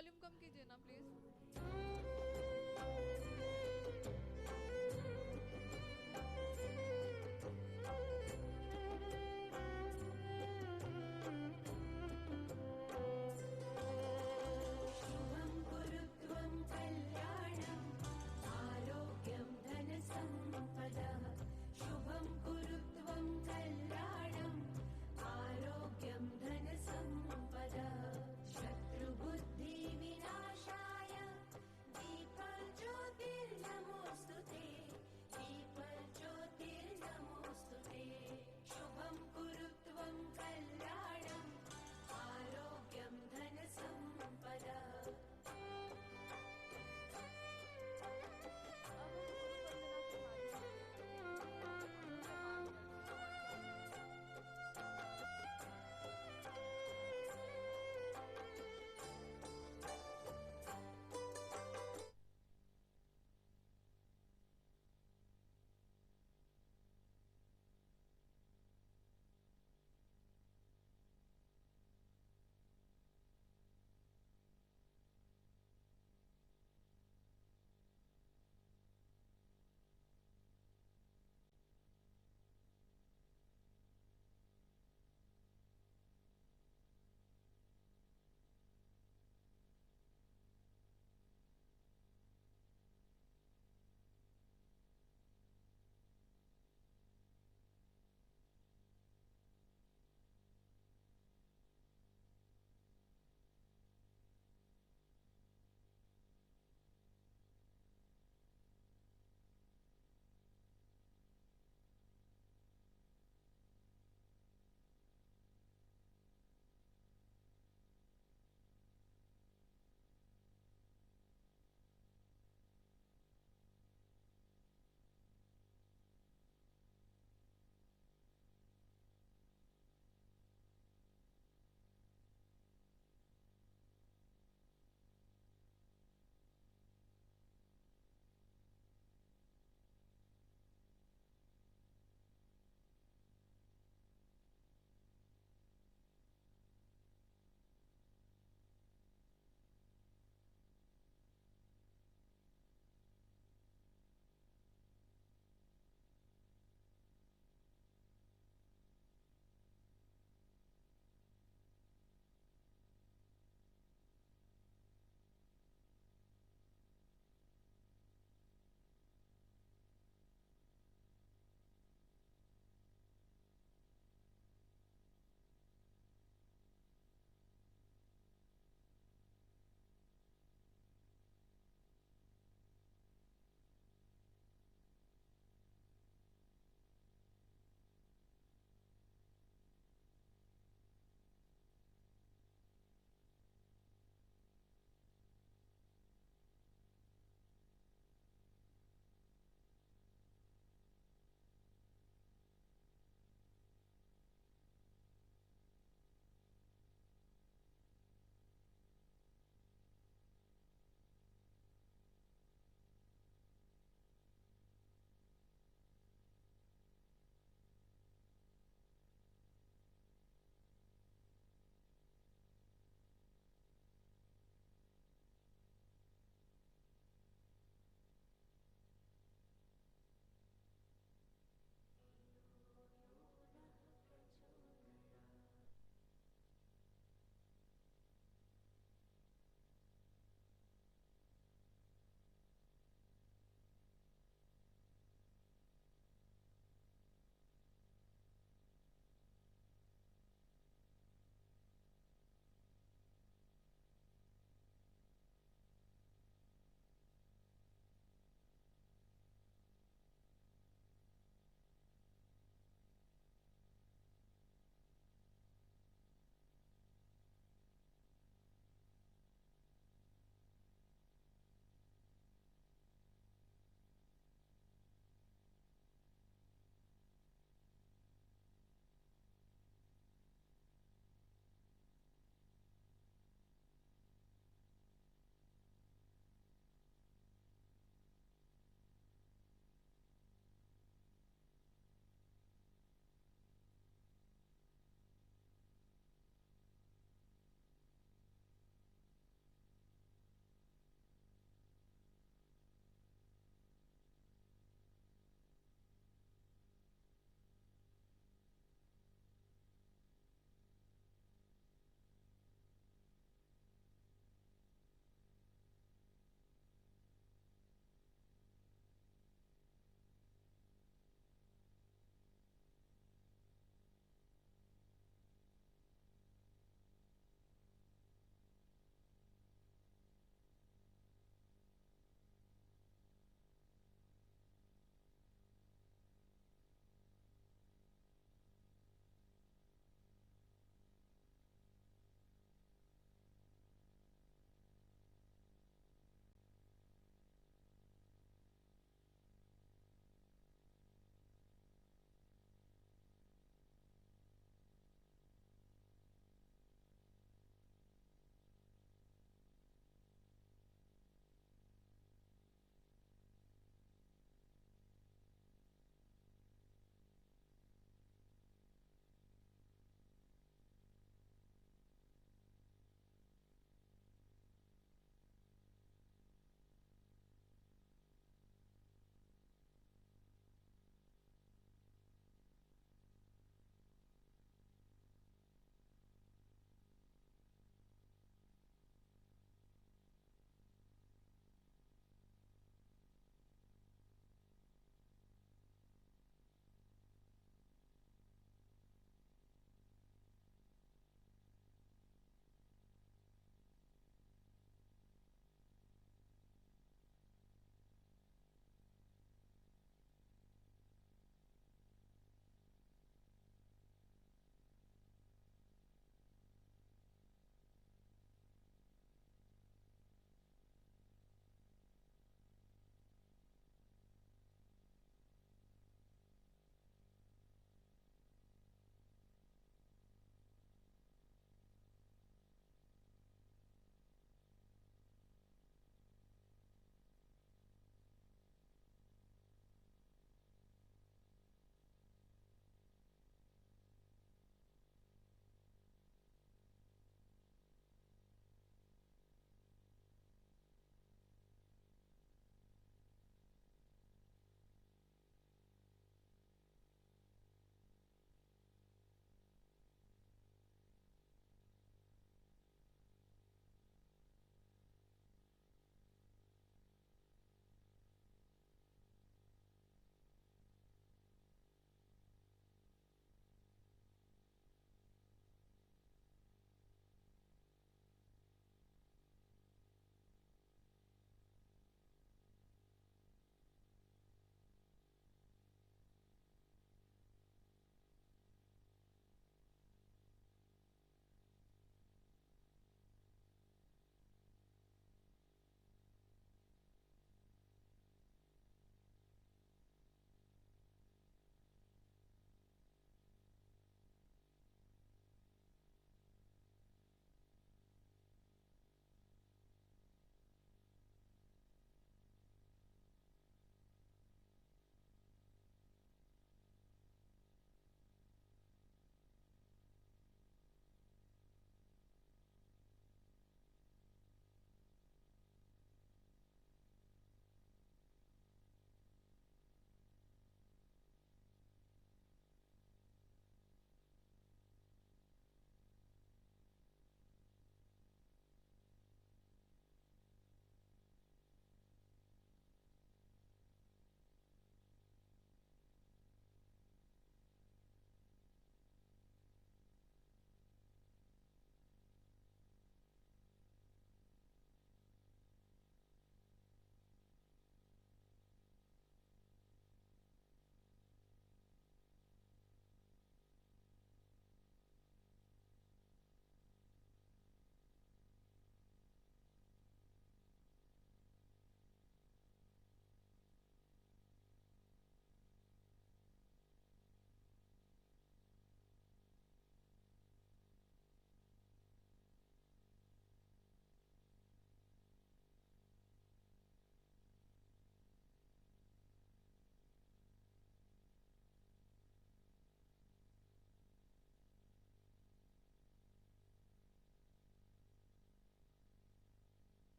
Volume कम कीजिए ना please. शुभं कुरुत्वं कल्याणं आरोग्यं धनसम्पदः शुभं कुरुत्वं कल्याणं आरोग्यं धनसम्पदः शत्रुबुद्धिविनाशाय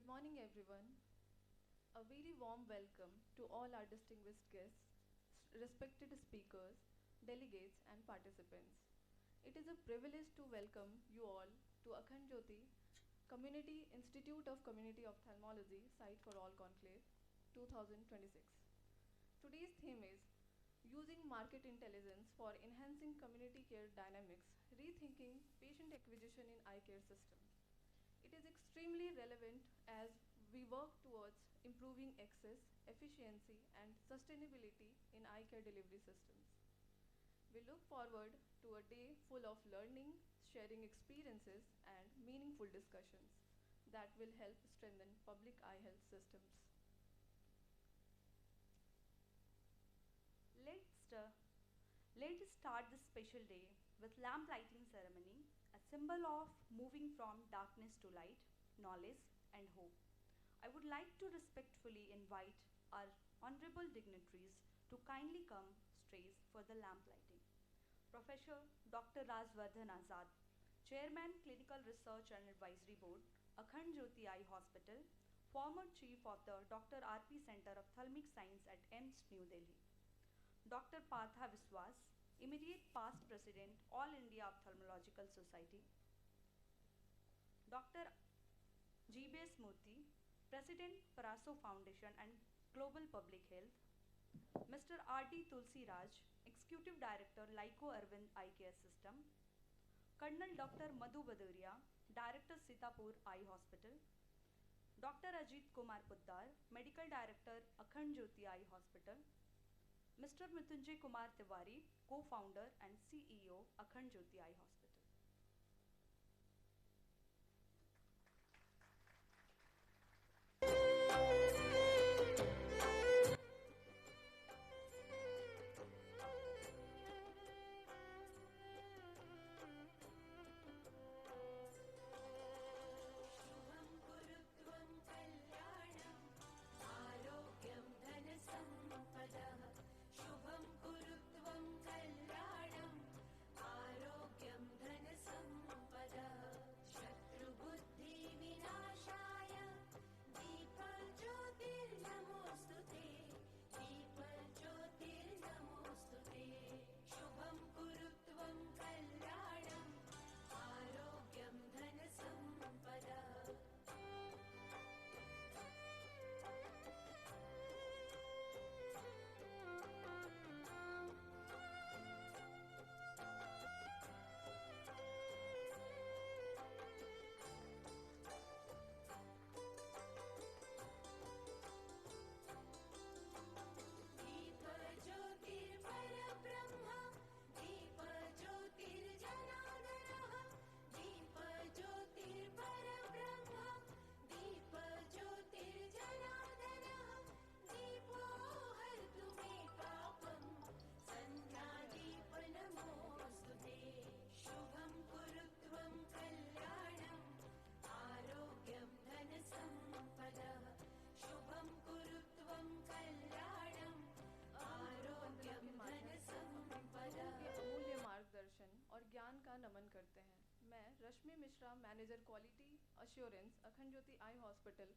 morning, everyone. A very warm welcome to all our distinguished guests, respected speakers, delegates, and participants. It is a privilege to welcome you all to Akhand Jyoti, Community Institute of Community Ophthalmology Site for All Conclave 2026. Today's theme is Using Market Intelligence for Enhancing Community Care Dynamics, Rethinking Patient Acquisition in Eye Care System. It is extremely relevant as we work towards improving access, efficiency, and sustainability in eye care delivery systems. We look forward to a day full of learning, sharing experiences, and meaningful discussions that will help strengthen public eye health systems. Let's, uh, let's start this special day with lamp lighting ceremony, a symbol of moving from darkness to light, knowledge and hope. I would like to respectfully invite our honorable dignitaries to kindly come straight for the lamp lighting. Professor Dr. Rajvardhan Azad, Chairman Clinical Research and Advisory Board, Akhand Jyoti Eye Hospital, former Chief of the Dr. R.P. Center of Ophthalmic Science at AIMS, New Delhi. Dr. Partha Viswas, immediate past President, All India Ophthalmological Society. Dr. G.B.S. Murthy, President, Paraso Foundation and Global Public Health. Mr. R.D. Tulsi Raj, Executive Director, Lyco Arvind Eye Care System. Colonel Dr. Madhu Baduria, Director, Sitapur Eye Hospital. Dr. Ajit Kumar Poddar, Medical Director, Akhand Jyoti Eye Hospital. Mr. Mrityunjay Kumar Tiwari, Co-founder and CEO, Akhand Jyoti Eye Hospital. शुभं कुरुत्वं कल्याणम् आरोग्यं धनसम्पदः शुभं कुरुत्वं कल्याणम् आरोग्यं धनसम्पदः शत्रुबुद्धिविनाशाय दीपज्योतिर्नमोऽस्तु ते दीपज्योतिर्नमोऽस्तु ते शुभं कुरुत्वं कल्याणम् आरोग्यं धनसम्पदः दीपज्योतिर्परब्रह्म दीपज्योतिर्जनार्दनः दीपज्योतिर्परब्रह्म दीपज्योतिर्जनार्दनः दीपो हरतु मे पापं सन्ध्यादीपनमोऽस्तु ते शुभं कुरुत्वं कल्याणम् आरोग्यं धनसम्पदः शुभं कुरुत्वं कल्याणम् आरोग्यं धनसम्पदः के अमूल्य मार्गदर्शन और ज्ञान का नमन करते हैं। मैं रश्मि मिश्रा, मैनेजर क्वालिटी अश्योरेंस अखंड ज्योति आई हॉस्पिटल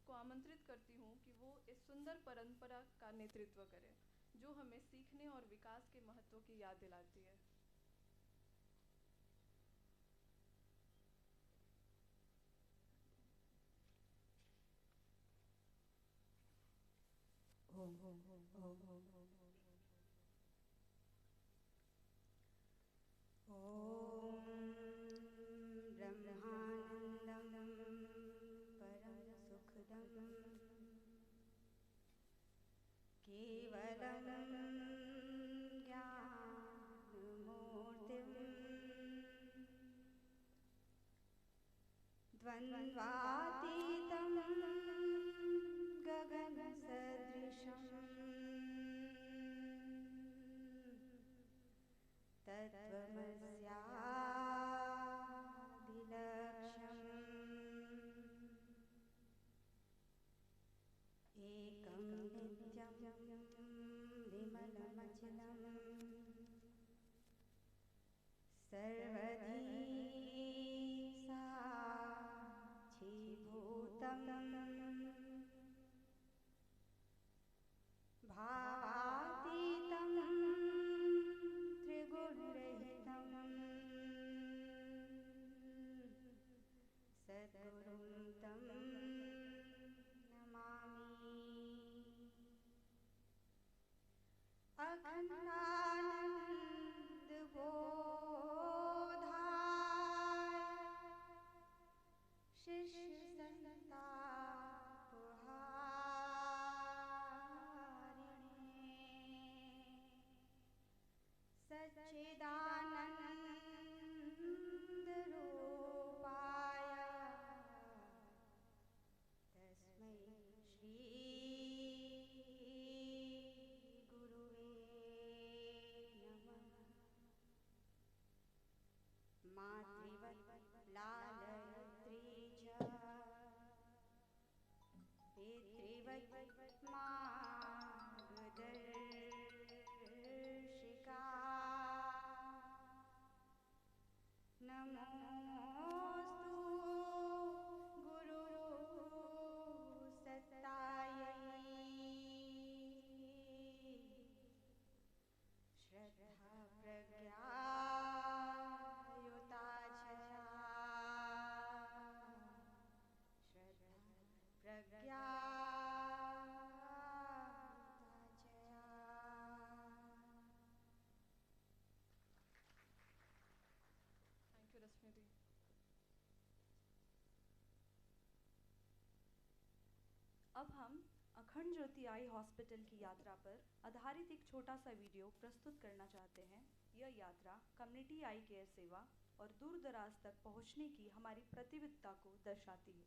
को आमंत्रित करती हूँ कि वो इस सुंदर परंपरा का नेतृत्व करें, जो हमें सीखने और विकास के महत्व की याद दिलाती है। ब्रह्मानन्दं परं सुखदं केवलं ज्ञानमूर्तिं द्वन्द्वातीतं गगनसदृशम् तत्त्वमस्यादिलक्ष्यम् एकं नित्यं विमलमचलं सर्वधी साक्षी अखंडानंद बोधाय शिष्य संतापहारिणे सच्चिदानंद रूपाय तस्मै श्री गुरुवे नमः। मातृवत् लालयत्री च पितृवत् मार्गदर्शिका नमोऽस्तु गुरुसत्तायै श्रद्धा प्रज्ञायुता श्रद्धा Thank you, Rashmiti. अब हम अखंड ज्योति आई हॉस्पिटल की यात्रा पर आधारित एक छोटा सा वीडियो प्रस्तुत करना चाहते हैं। यह यात्रा कम्युनिटी आई केयर सेवा और दूर दराज तक पहुंचने की हमारी प्रतिबद्धता को दर्शाती है।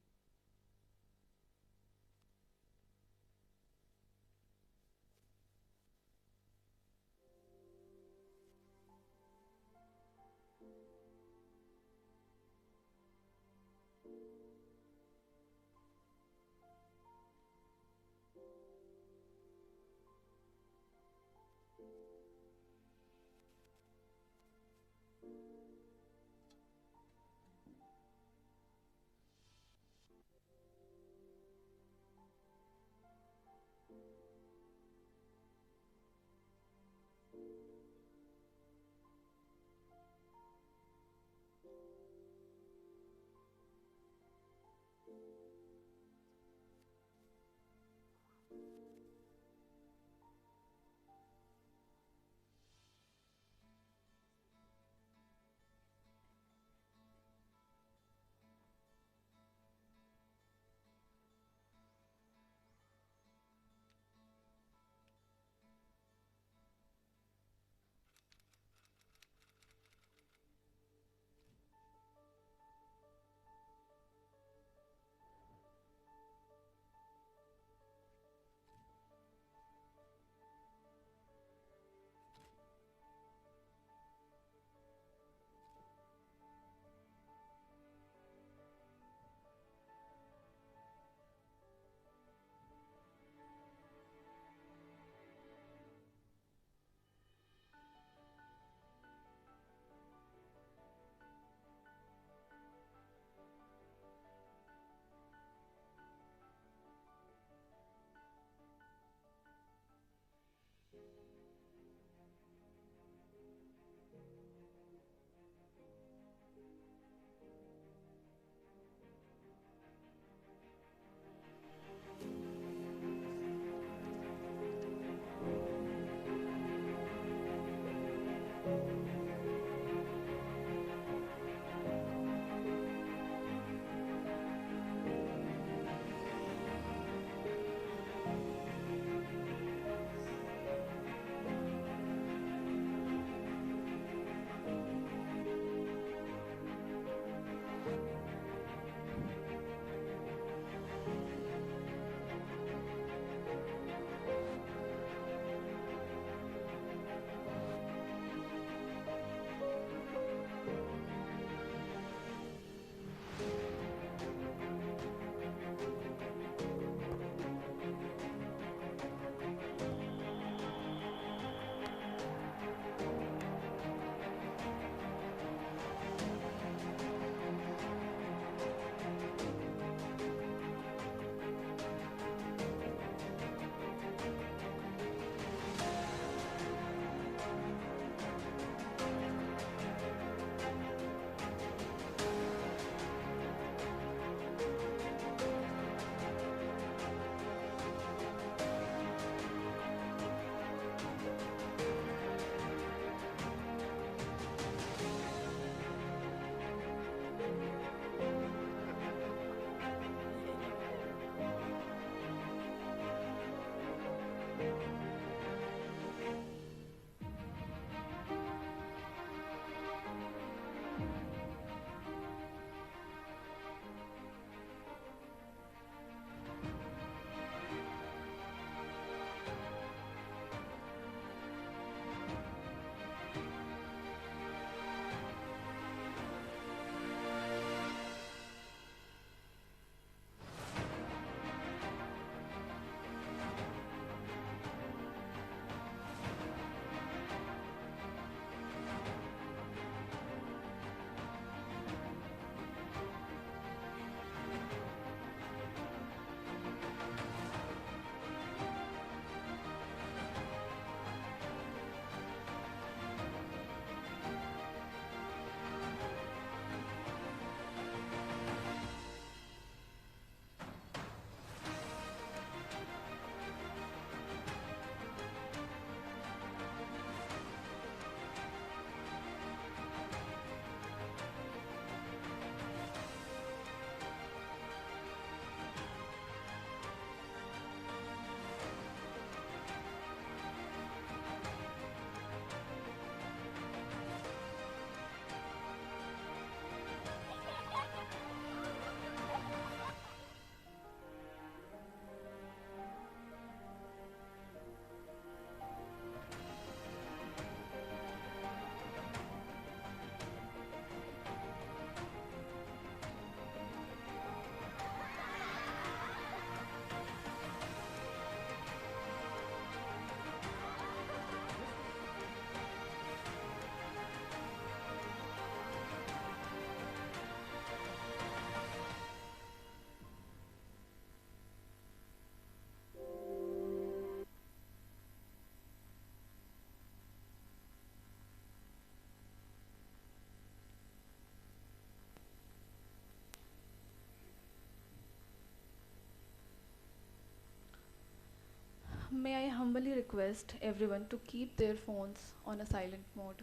request everyone to keep their phones on a silent mode.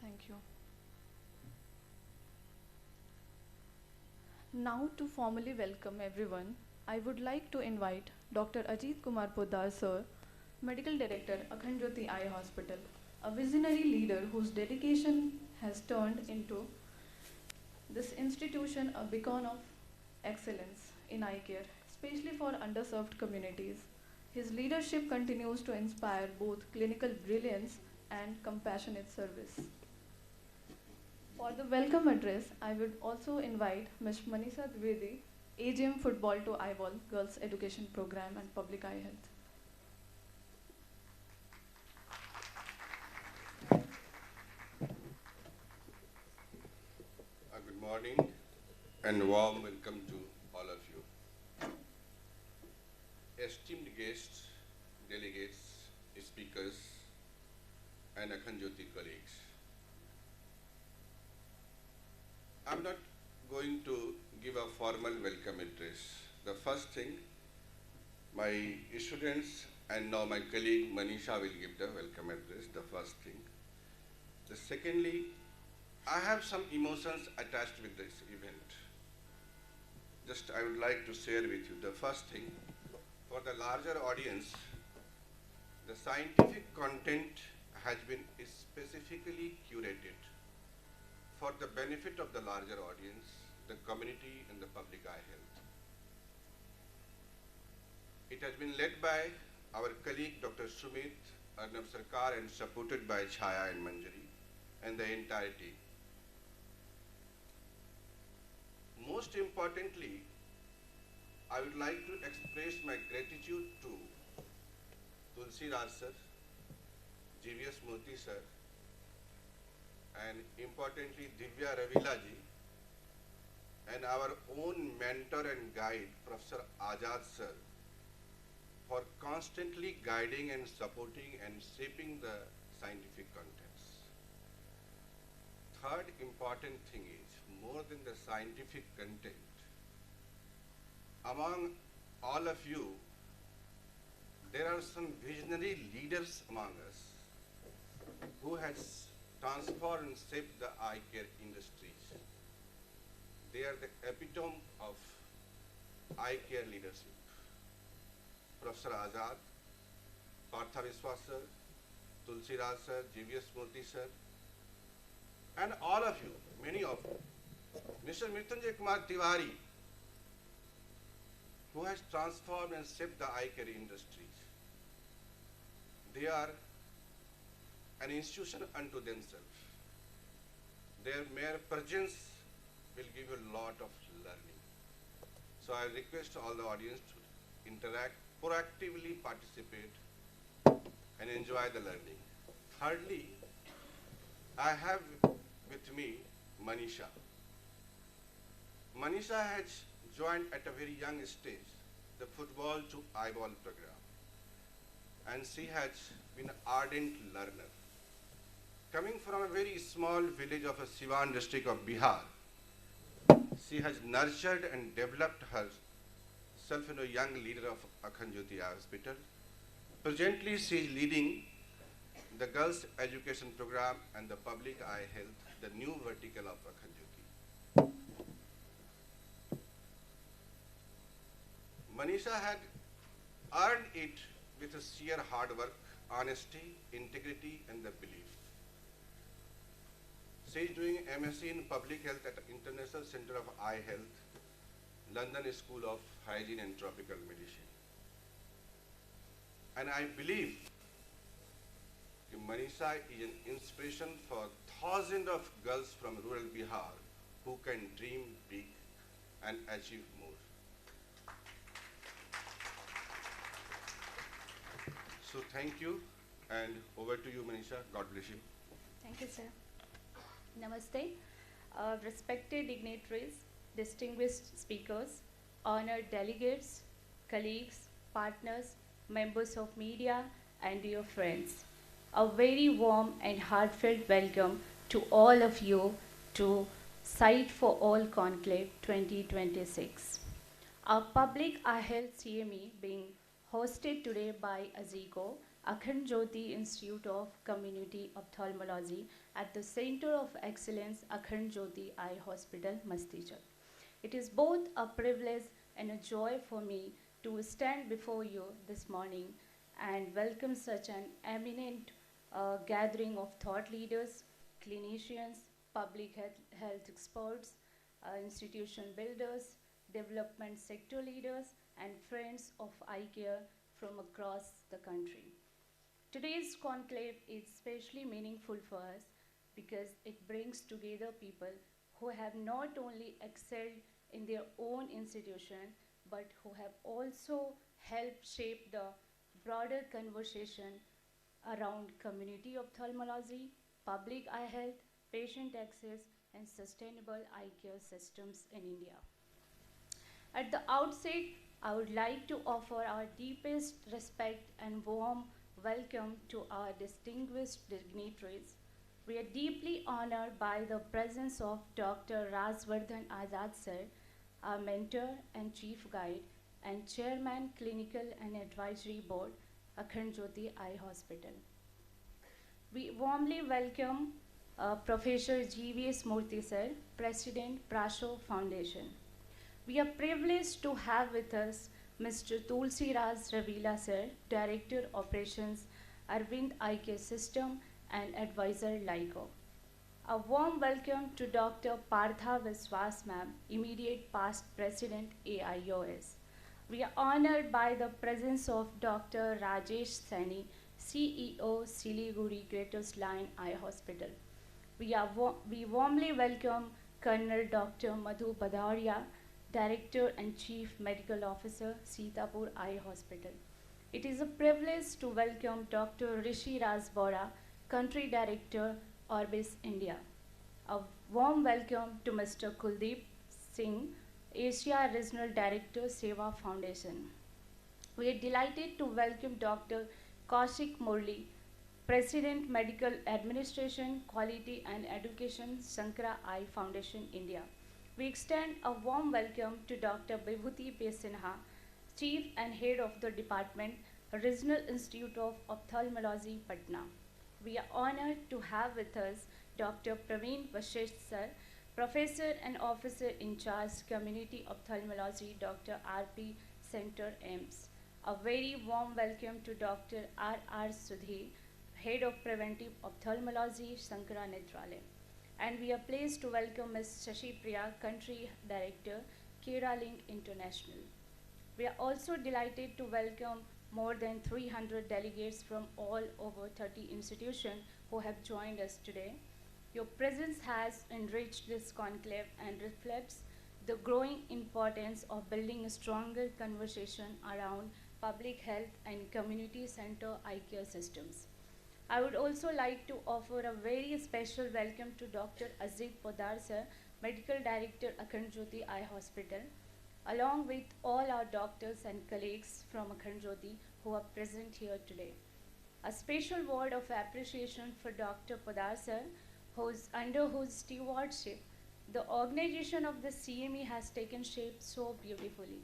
Thank you. Now, to formally welcome everyone, I would like to invite Dr. Ajit Kumar Poddar Sir, Medical Director, Akhand Jyoti Eye Hospital, a visionary leader whose dedication has turned into this institution a beacon of excellence in eye care, especially for underserved communities. His leadership continues to inspire both clinical brilliance and compassionate service. For the welcome address, I would also invite Ms. Manisha Dwivedi, AGM Football to Eyeball Girls Education Program and Public Eye Health. Good morning and warm welcome to all of you. Esteemed guests, delegates, speakers, and Akhand Jyoti colleagues. I'm not going to give a formal welcome address. The first thing, my students and now my colleague Manisha will give the welcome address, the first thing. The secondly, I have some emotions attached with this event. Just I would like to share with you. The first thing, for the larger audience, the scientific content has been specifically curated for the benefit of the larger audience, the community and the public eye health. It has been led by our colleague Dr. Sumit, Arnab Sarkar, and supported by Chaya and Manjari and the entire team. Most importantly, I would like to express my gratitude to Tulsi Raj sir, GVS Murthy sir, and importantly Divya Ravila ji, and our own mentor and guide, Professor Azad sir, for constantly guiding and supporting and shaping the scientific contents. Third important thing is, more than the scientific content, among all of you, there are some visionary leaders among us who has transformed and shaped the eye care industries. They are the epitome of eye care leadership. Professor Azad, Partha Viswas sir, Tulsi Raj sir, GVS Murthy sir, and all of you, many of you. Mr. Mrityunjay Kumar Tiwari, who has transformed and shaped the eye care industries. They are an institution unto themselves. Their mere presence will give you a lot of learning. So I request all the audience to interact, proactively participate, and enjoy the learning. Thirdly, I have with me Manisha. Manisha has joined at a very young stage the Football to Eyeball program, and she has been an ardent learner. Coming from a very small village of a Siwan district of Bihar, she has nurtured and developed herself into a young leader of Akhand Jyoti Eye Hospital. Presently, she is leading the girls' education program and the public eye health, the new vertical of Akhand Jyoti. Manisha had earned it with a sheer hard work, honesty, integrity, and the belief. She is doing MSc in Public Health at the International Center of Eye Health, London School of Hygiene and Tropical Medicine. And I believe Manisha is an inspiration for thousands of girls from rural Bihar who can dream big and achieve more. So thank you, and over to you, Manisha. God bless you. Thank you, sir. Namaste. Respected dignitaries, distinguished speakers, honored delegates, colleagues, partners, members of media, and dear friends. A very warm and heartfelt welcome to all of you to Sight for All Conclave 2026. Our public eye health CME being hosted today by Azico Akhand Jyoti Institute of Community Ophthalmology at the Center of Excellence Akhand Jyoti Eye Hospital, Mastichak. It is both a privilege and a joy for me to stand before you this morning and welcome such an eminent gathering of thought leaders, clinicians, public health experts, institution builders, development sector leaders, and friends of eye care from across the country. Today's conclave is especially meaningful for us because it brings together people who have not only excelled in their own institution but who have also helped shape the broader conversation around community ophthalmology, public eye health, patient access, and sustainable eye care systems in India. At the outset, I would like to offer our deepest respect and warm welcome to our distinguished dignitaries. We are deeply honored by the presence of Dr. Rajvardhan Azad sir, our mentor and chief guide, and chairman clinical and advisory board, Akhand Jyoti Eye Hospital. We warmly welcome Professor G.V.S. Murthy sir, President, Prasho Foundation. We are privileged to have with us Mr. Tulsi Raj Ravila sir, Director Operations, Arvind Eye Care System and Advisor LICO. A warm welcome to Dr. Partha Viswas ma'am, Immediate Past President AIOS. We are honored by the presence of Dr. Rajesh Saini, CEO Siliguri Greatest Line Eye Hospital. We warmly welcome Colonel Dr. Madhu Badaria, Director and Chief Medical Officer, Sitapur Eye Hospital. It is a privilege to welcome Dr. Rishi Raj Bora, Country Director, Orbis India. A warm welcome to Mr. Kuldeep Singh, Asia Regional Director, Seva Foundation. We are delighted to welcome Dr. Kaushik Murli, President Medical Administration, Quality and Education, Sankara Eye Foundation, India. We extend a warm welcome to Dr. Vibhuti P. Sinha, Chief and Head of the Department, Regional Institute of Ophthalmology, Patna. We are honored to have with us Dr. Praveen Vashisht sir, Professor and Officer in Charge, Community Ophthalmology, Dr. R.P. Center, AIMS. A very warm welcome to Dr. R.R. Sudhi, Head of Preventive Ophthalmology, Sankara Netralaya. And we are pleased to welcome Ms. Shashi Priya, Country Director, Kera Link International. We are also delighted to welcome more than 300 delegates from all over 30 institutions who have joined us today. Your presence has enriched this conclave and reflects the growing importance of building a stronger conversation around public health and community center eye care systems. I would also like to offer a very special welcome to Dr. Ajit Podar sir, Medical Director, Akhand Jyoti Eye Hospital, along with all our doctors and colleagues from Akhand Jyoti who are present here today. A special word of appreciation for Dr. Podar sir, under whose stewardship the organization of the CME has taken shape so beautifully.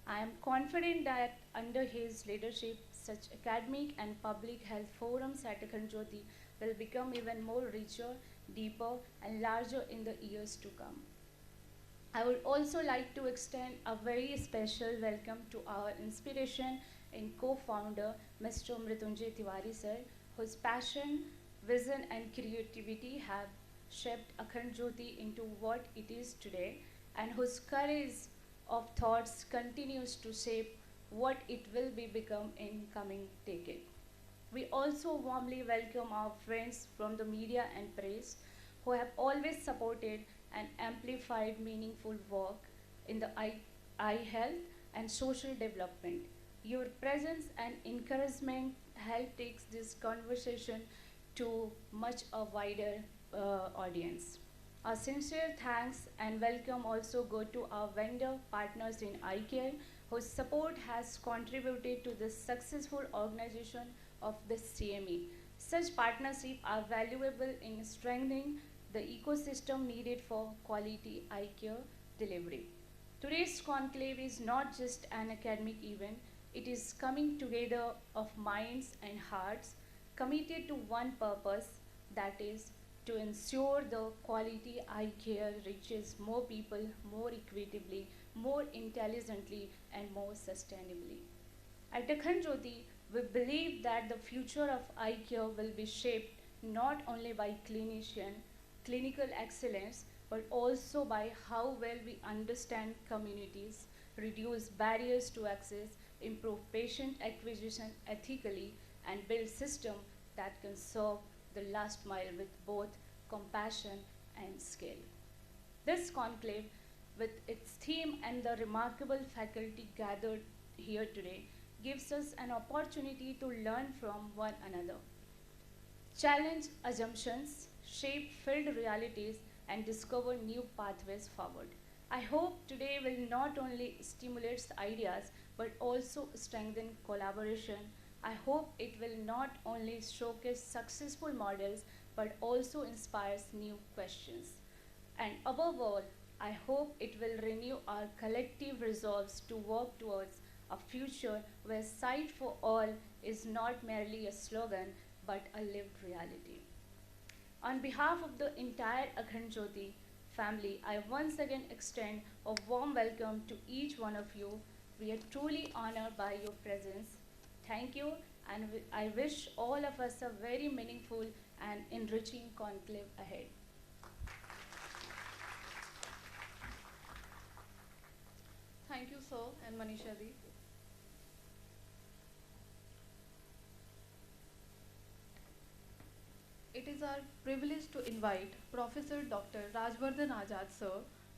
I am confident that under his leadership, such academic and public health forums at Akhand Jyoti will become even more richer, deeper, and larger in the years to come. I would also like to extend a very special welcome to our inspiration and co-founder, Mr. Mrityunjay Tiwari sir, whose passion, vision, and creativity have shaped Akhand Jyoti into what it is today, and whose courage of thoughts continues to shape what it will be become in coming decade. We also warmly welcome our friends from the media and press who have always supported and amplified meaningful work in the eye health and social development. Your presence and encouragement help take this conversation to much a wider audience. Our sincere thanks and welcome also go to our vendor partners in eye care whose support has contributed to the successful organization of the CME. Such partnerships are valuable in strengthening the ecosystem needed for quality eye care delivery. Today's conclave is not just an academic event, It is coming together of minds and hearts committed to one purpose, that is to ensure the quality eye care reaches more people more equitably, more intelligently, and more sustainably. At Akhand Jyoti, we believe that the future of eye care will be shaped not only by clinical excellence, but also by how well we understand communities, reduce barriers to access, improve patient acquisition ethically, and build systems that can serve the last mile with both compassion and scale. This conclave, with its theme and the remarkable faculty gathered here today, gives us an opportunity to learn from one another, challenge assumptions, shape filled realities, and discover new pathways forward. I hope today will not only stimulate ideas but also strengthen collaboration. I hope it will not only showcase successful models but also inspires new questions. And above all, I hope it will renew our collective resolves to work towards a future where sight for all is not merely a slogan but a lived reality. On behalf of the entire Akhand Jyoti family, I once again extend a warm welcome to each one of you. We are truly honored by your presence. Thank you, and I wish all of us a very meaningful and enriching conclave ahead. Thank you, sir, and Manisha Di. It is our privilege to invite Professor Dr. Rajvardhan Azad, sir,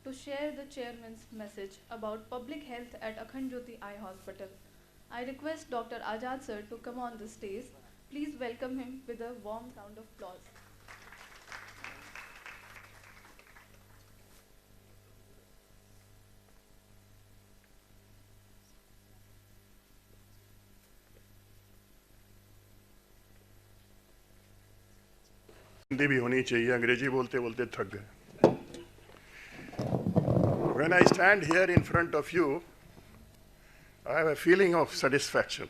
to share the chairman's message about public health at Akhand Jyoti Eye Hospital. I request Dr. Azad, sir, to come on the stage. Please welcome him with a warm round of applause. Hindi भी होनी चाहिए अंग्रेजी बोलते बोलते थक गए When I stand here in front of you, I have a feeling of satisfaction.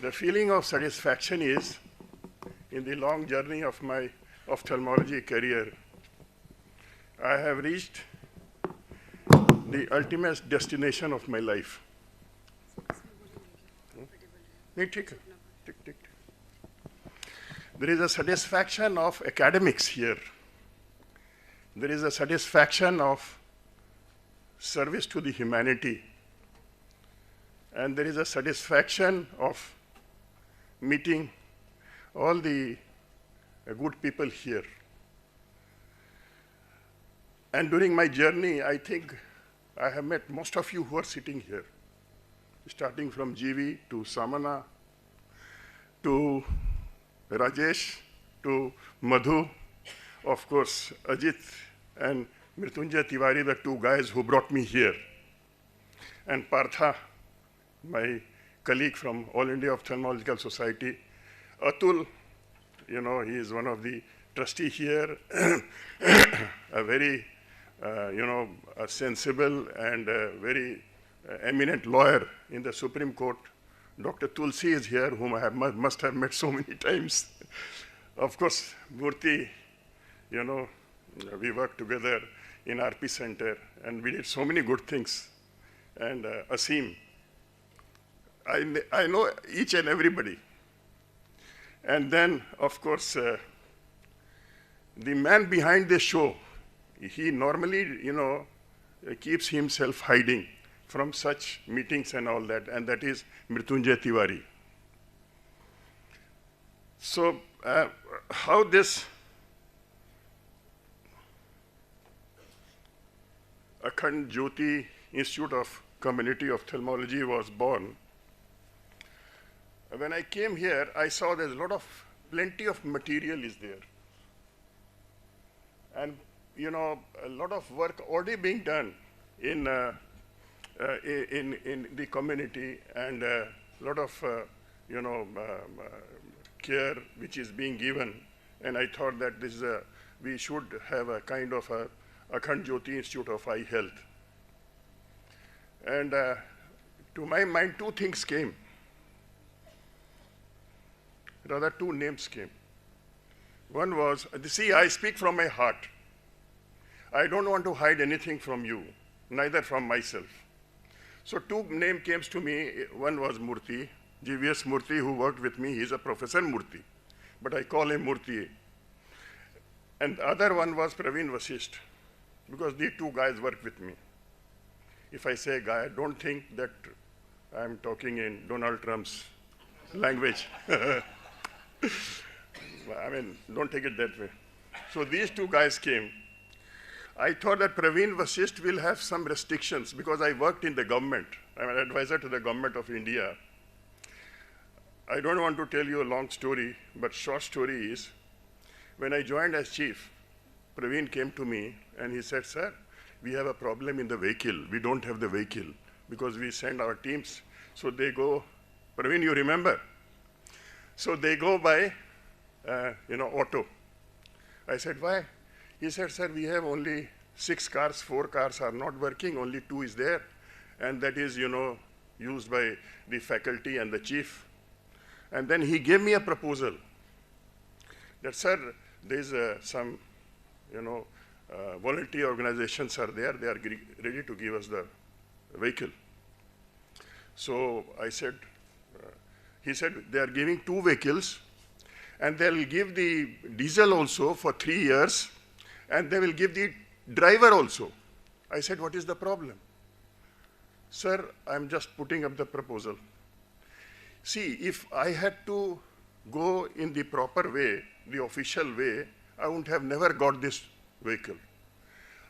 The feeling of satisfaction is, in the long journey of my ophthalmology career, I have reached the ultimate destination of my life. नहीं ठीक है ठीक ठीक There is a satisfaction of academics here. There is a satisfaction of service to the humanity. And there is a satisfaction of meeting all the good people here. And during my journey, I think I have met most of you who are sitting here, starting from GV to Samana to Rajesh to Madhu, of course, Ajit and Mrityunjay Tiwari, the two guys who brought me here, and Partha, my colleague from All India Ophthalmological Society. Atul, you know, he is one of the trustees here, a very, a sensible and a very eminent lawyer in the Supreme Court. Dr. Tulsi is here, whom I must have met so many times. Of course, Murthy, you know, we worked together in RP Center, and we did so many good things. And Asim, I know each and everybody. And then, of course, the man behind the show, he normally, you know, keeps himself hiding from such meetings and all that, and that is Mrityunjay Tiwari. So, how this Akhand Jyoti Institute of Community Ophthalmology was born. When I came here, I saw there's plenty of material is there. And, you know, a lot of work already being done in the community, and a lot of, care which is being given. And I thought that we should have a kind of a Akhand Jyoti Institute of Eye Health. And to my mind, two things came. Rather, two names came. One was, see, I speak from my heart. I don't want to hide anything from you, neither from myself. So two names came to me. One was Murthy, GVS Murthy, who worked with me. He's a Professor Murthy, but I call him Murthy. And the other one was Praveen Vasisht, because these two guys work with me. If I say guy, don't think that I'm talking in Donald Trump's language. I mean, don't take it that way. So these two guys came. I thought that Praveen Vasisht will have some restrictions because I worked in the government. I'm an advisor to the government of India. I don't want to tell you a long story, but short story is, when I joined as chief, Praveen came to me and he said, sir, we have a problem in the vehicle. We don't have the vehicle because we send our teams. So they go, Praveen, you remember? So they go by, auto. I said, why? He said, sir, we have only 6 cars, 4 cars are not working, only 2 is there. And that is, used by the faculty and the chief. And then he gave me a proposal that, sir, there's some, volunteer organizations are there. They are ready to give us the vehicle. So I said, he said, they are giving 2 vehicles, and they'll give the diesel also for 3 years, and they will give the driver also. I said, what is the problem? Sir, I'm just putting up the proposal. See, if I had to go in the proper way, the official way, I wouldn't have never got this vehicle.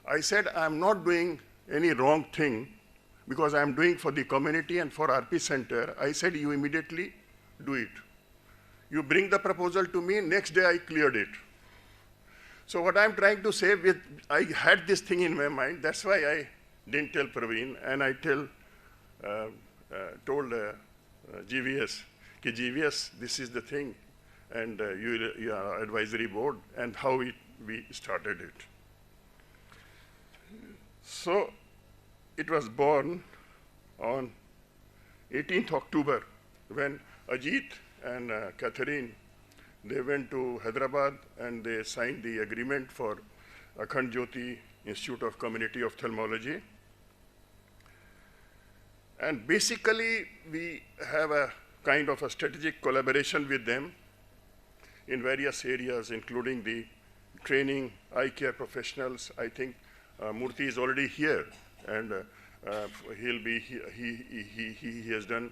I said, I'm not doing any wrong thing because I'm doing for the community and for RP Center. I said, you immediately do it. You bring the proposal to me, next day I cleared it. So what I'm trying to say, I had this thing in my mind, that's why I didn't tell Praveen, and I told GVS, GVS, this is the thing, and you are advisory board, and how we started it. So it was born on 18th October when Ajit and Catherine, they went to Hyderabad and they signed the agreement for Akhand Jyoti Institute of Community Ophthalmology. And basically, we have a kind of a strategic collaboration with them in various areas, including the training eye care professionals. I think Murthy is already here, and he has done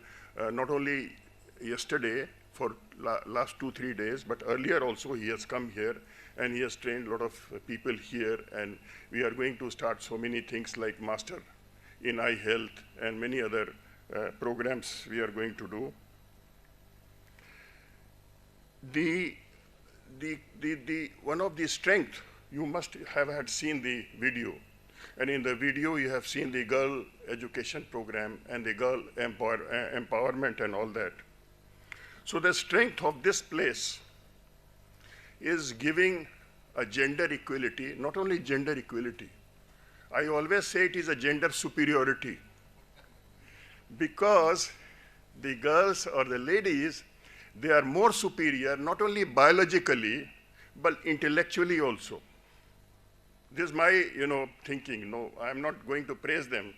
not only yesterday for last 2-3 days, but earlier also he has come here and he has trained a lot of people here, and we are going to start so many things like Master in Eye Health and many other programs we are going to do. One of the strengths, you must have had seen the video, and in the video you have seen the girl education program and the girl empowerment and all that. So the strength of this place is giving a gender equality, not only gender equality. I always say it is a gender superiority, because the girls or the ladies, they are more superior, not only biologically, but intellectually also. This is my, thinking. No, I'm not going to praise them.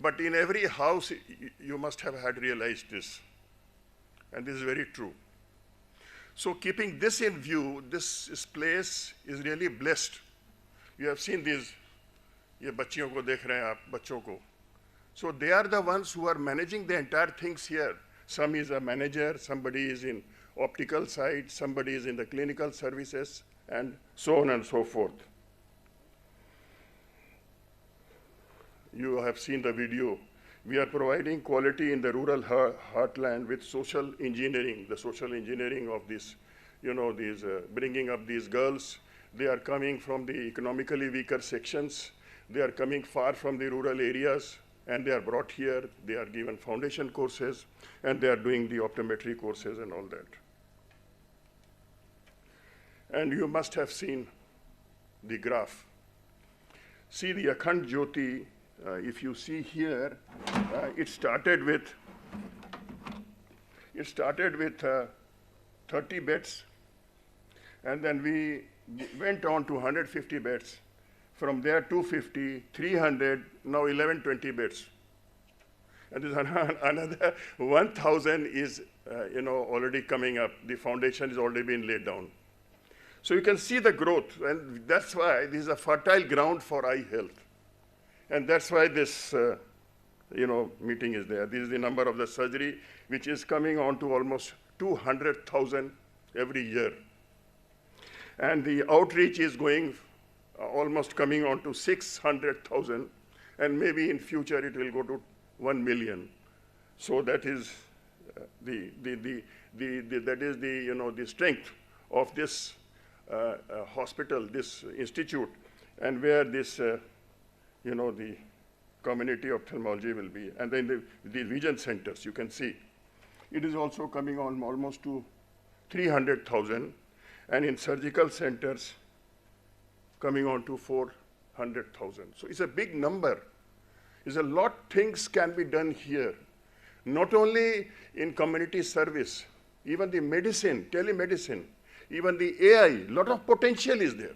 But in every house, you must have had realized this. And this is very true. So keeping this in view, this place is really blessed. You have seen these, ye bachchiyon ko dekh rahe hain aap, bachchon ko. So they are the ones who are managing the entire things here. Some is a manager, somebody is in optical side, somebody is in the clinical services, and so on and so forth. You have seen the video. We are providing quality in the rural heartland with social engineering, the social engineering of this, bringing up these girls. They are coming from the economically weaker sections. They are coming far from the rural areas, and they are brought here. They are given foundation courses, and they are doing the optometry courses and all that. And you must have seen the graph. See, the Akhand Jyoti if you see here, it started with 30 beds, and then we went on to 150 beds. From there, 250, 300, now 1120 beds. And there's another 1,000 is, already coming up. The foundation has already been laid down. So you can see the growth, and that's why this is a fertile ground for eye health. And that's why this, meeting is there. This is the number of the surgery, which is coming on to almost 200,000 every year. And the outreach is going almost coming on to 600,000, and maybe in future it will go to 1 million. So that is the strength of this hospital, this institute, and where this, the community ophthalmology will be. And then the vision centers, you can see. It is also coming on almost to 300,000, and in surgical centers, coming on to 400,000. So it's a big number. It's a lot things can be done here. Not only in community service, even the medicine, telemedicine, even the AI, lot of potential is there.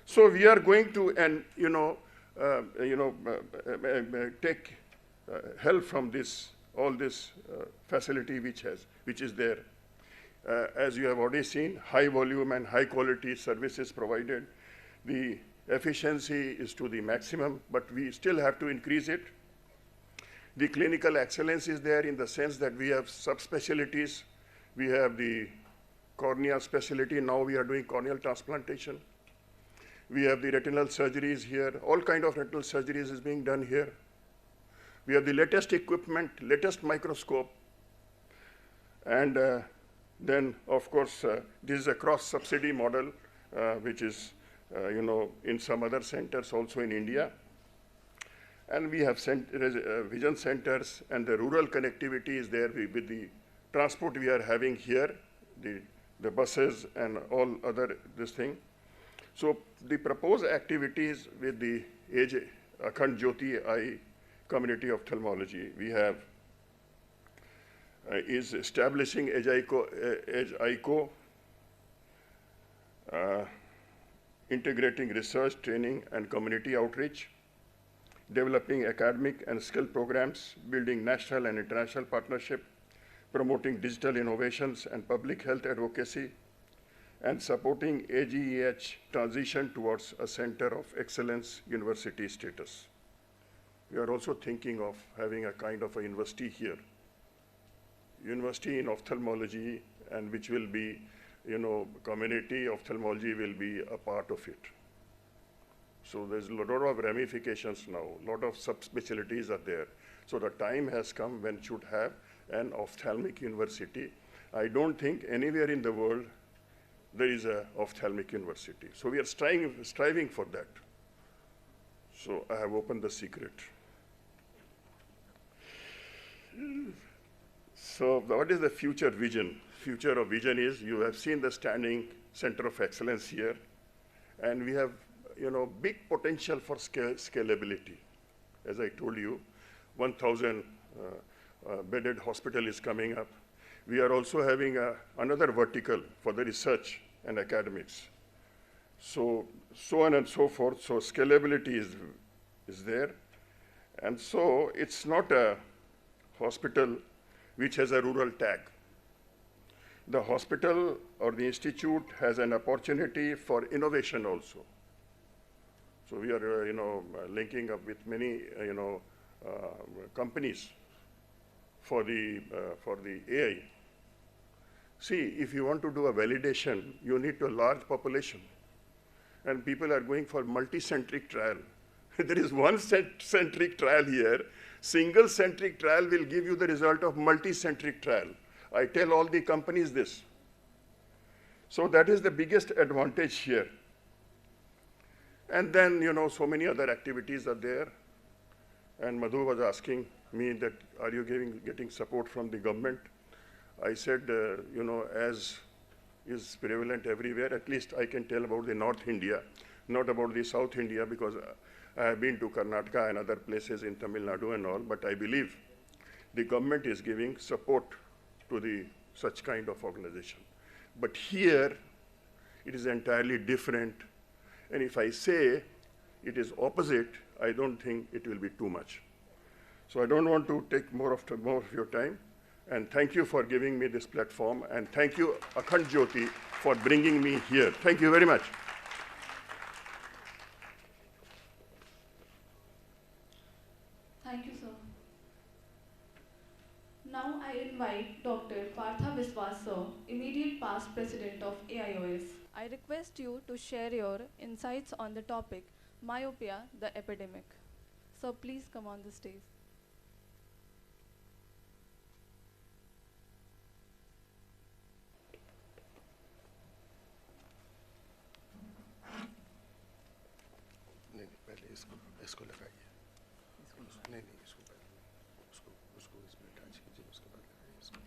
So we are going to, take help from all this facility which is there. As you have already seen, high volume and high quality services provided. The efficiency is to the maximum, but we still have to increase it. The clinical excellence is there in the sense that we have subspecialties. We have the cornea specialty. Now we are doing corneal transplantation. We have the retinal surgeries here. All kind of retinal surgeries is being done here. We have the latest equipment, latest microscope. And then, of course, this is a cross-subsidy model, which is in some other centers also in India. And we have vision centers, and the rural connectivity is there with the transport we are having here, the buses and all other this thing. So the proposed activities with the Akhand Jyoti Eye Community Ophthalmology, we have is establishing Edge ICO, integrating research, training, and community outreach, developing academic and skill programs, building national and international partnership, promoting digital innovations and public health advocacy, and supporting AGEH transition towards a center of excellence university status. We are also thinking of having a kind of a university here, university in ophthalmology, and which will be, community ophthalmology will be a part of it. So there's a lot of ramifications now, a lot of subspecialties are there. So the time has come when should have an ophthalmic university. I don't think anywhere in the world there is an ophthalmic university. So we are striving for that. So I have opened the secret. So what is the future vision? Future of vision is, you have seen the standing center of excellence here, and we have big potential for scalability. As I told you, 1,000 bedded hospital is coming up. We are also having another vertical for the research and academics. So on and so forth. So scalability is there. And so it's not a hospital which has a rural tag. The hospital or the institute has an opportunity for innovation also. So we are, linking up with many, companies for the AI. See, if you want to do a validation, you need a large population, and people are going for multi-centric trial. There is one centric trial here. Single centric trial will give you the result of multi-centric trial. I tell all the companies this. So that is the biggest advantage here. And then, so many other activities are there. And Madhu was asking me that, are you getting support from the government? I said, as is prevalent everywhere, at least I can tell about the North India. not about the South India, because I have been to Karnataka and other places in Tamil Nadu and all, but I believe the government is giving support to the such kind of organization. But here, it is entirely different. And if I say it is opposite, I don't think it will be too much. So I don't want to take more of your time. And thank you for giving me this platform. And thank you, Akhand Jyoti, for bringing me here. Thank you very much. Thank you, sir. Now I invite Dr. Partha Viswas, sir, immediate past president of AIOS. I request you to share your insights on the topic myopia, the epidemic. Sir, please come on the stage. नहीं नहीं पहले इसको लगाइए नहीं नहीं इसको पहले उसको इसमें अटैच कीजिए उसके बाद लगाइए इसको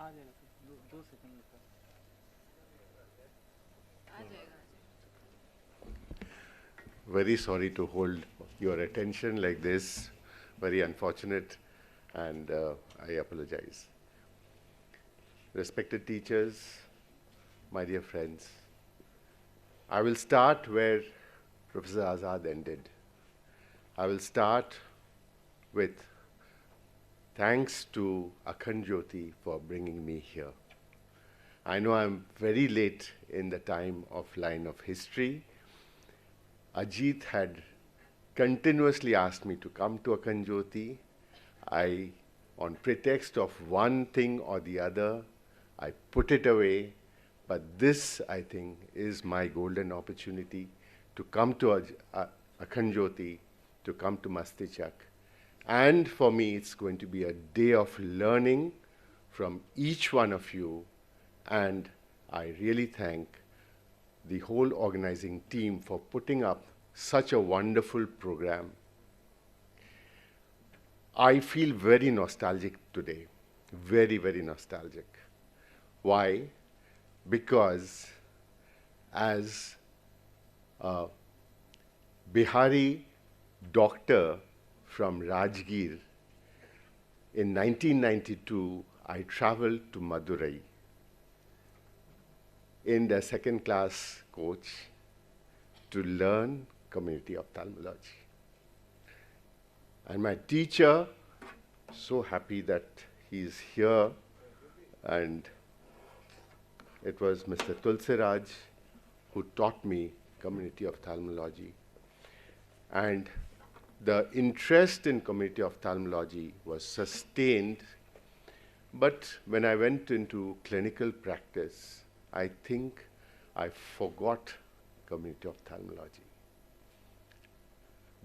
आ जाएगा सर, दो सेकंड लगता है। Very sorry to hold your attention like this. Very unfortunate, and I apologize. Respected teachers, my dear friends, I will start where Professor Azad ended. I will start with thanks to Akhand Jyoti for bringing me here. I know I'm very late in the time of line of history. Ajit had continuously asked me to come to Akhand Jyoti. I, on pretext of one thing or the other, I put it away. But this, I think, is my golden opportunity to come to Akhand Jyoti, to come to Mastichak. And for me, it's going to be a day of learning from each one of you. And I really thank the whole organizing team for putting up such a wonderful program. I feel very nostalgic today, very, very nostalgic. Why? Because as a Bihari doctor from Rajgir. In 1992, I traveled to Madurai in the second class coach to learn community ophthalmology. And my teacher, so happy that he's here, and it was Mr. Tulsiraj who taught me community ophthalmology. And the interest in community ophthalmology was sustained, but when I went into clinical practice, I think I forgot community ophthalmology.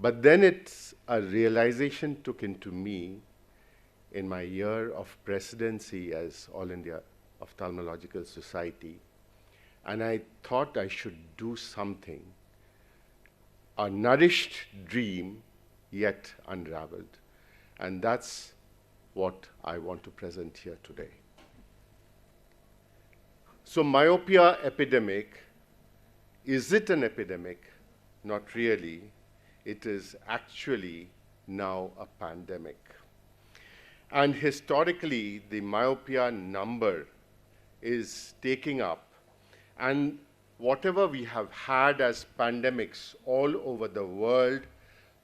But then it's a realization took into me in my year of presidency as All India Ophthalmological Society, and I thought I should do something, a nourished dream yet unraveled, and that's what I want to present here today. So myopia epidemic, is it an epidemic? Not really. It is actually now a pandemic. And historically, the myopia number is taking up, and whatever we have had as pandemics all over the world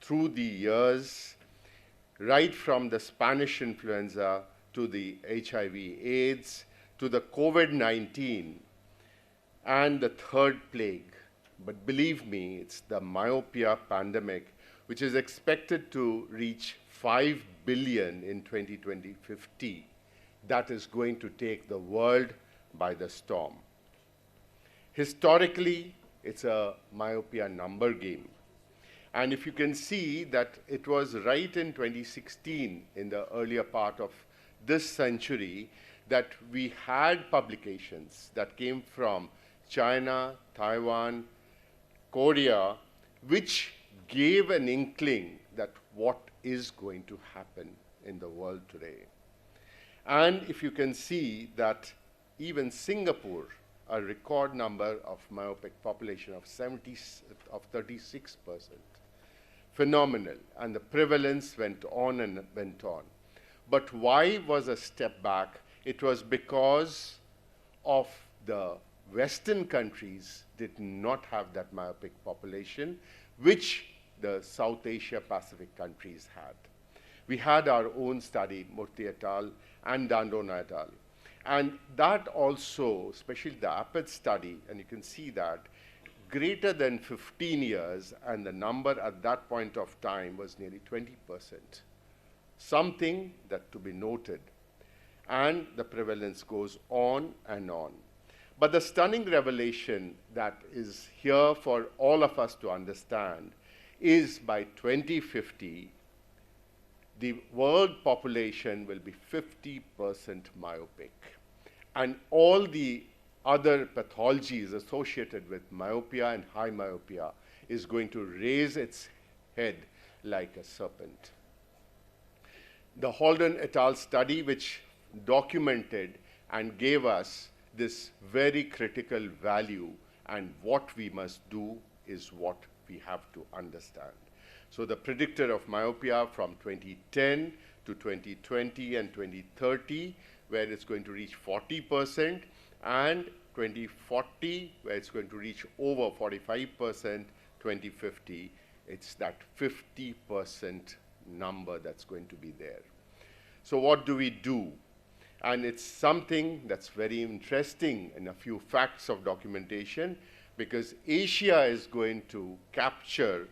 through the years, right from the Spanish influenza to the HIV/AIDS to the COVID-19 and the third plague. But believe me, it's the myopia pandemic, which is expected to reach 5 billion in 2050. That is going to take the world by the storm. Historically, it's a myopia number game. And if you can see that it was right in 2016, in the earlier part of this century, that we had publications that came from China, Taiwan, Korea, which gave an inkling that what is going to happen in the world today. And if you can see that even Singapore, a record number of myopic population of 36%, phenomenal, and the prevalence went on and went on. But why was a step back? It was because of the Western countries did not have that myopic population, which the South Asia Pacific countries had. We had our own study, Murthy et al. And Dandona et al. And that also, especially the APID study, and you can see that, greater than 15 years, and the number at that point of time was nearly 20%. Something that to be noted. And the prevalence goes on and on. But the stunning revelation that is here for all of us to understand is by 2050, the world population will be 50% myopic. And all the other pathologies associated with myopia and high myopia is going to raise its head like a serpent. The Holden et al. Study, which documented and gave us this very critical value, and what we must do is what we have to understand. So the predictor of myopia from 2010 to 2020 and 2030, where it's going to reach 40%, and 2040, where it's going to reach over 45%, 2050, it's that 50% number that's going to be there. So what do we do? And it's something that's very interesting in a few facts of documentation, because Asia is going to capture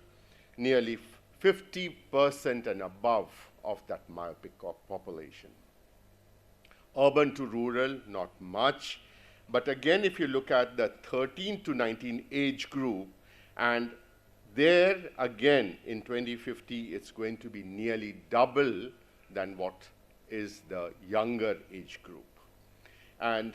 nearly 50% and above of that myopic population. Urban to rural, not much. But again, if you look at the 13 to 19 age group, and there again in 2050, it's going to be nearly double than what is the younger age group. And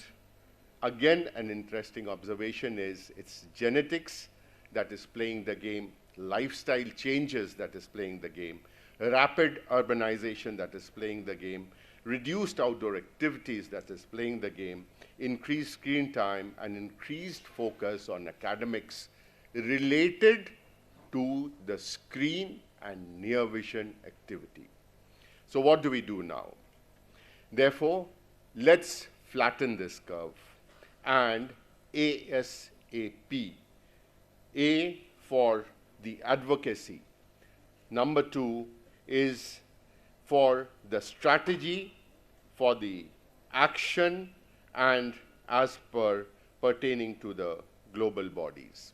again, an interesting observation is it's genetics that is playing the game, lifestyle changes that is playing the game, rapid urbanization that is playing the game, reduced outdoor activities, that is playing the game, increased screen time, and increased focus on academics related to the screen and near vision activity. So what do we do now? Therefore, let's flatten this curve and ASAP. A for the advocacy. Number 2 is for the strategy, for the action, and as per pertaining to the global bodies.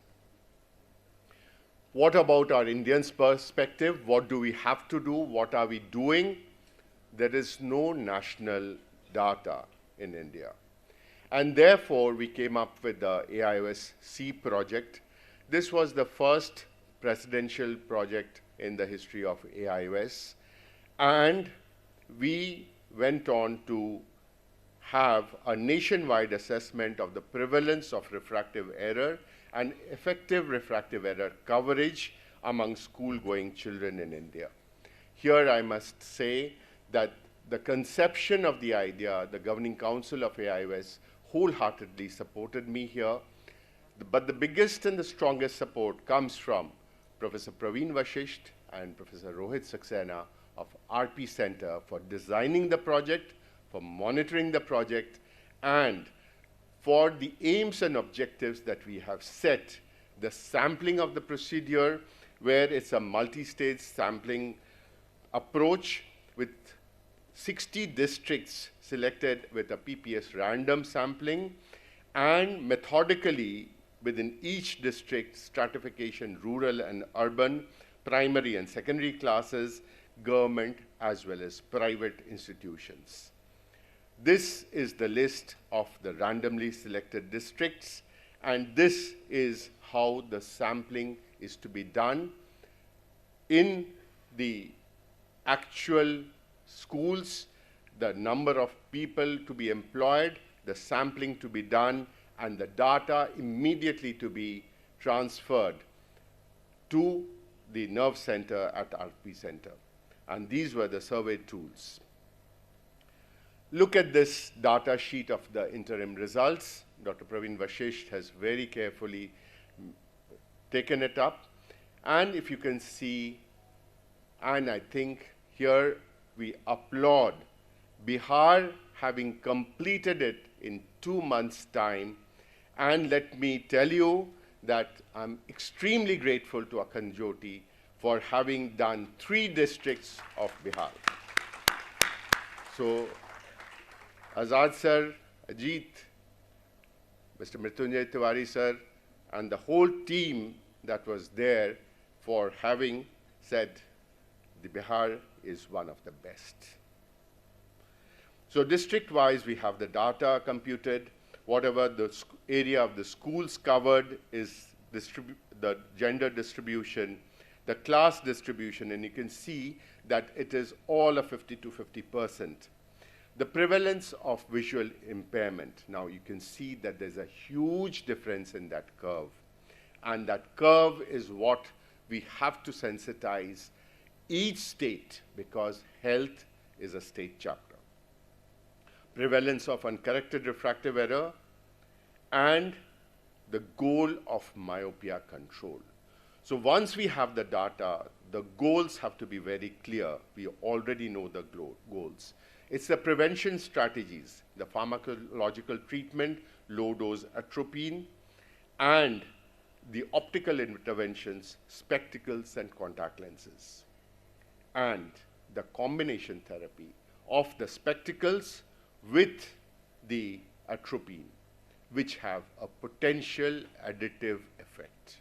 What about our Indians' perspective? What do we have to do? What are we doing? There is no national data in India. And therefore, we came up with the AIOS-C project. This was the first presidential project in the history of AIOS. And we went on to have a nationwide assessment of the prevalence of refractive error and effective refractive error coverage among school-going children in India. Here I must say that the conception of the idea, the Governing Council of AIOS wholeheartedly supported me here. But the biggest and the strongest support comes from Professor Praveen Vashisht and Professor Rohit Saxena of RP Center for designing the project, for monitoring the project, and for the aims and objectives that we have set, the sampling of the procedure, where it's a multi-stage sampling approach with 60 districts selected with a PPS random sampling, and methodically within each district stratification, rural and urban, primary and secondary classes, government as well as private institutions. This is the list of the randomly selected districts, and this is how the sampling is to be done in the actual schools, the number of people to be employed, the sampling to be done, and the data immediately to be transferred to the nerve center at RP Center. And these were the survey tools. Look at this data sheet of the interim results. Dr. Praveen Vashisht has very carefully taken it up. And if you can see, and I think here we applaud Bihar having completed it in 2 months' time. And let me tell you that I'm extremely grateful to Akhand Jyoti for having done 3 districts of Bihar. So, Azad sir, Ajit, Mr. Mrityunjay Tiwari sir, and the whole team that was there for having said the Bihar is one of the best. So district-wise, we have the data computed. Whatever the area of the schools covered is the gender distribution, the class distribution, and you can see that it is all a 50 to 50%. The prevalence of visual impairment. Now you can see that there's a huge difference in that curve. And that curve is what we have to sensitize each state, because health is a state chapter. Prevalence of uncorrected refractive error, and the goal of myopia control. So once we have the data, the goals have to be very clear. We already know the goals. It's the prevention strategies, the pharmacological treatment, low-dose atropine, and the optical interventions, spectacles and contact lenses, and the combination therapy of the spectacles with the atropine, which have a potential additive effect.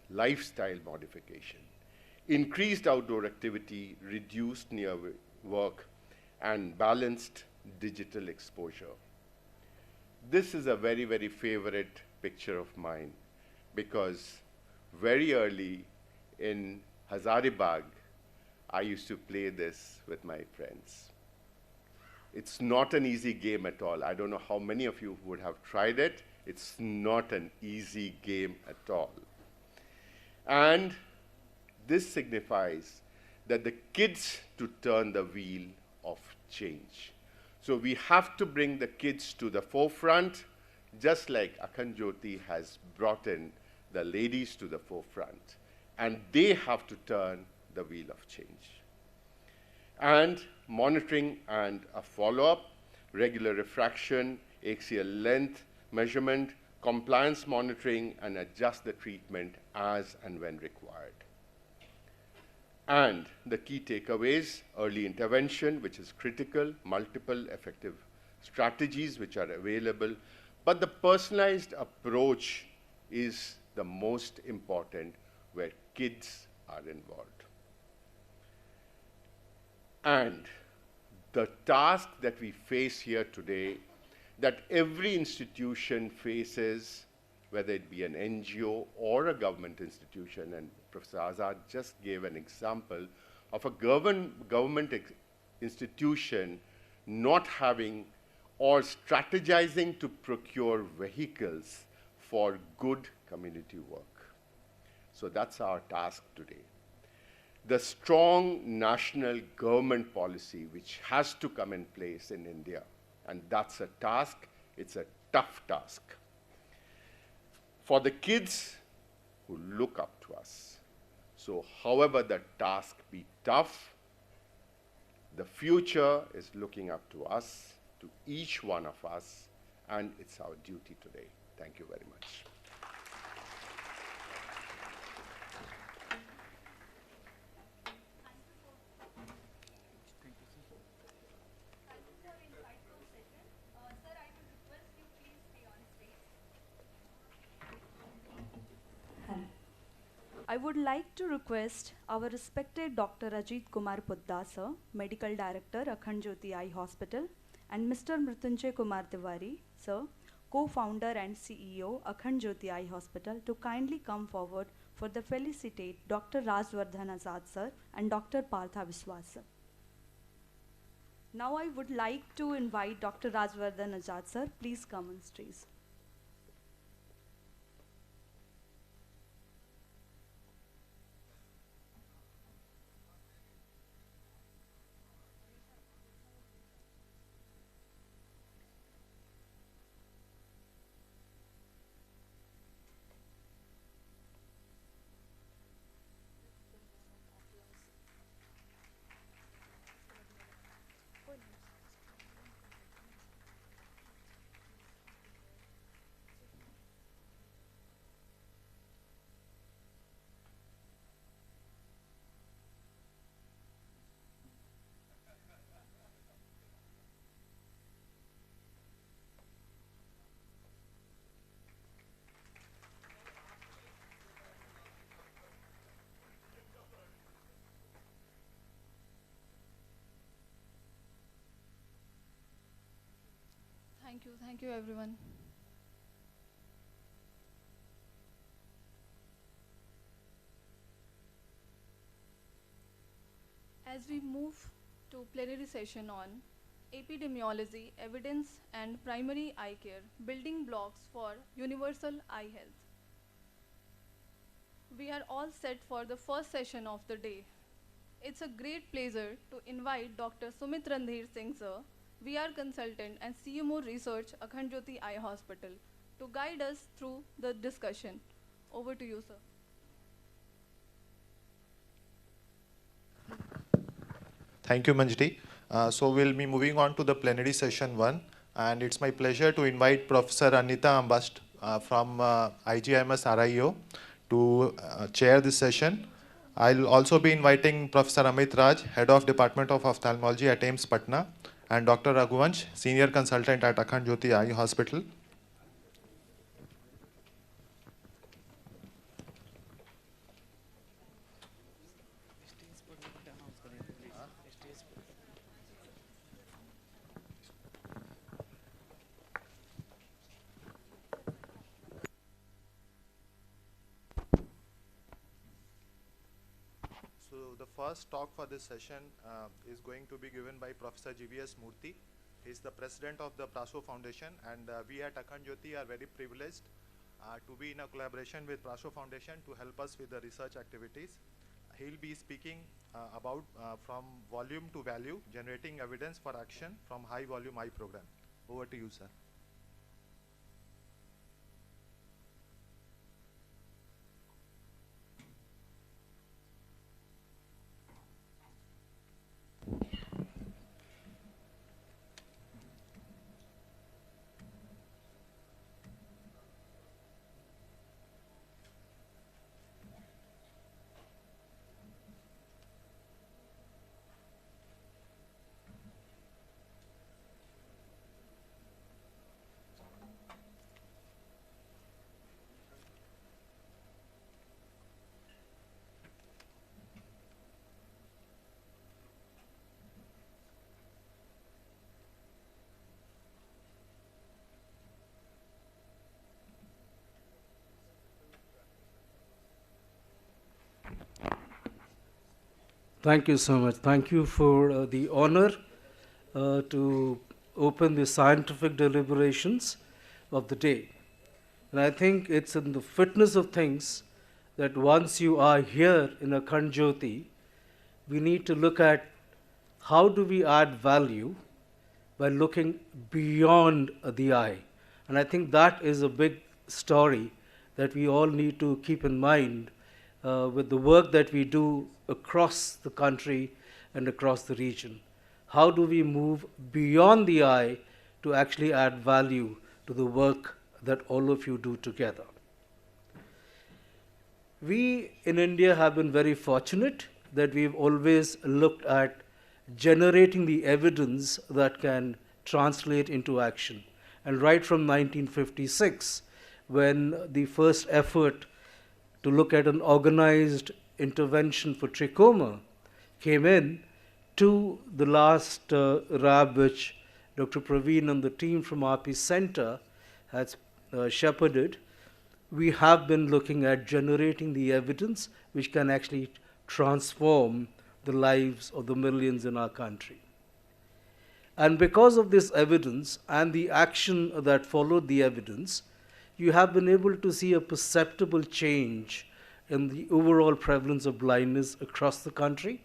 Lifestyle modification, increased outdoor activity, reduced near work, and balanced digital exposure. This is a very, very favorite picture of mine, because very early in Hazaribagh, I used to play this with my friends. It's not an easy game at all. I don't know how many of you would have tried it. It's not an easy game at all. And this signifies that the kids to turn the wheel of change. So we have to bring the kids to the forefront, just like Akhand Jyoti has brought in the ladies to the forefront. And they have to turn the wheel of change. And monitoring and a follow-up, regular refraction, axial length measurement, compliance monitoring, and adjust the treatment as and when required. And the key takeaways, early intervention, which is critical, multiple effective strategies which are available, but the personalized approach is the most important where kids are involved. And the task that we face here today, that every institution faces, whether it be an NGO or a government institution, and Professor Azad just gave an example of a government institution not having or strategizing to procure vehicles for good community work. So that's our task today. The strong national government policy which has to come in place in India, and that's a task, it's a tough task. For the kids who look up to us. So however the task be tough, the future is looking up to us, to each one of us, and it's our duty today. Thank you very much. I would like to request our respected Dr. Ajit Kumar Pudda, sir, Medical Director, Akhand Jyoti Eye Hospital, and Mr. Mrityunjay Kumar Tiwari, sir, co-founder and CEO, Akhand Jyoti Eye Hospital, to kindly come forward for the felicitate Dr. Rajvardhan Azad, sir, and Dr. Partha Viswas, sir. Now I would like to invite Dr. Rajvardhan Azad, sir. Please come on stage. Thank you everyone. As we move to plenary session on epidemiology, evidence and primary eye care, building blocks for universal eye health. We are all set for the first session of the day. It's a great pleasure to invite Dr. Sumit Randhir Singh sir, VR consultant and CMO research, Akhand Jyoti Eye Hospital, to guide us through the discussion. Over to you, sir. Thank you, Manjri. So we'll be moving on to the plenary session 1, and it's my pleasure to invite Professor Anita Ambast from IGIMS RIO to chair this session. I'll also be inviting Professor Amit Raj, Head of Department of Ophthalmology at AIIMS Patna, and Dr. Raghuvansh, Senior Consultant at Akhand Jyoti Eye Hospital. So the first talk for this session is going to be given by Professor GVS Murthy. He is the president of the Praso Foundation, and we at Akhand Jyoti are very privileged to be in a collaboration with Praso Foundation to help us with the research activities. he'll be speaking about from volume to value, generating evidence for action from high volume eye program. Over to you, sir. Thank you so much. Thank you for the honor to open the scientific deliberations of the day. And I think it's in the fitness of things that once you are here in Akhand Jyoti, we need to look at how do we add value by looking beyond the eye. And I think that is a big story that we all need to keep in mind with the work that we do across the country and across the region. How do we move beyond the eye to actually add value to the work that all of you do together? We in India have been very fortunate that we've always looked at generating the evidence that can translate into action. And right from 1956, when the first effort to look at an organized intervention for trachoma came in, to the last RAB which Dr. Praveen and the team from RP Center has shepherded, we have been looking at generating the evidence which can actually transform the lives of the millions in our country. And because of this evidence and the action that followed the evidence, you have been able to see a perceptible change in the overall prevalence of blindness across the country.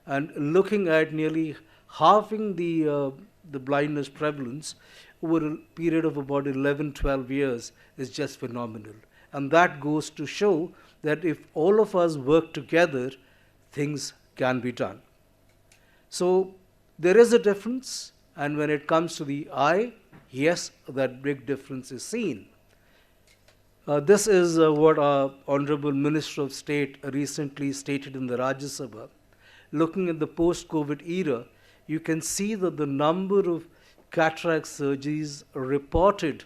And looking at nearly halving the blindness prevalence over a period of about 11, 12 years is just phenomenal. And that goes to show that if all of us work together, things can be done. So there is a difference, and when it comes to the eye, yes, that big difference is seen. This is what our Honorable Minister of State recently stated in the Rajya Sabha. Looking at the post-COVID era, you can see that the number of cataract surgeries reported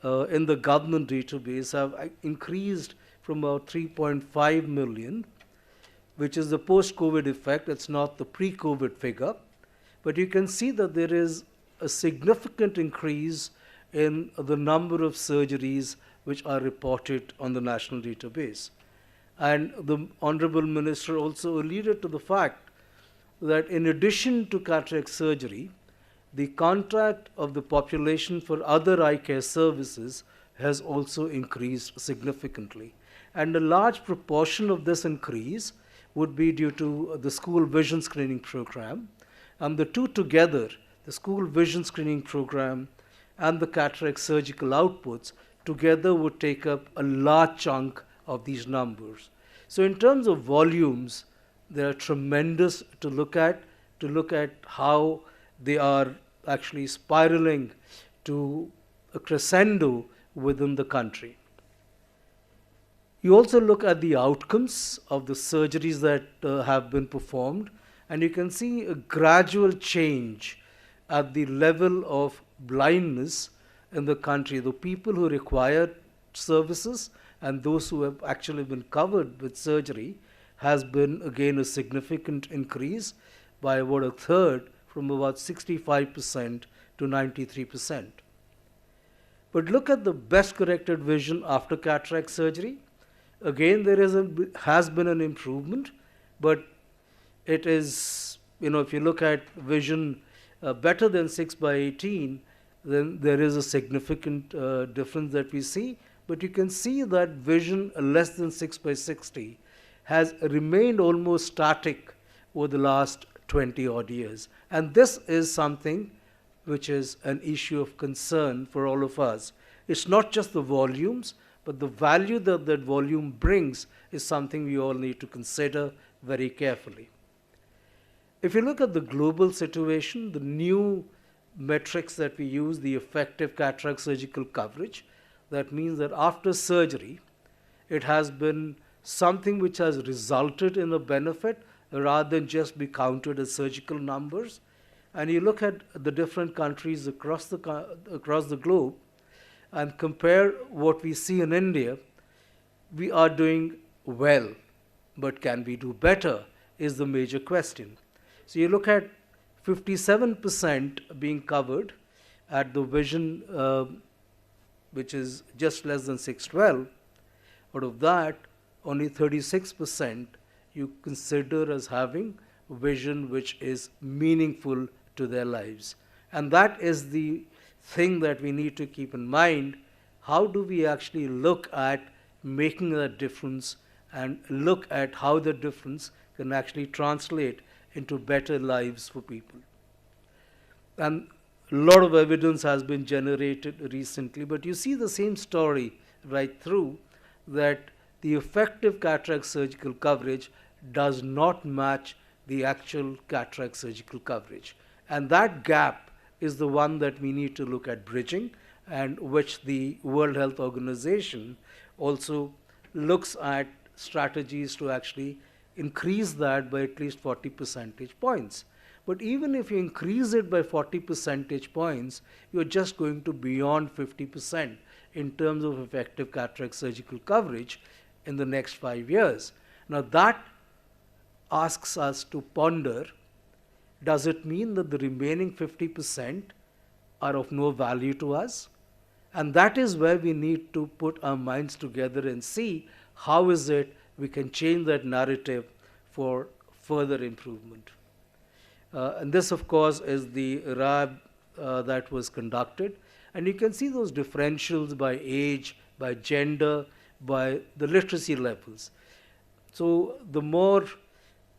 in the government database have increased from about 3.5 million, which is the post-COVID effect. It's not the pre-COVID figure. But you can see that there is a significant increase in the number of surgeries which are reported on the national database. And the Honorable Minister also alluded to the fact that in addition to cataract surgery, the contact of the population for other eye care services has also increased significantly. And a large proportion of this increase would be due to the school vision screening program. And the two together, the school vision screening program and the cataract surgical outputs, together would take up a large chunk of these numbers. So in terms of volumes, they are tremendous to look at how they are actually spiraling to a crescendo within the country. You also look at the outcomes of the surgeries that have been performed, and you can see a gradual change at the level of blindness in the country. The people who require services and those who have actually been covered with surgery has been again a significant increase by about a third, from about 65% to 93%. But look at the best corrected vision after cataract surgery. Again, there has been an improvement, but it is, if you look at vision better than 6/18, then there is a significant difference that we see. But you can see that vision less than 6/60 has remained almost static over the last 20 odd years. And this is something which is an issue of concern for all of us. It's not just the volumes, but the value that that volume brings is something we all need to consider very carefully. If you look at the global situation, the new metrics that we use, the effective cataract surgical coverage, that means that after surgery, it has been something which has resulted in a benefit rather than just be counted as surgical numbers. And you look at the different countries across the globe and compare what we see in India, we are doing well, but can we do better is the major question. So you look at 57% being covered at the vision, which is just less than 612. Out of that, only 36% you consider as having vision which is meaningful to their lives. And that is the thing that we need to keep in mind. How do we actually look at making that difference and look at how the difference can actually translate into better lives for people? And a lot of evidence has been generated recently, but you see the same story right through, that the effective cataract surgical coverage does not match the actual cataract surgical coverage. And that gap is the one that we need to look at bridging, and which the World Health Organization also looks at strategies to actually increase that by at least 40 percentage points. But even if you increase it by 40 percentage points, you're just going to beyond 50% in terms of effective cataract surgical coverage in the next 5 years. Now that asks us to ponder, does it mean that the remaining 50% are of no value to us? And that is where we need to put our minds together and see how is it we can change that narrative for further improvement. And this, of course, is the RAB that was conducted. And you can see those differentials by age, by gender, by the literacy levels. So the more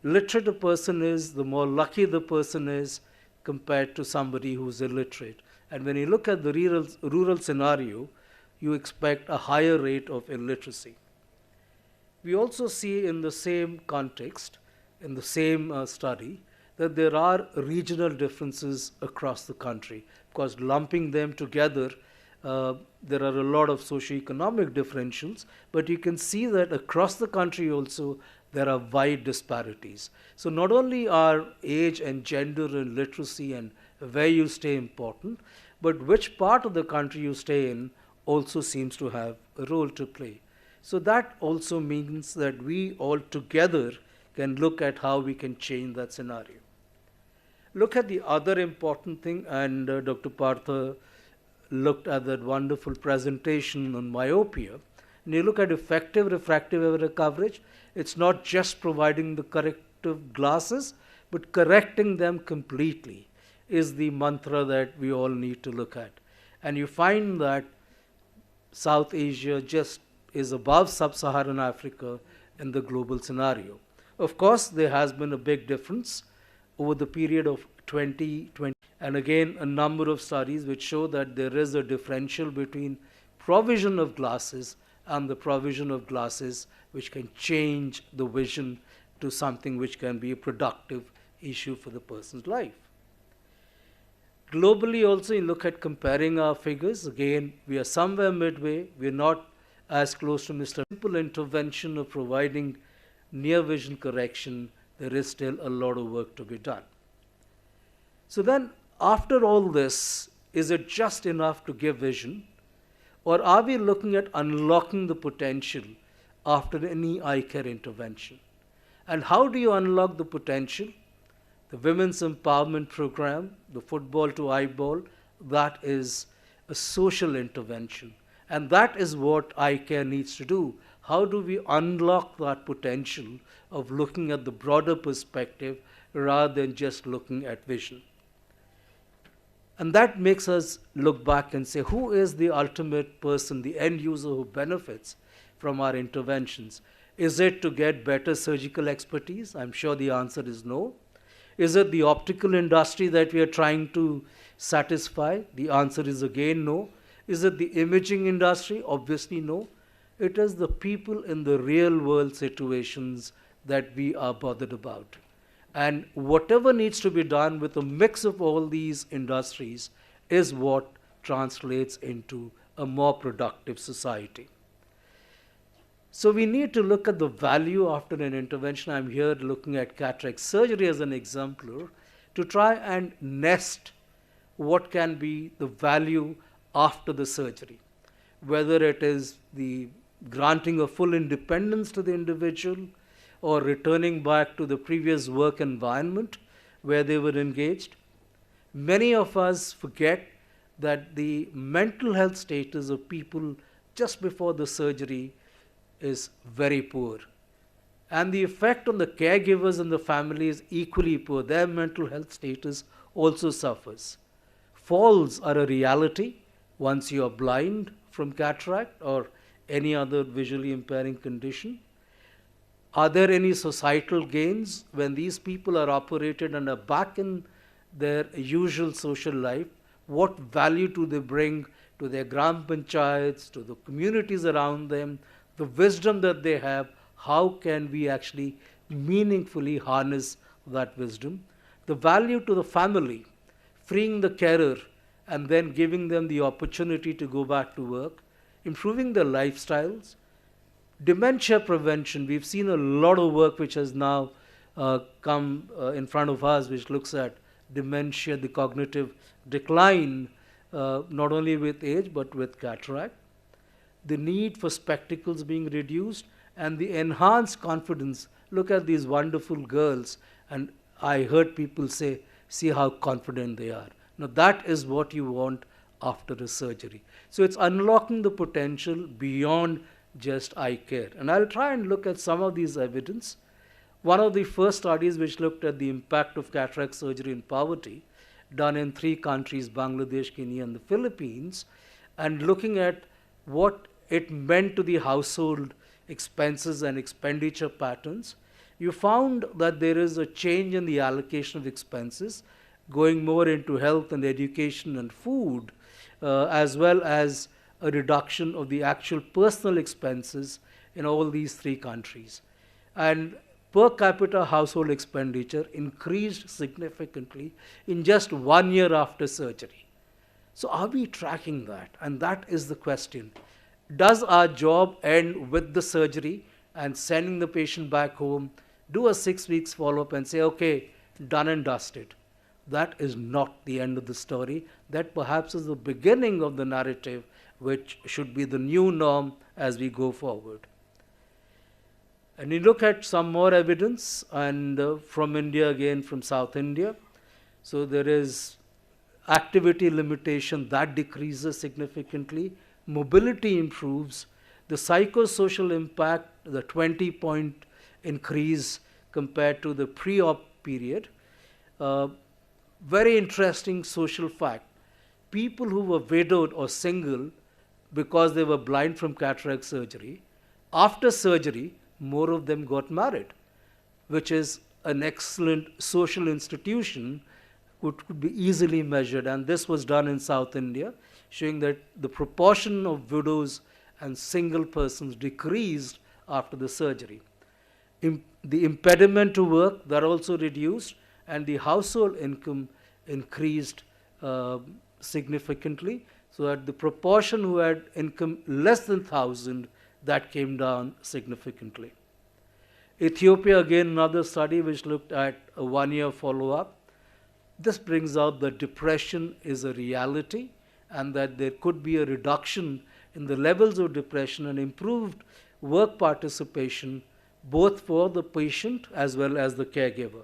literate a person is, the more lucky the person is compared to somebody who's illiterate. And when you look at the rural scenario, you expect a higher rate of illiteracy. We also see in the same context, in the same study, that there are regional differences across the country. Of course, lumping them together, there are a lot of socioeconomic differentials, but you can see that across the country also there are wide disparities. So not only are age and gender and literacy and where you stay important, but which part of the country you stay in also seems to have a role to play. So that also means that we all together can look at how we can change that scenario. Look at the other important thing, and Dr. Partha looked at that wonderful presentation on myopia. And you look at effective refractive error coverage, it's not just providing the corrective glasses, but correcting them completely is the mantra that we all need to look at. And you find that South Asia just is above sub-Saharan Africa in the global scenario. Of course, there has been a big difference over the period of 2020, and again a number of studies which show that there is a differential between provision of glasses and the provision of glasses which can change the vision to something which can be a productive issue for the person's life. Globally also, you look at comparing our figures, again we are somewhere midway. We are not as close to Mr. Simple intervention of providing near vision correction. There is still a lot of work to be done. So then, after all this, is it just enough to give vision, or are we looking at unlocking the potential after any eye care intervention? And how do you unlock the potential? The Women's Empowerment Program, the Football to Eyeball, that is a social intervention. And that is what eye care needs to do. How do we unlock that potential of looking at the broader perspective rather than just looking at vision? And that makes us look back and say, who is the ultimate person, the end user who benefits from our interventions? Is it to get better surgical expertise? I'm sure the answer is no. Is it the optical industry that we are trying to satisfy? The answer is again no. Is it the imaging industry? Obviously no. It is the people in the real world situations that we are bothered about. And whatever needs to be done with a mix of all these industries is what translates into a more productive society. So we need to look at the value after an intervention. I'm here looking at cataract surgery as an exemplar to try and nest what can be the value after the surgery, whether it is the granting of full independence to the individual or returning back to the previous work environment where they were engaged. Many of us forget that the mental health status of people just before the surgery is very poor. And the effect on the caregivers and the family is equally poor. Their mental health status also suffers. Falls are a reality once you are blind from cataract or any other visually impairing condition. Are there any societal gains when these people are operated and are back in their usual social life? What value do they bring to their gram panchayats, to the communities around them, the wisdom that they have? How can we actually meaningfully harness that wisdom? The value to the family, freeing the carer and then giving them the opportunity to go back to work, improving their lifestyles. Dementia prevention, we've seen a lot of work which has now come in front of us, which looks at dementia, the cognitive decline, not only with age but with cataract. The need for spectacles being reduced and the enhanced confidence. Look at these wonderful girls, and I heard people say, see how confident they are. Now that is what you want after a surgery. So it's unlocking the potential beyond just eye care. And I'll try and look at some of these evidence. One of the first studies which looked at the impact of cataract surgery in poverty, done in 3 countries, Bangladesh, Kenya, and the Philippines, and looking at what it meant to the household expenses and expenditure patterns, you found that there is a change in the allocation of expenses, going more into health and education and food, as well as a reduction of the actual personal expenses in all these 3 countries. And per capita household expenditure increased significantly in just 1 year after surgery. So are we tracking that? And that is the question. Does our job end with the surgery and sending the patient back home, do a 6 weeks follow-up and say, okay, done and dusted? That is not the end of the story. That perhaps is the beginning of the narrative, which should be the new norm as we go forward. And you look at some more evidence, and from India again, from South India. So there is activity limitation that decreases significantly. Mobility improves. The psychosocial impact, the 20-point increase compared to the pre-op period. Very interesting social fact. People who were widowed or single because they were blind from cataract surgery, after surgery, more of them got married, which is an excellent social institution, could be easily measured. And this was done in South India, showing that the proportion of widows and single persons decreased after the surgery. The impediment to work, that also reduced, and the household income increased significantly, so that the proportion who had income less than 1,000, that came down significantly. Ethiopia, again, another study which looked at a 1-year follow-up. This brings out that depression is a reality and that there could be a reduction in the levels of depression and improved work participation both for the patient as well as the caregiver.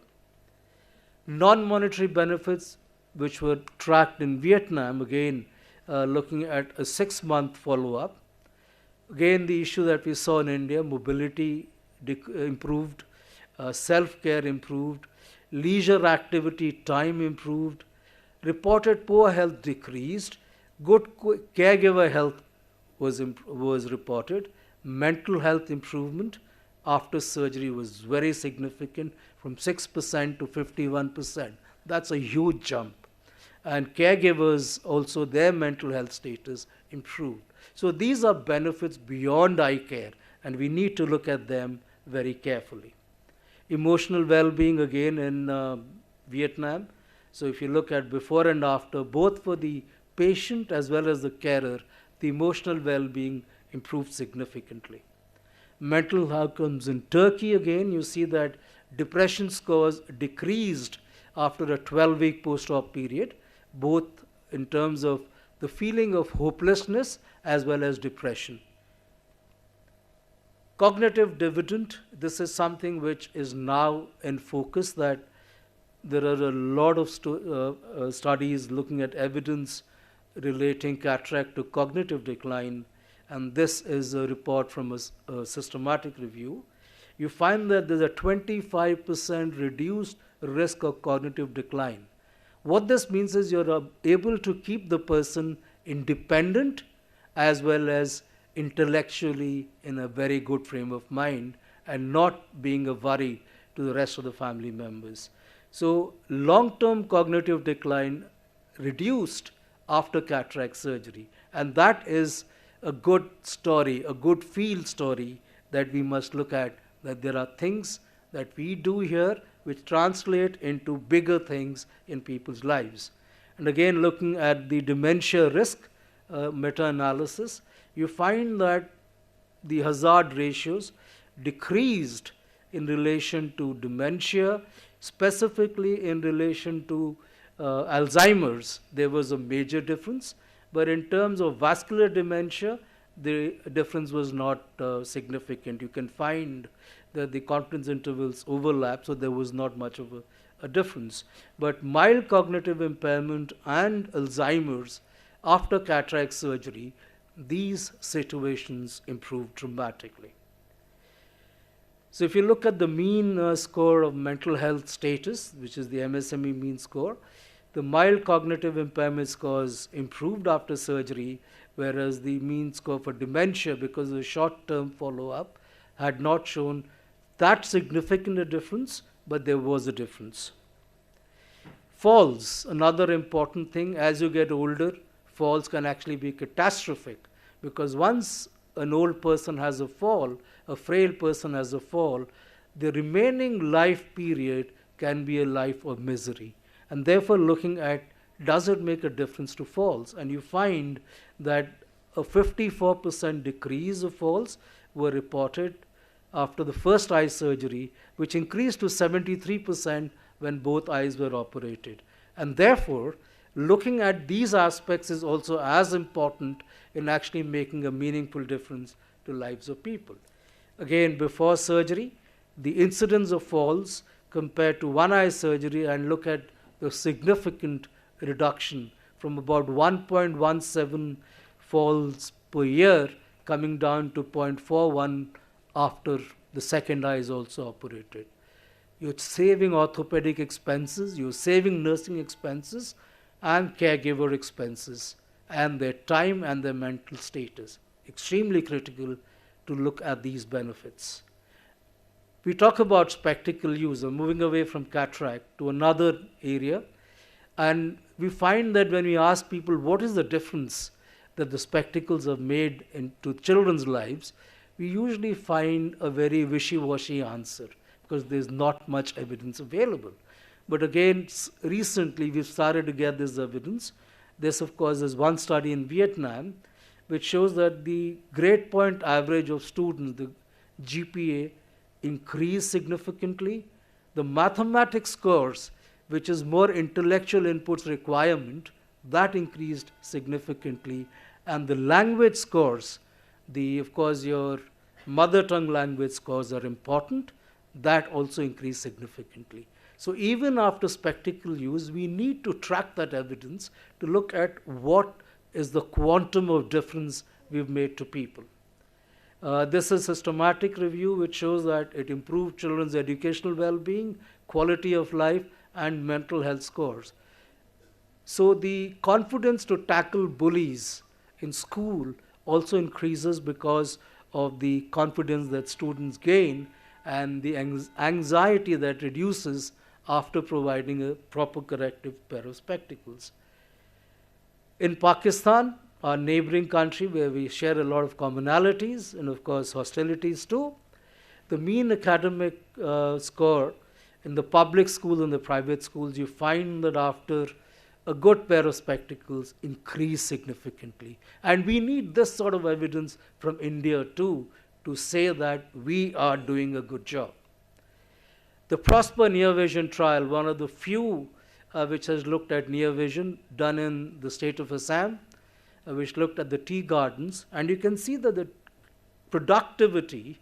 Non-monetary benefits which were tracked in Vietnam, again looking at a 6-month follow-up. Again, the issue that we saw in India, mobility improved, self-care improved, leisure activity time improved, reported poor health decreased, good caregiver health was reported, mental health improvement, after surgery was very significant, from 6% to 51%. That's a huge jump. And caregivers also, their mental health status improved. So these are benefits beyond eye care, and we need to look at them very carefully. Emotional well-being again in Vietnam. So if you look at before and after, both for the patient as well as the carer, the emotional well-being improved significantly. Mental outcomes in Turkey, again, you see that depression scores decreased after a 12-week post-op period, both in terms of the feeling of hopelessness as well as depression. Cognitive dividend, this is something which is now in focus, that there are a lot of studies looking at evidence relating cataract to cognitive decline, and this is a report from a systematic review. You find that there's a 25% reduced risk of cognitive decline. What this means is you're able to keep the person independent as well as intellectually in a very good frame of mind and not being a worry to the rest of the family members. So long-term cognitive decline reduced after cataract surgery, and that is a good story, a good field story that we must look at, that there are things that we do here which translate into bigger things in people's lives. And again, looking at the dementia risk meta-analysis, you find that the hazard ratios decreased in relation to dementia, specifically in relation to Alzheimer's. There was a major difference, but in terms of vascular dementia, the difference was not significant. You can find that the confidence intervals overlap, so there was not much of a difference. But mild cognitive impairment and Alzheimer's after cataract surgery, these situations improved dramatically. So if you look at the mean score of mental health status, which is the MSME mean score, the mild cognitive impairment scores improved after surgery, whereas the mean score for dementia, because of the short-term follow-up, had not shown that significant a difference, but there was a difference. Falls, another important thing. As you get older, falls can actually be catastrophic, because once an old person has a fall, a frail person has a fall, the remaining life period can be a life of misery. And therefore looking at, does it make a difference to falls? And you find that a 54% decrease of falls were reported after the first eye surgery, which increased to 73% when both eyes were operated. And therefore, looking at these aspects is also as important in actually making a meaningful difference to lives of people. Again, before surgery, the incidence of falls compared to one eye surgery, and look at the significant reduction from about 1.17 falls per year coming down to 0.41 after the second eye is also operated. You're saving orthopedic expenses, you're saving nursing expenses and caregiver expenses, and their time and their mental status. Extremely critical to look at these benefits. We talk about spectacle use, or moving away from cataract to another area, and we find that when we ask people what is the difference that the spectacles have made into children's lives, we usually find a very wishy-washy answer, because there's not much evidence available. But again, recently we've started to get this evidence. This, of course, is one study in Vietnam which shows that the grade point average of students, the GPA, increased significantly. The mathematics scores, which is more intellectual inputs requirement, that increased significantly. And the language scores, of course, your mother tongue language scores are important, that also increased significantly. So even after spectacle use, we need to track that evidence to look at what is the quantum of difference we've made to people. This is a systematic review which shows that it improved children's educational well-being, quality of life, and mental health scores. So the confidence to tackle bullies in school also increases because of the confidence that students gain and the anxiety that reduces after providing a proper corrective pair of spectacles. In Pakistan, our neighboring country where we share a lot of commonalities and of course hostilities too, the mean academic score in the public schools and the private schools, you find that after a good pair of spectacles increase significantly. And we need this sort of evidence from India too to say that we are doing a good job. The Prosper Near Vision trial, one of the few which has looked at near vision, done in the state of Assam, which looked at the tea gardens, and you can see that the productivity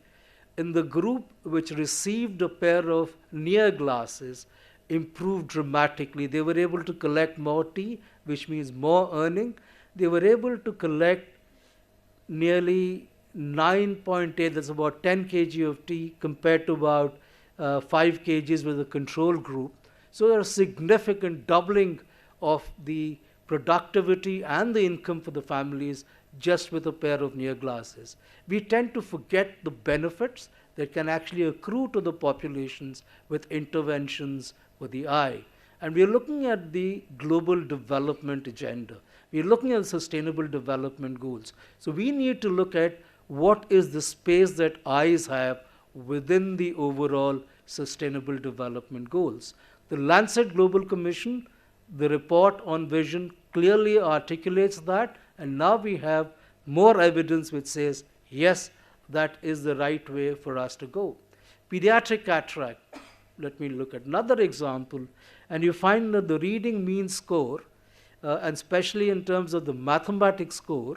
in the group which received a pair of near glasses improved dramatically. They were able to collect more tea, which means more earning. They were able to collect nearly 9.8, that's about 10 kg of tea compared to about 5 kgs with a control group. So there is significant doubling of the productivity and the income for the families just with a pair of near glasses. We tend to forget the benefits that can actually accrue to the populations with interventions for the eye. And we are looking at the global development agenda. We are looking at sustainable development goals. So we need to look at what is the space that eyes have within the overall sustainable development goals. The Lancet Global Commission, the report on vision clearly articulates that, and now we have more evidence which says, yes, that is the right way for us to go. Pediatric cataract, let me look at another example, and you find that the reading mean score, and especially in terms of the mathematics score,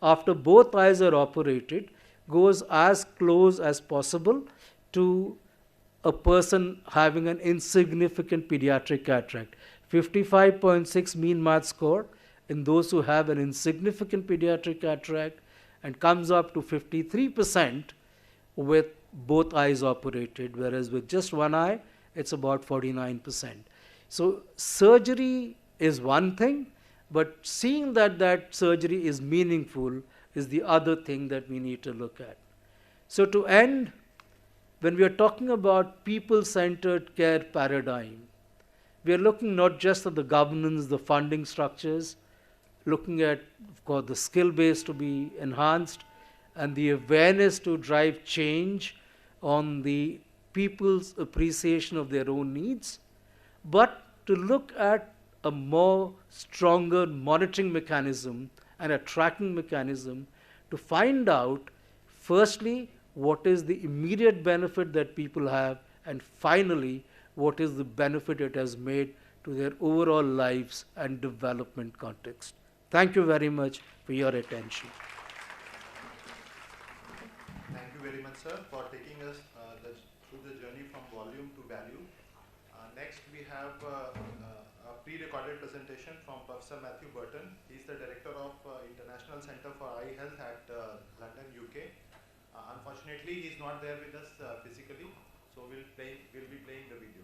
after both eyes are operated, goes as close as possible to a person having an insignificant pediatric cataract. 55.6 mean math score in those who have an insignificant pediatric cataract, and comes up to 53% with both eyes operated, whereas with just one eye, it's about 49%. So surgery is one thing, but seeing that that surgery is meaningful is the other thing that we need to look at. So to end, when we are talking about people-centered care paradigm, we are looking not just at the governance, the funding structures, looking at, of course, the skill base to be enhanced and the awareness to drive change on the people's appreciation of their own needs, but to look at a more stronger monitoring mechanism and a tracking mechanism to find out, firstly, what is the immediate benefit that people have, and finally, what is the benefit it has made to their overall lives and development context. Thank you very much for your attention. Thank you very much, sir, for taking us through the journey from volume to value. Next, we have a pre-recorded presentation from Professor Matthew Burton. He is the Director of International Center for Eye Health at London, UK. Unfortunately, he is not there with us physically, so we'll be playing the video.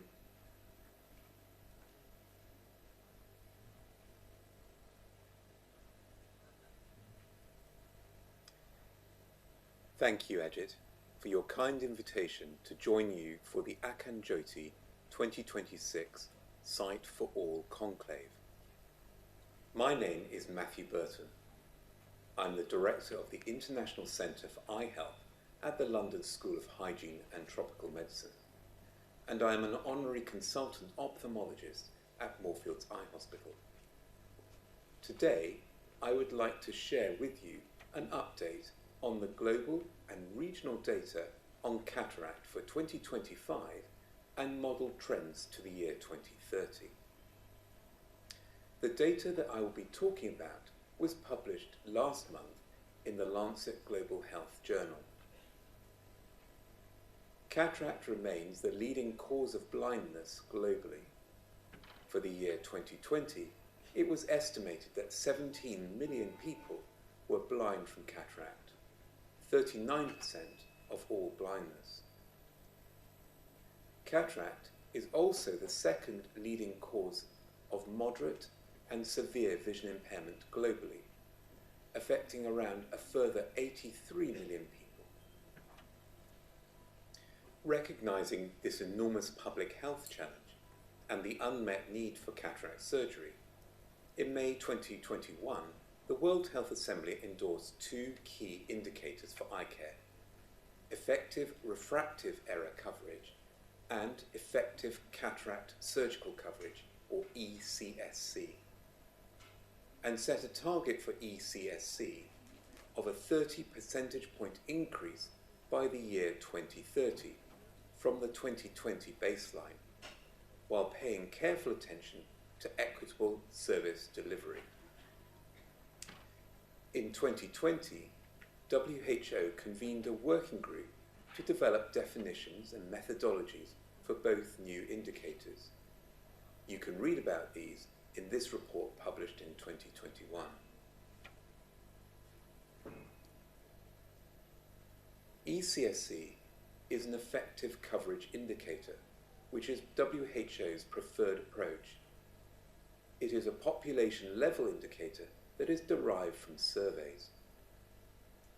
Thank you, Ajit, for your kind invitation to join you for the Akhand Jyoti 2026 Sight for All Conclave. My name is Matthew Burton. I'm the Director of the International Centre for Eye Health at the London School of Hygiene and Tropical Medicine, and I am an Honorary Consultant Ophthalmologist at Moorfields Eye Hospital. Today, I would like to share with you an update on the global and regional data on cataract for 2025 and model trends to the year 2030. The data that I will be talking about was published last month in the Lancet Global Health Journal. Cataract remains the leading cause of blindness globally. For the year 2020, it was estimated that 17 million people were blind from cataract, 39% of all blindness. Cataract is also the second leading cause of moderate and severe vision impairment globally, affecting around a further 83 million people. Recognizing this enormous public health challenge and the unmet need for cataract surgery, in May 2021, the World Health Assembly endorsed two key indicators for eye care: effective refractive error coverage and effective cataract surgical coverage, or ECSC, and set a target for ECSC of a 30 percentage point increase by the year 2030 from the 2020 baseline, while paying careful attention to equitable service delivery. In 2020, WHO convened a working group to develop definitions and methodologies for both new indicators. You can read about these in this report published in 2021. ECSC is an effective coverage indicator, which is WHO's preferred approach. It is a population-level indicator that is derived from surveys.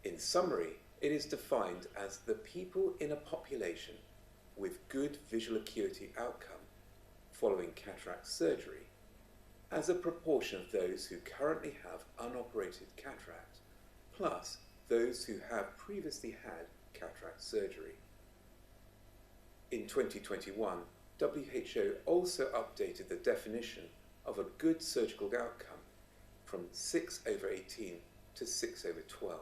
In summary, it is defined as the people in a population with good visual acuity outcome following cataract surgery as a proportion of those who currently have unoperated cataract, plus those who have previously had cataract surgery. In 2021, WHO also updated the definition of a good surgical outcome from 6/18 to 6/12.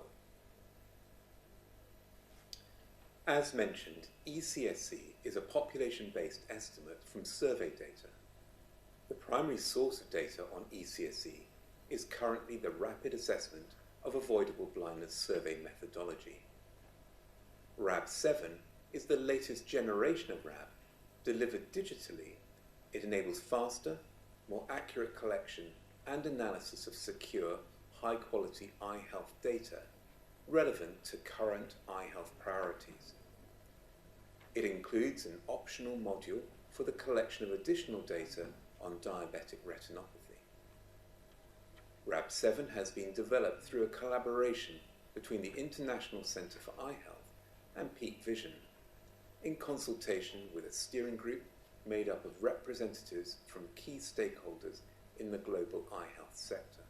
As mentioned, ECSC is a population-based estimate from survey data. The primary source of data on ECSC is currently the Rapid Assessment of Avoidable Blindness Survey methodology. RAB7 is the latest generation of RAB. Delivered digitally, it enables faster, more accurate collection and analysis of secure, high-quality eye health data relevant to current eye health priorities. It includes an optional module for the collection of additional data on diabetic retinopathy. RAB7 has been developed through a collaboration between the International Centre for Eye Health and Peak Vision, in consultation with a steering group made up of representatives from key stakeholders in the global eye health sector.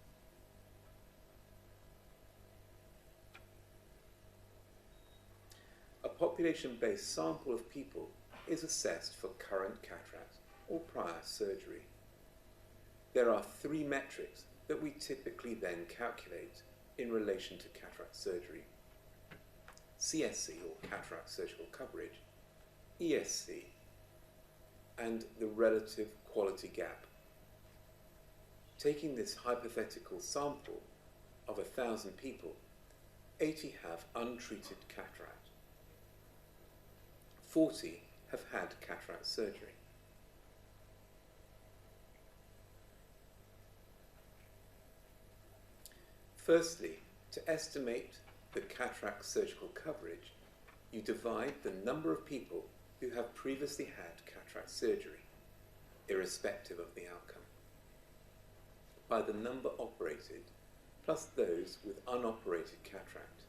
A population-based sample of people is assessed for current cataract or prior surgery. There are three metrics that we typically then calculate in relation to cataract surgery: CSC, or cataract surgical coverage, ESC, and the relative quality gap. Taking this hypothetical sample of 1,000 people, 80 have untreated cataract. 40 have had cataract surgery. Firstly, to estimate the cataract surgical coverage, you divide the number of people who have previously had cataract surgery, irrespective of the outcome, by the number operated, plus those with unoperated cataract.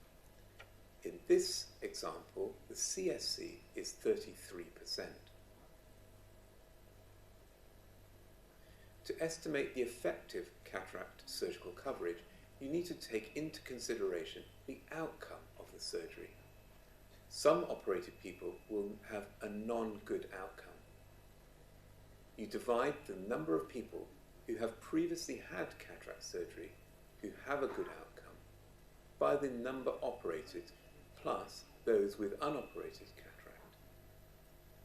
In this example, the CSC is 33%. To estimate the effective cataract surgical coverage, you need to take into consideration the outcome of the surgery. Some operated people will have a non-good outcome. You divide the number of people who have previously had cataract surgery who have a good outcome by the number operated plus those with unoperated cataract.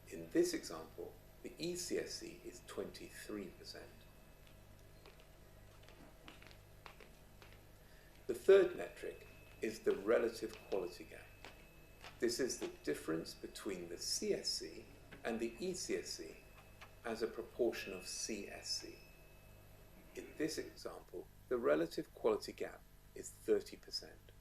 In this example, the ECSC is 23%. The third metric is the relative quality gap. This is the difference between the CSC and the ECSC as a proportion of CSC. In this example, the relative quality gap is 30%.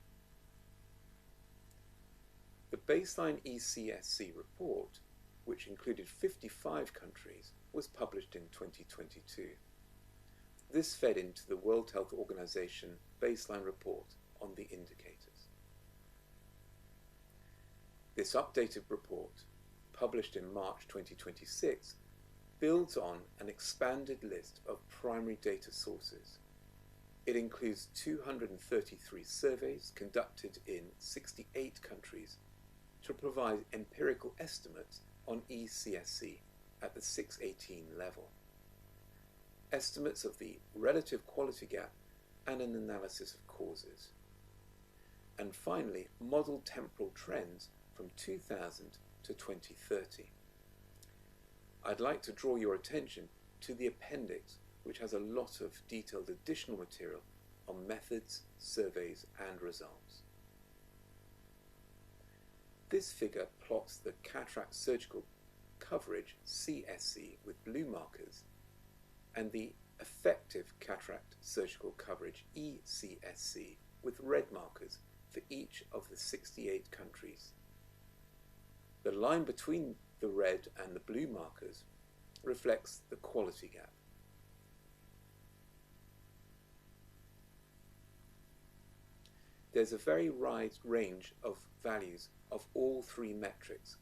The baseline ECSC report, which included 55 countries, was published in 2022. This fed into the World Health Organization baseline report on the indicators. This updated report published in March 2026, builds on an expanded list of primary data sources. It includes 233 surveys conducted in 68 countries to provide empirical estimates on ECSC at the 618 level, estimates of the relative quality gap and an analysis of causes, and finally model temporal trends from 2000 to 2030. I'd like to draw your attention to the appendix, which has a lot of detailed additional material on methods, surveys and results. This figure plots the cataract surgical coverage CSC with blue markers and the effective cataract surgical coverage ECSC with red markers for each of the 68 countries. The line between the red and the blue markers reflects the quality gap. There's a very wide range of values of all three metrics,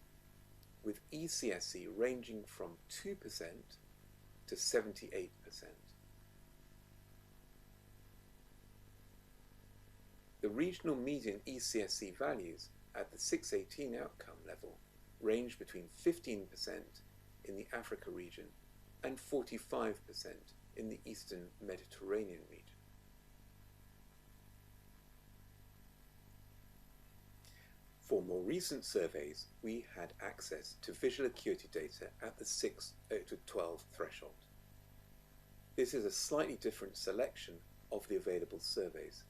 with ECSC ranging from 2% to 78%. The regional median ECSC values at the 618 outcome level range between 15% in the Africa region and 45% in the Eastern Mediterranean region. For more recent surveys, we had access to visual acuity data at the 6 to 12 threshold. This is a slightly different selection of the available surveys,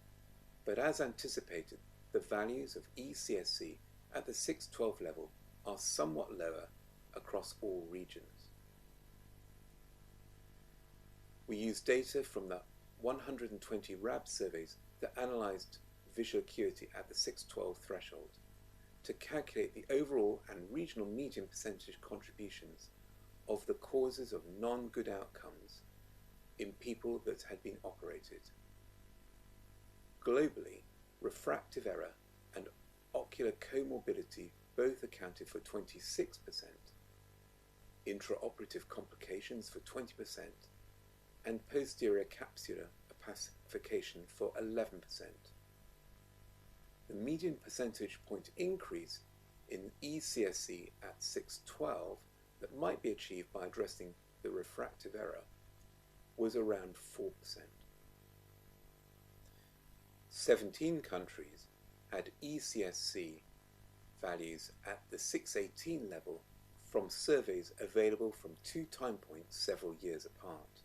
but as anticipated, the values of ECSC at the 6-12 level are somewhat lower across all regions. We used data from the 120 RAB surveys that analysed visual acuity at the 6-12 threshold to calculate the overall and regional median percentage contributions of the causes of non-good outcomes in people that had been operated. Globally, refractive error and ocular comorbidity both accounted for 26%, intraoperative complications for 20%, and posterior capsular opacification for 11%. The median percentage point increase in ECSC at 612 that might be achieved by addressing the refractive error was around 4%. 17 countries had ECSC values at the 618 level from surveys available from 2 time points several years apart.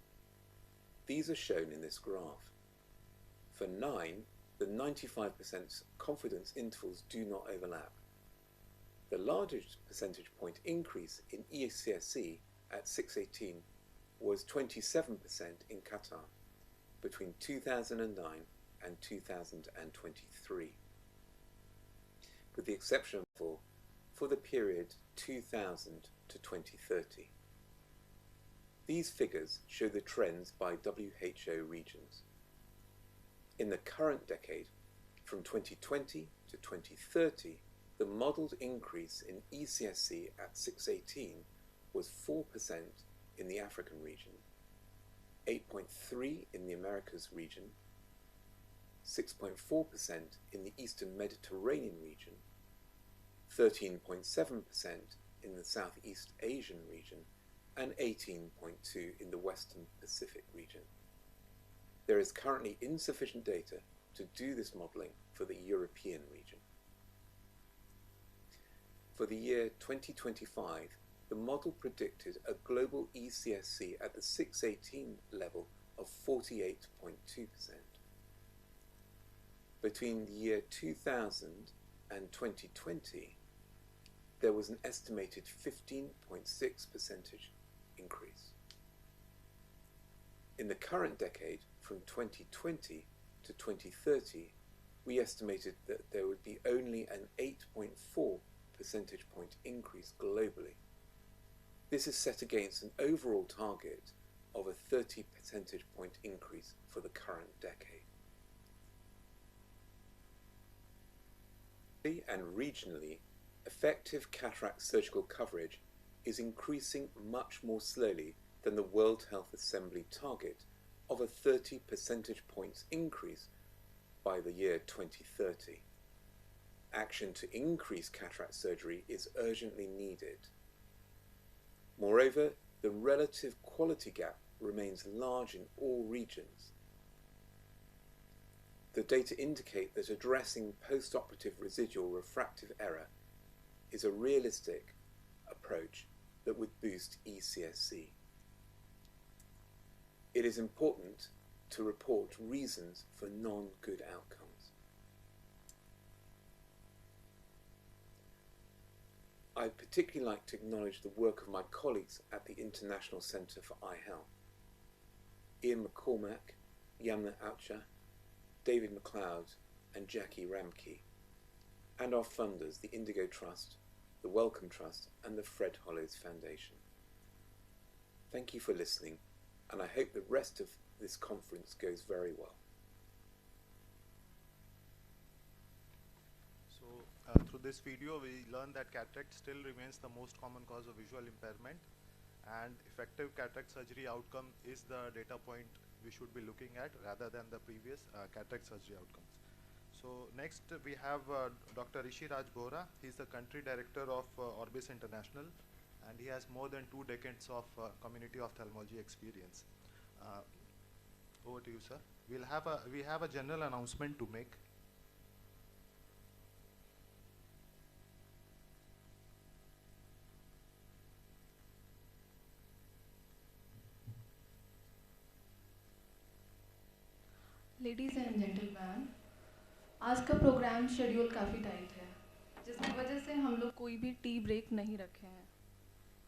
These are shown in this graph. For 9, the 95% confidence intervals do not overlap. The largest percentage point increase in ECSC at 618 was 27% in Qatar between 2009 and 2023, with the exception for the period 2000 to 2030. These figures show the trends by WHO regions. In the current decade, from 2020 to 2030, the modelled increase in ECSC at 618 was 4% in the African region, 8.3% in the Americas region, 6.4% in the Eastern Mediterranean region, 13.7% in the Southeast Asian region, and 18.2% in the Western Pacific region. There is currently insufficient data to do this modelling for the European region. For the year 2025, the model predicted a global ECSC at the 618 level of 48.2%. Between the year 2000 and 2020, there was an estimated 15.6% increase. In the current decade, from 2020 to 2030, we estimated that there would be only an 8.4 percentage point increase globally. This is set against an overall target of a 30 percentage point increase for the current decade. And regionally, effective cataract surgical coverage is increasing much more slowly than the World Health Assembly target of a 30 percentage points increase by the year 2030. Action to increase cataract surgery is urgently needed. Moreover, the relative quality gap remains large in all regions. The data indicate that addressing post-operative residual refractive error is a realistic approach that would boost ECSC. It is important to report reasons for non-good outcomes. I'd particularly like to acknowledge the work of my colleagues at the International Centre for Eye Health. Ian McCormack, Yamna Oucha, David McLeod and Jackie Ramke, and our funders, the Indigo Trust, the Wellcome Trust and the Fred Hollows Foundation. Thank you for listening, and I hope the rest of this conference goes very well. So through this video we learned that cataract still remains the most common cause of visual impairment, and effective cataract surgery outcome is the data point we should be looking at rather than the previous cataract surgery outcomes. So next we have Dr. Rishi Raj Bohra. He is the country director of Orbis International, and he has more than 2 decades of community ophthalmology experience. Over to you, sir. We have a general announcement to make. Ladies and gentleman, आज का programme schedule काफ़ी tight है, जिसकी वजह से हम लोग कोई भी टी ब्रेक नहीं रखे हैं,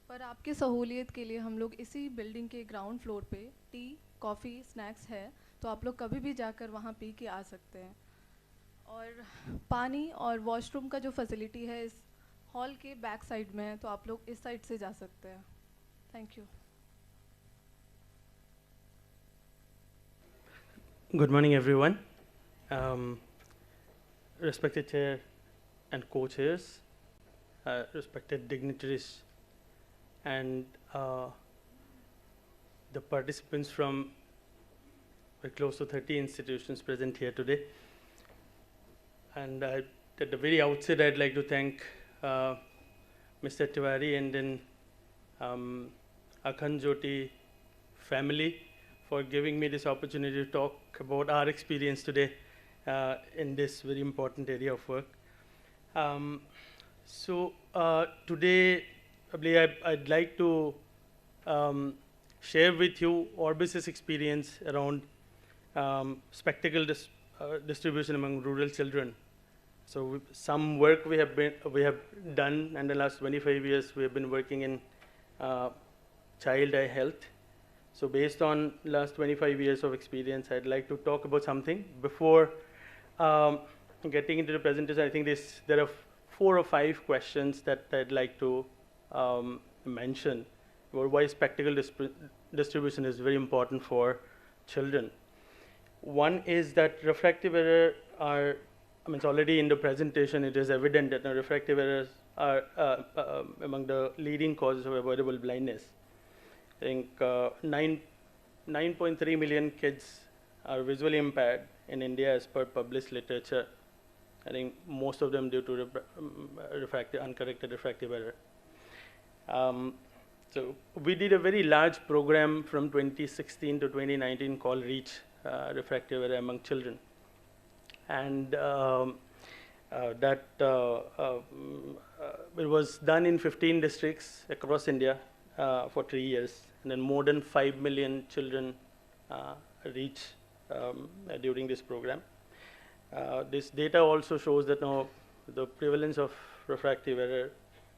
पर आपके सहूलियत के लिए हम लोग इसी बिल्डिंग के ग्राउंड फ्लोर पे टी, कॉफ़ी, स्नैक्स है, तो आप लोग कभी भी जाकर वहाँ पी के आ सकते हैं। और पानी और वॉशरूम का जो फैसिलिटी है इस हॉल के बैक साइड में है, तो आप लोग इस साइड से जा सकते हैं। Thank you. Good morning, everyone. Respected chair and co-chairs, respected dignitaries, and the participants from very close to 30 institutions present here today. And at the very outset, I'd like to thank Mr. Tiwari and then Akhand Jyoti family for giving me this opportunity to talk about our experience today in this very important area of work. Today, I'd like to share with you Orbis's experience around spectacle distribution among rural children. So some work we have done in the last 25 years. We have been working in child eye health. So based on last 25 years of experience, I'd like to talk about something. Before getting into the presentation, I think there are 4 or 5 questions that I'd like to mention about why spectacle distribution is very important for children. One is that refractive error it's already in the presentation, it is evident that refractive errors are among the leading causes of avoidable blindness. I think 9.3 million kids are visually impaired in India as per published literature. I think most of them due to uncorrected refractive error. So we did a very large program from 2016 to 2019 called REACH, refractive error among children. And it was done in 15 districts across India for 3 years. And then more than 5 million children reach during this program. This data also shows that now the prevalence of refractive error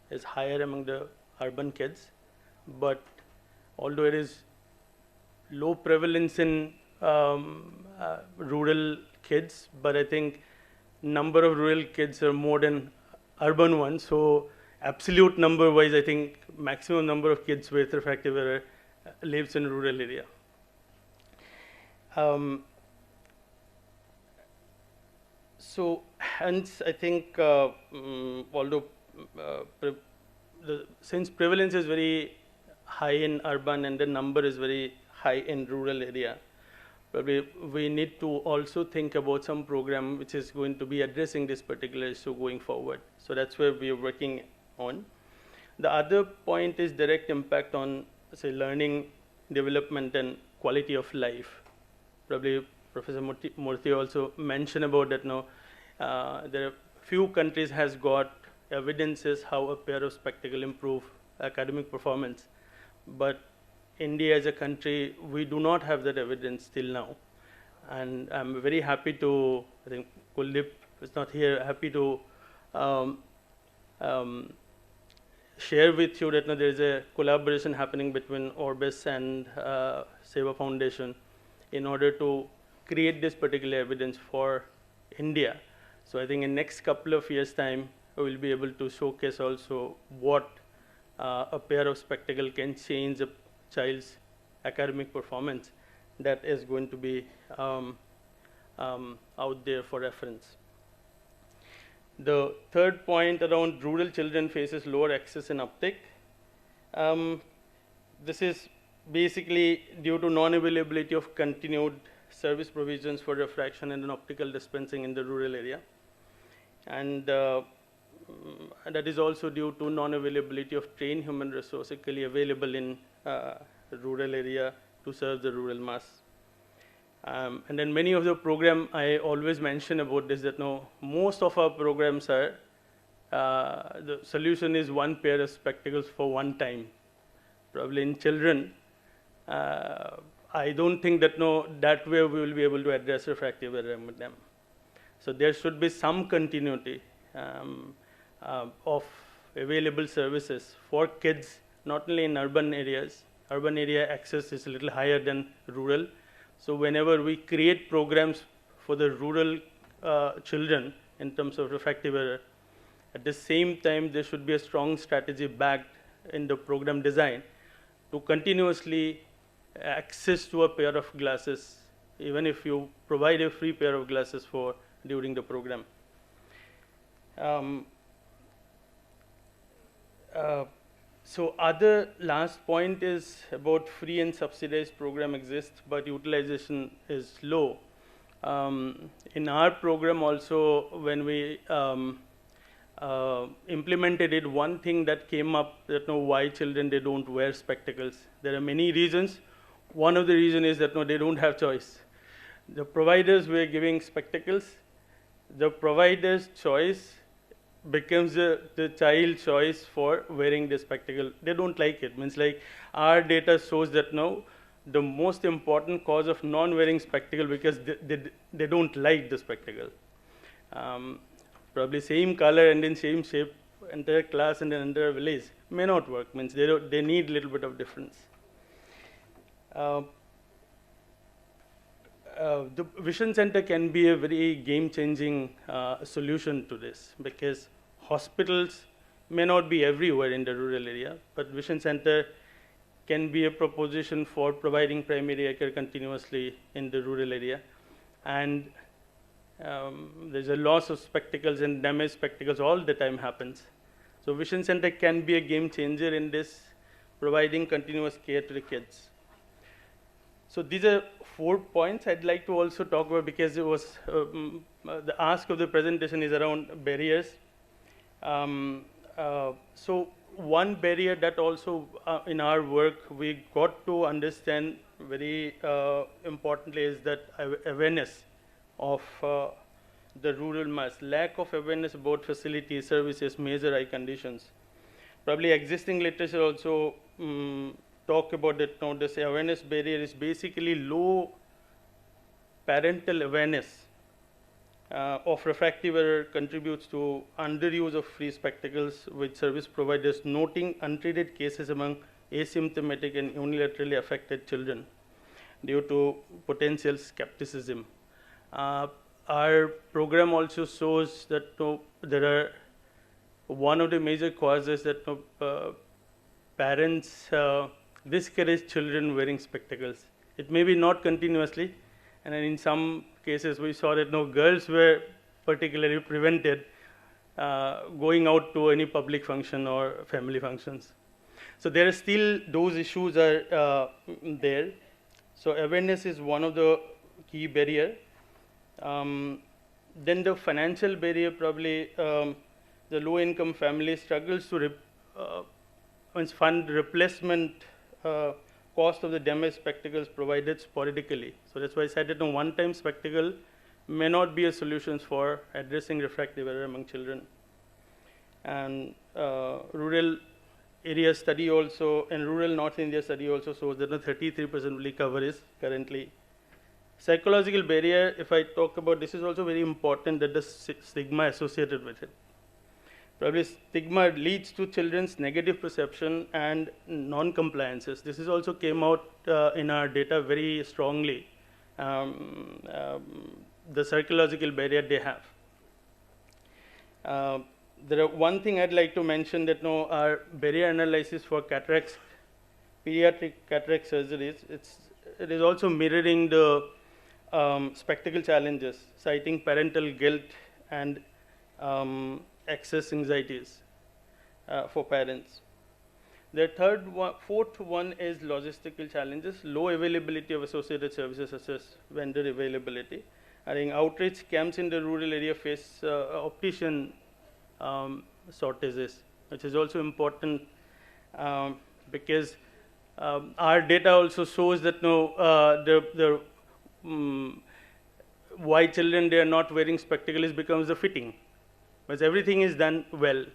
is higher among the urban kids, but although it is low prevalence in rural kids, but I think number of rural kids are more than urban ones. So absolute number wise, I think maximum number of kids with refractive error lives in rural area. So hence I think although since prevalence is very high in urban and the number is very high in rural area, probably we need to also think about some program which is going to be addressing this particular issue going forward. So that's where we are working on. The other point is direct impact on, say, learning, development, and quality of life. Probably Professor Murthy also mentioned about that now. There are few countries has got evidences how a pair of spectacle improve academic performance, but India as a country, we do not have that evidence till now. And I'm very happy to, I think Kuldeep is not here, happy to share with you that there is a collaboration happening between Orbis and Seva Foundation in order to create this particular evidence for India. So I think in next couple of years' time, we will be able to showcase also what a pair of spectacle can change a child's academic performance. That is going to be out there for reference. The third point around rural children faces lower access and uptake. This is basically due to non-availability of continued service provisions for refraction and optical dispensing in the rural area. And that is also due to non-availability of trained human resource equally available in rural area to serve the rural mass. And then many of the program I always mention about this, that no, most of our programs are, the solution is one pair of spectacles for one time. Probably in children, I don't think that that way we will be able to address refractive error with them. So there should be some continuity of available services for kids, not only in urban areas. Urban area access is a little higher than rural. So whenever we create programs for the rural children in terms of refractive error, at the same time there should be a strong strategy backed in the program design to continuously access to a pair of glasses, even if you provide a free pair of glasses for during the program. So other last point is about free and subsidized program exist, but utilization is low. In our program also, when we implemented it, one thing that came up that why children they don't wear spectacles. There are many reasons. One of the reasons is that they don't have choice. The providers were giving spectacles. The provider's choice becomes the child's choice for wearing the spectacle. They don't like it. Means like our data shows that now the most important cause of non-wearing spectacle because they don't like the spectacle. Probably same color and in same shape, entire class and entire village may not work. Means they need a little bit of difference. The vision center can be a very game-changing solution to this because hospitals may not be everywhere in the rural area, but vision center can be a proposition for providing primary eye care continuously in the rural area. And there's a loss of spectacles and damaged spectacles all the time happens. So vision center can be a game changer in this, providing continuous care to the kids. So these are 4 points I'd like to also talk about because it was the ask of the presentation is around barriers. So one barrier that also in our work we got to understand very importantly is that awareness of the rural mass, lack of awareness about facilities, services, major eye conditions. Probably existing literature also talk about that. Now, this awareness barrier is basically low parental awareness of refractive error contributes to underuse of free spectacles, with service providers noting untreated cases among asymptomatic and unilaterally affected children due to potential skepticism. Our program also shows that there are one of the major causes that parents discourage children wearing spectacles. It may be not continuously, and in some cases we saw that girls were particularly prevented going out to any public function or family functions. So there are still those issues are there. So awareness is one of the key barrier. Then the financial barrier, probably the low income family struggles to fund replacement cost of the damaged spectacles provided sporadically. So that's why I said that a one-time spectacle may not be a solution for addressing refractive error among children. And rural area study also, and rural North India study also shows that 33% only cover is currently. Psychological barrier, if I talk about this, is also very important, that the stigma associated with it. Probably stigma leads to children's negative perception and non-compliances. This is also came out in our data very strongly, the psychological barrier they have. There are one thing I'd like to mention, that our barrier analysis for cataracts, pediatric cataract surgeries, it is also mirroring the spectacle challenges, citing parental guilt and access anxieties for parents. The fourth one is logistical challenges, low availability of associated services such as vendor availability. I think outreach camps in the rural area face optician shortages, which is also important because our data also shows that why children they are not wearing spectacles becomes the fitting, because everything is done well.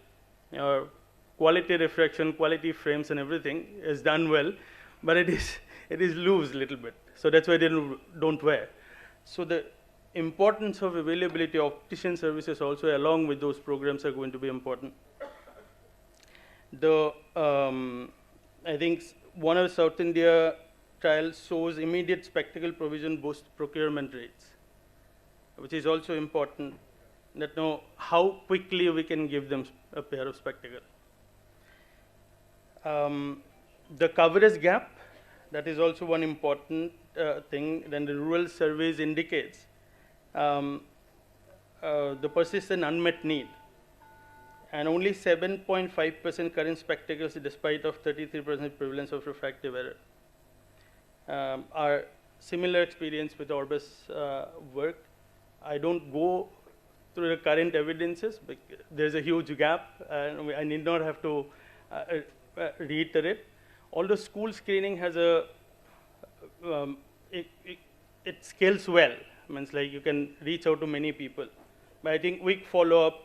Quality refraction, quality frames, and everything is done well, but it is loose a little bit. So that's why they don't wear. So the importance of availability of optician services also along with those programs are going to be important. I think one of the South India trials shows immediate spectacle provision boosts procurement rates, which is also important, that how quickly we can give them a pair of spectacles. The coverage gap, that is also one important thing. Then the rural surveys indicates the persistent unmet need, and only 7.5% current spectacles despite of 33% prevalence of refractive error. Our similar experience with Orbis work. I don't go through the current evidences, but there's a huge gap, and I need not have to reiterate. Although school screening has it scales well, means like you can reach out to many people. But I think weak follow-up,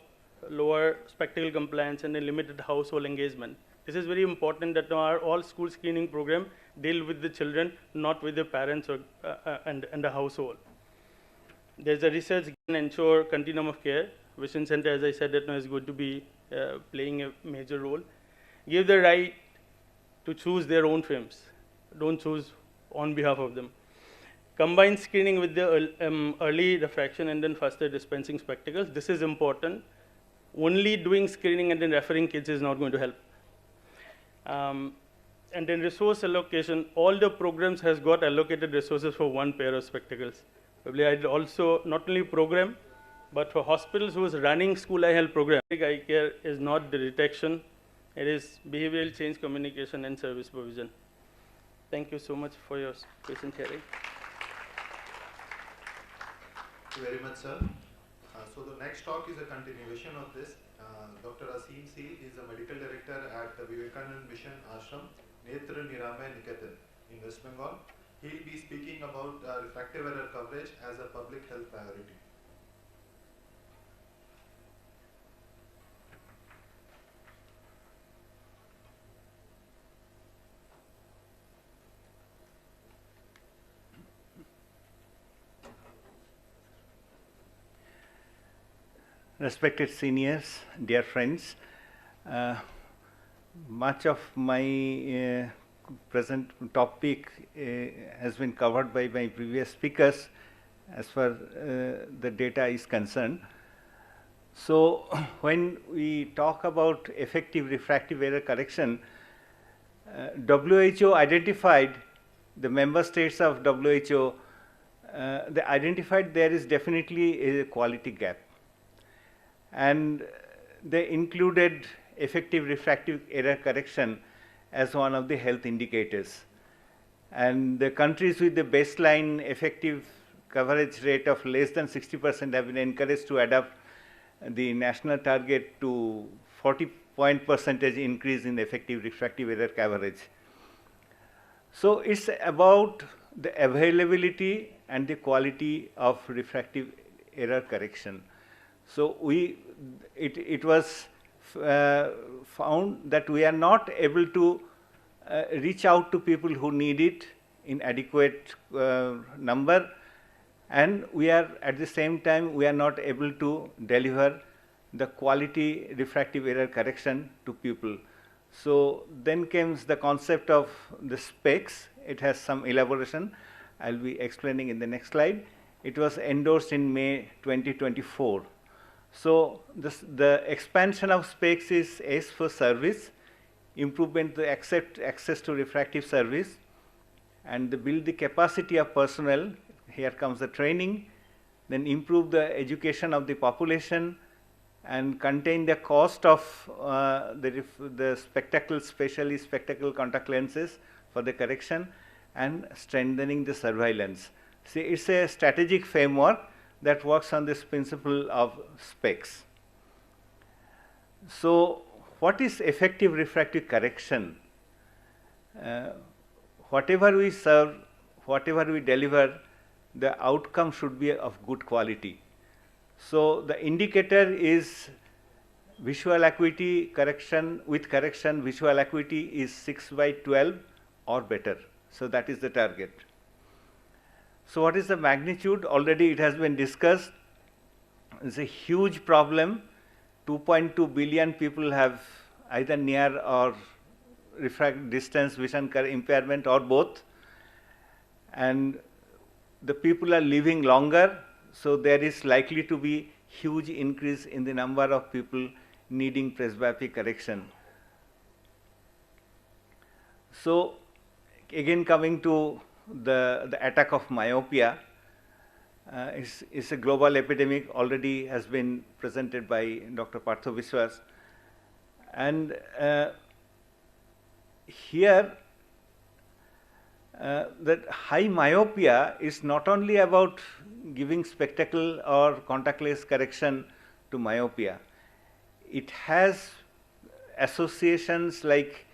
lower spectacle compliance, and a limited household engagement. This is very important, that our all school screening program deal with the children, not with the parents or and the household. There's a research can ensure continuum of care. Vision Center, as I said, that is going to be playing a major role. Give the right to choose their own films. Don't choose on behalf of them. Combine screening with the early refraction and then faster dispensing spectacles. This is important. Only doing screening and then referring kids is not going to help. And then resource allocation. All the programs has got allocated resources for one pair of spectacles. Probably I'd also not only program, but for hospitals who is running school eye health program, eye care is not the detection, it is behavioral change, communication, and service provision. Thank you so much for your patient hearing. Thank you very much, sir. So the next talk is a continuation of this. Dr. Asim Seal is the medical director at the Vivekanand Mission Ashram, Netra Niramay Niketan in West Bengal. He'll be speaking about refractive error coverage as a public health priority. Respected seniors, dear friends, much of my present topic has been covered by my previous speakers as far the data is concerned. So when we talk about effective refractive error correction, WHO identified, the member states of WHO, they identified there is definitely a quality gap. And they included effective refractive error correction as one of the health indicators. And the countries with the baseline effective coverage rate of less than 60% have been encouraged to adopt the national target to 40-point percentage increase in effective refractive error coverage. So it's about the availability and the quality of refractive error correction. So it was found that we are not able to reach out to people who need it in adequate number, and we are at the same time we are not able to deliver the quality refractive error correction to people. So then comes the concept of the specs. It has some elaboration. I'll be explaining in the next slide. It was endorsed in May 2024. So the expansion of specs is S for service, improvement to access to refractive service, and build the capacity of personnel. Here comes the training, then improve the education of the population, and contain the cost of the spectacle, especially spectacle contact lenses for the correction, and strengthening the surveillance. See, it's a strategic framework that works on this principle of specs. So what is effective refractive correction? Whatever we serve, whatever we deliver, the outcome should be of good quality. So the indicator is visual acuity correction. With correction, visual acuity is 6/12 or better. So that is the target. So what is the magnitude? Already it has been discussed. It's a huge problem. 2.2 billion people have either near or refract distance vision impairment or both. And the people are living longer, so there is likely to be huge increase in the number of people needing presbyopic correction. So again, coming to the attack of myopia, is a global epidemic, already has been presented by Dr. Partho Biswas. And here, that high myopia is not only about giving spectacle or contact lens correction to myopia. It has associations like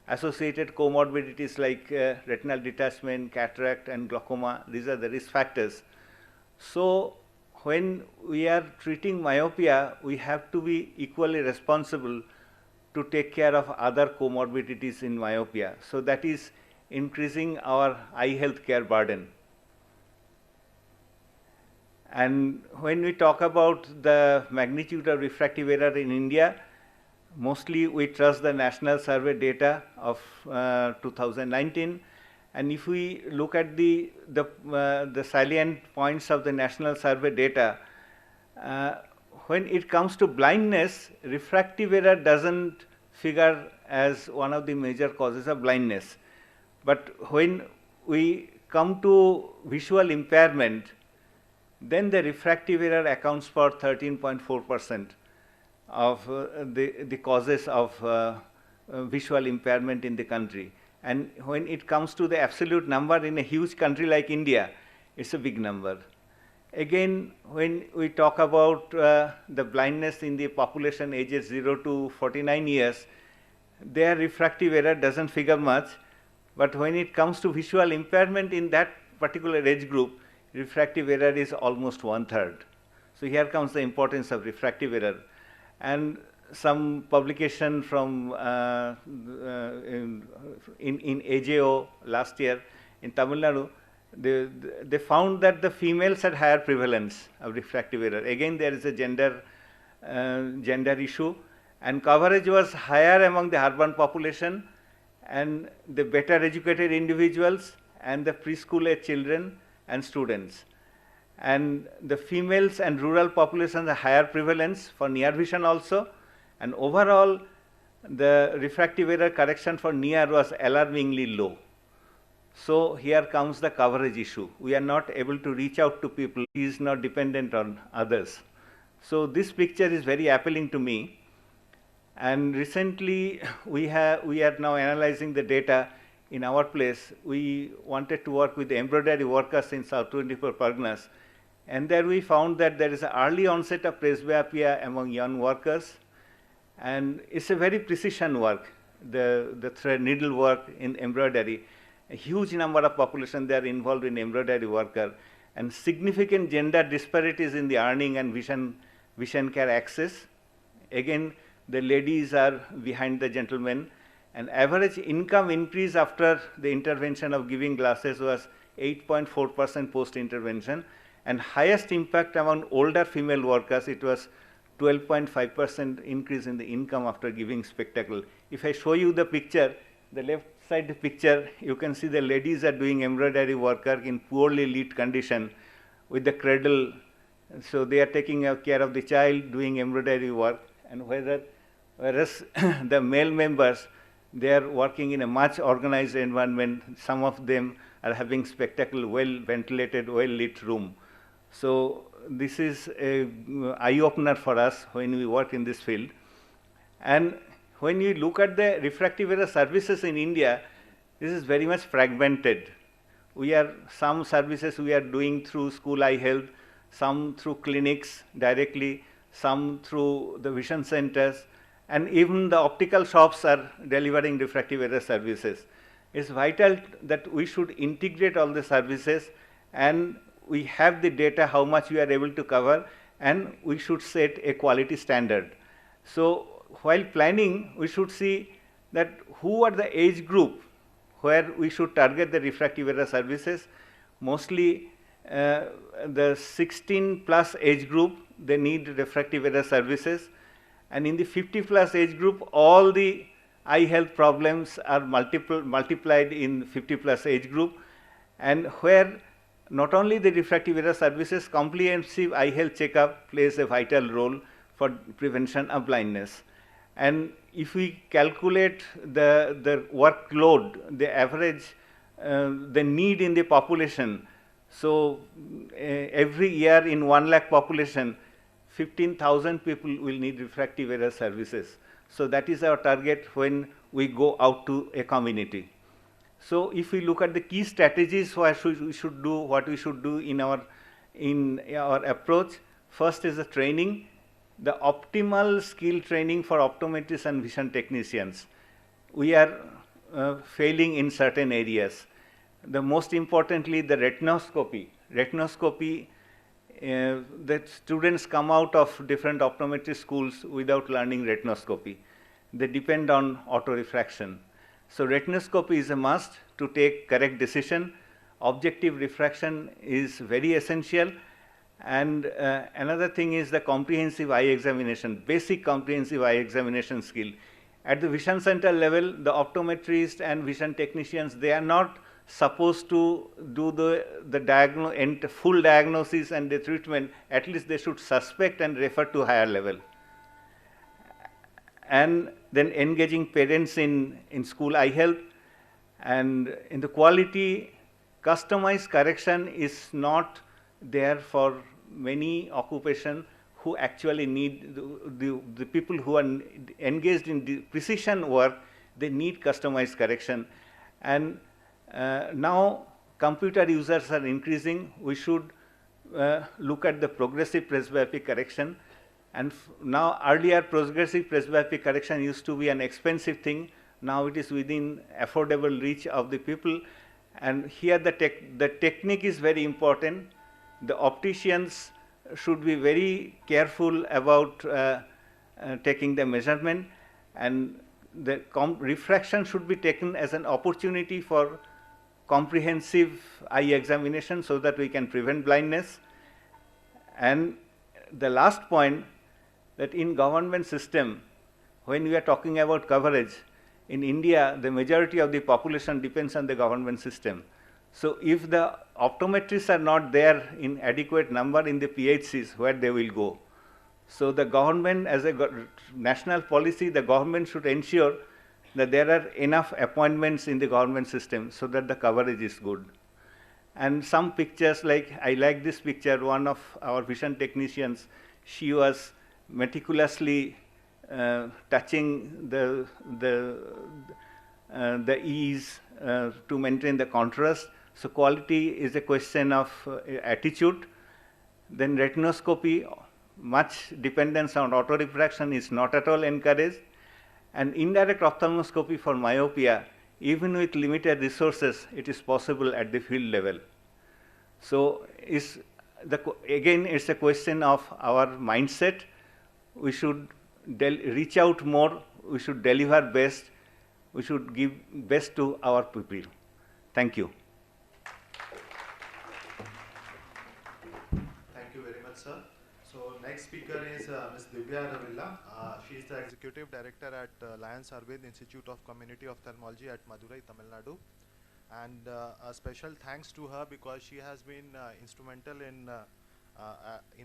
associated comorbidities like retinal detachment, cataract, and glaucoma. These are the risk factors. So when we are treating myopia, we have to be equally responsible to take care of other comorbidities in myopia. So that is increasing our eye health care burden. And when we talk about the magnitude of refractive error in India, mostly we trust the national survey data of 2019. And if we look at the salient points of the national survey data, when it comes to blindness, refractive error doesn't figure as one of the major causes of blindness. But when we come to visual impairment, then the refractive error accounts for 13.4% of the causes of visual impairment in the country. And when it comes to the absolute number in a huge country like India, it's a big number. Again, when we talk about the blindness in the population ages 0 to 49 years, their refractive error doesn't figure much. But when it comes to visual impairment in that particular age group, refractive error is almost 1/3. So here comes the importance of refractive error. And some publication from in AJO last year in Tamil Nadu, they found that the females had higher prevalence of refractive error. Again, there is a gender issue, and coverage was higher among the urban population and the better educated individuals and the preschool age children and students. And the females and rural populations have higher prevalence for near vision also. And overall, the refractive error correction for near was alarmingly low. So here comes the coverage issue. We are not able to reach out to people. He is not dependent on others. So this picture is very appealing to me. And recently, we are now analyzing the data in our place. We wanted to work with the embroidery workers in South 24 Parganas. And there we found that there is an early onset of presbyopia among young workers. And it's a very precision work, the thread needle work in embroidery. A huge number of population there involved in embroidery worker, and significant gender disparities in the earning and vision care access. Again, the ladies are behind the gentlemen, and average income increase after the intervention of giving glasses was 8.4% post-intervention, and highest impact among older female workers, it was 12.5% increase in the income after giving spectacle. If I show you the picture, the left side picture, you can see the ladies are doing embroidery worker in poorly lit condition with the cradle. So they are taking care of the child, doing embroidery work, and whereas the male members, they are working in a much organized environment. Some of them are having spectacle, well ventilated, well lit room. So this is a eye-opener for us when we work in this field. And when you look at the refractive error services in India, this is very much fragmented. Some services we are doing through school eye health, some through clinics directly, some through the vision centers, and even the optical shops are delivering refractive error services. It's vital that we should integrate all the services, and we have the data how much we are able to cover, and we should set a quality standard. So while planning, we should see that who are the age group where we should target the refractive error services. Mostly the 16 plus age group, they need refractive error services. And in the 50 plus age group, all the eye health problems are multiplied in 50 plus age group, and where not only the refractive error services, comprehensive eye health checkup plays a vital role for prevention of blindness. And if we calculate the workload, the average, the need in the population, so every year in 1 lakh population, 15,000 people will need refractive error services. So that is our target when we go out to a community. So if we look at the key strategies what we should do in our approach, first is the training, the optimal skill training for optometrists and vision technicians. We are failing in certain areas. The most importantly, the retinoscopy. Retinoscopy, the students come out of different optometry schools without learning retinoscopy. They depend on autorefraction. So retinoscopy is a must to take correct decision. Objective refraction is very essential. And another thing is the comprehensive eye examination, basic comprehensive eye examination skill. At the vision center level, the optometrists and vision technicians, they are not supposed to do the full diagnosis and the treatment. At least they should suspect and refer to higher level. And then engaging parents in school eye health. And in the quality, customized correction is not there for many occupations who actually need, the people who are engaged in the precision work, they need customized correction. And now computer users are increasing. We should look at the progressive presbyopic correction. And now earlier progressive presbyopic correction used to be an expensive thing. Now it is within affordable reach of the people. And here the technique is very important. The opticians should be very careful about taking the measurement, and the refraction should be taken as an opportunity for comprehensive eye examination so that we can prevent blindness. And the last point, that in government system, when we are talking about coverage, in India, the majority of the population depends on the government system. So if the optometrists are not there in adequate number in the PHCs, where they will go? So the government, as a national policy, the government should ensure that there are enough appointments in the government system so that the coverage is good. And some pictures, like I like this picture, one of our vision technicians, she was meticulously touching the ease to maintain the contrast. So quality is a question of attitude. Then retinoscopy, much dependence on autorefraction is not at all encouraged. And indirect ophthalmoscopy for myopia, even with limited resources, it is possible at the field level. So again, it's a question of our mindset. We should reach out more, we should deliver best, we should give best to our people. Thank you. Thank you very much, sir. So next speaker is Ms. Divya Ravilla. She is the Executive Director at Lions Arvind Institute of Community Ophthalmology at Madurai, Tamil Nadu. And a special thanks to her because she has been instrumental in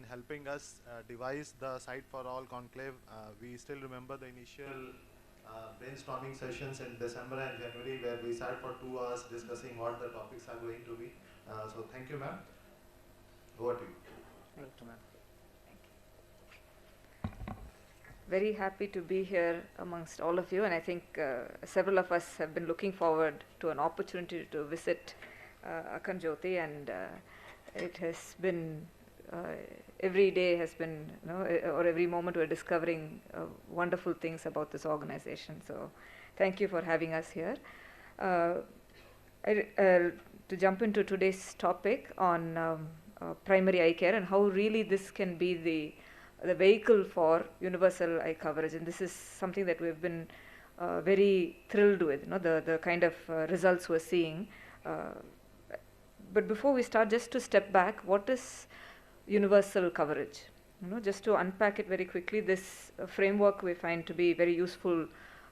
helping us devise the Sight for All conclave. We still remember the initial brainstorming sessions in December and January where we sat for 2 hours discussing what the topics are going to be. So thank you, ma'am. Over to you. Thank you, ma'am. Very happy to be here amongst all of you, and I think several of us have been looking forward to an opportunity to visit Akhand Jyoti, and it has been every day has been, or every moment we're discovering wonderful things about this organization. So thank you for having us here. To jump into today's topic on primary eye care and how really this can be the vehicle for universal eye coverage, and this is something that we've been very thrilled with, the kind of results we're seeing. But before we start, just to step back, what is universal coverage? Just to unpack it very quickly, this framework we find to be very useful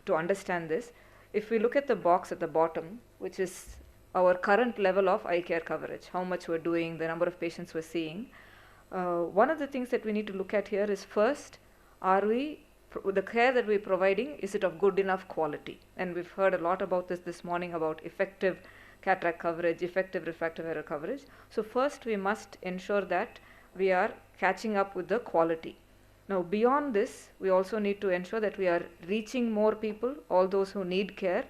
to understand this. If we look at the box at the bottom, which is our current level of eye care coverage, how much we're doing, the number of patients we're seeing, one of the things that we need to look at here is first, the care that we're providing, is it of good enough quality? And we've heard a lot about this morning about effective cataract coverage, effective refractive error coverage. So first we must ensure that we are catching up with the quality. Now beyond this, we also need to ensure that we are reaching more people, all those who need care,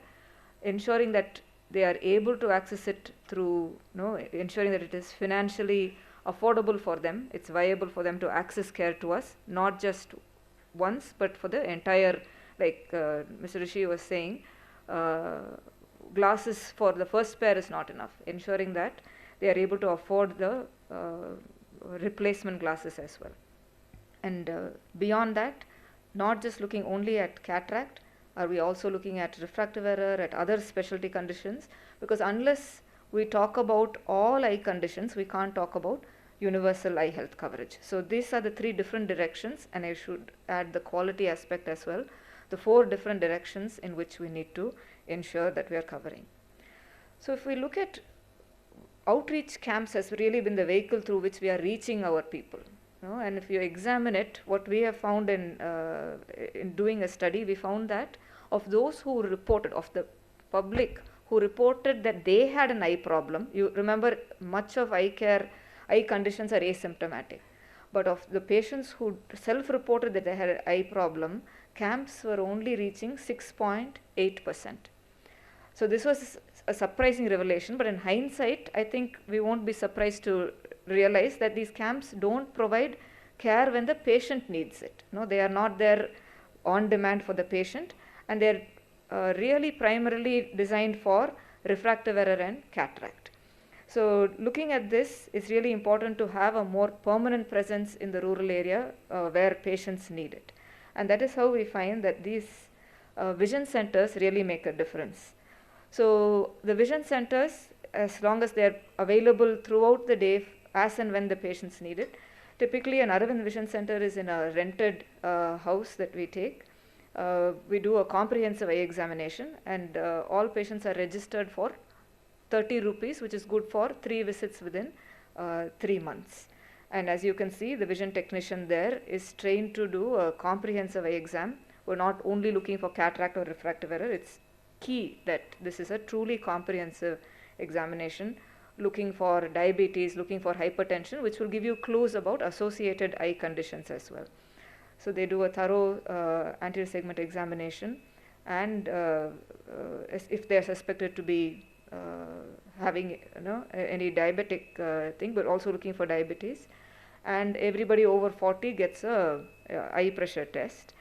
ensuring that they are able to access it through, ensuring that it is financially affordable for them, it's viable for them to access care to us, not just once, but for the entire, like Mr. Rishi was saying, glasses for the first pair is not enough, ensuring that they are able to afford the replacement glasses as well. And beyond that, not just looking only at cataract, are we also looking at refractive error, at other specialty conditions? Because unless we talk about all eye conditions, we can't talk about universal eye health coverage. So these are the 3 different directions, and I should add the quality aspect as well, the 4 different directions in which we need to ensure that we are covering. So if we look at outreach camps, has really been the vehicle through which we are reaching our people. And if you examine it, what we have found in doing a study, we found that of those who reported, of the public who reported that they had an eye problem, you remember much of eye conditions are asymptomatic, but of the patients who self-reported that they had an eye problem, camps were only reaching 6.8%. So this was a surprising revelation, but in hindsight, I think we won't be surprised to realize that these camps don't provide care when the patient needs it. They are not there on demand for the patient, and they're really primarily designed for refractive error and cataract. So looking at this, it's really important to have a more permanent presence in the rural area where patients need it. And that is how we find that these vision centers really make a difference. So the vision centers, as long as they are available throughout the day as and when the patients need it, typically an Aravind Vision Center is in a rented house that we take. We do a comprehensive eye examination, and all patients are registered for 30 rupees, which is good for 3 visits within 3 months. And as you can see, the vision technician there is trained to do a comprehensive eye exam. We're not only looking for cataract or refractive error, it's key that this is a truly comprehensive examination, looking for diabetes, looking for hypertension, which will give you clues about associated eye conditions as well. So they do a thorough anterior segment examination, and if they are suspected to be having any diabetic thing, but also looking for diabetes, and everybody over 40 gets a eye pressure test.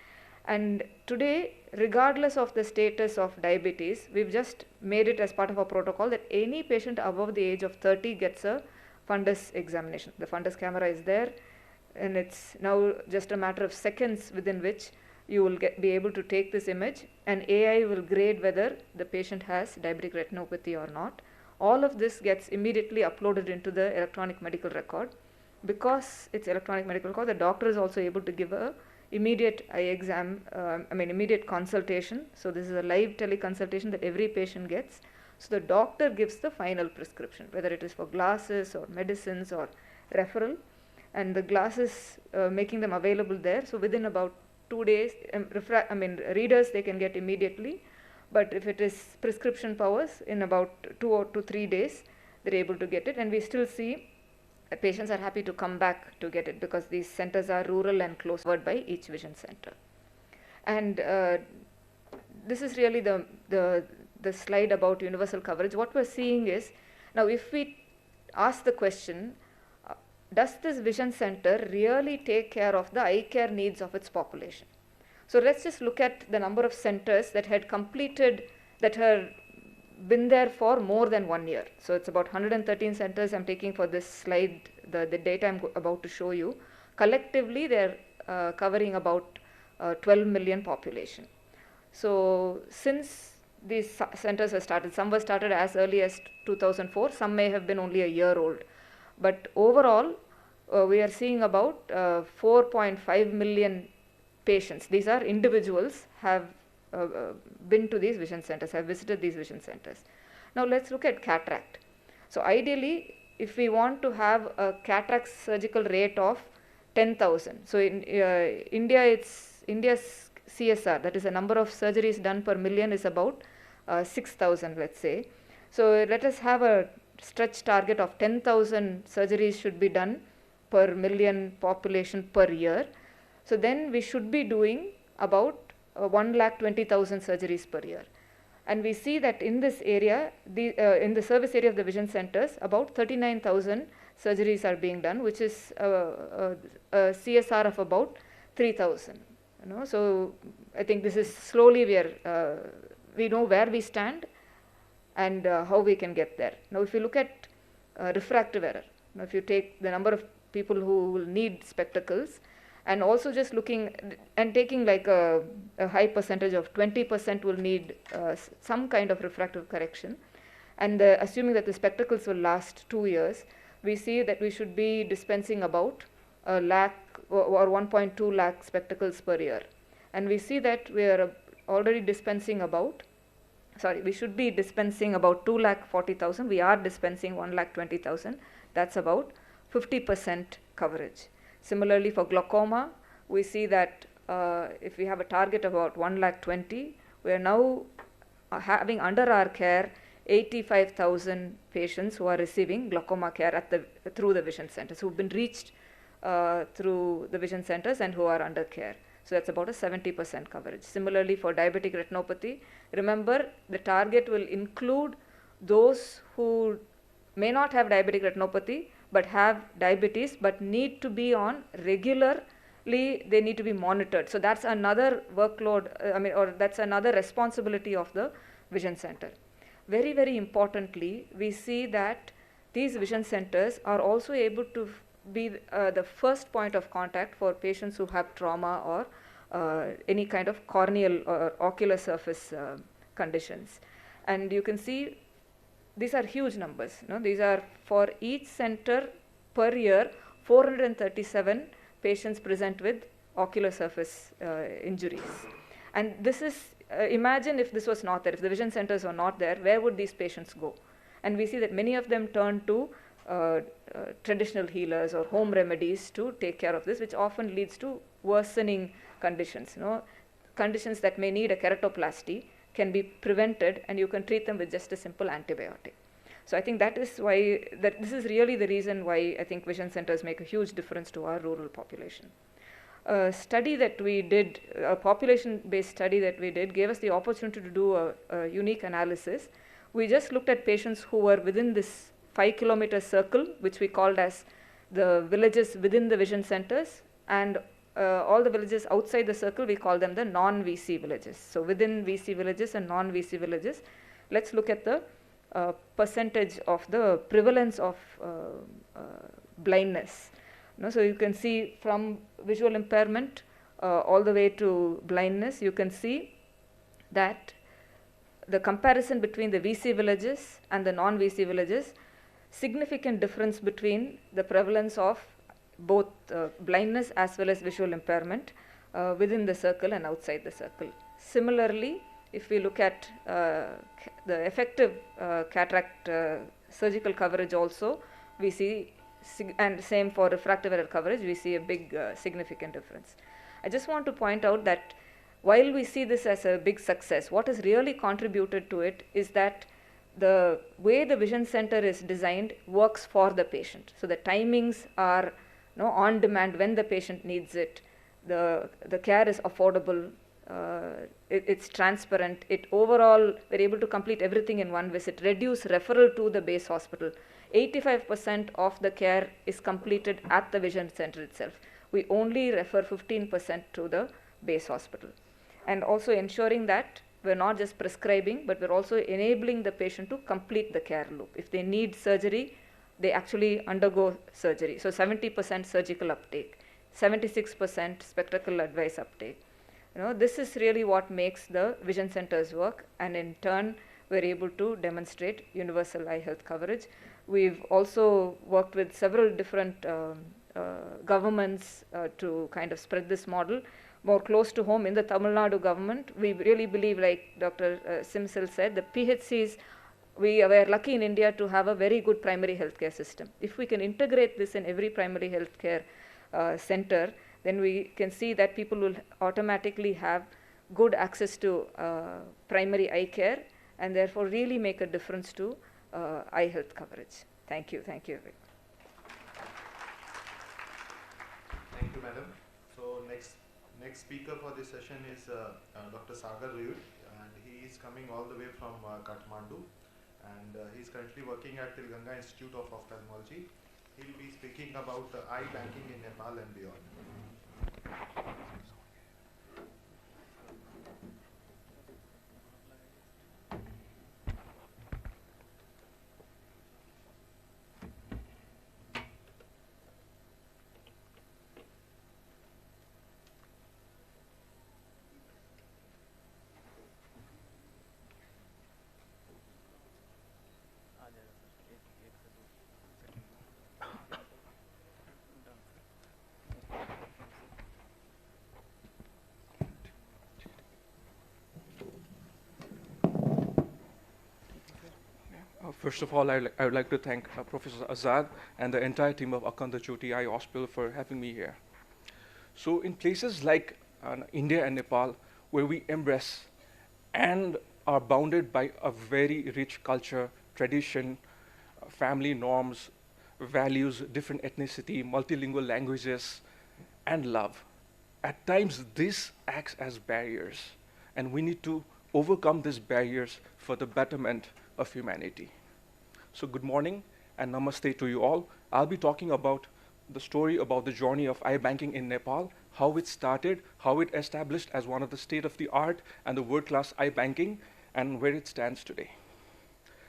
And today, regardless of the status of diabetes, we've just made it as part of our protocol that any patient above the age of 30 gets a fundus examination. The fundus camera is there, and it's now just a matter of seconds within which you will be able to take this image, and AI will grade whether the patient has diabetic retinopathy or not. All of this gets immediately uploaded into the electronic medical record. Because it's electronic medical record, the doctor is also able to give a immediate eye exam, immediate consultation. So this is a live teleconsultation that every patient gets. So the doctor gives the final prescription, whether it is for glasses or medicines or referral, and the glasses making them available there. So within about 2 days, readers they can get immediately, but if it is prescription powers, in about 2 to 3 days, they're able to get it. And we still see patients are happy to come back to get it because these centers are rural and close by each vision center. And this is really the slide about universal coverage. What we're seeing is, now if we ask the question, does this vision center really take care of the eye care needs of its population? So let's just look at the number of centers that had completed, that had been there for more than 1 year. So it's about 113 centers I'm taking for this slide, the data I'm about to show you. Collectively, they're covering about 12 million population. So since these centers were started, some were started as early as 2004, some may have been only a year old. But overall, we are seeing about 4.5 million patients. These are individuals have been to these vision centers, have visited these vision centers. Now let's look at cataract. So ideally, if we want to have a cataract surgical rate of 10,000, so in India's CSR, that is the number of surgeries done per million, is about 6,000, let's say. So let us have a stretch target of 10,000 surgeries should be done per million population per year. So then we should be doing about 1,20,000 surgeries per year. And we see that in this area, in the service area of the vision centers, about 39,000 surgeries are being done, which is a CSR of about 3,000. So I think this is slowly we know where we stand and how we can get there. Now if you look at refractive error, if you take the number of people who will need spectacles, and also just looking and taking like a high percentage of 20% will need some kind of refractive correction, and assuming that the spectacles will last 2 years, we see that we should be dispensing about 1 lakh or 1.2 lakh spectacles per year. And we see that we are already dispensing we should be dispensing about 2,40,000. We are dispensing 1,20,000. That's about 50% coverage. Similarly, for glaucoma, we see that if we have a target of about 1,20,000, we are now having under our care 85,000 patients who are receiving glaucoma care through the vision centers, who have been reached through the vision centers and who are under care. So that's about a 70% coverage. Similarly, for diabetic retinopathy, remember the target will include those who may not have diabetic retinopathy but have diabetes but need to be on regularly, they need to be monitored. So that's another workload, or that's another responsibility of the vision center. Very, very importantly, we see that these vision centers are also able to be the first point of contact for patients who have trauma or any kind of corneal or ocular surface conditions. And you can see these are huge numbers. These are for each center per year, 437 patients present with ocular surface injuries. And this is, imagine if this was not there, if the vision centers were not there, where would these patients go? And we see that many of them turn to traditional healers or home remedies to take care of this, which often leads to worsening conditions. Conditions that may need a keratoplasty can be prevented, and you can treat them with just a simple antibiotic. So I think that is why, this is really the reason why I think vision centers make a huge difference to our rural population. a study that we did, a population-based study that we did, gave us the opportunity to do a unique analysis. We just looked at patients who were within this 5-kilometer circle, which we called as the villages within the vision centers, and all the villages outside the circle, we call them the non-VC villages. So within VC villages and non-VC villages, let's look at the percentage of the prevalence of blindness. So you can see from visual impairment all the way to blindness, you can see that the comparison between the VC villages and the non-VC villages, significant difference between the prevalence of both blindness as well as visual impairment within the circle and outside the circle. Similarly, if we look at the effective cataract surgical coverage also, we see, and same for refractive error coverage, we see a big significant difference. I just want to point out that while we see this as a big success, what has really contributed to it is that the way the vision center is designed works for the patient. So the timings are on demand when the patient needs it. The care is affordable. It's transparent. It overall, we're able to complete everything in one visit. Reduce referral to the base hospital. 85% of the care is completed at the vision center itself. We only refer 15% to the base hospital. And also ensuring that we're not just prescribing, but we're also enabling the patient to complete the care loop. If they need surgery, they actually undergo surgery. So 70% surgical uptake, 76% spectacle advice uptake. This is really what makes the vision centers work, and in turn, we're able to demonstrate universal eye health coverage. We've also worked with several different governments to kind of spread this model more close to home. In the Tamil Nadu government, we really believe, like Dr. Simsil said, the PHCs, we were lucky in India to have a very good primary healthcare system. If we can integrate this in every primary healthcare center, then we can see that people will automatically have good access to primary eye care, and therefore really make a difference to eye health coverage. Thank you. Thank you. Thank you, madam. So next speaker for this session is Dr. Sagar Ryud, and he is coming all the way from Kathmandu, and he is currently working at Tilganga Institute of Ophthalmology. He will be speaking about eye banking in Nepal and beyond. First of all, I would like to thank Professor Azad and the entire team of Akhand Jyoti Eye Hospital for having me here. So in places like India and Nepal, where we embrace and are bounded by a very rich culture, tradition, family norms, values, different ethnicity, multilingual languages, and love, at times this acts as barriers, and we need to overcome these barriers for the betterment of humanity. So good morning and namaste to you all. I'll be talking about the story about the journey of eye banking in Nepal, how it started, how it established as one of the state-of-the-art and the world-class eye banking, and where it stands today.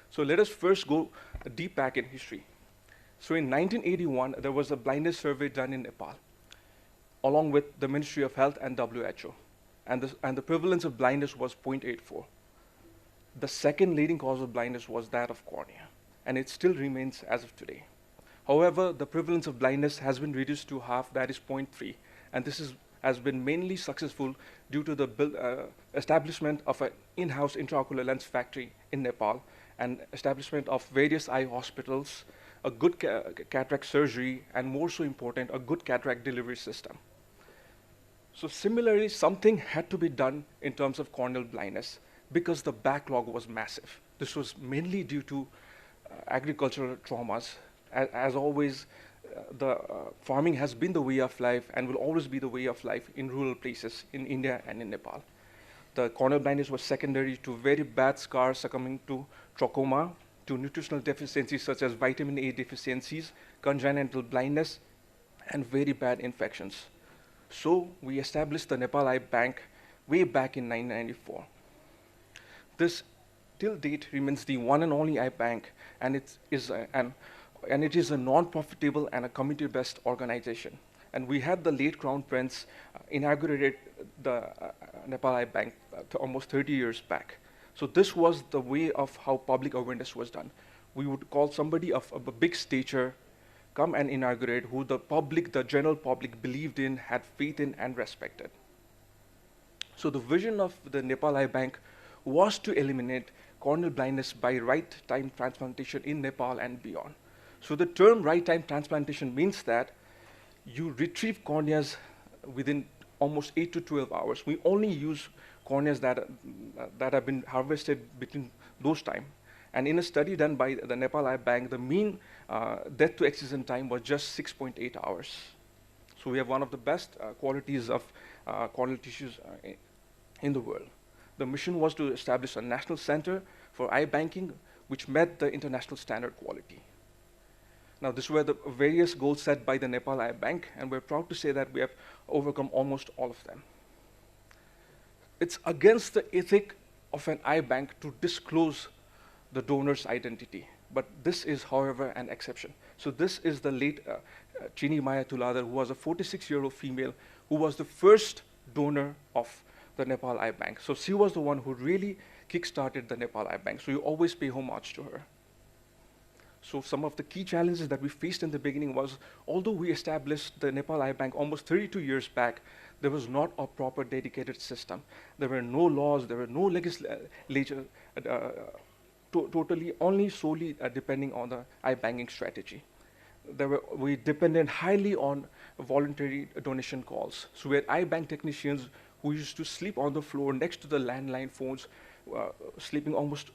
So let us first go deep back in history. So in 1981, there was a blindness survey done in Nepal, along with the Ministry of Health and WHO, and the prevalence of blindness was 0.84. The second leading cause of blindness was that of cornea, and it still remains as of today. However, the prevalence of blindness has been reduced to half, that is 0.3, and this has been mainly successful due to the establishment of an in-house intraocular lens factory in Nepal, and establishment of various eye hospitals, a good cataract surgery, and more so important, a good cataract delivery system. So similarly, something had to be done in terms of corneal blindness because the backlog was massive. This was mainly due to agricultural traumas. As always, farming has been the way of life and will always be the way of life in rural places in India and in Nepal. The corneal blindness was secondary to very bad scars succumbing to trachoma, to nutritional deficiencies such as vitamin A deficiencies, congenital blindness, and very bad infections. So we established the Nepal Eye Bank way back in 1994. This, till date, remains the one and only eye bank, and it is a non-profitable and a community-based organization. And we had the late Crown Prince inaugurated the Nepal Eye Bank almost 30 years back. So this was the way of how public awareness was done. We would call somebody of a big stature, come and inaugurate, who the public, the general public believed in, had faith in, and respected. So the vision of the Nepal Eye Bank was to eliminate corneal blindness by right time transplantation in Nepal and beyond. So the term right time transplantation means that you retrieve corneas within almost 8 to 12 hours. We only use corneas that have been harvested between those time. And in a study done by the Nepal Eye Bank, the mean death to excision time was just 6.8 hours. So we have one of the best qualities of corneal tissues in the world. The mission was to establish a national center for eye banking, which met the international standard quality. Now, these were the various goals set by the Nepal Eye Bank, and we're proud to say that we have overcome almost all of them. It's against the ethic of an eye bank to disclose the donor's identity, but this is, however, an exception. So this is the late Chini Maya Tuladar, who was a 46-year-old female who was the first donor of the Nepal Eye Bank. So she was the one who really kick-started the Nepal Eye Bank, so you always pay homage to her. So some of the key challenges that we faced in the beginning was, although we established the Nepal Eye Bank almost 32 years back, there was not a proper dedicated system. There were no laws, there were no legislature, totally only solely depending on the eye banking strategy. We depended highly on voluntary donation calls. So we had eye bank technicians who used to sleep on the floor next to the landline phones,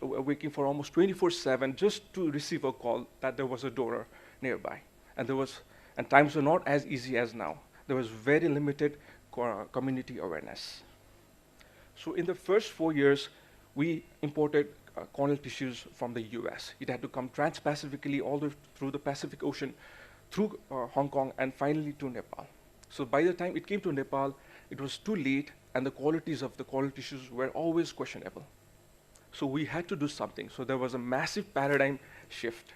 waking for almost 24/7 just to receive a call that there was a donor nearby. And times were not as easy as now. There was very limited community awareness. So in the first 4 years, we imported corneal tissues from the US. It had to come trans-Pacifically all through the Pacific Ocean, through Hong Kong, and finally to Nepal. So by the time it came to Nepal, it was too late, and the qualities of the corneal tissues were always questionable. So we had to do something. So there was a massive paradigm shift.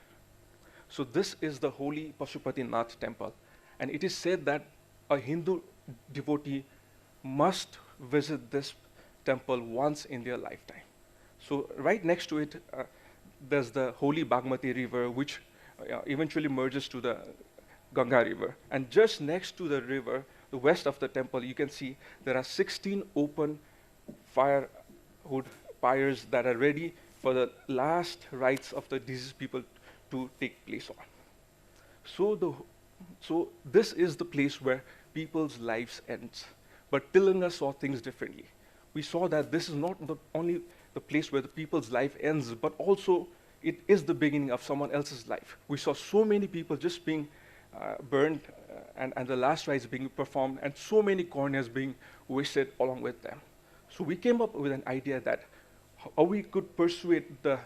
So this is the holy Pashupatinath temple. And it is said that a Hindu devotee must visit this temple once in their lifetime. So right next to it, there's the holy Bagmati river, which eventually merges to the Ganga river. And just next to the river, the west of the temple, you can see there are 16 open firewood pyres that are ready for the last rites of the deceased people to take place on. So this is the place where people's lives ends. But Tilanga saw things differently. We saw that this is not only the place where the people's life ends, but also it is the beginning of someone else's life. We saw so many people just being burned and the last rites being performed, and so many corneas being wasted along with them. So we came up with an idea that how we could persuade the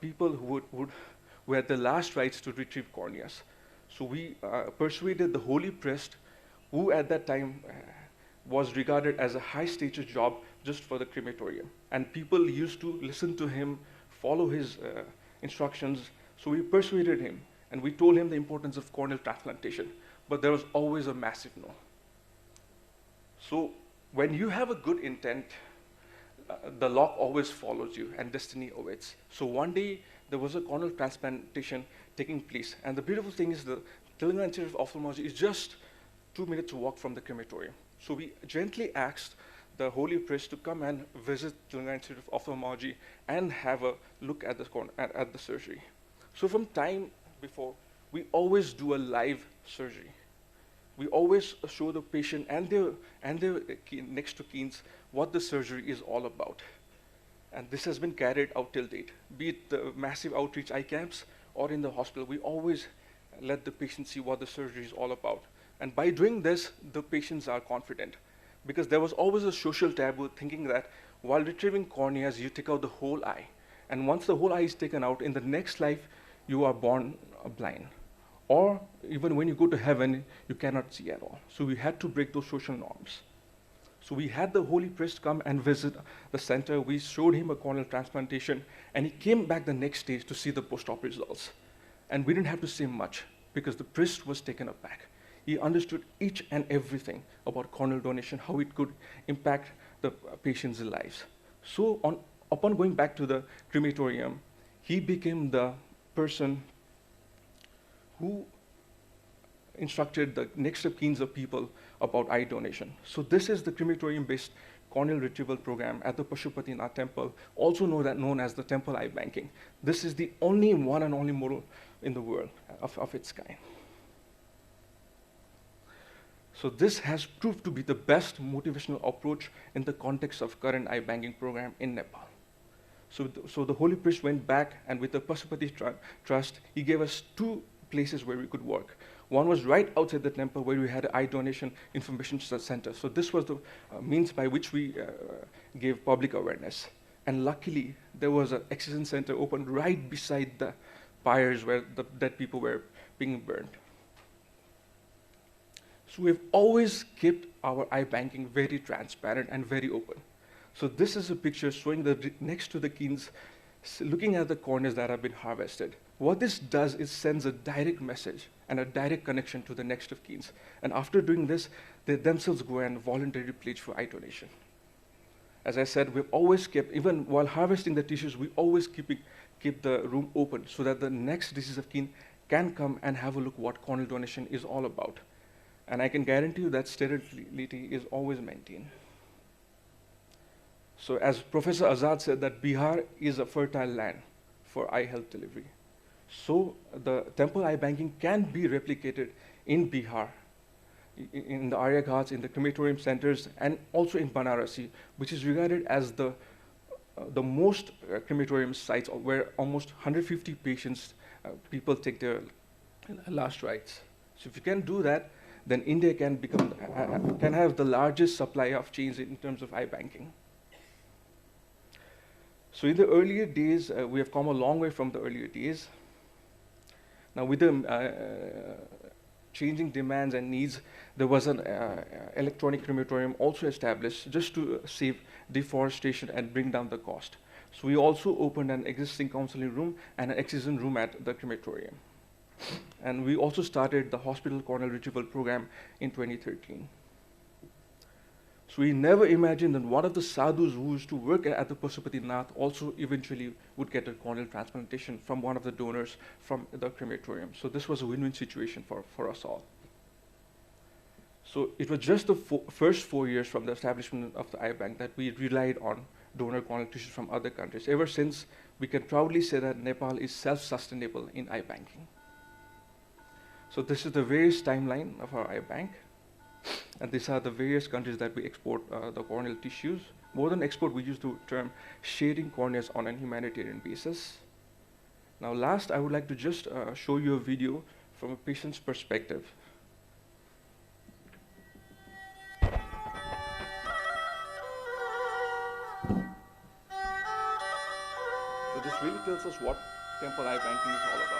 people who had the last rites to retrieve corneas. So we persuaded the holy priest, who at that time was regarded as a high-status job just for the crematorium. And people used to listen to him, follow his instructions. So we persuaded him, and we told him the importance of corneal transplantation. But there was always a massive no. So when you have a good intent, the luck always follows you, and destiny awaits. So one day, there was a corneal transplantation taking place. And the beautiful thing is the Telangana Institute of Ophthalmology is just 2 minutes walk from the crematorium. So we gently asked the holy priest to come and visit Telangana Institute of Ophthalmology and have a look at the surgery. So from time before, we always do a live surgery. We always show the patient and their next to keens what the surgery is all about. And this has been carried out till date, be it the massive outreach eye camps or in the hospital. We always let the patient see what the surgery is all about. And by doing this, the patients are confident. Because there was always a social taboo thinking that while retrieving corneas, you take out the whole eye. And once the whole eye is taken out, in the next life, you are born blind. Or even when you go to heaven, you cannot see at all. So we had to break those social norms. So we had the holy priest come and visit the center. We showed him a corneal transplantation, and he came back the next day to see the post-op results. And we didn't have to say much because the priest was taken aback. He understood each and everything about corneal donation, how it could impact the patient's lives. So upon going back to the crematorium, he became the person who instructed the next of kins of people about eye donation. So this is the crematorium-based corneal retrieval program at the Pashupatinath temple, also known as the temple eye banking. This is the only one and only model in the world of its kind. So this has proved to be the best motivational approach in the context of current eye banking program in Nepal. So the holy priest went back, and with the Pashupati Trust, he gave us 2 places where we could work. One was right outside the temple where we had an eye donation information center. So this was the means by which we gave public awareness. And luckily, there was an excision center open right beside the pyres where the dead people were being burned. So we've always kept our eye banking very transparent and very open. So this is a picture showing next to the kins, looking at the corneas that have been harvested. What this does is sends a direct message and a direct connection to the next of kins. And after doing this, they themselves go and voluntarily pledge for eye donation. As I said, we've always kept, even while harvesting the tissues, we always keep the room open so that the next deceased of kin can come and have a look what corneal donation is all about. And I can guarantee you that sterility is always maintained. So as Professor Azad said, that Bihar is a fertile land for eye health delivery. So the temple eye banking can be replicated in Bihar, in the Arya Ghats, in the crematorium centers, and also in Banarasi, which is regarded as the most crematorium sites where almost 150 patients, people take their last rites. So if you can do that, then India can have the largest supply of chains in terms of eye banking. So in the earlier days, we have come a long way from the earlier days. Now with the changing demands and needs, there was an electronic crematorium also established just to save deforestation and bring down the cost. So we also opened an existing counseling room and an excision room at the crematorium. And we also started the hospital corneal retrieval program in 2013. So we never imagined that one of the sadhus who used to work at the Pashupatinath also eventually would get a corneal transplantation from one of the donors from the crematorium. So this was a win-win situation for us all. So it was just the first 4 years from the establishment of the eye bank that we relied on donor corneal tissues from other countries. Ever since, we can proudly say that Nepal is self-sustainable in eye banking. So this is the various timeline of our eye bank. And these are the various countries that we export the corneal tissues. More than export, we use the term sharing corneas on a humanitarian basis. Now last, I would like to just show you a video from a patient's perspective. So this really tells us what temple eye banking is all about.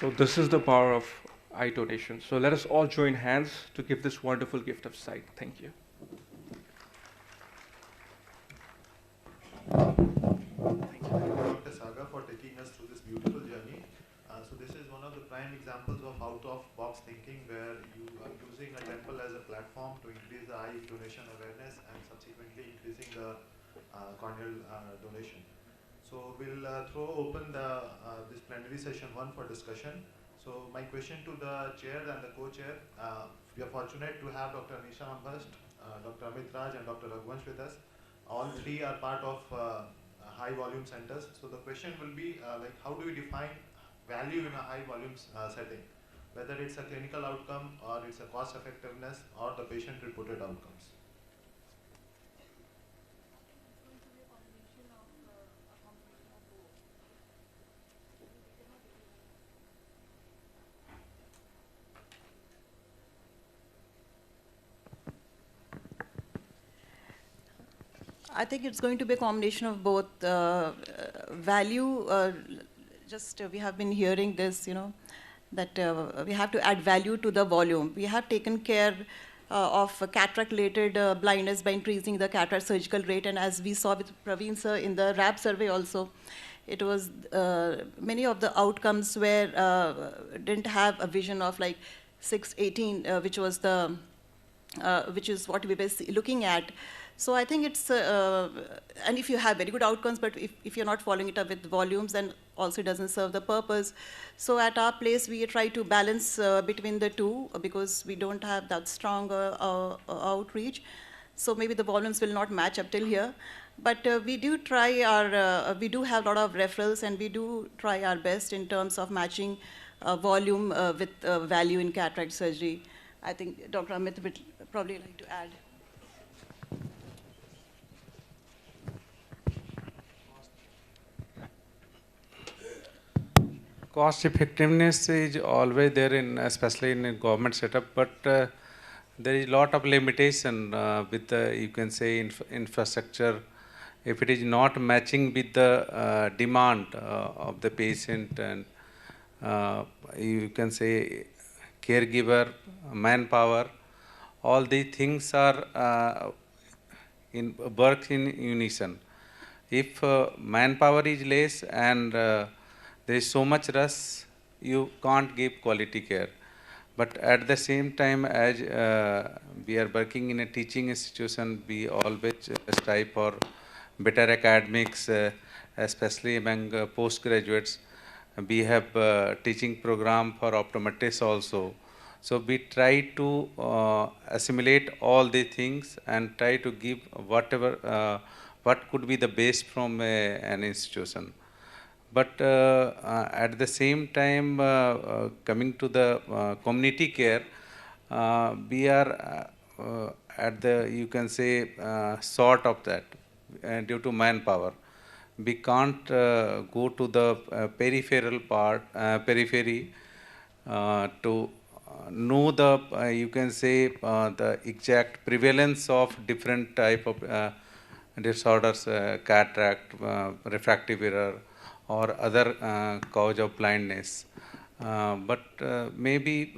So this is the power of eye donation. So let us all join hands to give this wonderful gift of sight. Thank you. Thank you, Dr. Saga, for taking us through this beautiful journey. So this is one of the prime examples of out-of-box thinking, where you are using a temple as a platform to increase the eye donation awareness and subsequently increasing the corneal donation. So we'll throw open this plenary session 1 for discussion. So my question to the chair and the co-chair, we are fortunate to have Dr. Anisha Ambast, Dr. Amit Raj and Dr. Raghuvansh with us. All three are part of high volume centers. So the question will be like, how do we define value in a high volume setting? Whether it's a clinical outcome or it's a cost effectiveness or the patient reported outcomes. I think it's going to be a combination of both value. We have been hearing this, that we have to add value to the volume. We have taken care of cataract-related blindness by increasing the cataract surgical rate, and as we saw with Praveen sir in the RAB survey also, it was many of the outcomes where didn't have a vision of like 618, which was the which is what we were looking at. So I think it's, and if you have very good outcomes, but if you're not following it up with volumes, then also it doesn't serve the purpose. So at our place, we try to balance between the two because we don't have that strong outreach. So maybe the volumes will not match up till here. But we do try we do have a lot of referrals, and we do try our best in terms of matching volume with value in cataract surgery. I think Dr. Amit would probably like to add. Cost effectiveness is always there especially in a government setup, but there is a lot of limitation with the, you can say, infrastructure. If it is not matching with the demand of the patient, and you can say caregiver, manpower, all these things are work in unison. If manpower is less and there is so much rush, you can't give quality care. But at the same time, as we are working in a teaching institution, we always strive for better academics, especially among postgraduates. We have teaching program for optometrists also. So we try to assimilate all the things and try to give whatever, what could be the best from an institution. But at the same time, coming to the community care, we are at the, you can say, short of that due to manpower. We can't go to the peripheral part, periphery to know the, you can say, the exact prevalence of different type of disorders, cataract, refractive error, or other cause of blindness. But maybe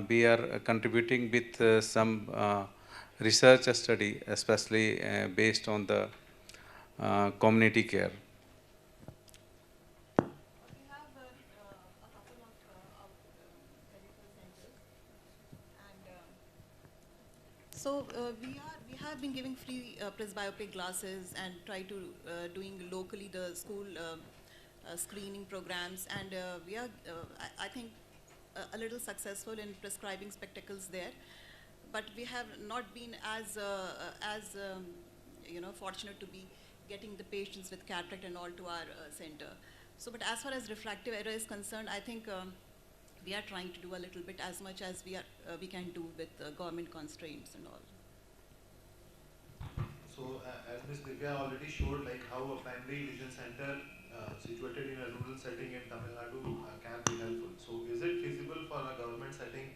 we are contributing with some research study, especially based on the community care. So we have been giving free presbyopic glasses and try to doing locally the school screening programs, and we are I think a little successful in prescribing spectacles there, but we have not been as fortunate to be getting the patients with cataract and all to our center. So, but as far as refractive error is concerned, I think we are trying to do a little bit as much as we can do with government constraints and all. So as Ms. Divya already showed, like how a primary vision center situated in a rural setting in Tamil Nadu can be helpful. So is it feasible for a government setting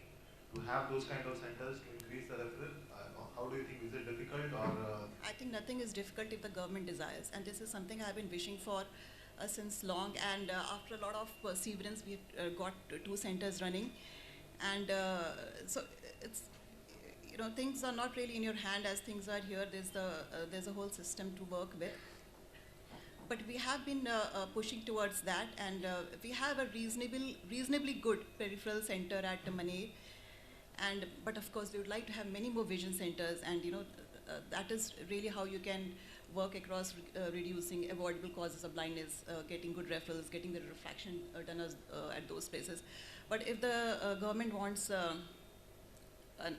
to have those kind of centers to increase the referral? How do you think? Is it difficult or? I think nothing is difficult if the government desires, and this is something I have been wishing for since long, and after a lot of perseverance, we've got 2 centers running. And so it's, things are not really in your hand as things are here. There's a whole system to work with. But we have been pushing towards that, and we have a reasonably good peripheral center at Mane. But of course, we would like to have many more vision centers, and that is really how you can work across reducing avoidable causes of blindness, getting good referrals, getting the refraction done at those places. But if the government wants,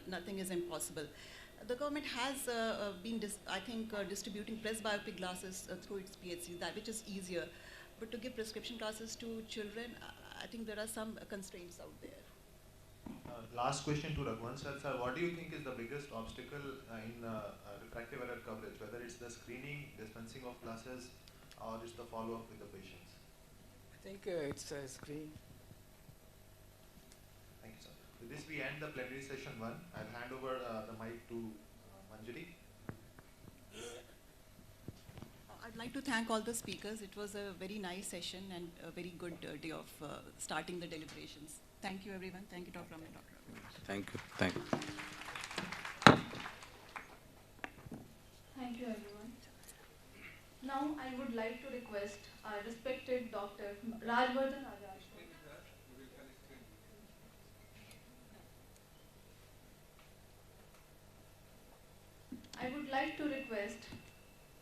nothing is impossible. The government has been, distributing presbyopic glasses through its PHCs, which is easier. But to give prescription glasses to children, I think there are some constraints out there. Last question to Raghuvan sir. Sir, what do you think is the biggest obstacle in refractive error coverage, whether it's the screening, dispensing of glasses, or it's the follow-up with the patients? I think it's a screen. Thank you, sir. With this, we end the plenary session 1. I'll hand over the mic to Manjari. I'd like to thank all the speakers. It was a very nice session and a very good day of starting the deliberations. Thank you, everyone. Thank you, Dr. Ramya. Thank you. Thank you. Thank you, everyone. Now, I would like to request our respected Dr. Rajvardhan Ajaj. I would like to request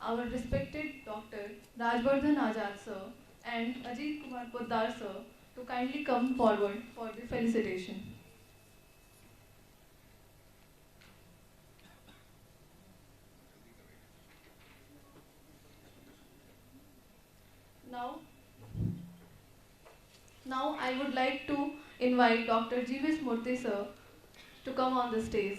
our respected Dr. Rajvardhan Ajad sir and Ajit Kumar Poddar sir to kindly come forward for the felicitation. Now I would like to invite Dr. Jeevis Murthy sir to come on the stage.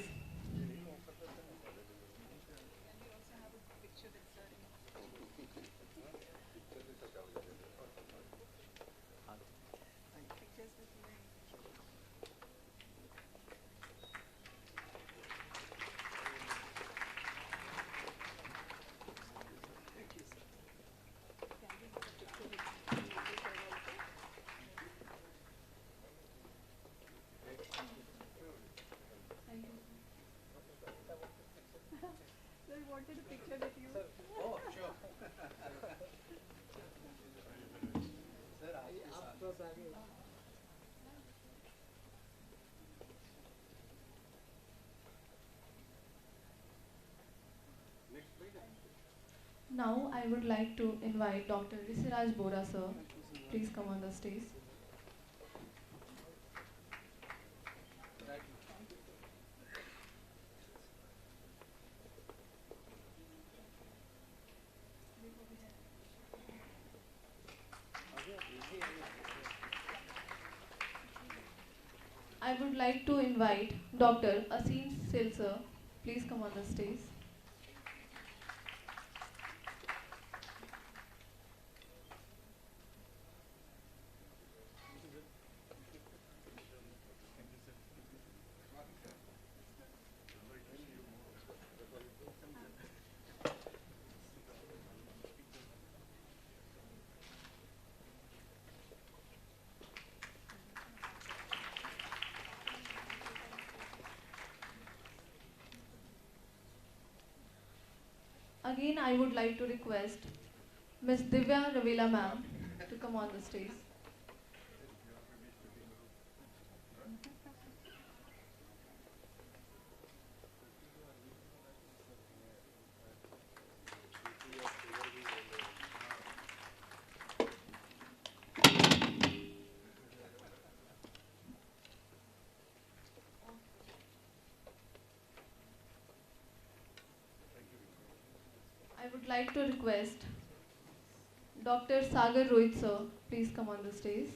Wanted a picture with you. Oh, sure. Sir, Now I would like to invite Dr. Risiraj Bora sir. Please come on the stage. I would like to invite Dr. Asim Sil sir. Please come on the stage. Again, I would like to request Ms. Divya Ravila ma'am to come on the stage. I would like to request Dr. Sagar Rohit sir, please come on the stage.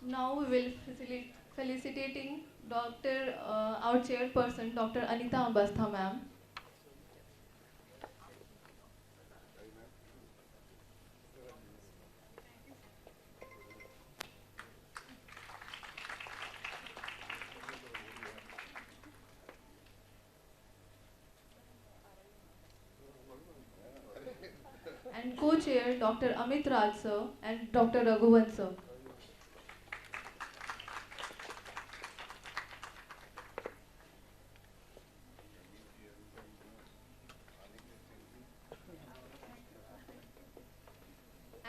Now we will Felicitating our chairperson, Dr. Anita Ambastha ma'am. And co-chair, Dr. Amit Raj sir and Dr. Raghuvan sir.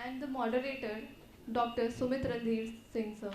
And the moderator, Dr. Sumit Randhir Singh sir.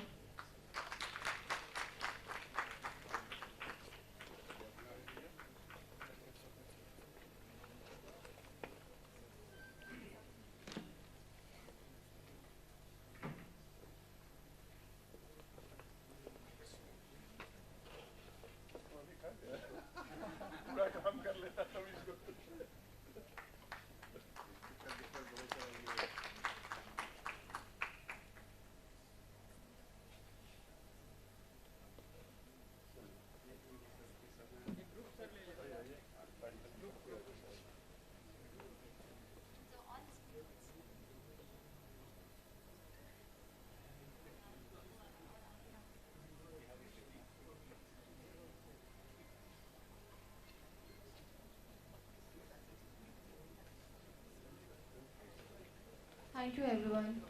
Thank you everyone.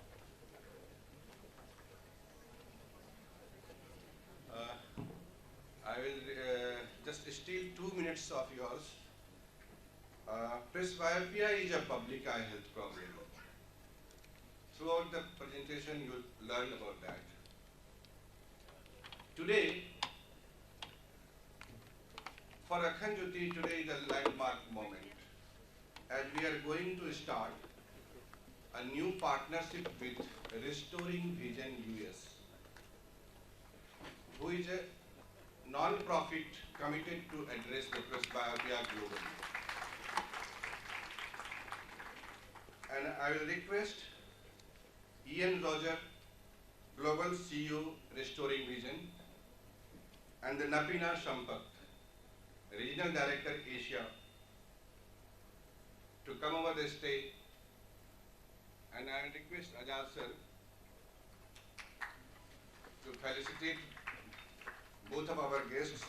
I will just steal 2 minutes of yours. Presbyopia is a public eye health problem. Throughout the presentation, you learned about that. Today, for Akhand Jyoti, today is a landmark moment, as we are going to start a new partnership with Restoring Vision US, who is a non-profit committed to address the presbyopia globally. And I will request Ian Roger, Global CEO, Restoring Vision, and the Napina Sampat, Regional Director, Asia, to come over the stage. And I will request Ajaz sir to felicitate both of our guests.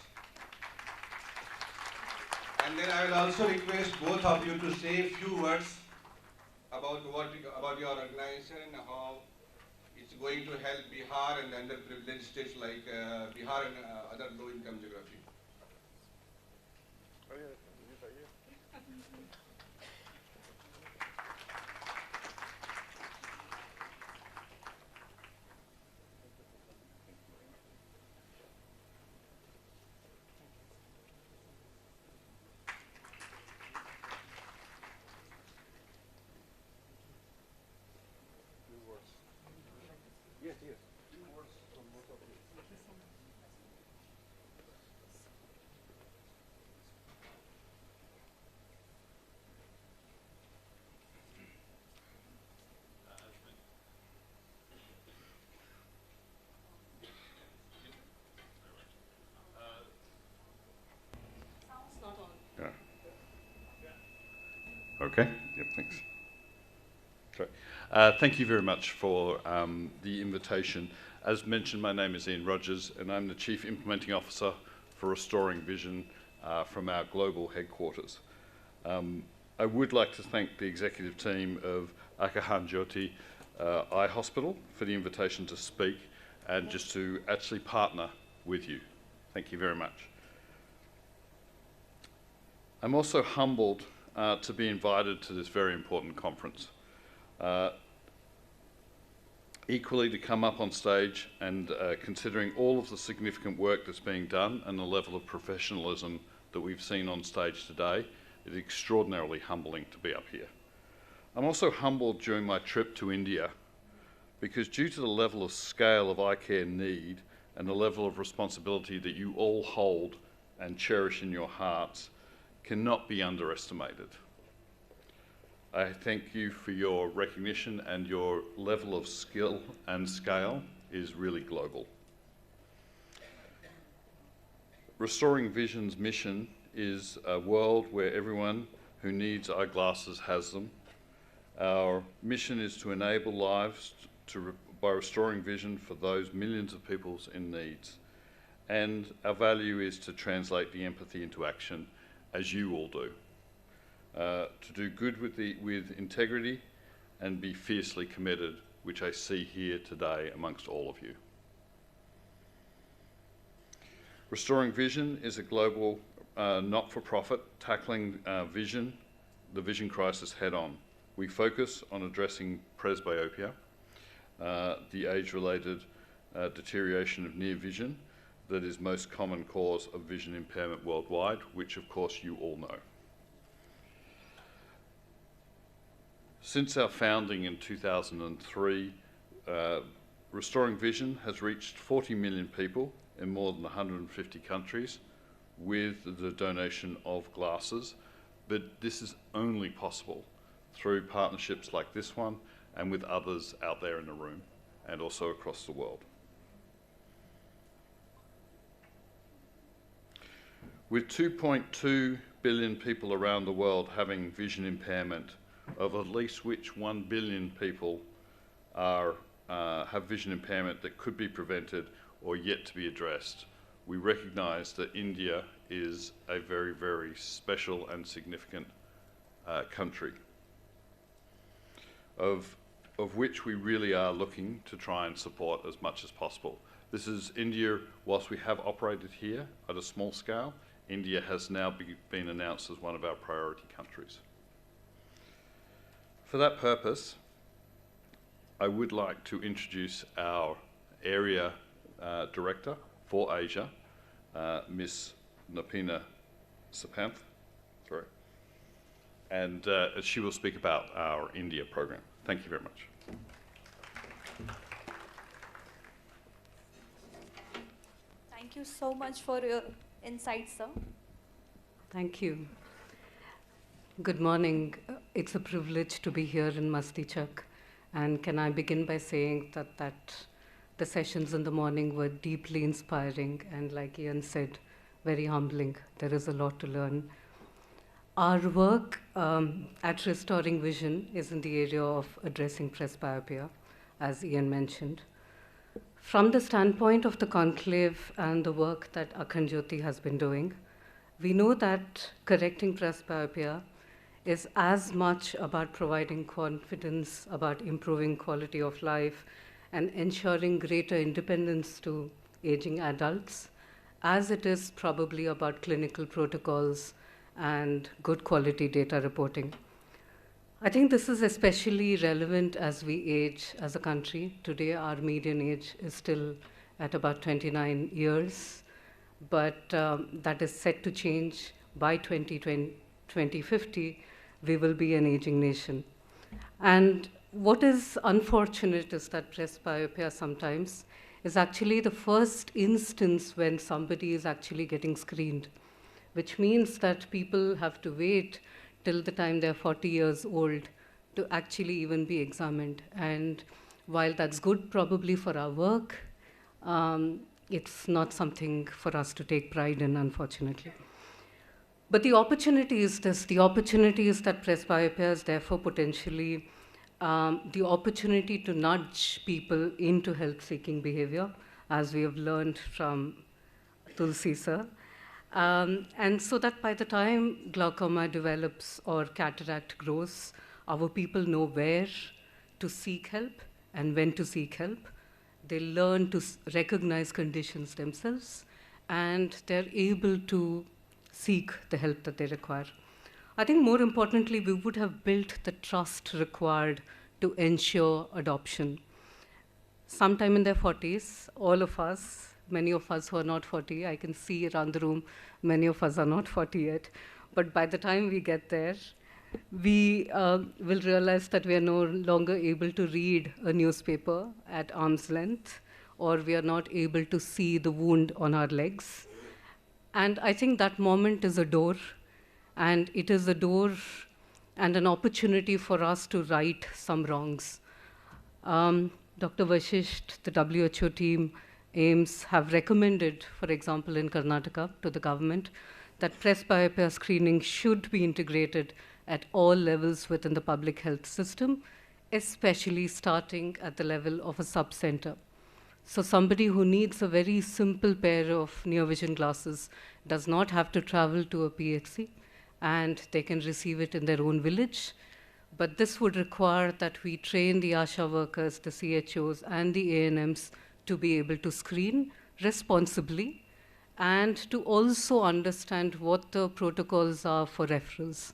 And then I will also request both of you to say a few words about your organization and how it's going to help Bihar and underprivileged states like Bihar and other low-income geography. Yes, yes. Okay. Yep, thanks. Sorry. Thank you very much for the invitation. As mentioned, my name is Ian Rogers, and I'm the Chief Implementing Officer for Restoring Vision from our global headquarters. I would like to thank the executive team of Akhand Jyoti Eye Hospital for the invitation to speak and just to actually partner with you. Thank you very much. I'm also humbled to be invited to this very important conference. Equally, to come up on stage and considering all of the significant work that's being done and the level of professionalism that we've seen on stage today, it's extraordinarily humbling to be up here. I'm also humbled during my trip to India because due to the level of scale of eye care need and the level of responsibility that you all hold and cherish in your hearts cannot be underestimated. I thank you for your recognition, and your level of skill and scale is really global. Restoring Vision's mission is a world where everyone who needs eyeglasses has them. Our mission is to enable lives by restoring vision for those millions of people in need. And our value is to translate the empathy into action, as you all do. To do good with integrity and be fiercely committed, which I see here today amongst all of you. Restoring Vision is a global not-for-profit tackling the vision crisis head-on. We focus on addressing presbyopia, the age-related deterioration of near vision that is most common cause of vision impairment worldwide, which of course you all know. Since our founding in 2003, Restoring Vision has reached 40 million people in more than 150 countries with the donation of glasses, but this is only possible through partnerships like this one and with others out there in the room and also across the world. With 2.2 billion people around the world having vision impairment, of at least which 1 billion people have vision impairment that could be prevented or yet to be addressed, we recognise that India is a very, very special and significant country, of which we really are looking to try and support as much as possible. This is India, whilst we have operated here at a small scale, India has now been announced as one of our priority countries. For that purpose, I would like to introduce our area director for Asia, Ms. Napina Sapanth, and she will speak about our India program. Thank you very much. Thank you so much for your insights, sir. Thank you. Good morning. It's a privilege to be here in Mastichak. And can I begin by saying that the sessions in the morning were deeply inspiring and, like Ian said, very humbling. There is a lot to learn. Our work at Restoring Vision is in the area of addressing presbyopia, as Ian mentioned. From the standpoint of the conclave and the work that Akhand Jyoti has been doing, we know that correcting presbyopia is as much about providing confidence, about improving quality of life, and ensuring greater independence to aging adults, as it is probably about clinical protocols and good quality data reporting. I think this is especially relevant as we age as a country. Today, our median age is still at about 29 years, but that is set to change by 2050. We will be an aging nation. And what is unfortunate is that presbyopia sometimes is actually the first instance when somebody is actually getting screened, which means that people have to wait till the time they're 40 years old to actually even be examined. And while that's good probably for our work, it's not something for us to take pride in, unfortunately. But the opportunity is this. The opportunity is that presbyopia is therefore potentially the opportunity to nudge people into health-seeking behavior, as we have learned from Tulsi sir. And so that by the time glaucoma develops or cataract grows, our people know where to seek help and when to seek help. They learn to recognize conditions themselves, and they're able to seek the help that they require. I think more importantly, we would have built the trust required to ensure adoption. Sometime in their 40s, all of us, many of us who are not 40, I can see around the room, many of us are not 40 yet, but by the time we get there, we will realize that we are no longer able to read a newspaper at arm's length, or we are not able to see the wound on our legs. And I think that moment is a door, and it is a door and an opportunity for us to right some wrongs. Dr. Vashisht, the WHO team, AIMS have recommended, for example, in Karnataka to the government, that presbyopia screening should be integrated at all levels within the public health system, especially starting at the level of a sub-center. So somebody who needs a very simple pair of near vision glasses does not have to travel to a PHC, and they can receive it in their own village. But this would require that we train the ASHA workers, the CHOs, and the ANMs to be able to screen responsibly and to also understand what the protocols are for referrals.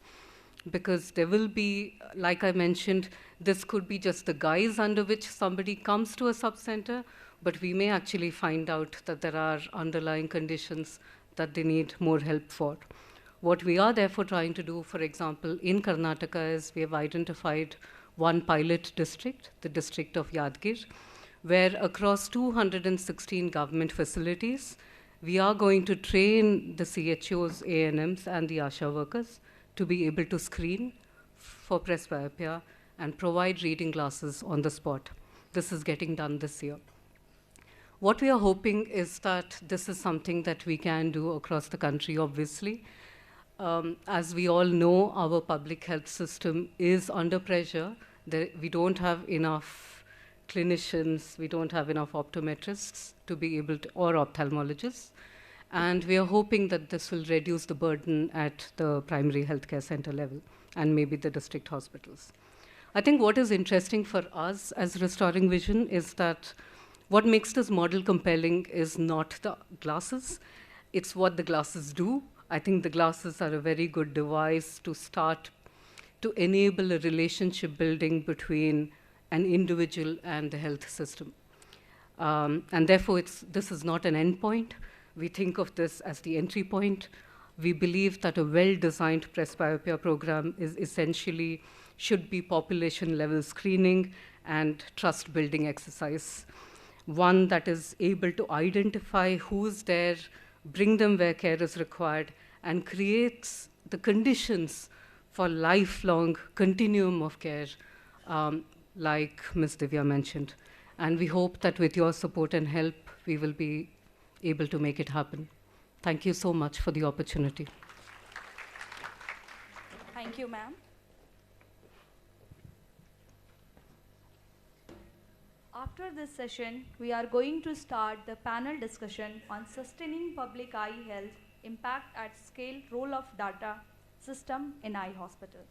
Because there will be, like I mentioned, this could be just the guise under which somebody comes to a subcenter, but we may actually find out that there are underlying conditions that they need more help for. What we are therefore trying to do, for example, in Karnataka is we have identified one pilot district, the district of Yadgir, where across 216 government facilities, we are going to train the CHOs, ANMs, and the ASHA workers to be able to screen for presbyopia and provide reading glasses on the spot. This is getting done this year. What we are hoping is that this is something that we can do across the country, obviously. As we all know, our public health system is under pressure. We don't have enough clinicians, we don't have enough optometrists to be able to, or ophthalmologists. And we are hoping that this will reduce the burden at the primary healthcare center level and maybe the district hospitals. I think what is interesting for us as Restoring Vision is that what makes this model compelling is not the glasses, it's what the glasses do. I think the glasses are a very good device to start to enable a relationship building between an individual and the health system. And therefore, this is not an endpoint. We think of this as the entry point. We believe that a well-designed presbyopia program is essentially should be population-level screening and trust-building exercise. One that is able to identify who's there, bring them where care is required, and creates the conditions for lifelong continuum of care, like Ms. Divya mentioned. And we hope that with your support and help, we will be able to make it happen. Thank you so much for the opportunity. Thank you, ma'am. After this session, we are going to start the panel discussion on sustaining public eye health, impact at scale, role of data system in eye hospital.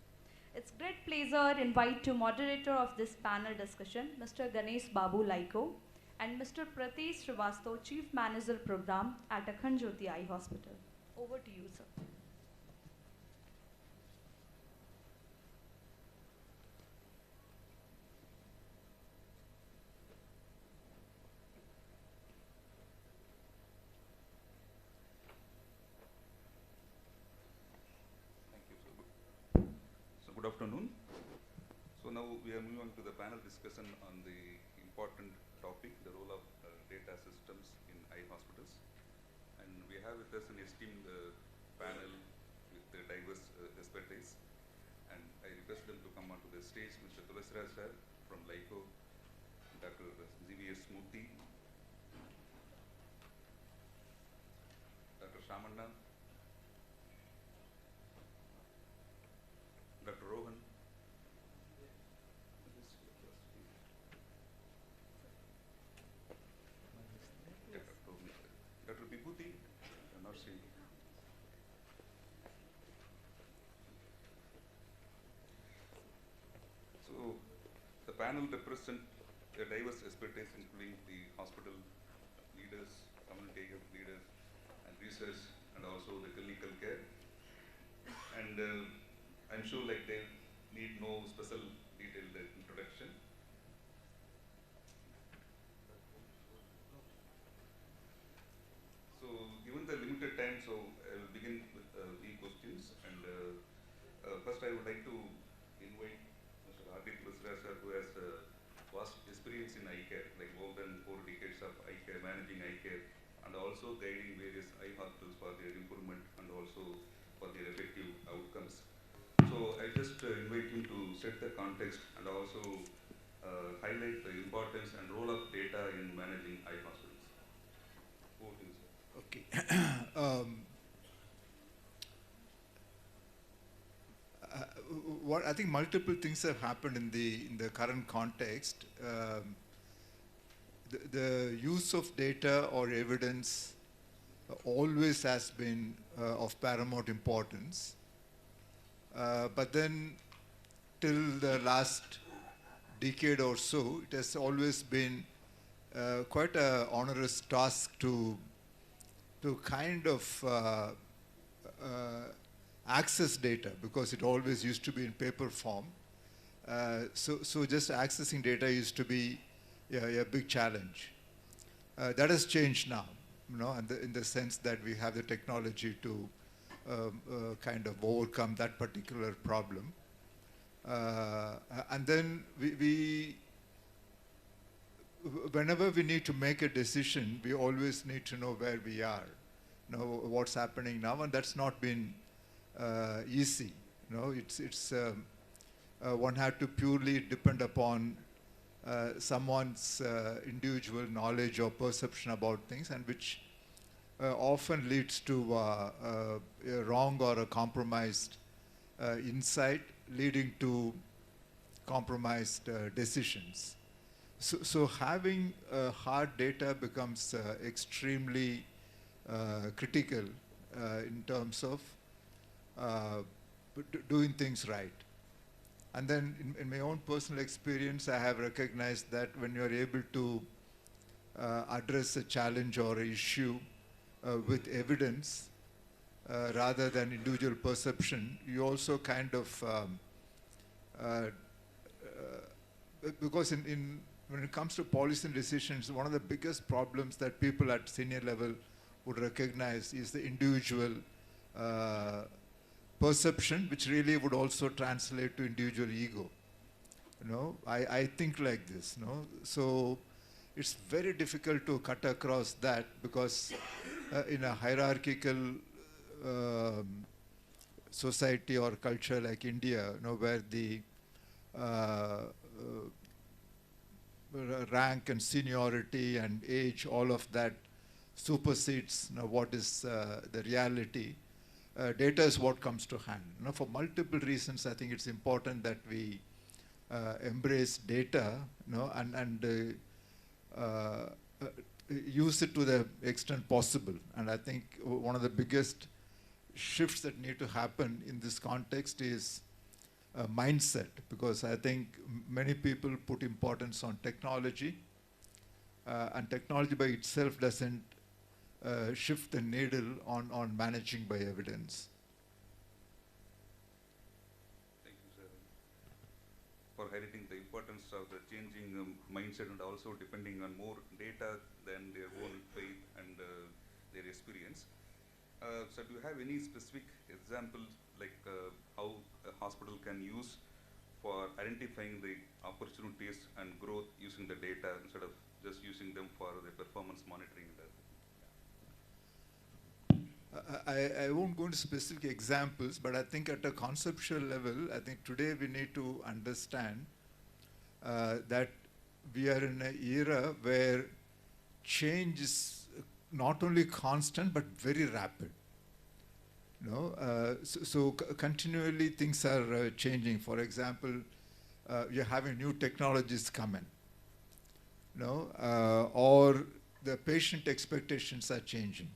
It's great pleasure invite to moderator of this panel discussion, Mr. Ganesh Babu Laiko and Mr. Pratish Srivastav, Chief Manager Program at Akhand Jyoti Eye Hospital. Over to you, sir. Good afternoon. So now we are moving on to the panel discussion on the important topic, the role of data systems in eye hospitals. And we have with us an esteemed panel with diverse expertise. And I request them to come onto the stage, Mr. Tulsiraj sir from LICO, Dr. ZVS Murthy, Dr. Shamanna, Dr. Rohan, Dr. Vibhuti, not seeing. So the panel represents a diverse expertise including the hospital leaders, community health leaders, and research, and also the clinical care. And I'm sure like they need no special detailed introduction. So given the limited time, so I will begin with the questions. And first I would like to invite Mr. Ardit Lusra sir, who has vast experience in eye care, like more than 4 decades of eye care, managing eye care, and also guiding various eye hospitals for their improvement and also for their effective outcomes. So I just invite him to set the context and also highlight the importance and role of data in managing eye hospitals. I think multiple things have happened in the current context. The use of data or evidence always has been of paramount importance. But then till the last decade or so, it has always been quite an onerous task to kind of access data, because it always used to be in paper form. So just accessing data used to be a big challenge. That has changed now, in the sense that we have the technology to kind of overcome that particular problem. And then whenever we need to make a decision, we always need to know where we are, what's happening now, and that's not been easy. It's one had to purely depend upon someone's individual knowledge or perception about things, and which often leads to a wrong or a compromised insight, leading to compromised decisions. So having hard data becomes extremely critical in terms of doing things right. And then in my own personal experience, I have recognized that when you're able to address a challenge or an issue with evidence rather than individual perception, you also kind of, because when it comes to policy and decisions, one of the biggest problems that people at senior level would recognize is the individual perception, which really would also translate to individual ego. I think like this. So it's very difficult to cut across that, because in a hierarchical society or culture like India, where the rank and seniority and age, all of that supersedes what is the reality. Data is what comes to hand. For multiple reasons, I think it's important that we embrace data, and use it to the extent possible. And I think one of the biggest shifts that need to happen in this context is mindset, because I think many people put importance on technology, and technology by itself doesn't shift the needle on managing by evidence. Thank you, sir, for highlighting the importance of the changing mindset, and also depending on more data than their own faith and their experience. So do you have any specific examples, like how a hospital can use for identifying the opportunities and growth using the data instead of just using them for the performance monitoring? I won't go into specific examples, but I think at a conceptual level, I think today we need to understand that we are in an era where change is not only constant but very rapid. So continually things are changing. For example, you're having new technologies come in, or the patient expectations are changing.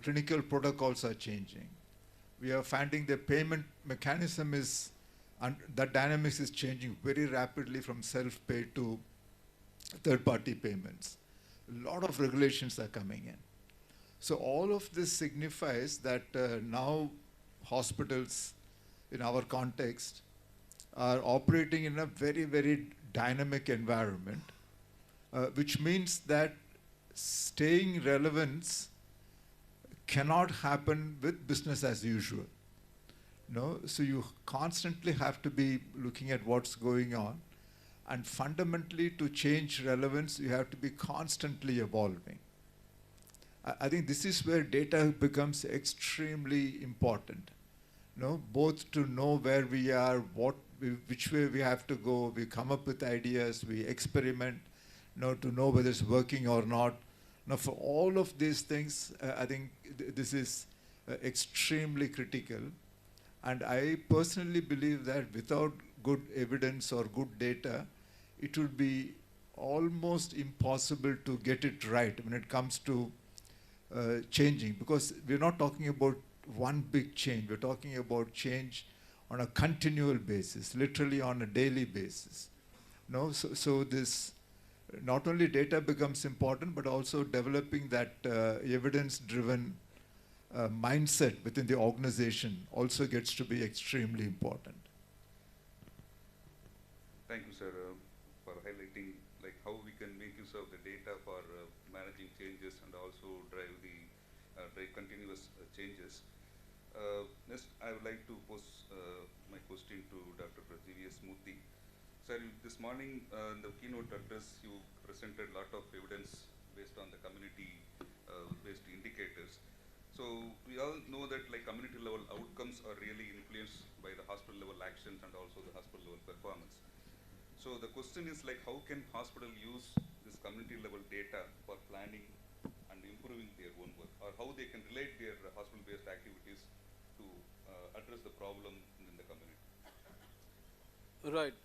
Clinical protocols are changing. We are finding the payment mechanism is, the dynamics is changing very rapidly from self-pay to third-party payments. A lot of regulations are coming in. So all of this signifies that now hospitals, in our context, are operating in a very, very dynamic environment, which means that staying relevance cannot happen with business as usual. So you constantly have to be looking at what's going on, and fundamentally to change relevance, you have to be constantly evolving. I think this is where data becomes extremely important. Both to know where we are, which way we have to go, we come up with ideas, we experiment, to know whether it's working or not. Now, for all of these things, I think this is extremely critical. And I personally believe that without good evidence or good data, it would be almost impossible to get it right when it comes to changing, because we're not talking about one big change. We're talking about change on a continual basis, literally on a daily basis. No, so this not only data becomes important, but also developing that evidence-driven mindset within the organization also gets to be extremely important. Thank you, sir, for highlighting like how we can make use of the data for managing changes and also drive continuous changes. Next, I would like to pose my question to Dr. GVS Murthy. Sir, this morning in the keynote address, you presented a lot of evidence based on the community-based indicators. So we all know that like community level outcomes are really influenced by the hospital level actions and also the hospital level performance. So the question is like how can hospital use this community level data for planning and improving their own work, or how they can relate their hospital-based activities to address the problem in the community? Right.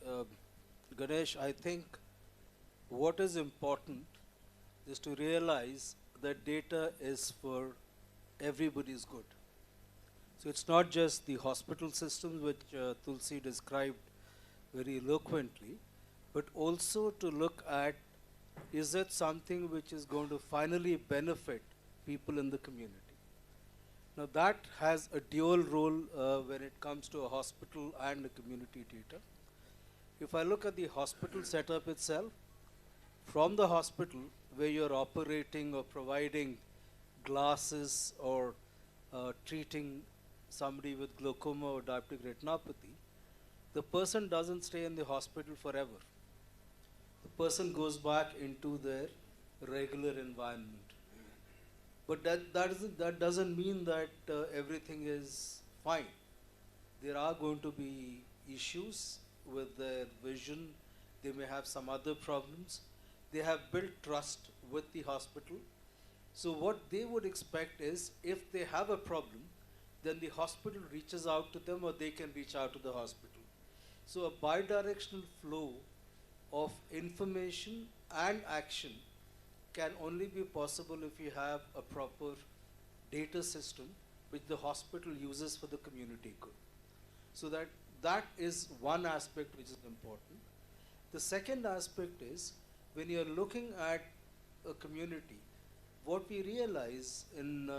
Ganesh, I think what is important is to realize that data is for everybody's good. So it's not just the hospital systems, which Tulsi described very eloquently, but also to look at, is it something which is going to finally benefit people in the community? Now that has a dual role when it comes to a hospital and a community data. If I look at the hospital setup itself, from the hospital where you're operating or providing glasses or treating somebody with glaucoma or diabetic retinopathy, the person doesn't stay in the hospital forever. The person goes back into their regular environment. But that doesn't mean that everything is fine. There are going to be issues with their vision. They may have some other problems. They have built trust with the hospital. So what they would expect is, if they have a problem, then the hospital reaches out to them or they can reach out to the hospital. So a bidirectional flow of information and action can only be possible if you have a proper data system which the hospital uses for the community good. So that is one aspect which is important. The second aspect is, when you're looking at a community, what we realize in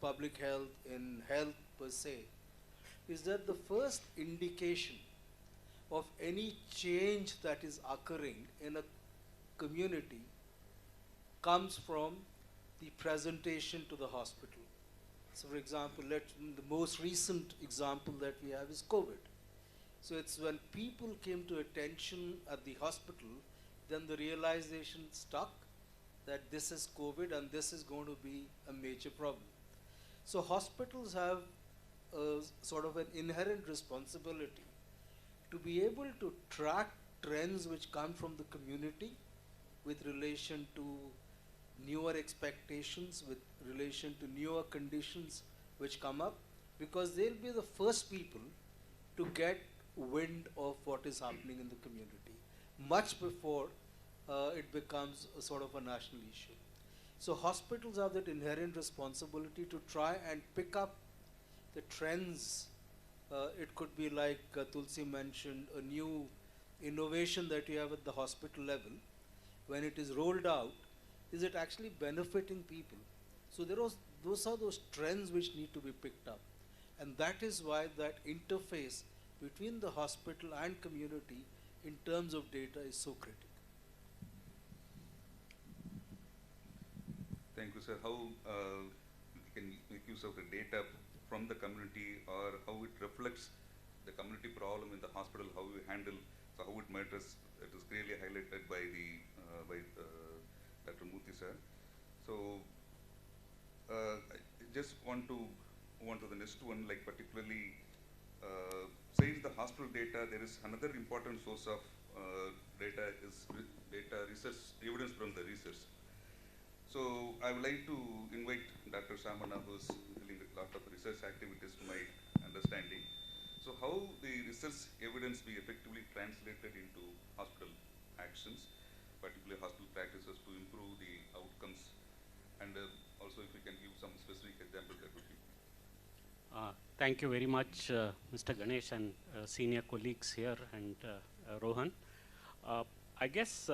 public health, in health per se, is that the first indication of any change that is occurring in a community comes from the presentation to the hospital. So for example, the most recent example that we have is COVID. So it's when people came to attention at the hospital, then the realization stuck that this is COVID and this is going to be a major problem. So hospitals have sort of an inherent responsibility to be able to track trends which come from the community with relation to newer expectations, with relation to newer conditions which come up, because they'll be the first people to get wind of what is happening in the community, much before it becomes a sort of a national issue. So hospitals have that inherent responsibility to try and pick up the trends. It could be like Tulsi mentioned, a new innovation that you have at the hospital level. When it is rolled out, is it actually benefiting people? So those are those trends which need to be picked up. And that is why that interface between the hospital and community in terms of data is so critical. Thank you, sir. How we can make use of the data from the community, or how it reflects the community problem in the hospital, how we handle, so how it matters. It is clearly highlighted by Dr. Murthy, sir. So I just want to move on to the next one, like particularly says the hospital data. There is another important source of data is research, evidence from the research. So I would like to invite Dr. Samana, who is doing a lot of research activities tonight, and understanding. So how the research evidence be effectively translated into hospital actions, particularly hospital practices to improve the outcomes, and also if you can give some specific examples, that would be. Thank you very much, Mr. Ganesh and senior colleagues here and Rohan. I guess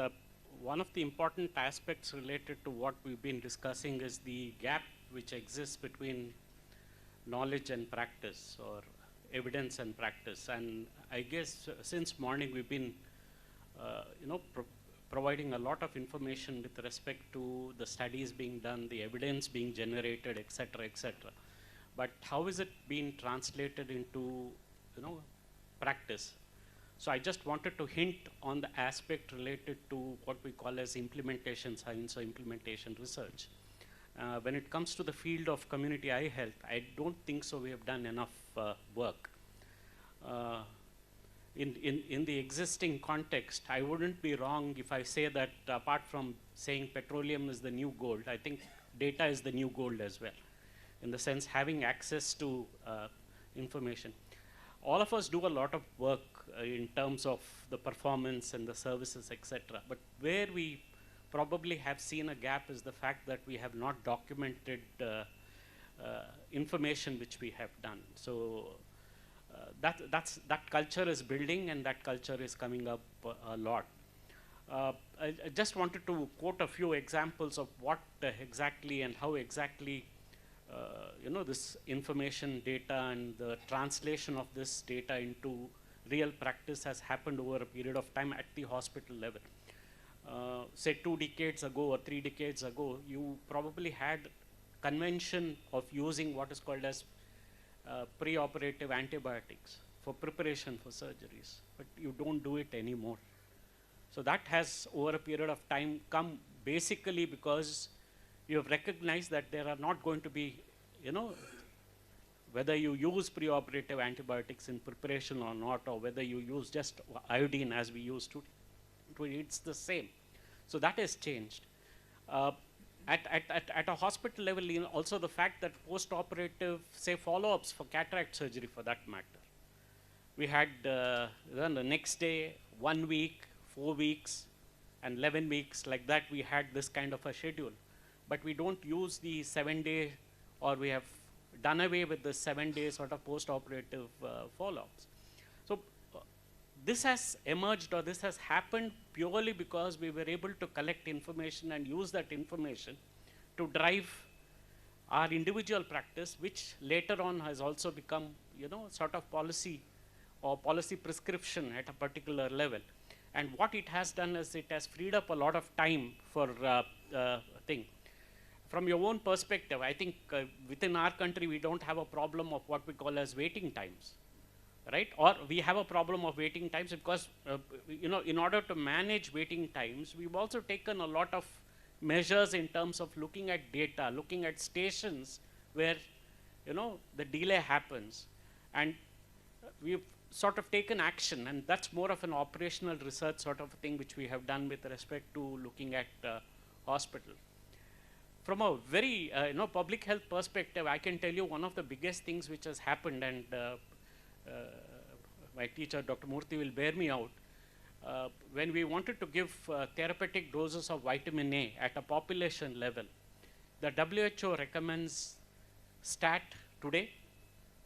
one of the important aspects related to what we've been discussing is the gap which exists between knowledge and practice, or evidence and practice. And I guess since morning we've been, providing a lot of information with respect to the studies being done, the evidence being generated, etc., etc. But how is it being translated into, practice? So I just wanted to hint on the aspect related to what we call as implementation science or implementation research. When it comes to the field of community eye health, I don't think so we have done enough work. In the existing context, I wouldn't be wrong if I say that apart from saying petroleum is the new gold, I think data is the new gold as well, in the sense having access to information. All of us do a lot of work in terms of the performance and the services, etc. But where we probably have seen a gap is the fact that we have not documented information which we have done. So that culture is building, and that culture is coming up a lot. I just wanted to quote a few examples of what exactly and how exactly this information data and the translation of this data into real practice has happened over a period of time at the hospital level. Say 2 decades ago or 3 decades ago, you probably had convention of using what is called as pre-operative antibiotics for preparation for surgeries, but you don't do it anymore. So that has over a period of time come basically because you have recognized that there are not going to be, whether you use pre-operative antibiotics in preparation or not, or whether you use just iodine as we used to, it's the same. So that has changed. At a hospital level, also the fact that post-operative, say, follow-ups for cataract surgery for that matter, we had then the next day, 1 week, 4 weeks, and 11 weeks, like that we had this kind of a schedule. But we don't use the 7-day, or we have done away with the 7-day sort of post-operative follow-ups. So this has emerged, or this has happened purely because we were able to collect information and use that information to drive our individual practice, which later on has also become, sort of policy or policy prescription at a particular level. And what it has done is it has freed up a lot of time for thing. From your own perspective, I think within our country we don't have a problem of what we call as waiting times, right? Or we have a problem of waiting times because, in order to manage waiting times, we've also taken a lot of measures in terms of looking at data, looking at stations where, the delay happens. And we've sort of taken action, and that's more of an operational research sort of thing which we have done with respect to looking at hospital. From a very public health perspective, I can tell you one of the biggest things which has happened, and my teacher Dr. Murthy will bear me out, when we wanted to give therapeutic doses of vitamin A at a population level, the WHO recommends STAT today,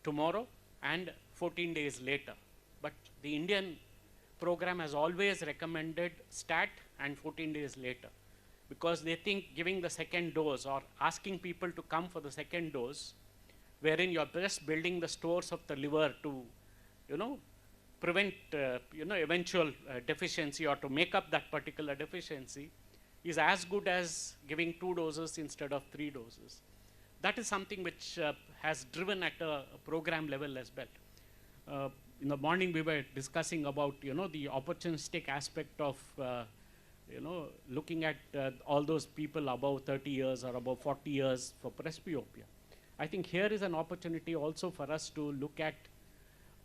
tomorrow, and 14 days later. But the Indian program has always recommended STAT and 14 days later, because they think giving the second dose or asking people to come for the second dose, wherein you're just building the stores of the liver to, prevent, eventual deficiency or to make up that particular deficiency, is as good as giving 2 doses instead of 3 doses. That is something which has driven at a program level as well. In the morning we were discussing about, the opportunistic aspect of looking at all those people above 30 years or above 40 years for presbyopia. I think here is an opportunity also for us to look at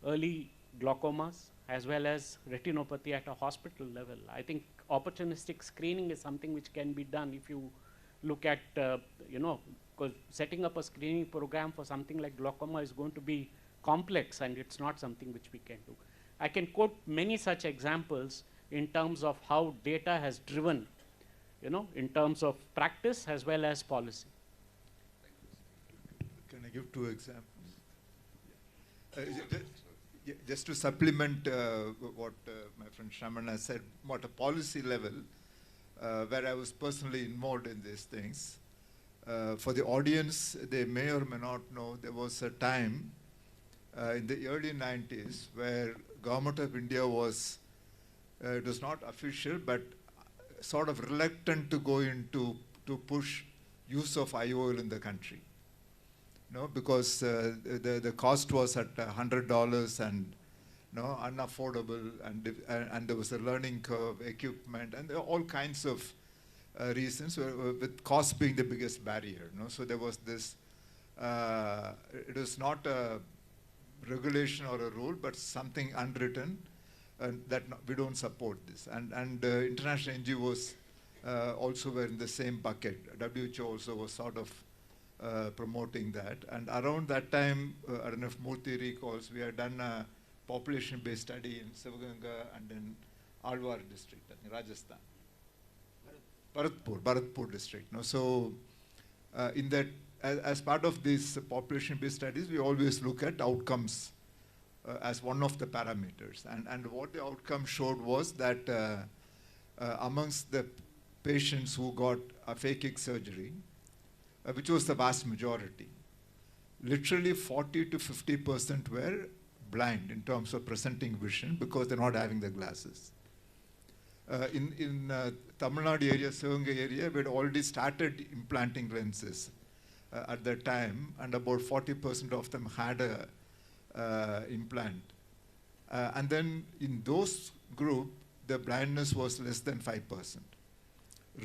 early glaucomas as well as retinopathy at a hospital level. I think opportunistic screening is something which can be done if you look at, because setting up a screening program for something like glaucoma is going to be complex and it's not something which we can do. I can quote many such examples in terms of how data has driven, in terms of practice as well as policy. Can I give 2 examples? Just to supplement what my friend Shamana said, at a policy level, where I was personally involved in these things, for the audience, they may or may not know, there was a time in the early 90s where Government of India was, it was not official, but sort of reluctant to go into, to push use of IOL in the country. Because the cost was at $100 and unaffordable, and there was a learning curve, equipment, and there were all kinds of reasons, with cost being the biggest barrier. So there was this, it was not a regulation or a rule, but something unwritten that we don't support this. And international NGOs also were in the same bucket. WHO also was sort of promoting that. And around that time, I don't know if Murthy recalls, we had done a population-based study in Sivaganga and in Alwar district, in Rajasthan. Bharatpur district. So in that, as part of these population-based studies, we always look at outcomes as one of the parameters. And what the outcome showed was that amongst the patients who got a phakic surgery, which was the vast majority, literally 40 to 50% were blind in terms of presenting vision because they're not having the glasses. In Tamil Nadu area, Sivaganga area, we had already started implanting lenses at that time, and about 40% of them had a implant. And then in those group, the blindness was less than 5%.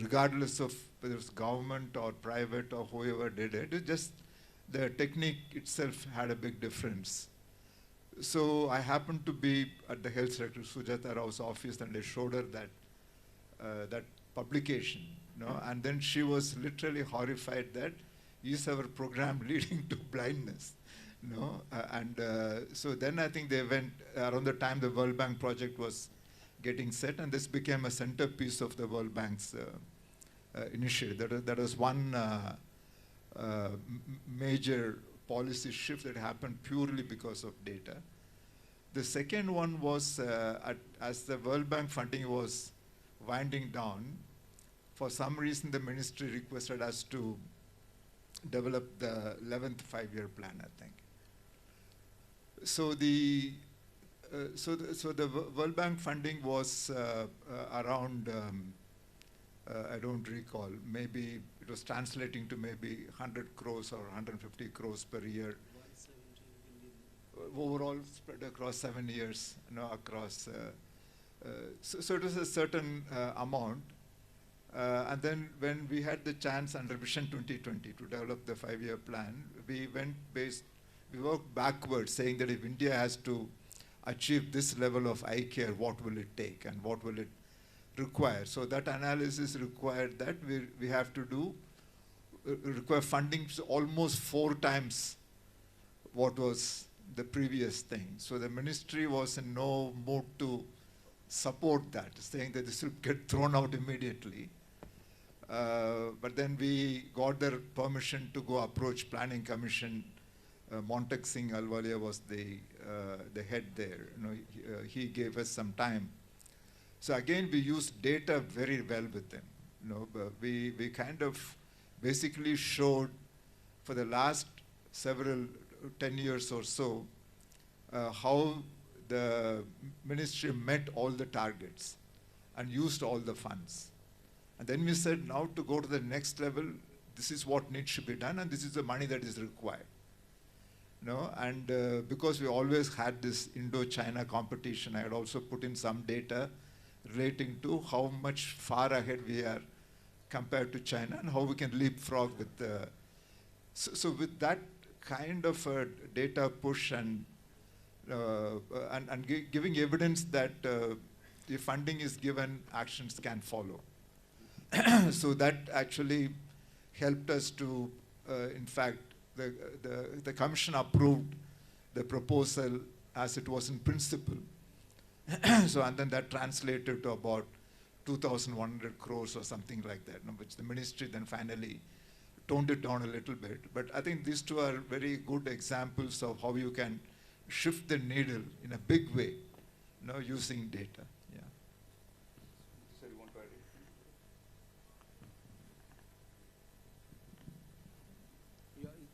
Regardless of whether it's government or private or whoever did it, it's just the technique itself had a big difference. So I happened to be at the health secretary Sujata Rao's office, and I showed her that publication, and then she was literally horrified that is our program leading to blindness, so then I think they went around the time the World Bank project was getting set, and this became a centerpiece of the World Bank's initiative. That was one major policy shift that happened purely because of data. The second one was, as the World Bank funding was winding down, for some reason the ministry requested us to develop the 11th five-year plan, I think. So the World Bank funding was around, I don't recall, maybe it was translating to maybe 100 crores or 150 crores per year. Overall spread across 7 years, across. So it was a certain amount. And then when we had the chance under Vision 2020 to develop the five-year plan, we worked backwards, saying that if India has to achieve this level of eye care, what will it take and what will it require? So that analysis required that we have to require funding almost 4 times what was the previous thing. So the ministry was in no mood to support that, saying that this will get thrown out immediately. But then we got their permission to go approach Planning Commission. Montek Singh Alwalia was the head there. He gave us some time. So again, we used data very well with them. We kind of basically showed for the last 10 years or so, how the ministry met all the targets and used all the funds. And then we said, now to go to the next level, this is what needs to be done, and this is the money that is required. And because we always had this Indo-China competition, I had also put in some data relating to how much far ahead we are compared to China and how we can leapfrog with the. So with that kind of a data push and giving evidence that the funding is given, actions can follow. So that actually helped us to, in fact, the commission approved the proposal as it was in principle. So, and then that translated to about 2,100 crores or something like that, which the ministry then finally toned it down a little bit. But I think these two are very good examples of how you can shift the needle in a big way, using data. Yeah. Sir, you want to add anything?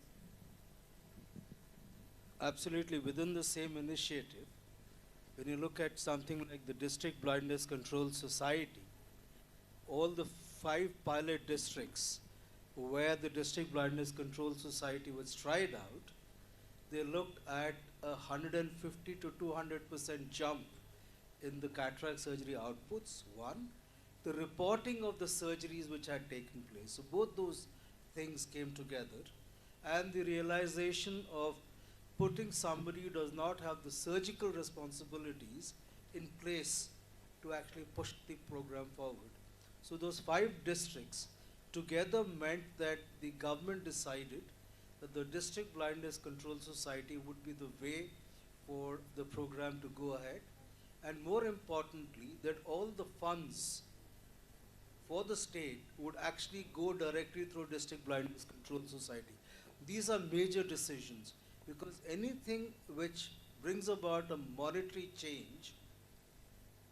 Absolutely, within the same initiative, when you look at something like the District Blindness Control Society, all the 5 pilot districts where the District Blindness Control Society was tried out, they looked at a 150 to 200% jump in the cataract surgery outputs, one. The reporting of the surgeries which had taken place. So both those things came together, and the realization of putting somebody who does not have the surgical responsibilities in place to actually push the program forward. So those 5 districts together meant that the government decided that the District Blindness Control Society would be the way for the program to go ahead, and more importantly, that all the funds for the state would actually go directly through District Blindness Control Society. These are major decisions, because anything which brings about a monetary change,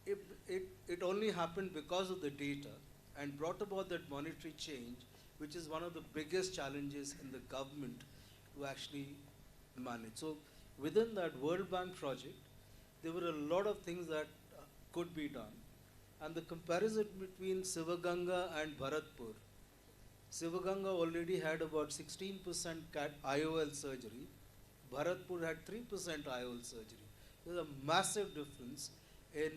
it only happened because of the data and brought about that monetary change, which is one of the biggest challenges in the government to actually manage. So within that World Bank project, there were a lot of things that could be done. And the comparison between Sivaganga and Bharatpur, Sivaganga already had about 16% IOL surgery. Bharatpur had 3% IOL surgery. There's a massive difference in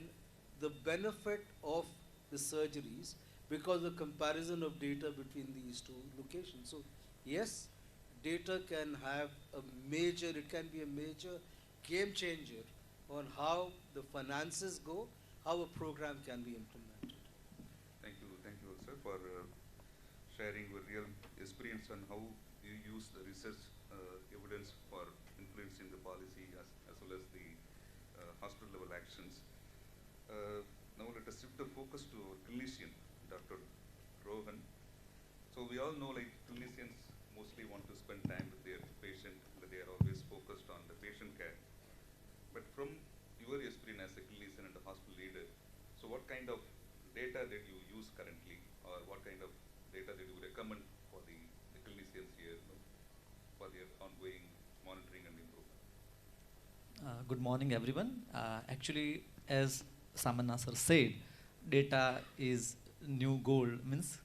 the benefit of the surgeries because of the comparison of data between these two locations. So yes, data can have it can be a major game changer on how the finances go, how a program can be implemented. Thank you, sir, for sharing your real experience on how you use the research evidence for influencing the policy as well as the hospital level actions. Now let us shift the focus to our clinician, Dr. Rohan. So we all know clinicians mostly want to spend time with their patient, but they are always focused on the patient care. But from your experience as a clinician and a hospital leader, so what kind of data that you use currently, or what kind of data that you recommend for the clinicians here for their ongoing monitoring and improvement? Good morning, everyone. Actually, as Samana sir said, data is new gold, means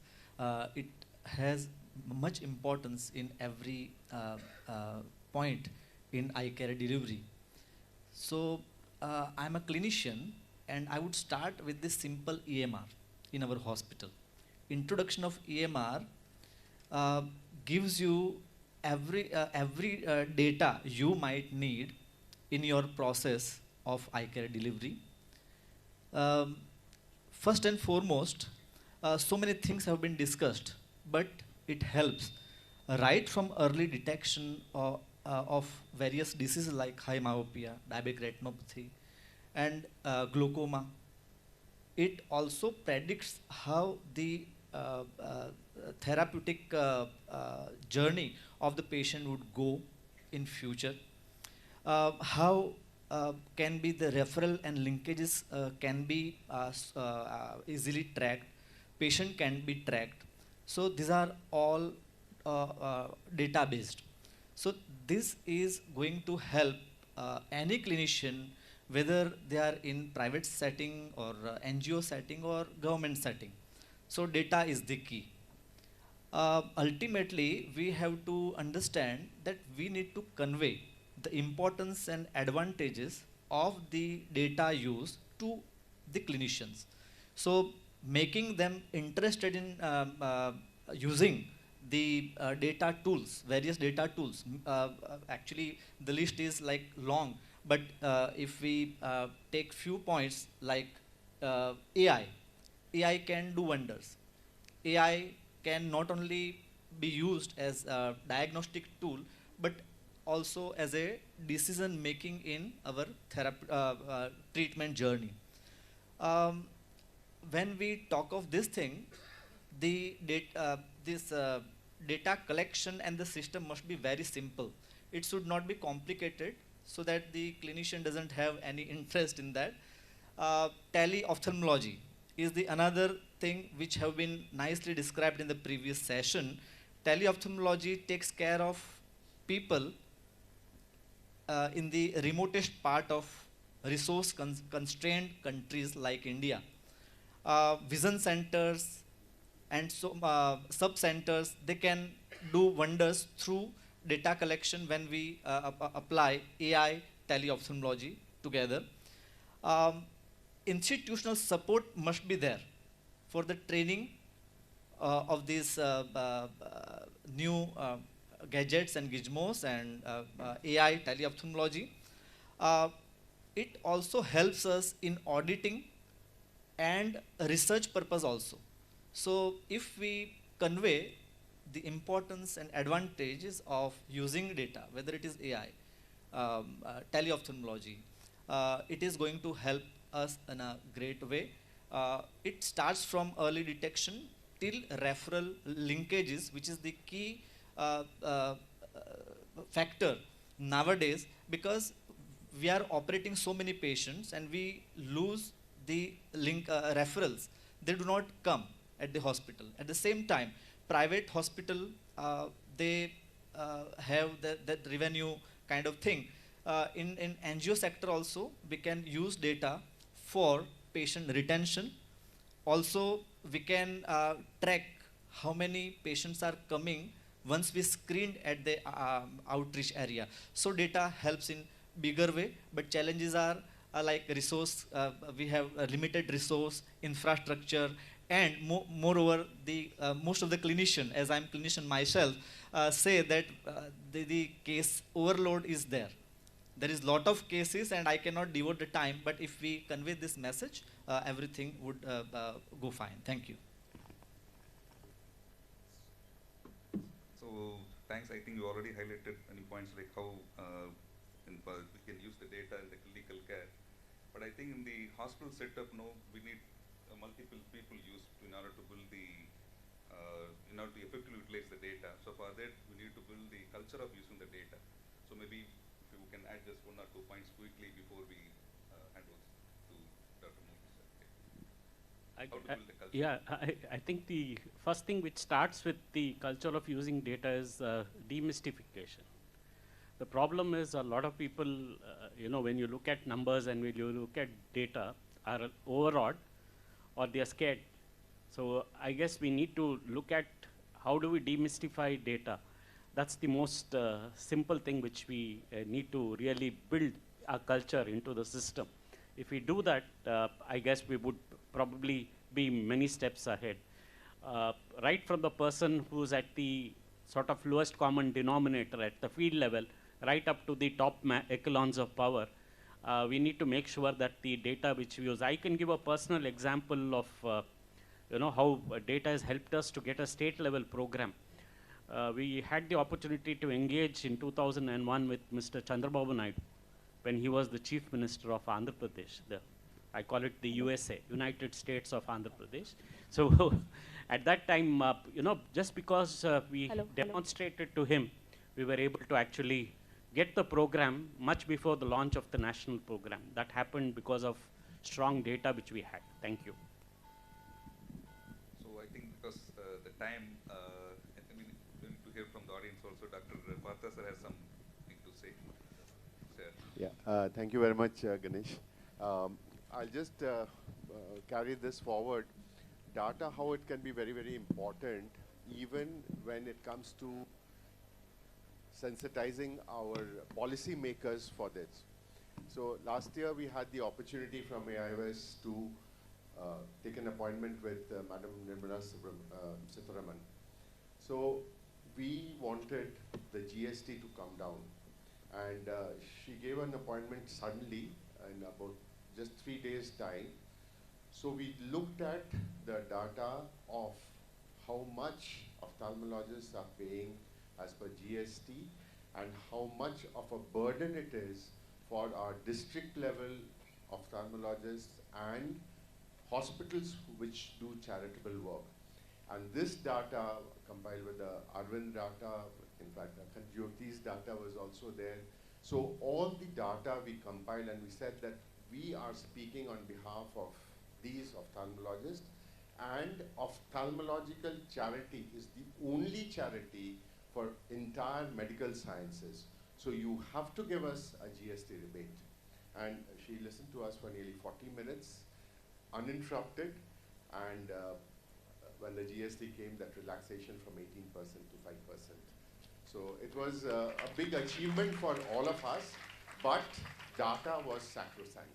it has much importance in every point in eye care delivery. So I'm a clinician, and I would start with this simple EMR in our hospital. Introduction of EMR gives you every data you might need in your process of eye care delivery. First and foremost, so many things have been discussed, but it helps right from early detection of various diseases like high myopia, diabetic retinopathy, and glaucoma. It also predicts how the therapeutic journey of the patient would go in future. How can be the referral and linkages can be easily tracked, patient can be tracked. So these are all data based. So this is going to help any clinician, whether they are in private setting or NGO setting or government setting. So data is the key. Ultimately, we have to understand that we need to convey the importance and advantages of the data use to the clinicians. So making them interested in using the data tools, various data tools. Actually, the list is long, but if we take few points like AI can do wonders. AI can not only be used as a diagnostic tool, but also as a decision making in our treatment journey. When we talk of this thing, this data collection and the system must be very simple. It should not be complicated so that the clinician doesn't have any interest in that. Tele-ophthalmology is the another thing which have been nicely described in the previous session. Tele-ophthalmology takes care of people in the remotest part of resource constrained countries like India. Vision centers and sub centers, they can do wonders through data collection when we apply AI tele-ophthalmology together. Institutional support must be there for the training of these new gadgets and gizmos and AI tele-ophthalmology. It also helps us in auditing and research purpose also. So if we convey the importance and advantages of using data, whether it is AI, tele-ophthalmology, it is going to help us in a great way. It starts from early detection till referral linkages, which is the key factor nowadays, because we are operating so many patients and we lose the referrals. They do not come at the hospital. At the same time, private hospital, they have that revenue kind of thing. In NGO sector also, we can use data for patient retention. Also, we can track how many patients are coming once we screened at the outreach area. So data helps in bigger way, but challenges are like resource, we have a limited resource, infrastructure, and moreover, the most of the clinician, as I'm clinician myself, say that the case overload is there. There is lot of cases and I cannot devote the time, but if we convey this message, everything would go fine. Thank you. So thanks. I think you already highlighted many points like how we can use the data in the clinical care. But I think in the hospital setup, no, we need multiple people used in order to build the, in order to effectively utilize the data. So for that, we need to build the culture of using the data. So maybe if you can add just 1 or 2 points quickly before we hand over to Dr. Murthy, sir. How to build the culture. Yeah, I think the first thing which starts with the culture of using data is demystification. The problem is a lot of people, when you look at numbers and when you look at data, are overawed or they are scared. So I guess we need to look at how do we demystify data. That's the most simple thing which we need to really build our culture into the system. If we do that, I guess we would probably be many steps ahead. Right from the person who's at the sort of lowest common denominator at the field level, right up to the top echelons of power, we need to make sure that the data which we use, I can give a personal example of how data has helped us to get a state level program. We had the opportunity to engage in 2001 with Mr. Chandrababu Naidu when he was the Chief Minister of Andhra Pradesh. I call it the USA, United States of Andhra Pradesh. So at that time, just because we demonstrated to him, we were able to actually get the program much before the launch of the national program. That happened because of strong data which we had. Thank you. So I think because the time, I mean, we need to hear from the audience also. Dr. Partha sir has something to say. Sir. Yeah, thank you very much, Ganesh. I'll just carry this forward. Data, how it can be very, very important, even when it comes to sensitizing our policy makers for this. So last year we had the opportunity from AIOS to take an appointment with Madam Nirmala Sitharaman. So we wanted the GST to come down, and she gave an appointment suddenly in about just 3 days' time. So we looked at the data of how much ophthalmologists are paying as per GST and how much of a burden it is for our district level ophthalmologists and hospitals which do charitable work. And this data compiled with the Arvind data, in fact Akhand Jyoti's data was also there. So all the data we compiled, and we said that we are speaking on behalf of these ophthalmologists, and ophthalmological charity is the only charity for entire medical sciences. So you have to give us a GST rebate. And she listened to us for nearly 40 minutes, uninterrupted, and when the GST came, that relaxation from 18% to 5%. So it was a big achievement for all of us, but data was sacrosanct.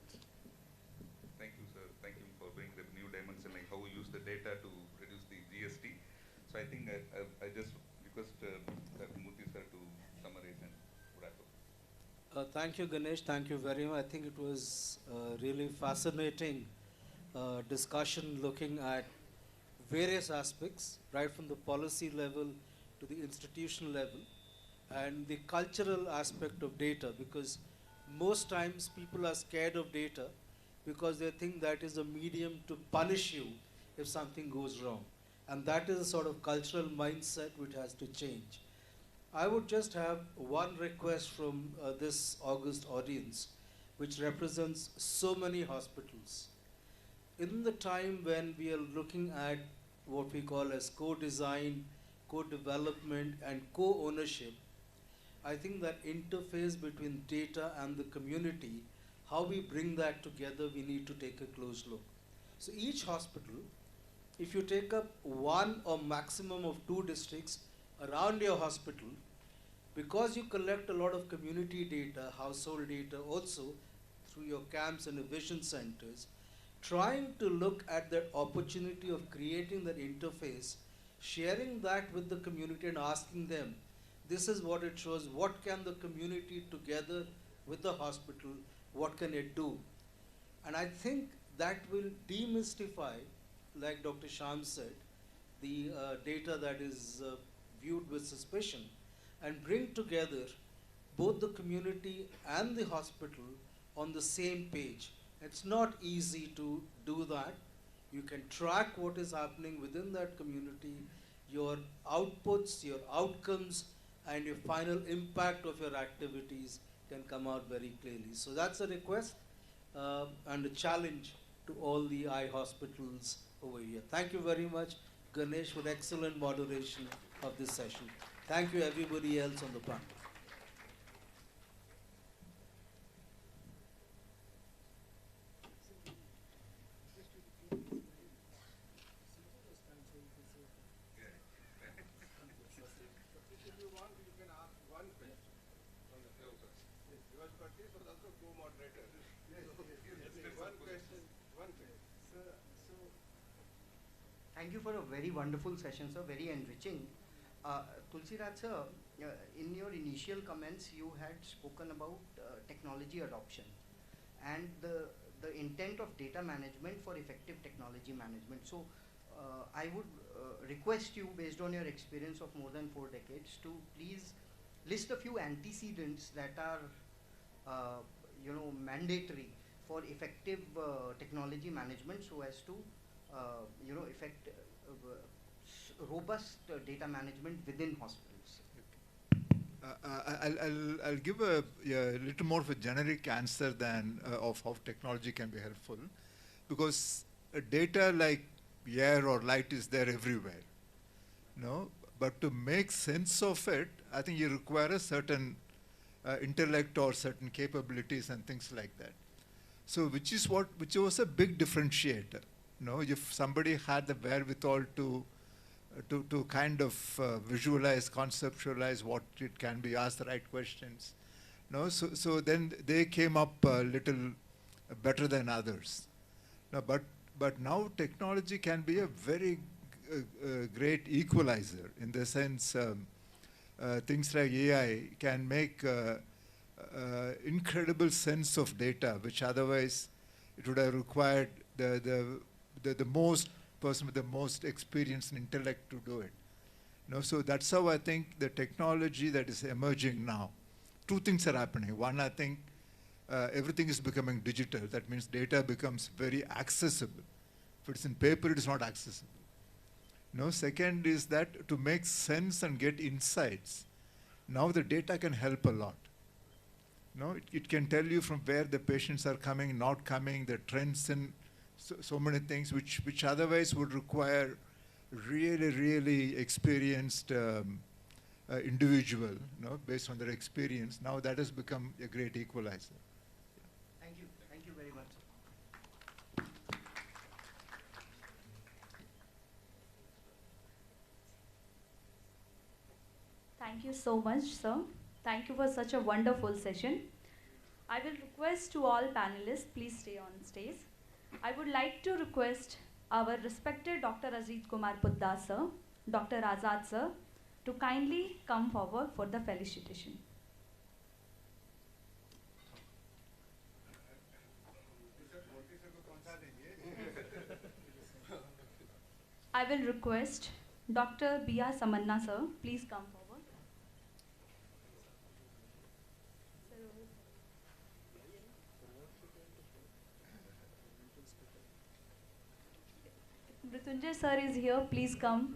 Thank you, sir. Thank you for bringing the new dimension, like how we use the data to reduce the GST. So I think I just request Dr. Murthy sir to summarize and wrap up. Thank you, Ganesh. Thank you very much. I think it was really fascinating discussion looking at various aspects, right from the policy level to the institutional level, and the cultural aspect of data, because most times people are scared of data because they think that is a medium to punish you if something goes wrong. And that is a sort of cultural mindset which has to change. I would just have one request from this august audience, which represents so many hospitals. In the time when we are looking at what we call as co-design, co-development, and co-ownership, I think that interface between data and the community, how we bring that together, we need to take a close look. So each hospital, if you take up one or maximum of 2 districts around your hospital, because you collect a lot of community data, household data also through your camps and vision centers, trying to look at that opportunity of creating that interface, sharing that with the community and asking them, this is what it shows, what can the community together with the hospital, what can it do? And I think that will demystify, like Dr. Sham said, the data that is viewed with suspicion, and bring together both the community and the hospital on the same page. It's not easy to do that. You can track what is happening within that community, your outputs, your outcomes, and your final impact of your activities can come out very clearly. So that's a request and a challenge to all the eye hospitals over here. Thank you very much, Ganesh, for excellent moderation of this session. Thank you everybody else on the panel. Thank you for a very wonderful session, sir, very enriching. Tulsiraj sir, in your initial comments, you had spoken about technology adoption and the intent of data management for effective technology management. So I would request you, based on your experience of more than 4 decades, to please list a few antecedents that are mandatory for effective technology management, so as to effect robust data management within hospitals. I'll give a little more of a generic answer than of how technology can be helpful, because data like air or light is there everywhere, but to make sense of it, I think you require a certain intellect or certain capabilities and things like that. So which was a big differentiator. If somebody had the wherewithal to kind of visualize, conceptualize what it can be, ask the right questions. So then they came up a little better than others. But now technology can be a very great equalizer, in the sense things like AI can make incredible sense of data, which otherwise it would have required the most person with the most experience and intellect to do it. So that's how I think the technology that is emerging now, two things are happening. One, I think everything is becoming digital. That means data becomes very accessible. If it's in paper, it is not accessible. Second is that to make sense and get insights, now the data can help a lot. It can tell you from where the patients are coming, not coming, the trends in so many things which otherwise would require really, really experienced individual, based on their experience. Now that has become a great equalizer. Thank you. Thank you very much. Thank you so much, sir. Thank you for such a wonderful session. I will request to all panelists, please stay on stage. I would like to request our respected Dr. Ajit Kumar Pudda sir, Dr. Azad sir, to kindly come forward for the felicitation. I will request Dr. B.R. Samanna sir, please come forward. Mrityunjay sir is here, please come.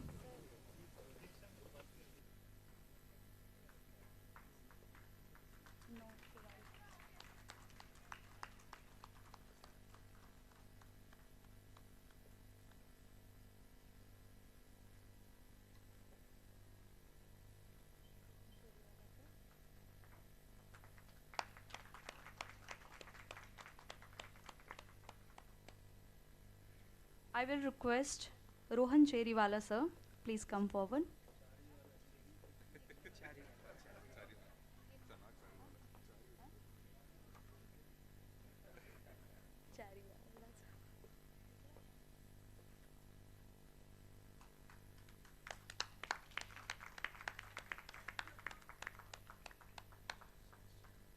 I will request Rohan Cheriwala sir, please come forward.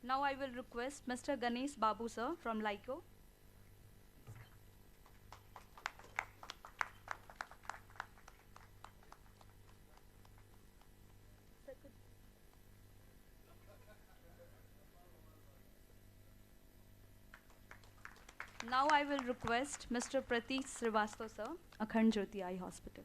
Now I will request Mr. Ganesh Babu sir from LICO. Now I will request Mr. Prateek Srivastava sir, Akhand Jyoti Eye Hospital.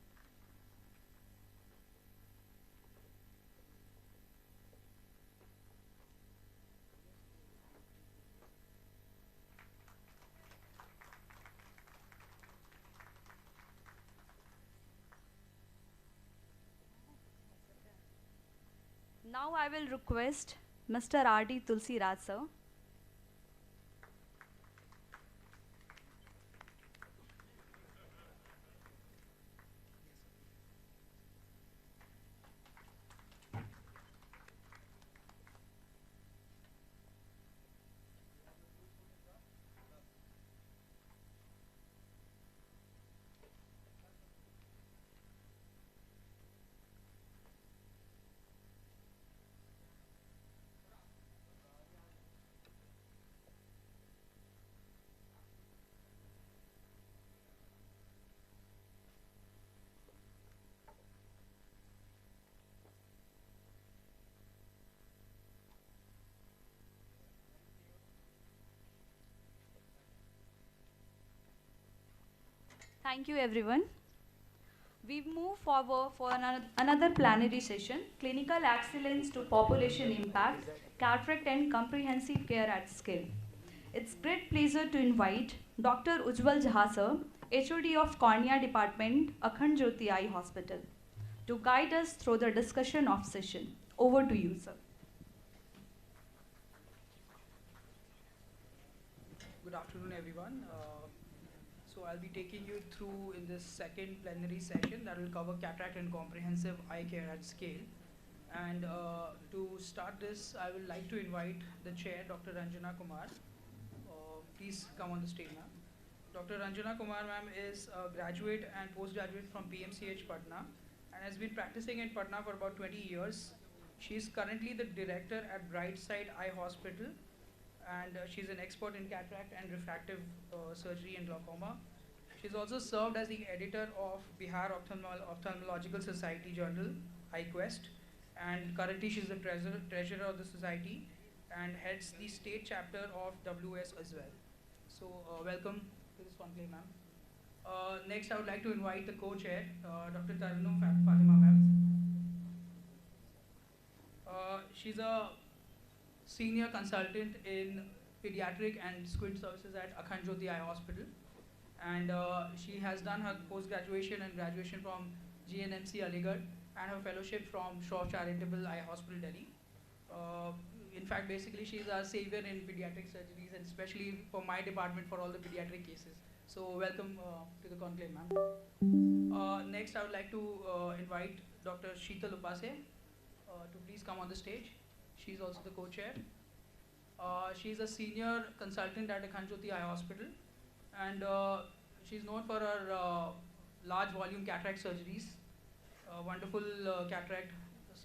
Now I will request Mr. R.D. Tulsi Raj sir. Thank you everyone. We move forward for another plenary session, Clinical Excellence to Population Impact, Cataract and Comprehensive Care at Scale. It's great pleasure to invite Dr. Ujjwal Jha sir, HOD of Cornea Department, Akhand Jyoti Eye Hospital, to guide us through the discussion of session. Over to you, sir. Good afternoon, everyone. So I'll be taking you through in this second plenary session that will cover cataract and comprehensive eye care at scale. And to start this, I would like to invite the chair, Dr. Ranjana Kumar. Please come on the stage, ma'am. Dr. Ranjana Kumar, ma'am, is a graduate and postgraduate from PMCH Patna and has been practicing in Patna for about 20 years. She is currently the director at Brightside Eye Hospital, and she's an expert in cataract and refractive surgery and glaucoma. She's also served as the editor of Bihar Ophthalmological Society Journal iQuest, and currently she's the treasurer of the society and heads the state chapter of WS as well. So welcome to this conclave, ma'am. Next, I would like to invite the co-chair, Dr. Tarunum Fatima ma'am. She's a senior consultant in pediatric and squint services at Akhand Jyoti Eye Hospital. And she has done her post-graduation and graduation from GNMC Aligarh and her fellowship from Shaw Charitable Eye Hospital, Delhi. In fact, basically, she's our savior in pediatric surgeries, and especially for my department for all the pediatric cases. So welcome to the conclave, ma'am. Next, I would like to invite Dr. Sheetal Upase to please come on the stage. She's also the co-chair. She's a senior consultant at Akhand Jyoti Eye Hospital, and she's known for her large volume cataract surgeries, wonderful cataract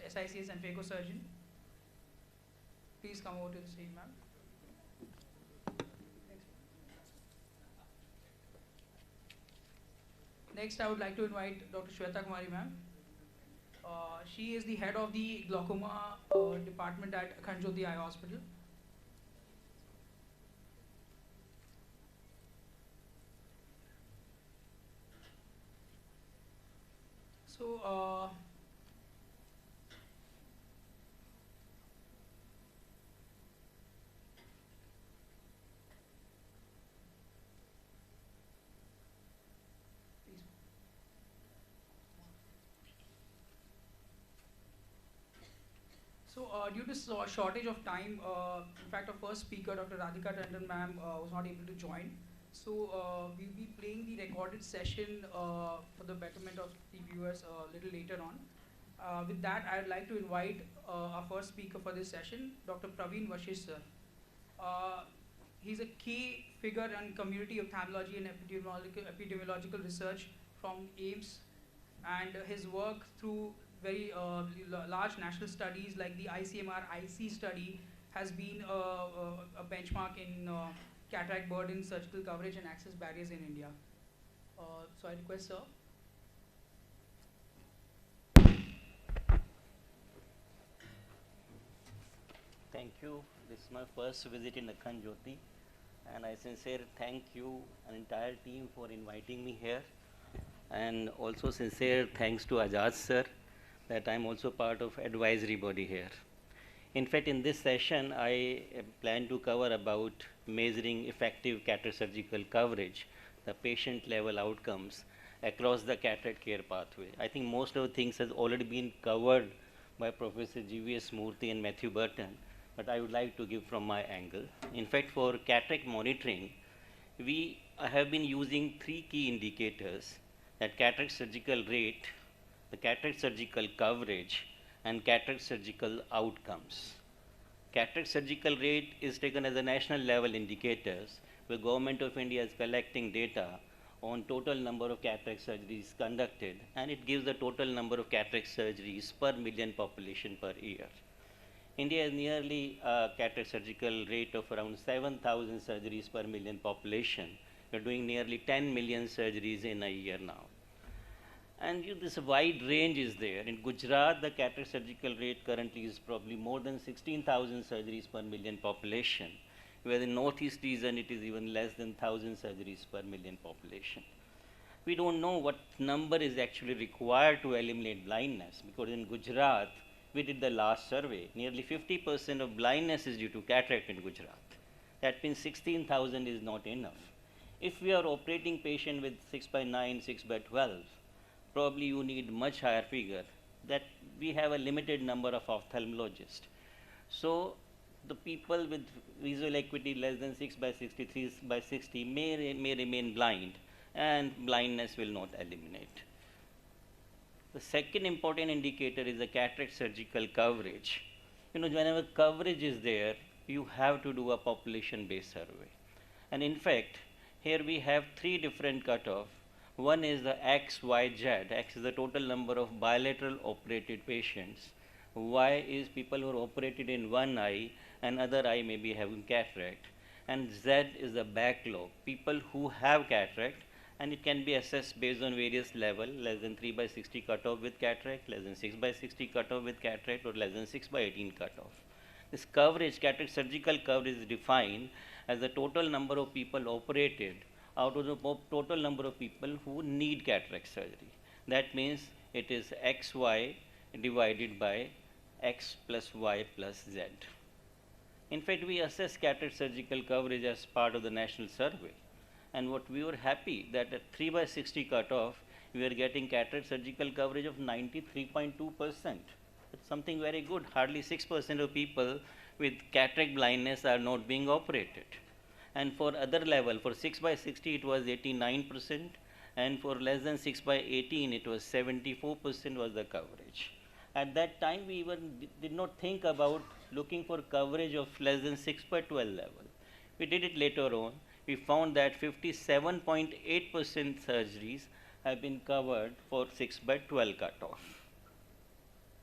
SICS and phaco surgeon. Please come over to the stage, ma'am. Next, I would like to invite Dr. Shweta Kumari, ma'am. She is the head of the glaucoma department at Akhand Jyoti Eye Hospital. So, due to shortage of time, in fact, our first speaker, Dr. Radhika Tandon ma'am, was not able to join. So we'll be playing the recorded session for the betterment of the viewers a little later on. With that, I'd like to invite our first speaker for this session, Dr. Praveen Vashish sir. He's a key figure in community ophthalmology and epidemiological research from AIMS, and his work through very large national studies like the ICMR IC study has been a benchmark in cataract burden, surgical coverage, and access barriers in India. So I request sir. Thank you. This is my first visit in Akhand Jyoti, and I sincerely thank you and entire team for inviting me here, and also sincere thanks to Ajaz sir that I'm also part of advisory body here. In fact, in this session, I plan to cover about measuring effective cataract surgical coverage, the patient level outcomes across the cataract care pathway. I think most of the things has already been covered by Professor G.V.S. Murthy and Matthew Burton, but I would like to give from my angle. In fact, for cataract monitoring, we have been using three key indicators: that cataract surgical rate, the cataract surgical coverage, and cataract surgical outcomes. Cataract surgical rate is taken as a national level indicators, where Government of India is collecting data on total number of cataract surgeries conducted, and it gives the total number of cataract surgeries per million population per year. India has nearly a cataract surgical rate of around 7,000 surgeries per million population. We are doing nearly 10 million surgeries in a year now. And this wide range is there. In Gujarat, the cataract surgical rate currently is probably more than 16,000 surgeries per million population, where in northeast region it is even less than 1,000 surgeries per million population. We don't know what number is actually required to eliminate blindness, because in Gujarat, we did the last survey. Nearly 50% of blindness is due to cataract in Gujarat. That means 16,000 is not enough. If we are operating patient with 6/9, 6/12, probably you need much higher figure. That we have a limited number of ophthalmologists. So the people with visual acuity less than 6/63/60 may remain blind, and blindness will not eliminate. The second important indicator is the cataract surgical coverage. Whenever coverage is there, you have to do a population-based survey. And in fact, here we have three different cutoff. One is the X, Y, Z. X is the total number of bilateral operated patients. Y is people who are operated in one eye and other eye may be having cataract. And Z is the backlog, people who have cataract and it can be assessed based on various level, less than 3 by 60 cutoff with cataract, less than 6 by 60 cutoff with cataract, or less than 6 by 18 cutoff. This coverage, cataract surgical coverage, is defined as the total number of people operated out of the total number of people who need cataract surgery. That means it is XY divided by X plus Y plus Z. In fact, we assess cataract surgical coverage as part of the national survey. And what we were happy that at 3 by 60 cutoff, we are getting cataract surgical coverage of 93.2%. It's something very good. Hardly 6% of people with cataract blindness are not being operated. And for other level, for 6 by 60, it was 89%. And for less than 6 by 18, it was 74% was the coverage. At that time, we even did not think about looking for coverage of less than 6 by 12 level. We did it later on. We found that 57.8% surgeries have been covered for 6 by 12 cutoff.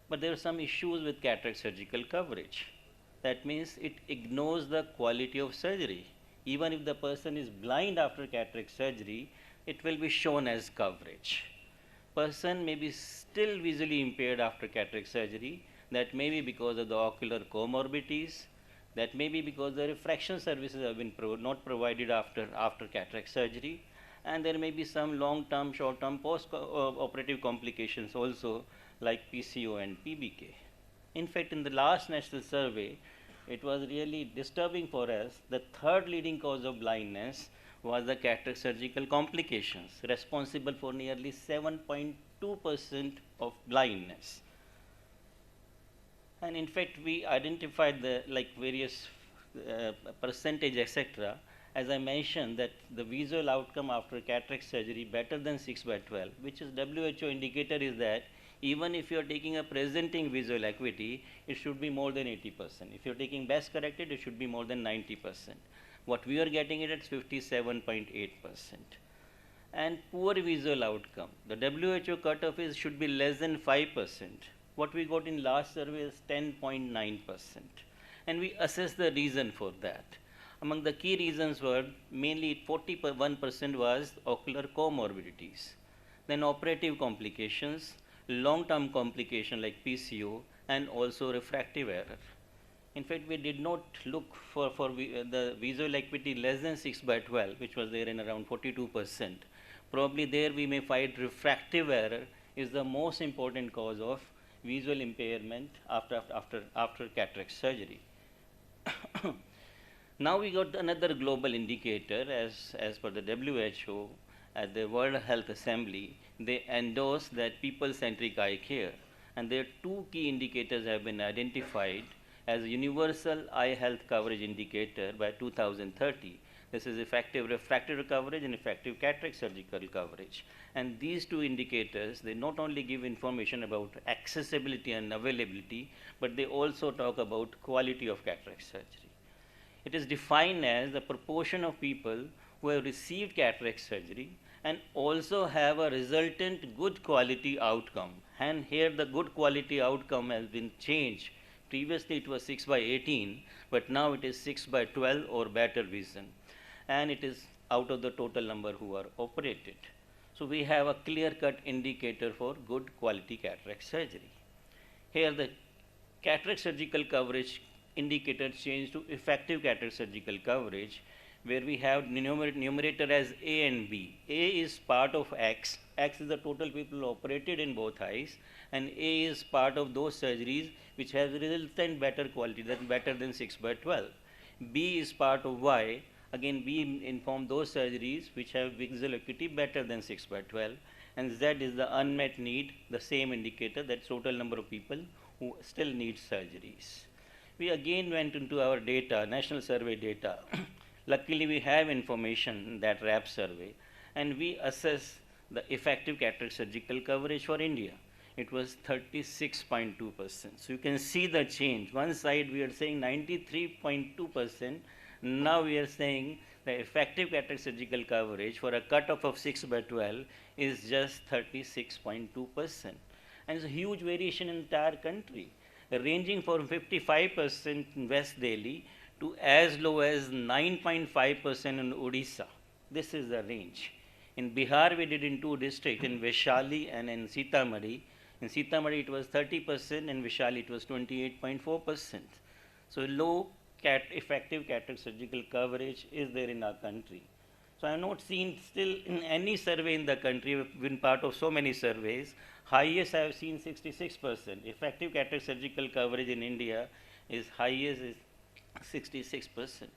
But there are some issues with cataract surgical coverage. That means it ignores the quality of surgery. Even if the person is blind after cataract surgery, it will be shown as coverage. Person may be still visually impaired after cataract surgery. That may be because of the ocular comorbidities. That may be because the refraction services have been not provided after cataract surgery. And there may be some long-term, short-term, post-operative complications also, like PCO and PBK. In fact, in the last national survey, it was really disturbing for us. The third leading cause of blindness was the cataract surgical complications, responsible for nearly 7.2% of blindness. And in fact, we identified the various percentage, etc. As I mentioned, that the visual outcome after cataract surgery better than 6 by 12, which is WHO indicator, is that even if you are taking a presenting visual acuity, it should be more than 80%. If you are taking best corrected, it should be more than 90%. What we are getting it at 57.8%. And poor visual outcome. The WHO cutoff should be less than 5%. What we got in last survey is 10.9%. And we assess the reason for that. Among the key reasons were mainly 41% was ocular comorbidities, then operative complications, long-term complication like PCO, and also refractive error. In fact, we did not look for the visual acuity less than 6 by 12, which was there in around 42%. Probably there we may find refractive error is the most important cause of visual impairment after cataract surgery. Now we got another global indicator as per the WHO, at the World Health Assembly. They endorse that people-centric eye care, and there are two key indicators have been identified as a universal eye health coverage indicator by 2030. This is effective refractive coverage and effective cataract surgical coverage. And these two indicators, they not only give information about accessibility and availability, but they also talk about quality of cataract surgery. It is defined as the proportion of people who have received cataract surgery and also have a resultant good quality outcome. And here the good quality outcome has been changed. Previously it was 6 by 18, but now it is 6 by 12 or better vision. And it is out of the total number who are operated. So we have a clear-cut indicator for good quality cataract surgery. Here the cataract surgical coverage indicator changed to effective cataract surgical coverage, where we have numerator as A and B. A is part of X. X is the total people operated in both eyes, and A is part of those surgeries which has resultant better quality, better than 6 by 12. B is part of Y. Again, B inform those surgeries which have visual acuity better than 6 by 12. And Z is the unmet need, the same indicator, that's total number of people who still need surgeries. We again went into our data, national survey data. Luckily, we have information in that RAP survey, and we assess the effective cataract surgical coverage for India. It was 36.2%. So you can see the change. One side we are saying 93.2%. Now we are saying the effective cataract surgical coverage for a cutoff of 6 by 12 is just 36.2%. And it's a huge variation in the entire country, ranging from 55% in West Delhi to as low as 9.5% in Odisha. This is the range. In Bihar, we did in 2 districts, in Vaishali and in Sitamarhi. In Sitamarhi, it was 30%, in Vaishali, it was 28.4%. So low effective cataract surgical coverage is there in our country. So I have not seen still in any survey in the country, we've been part of so many surveys, highest I have seen 66%. Effective cataract surgical coverage in India is highest is 66%.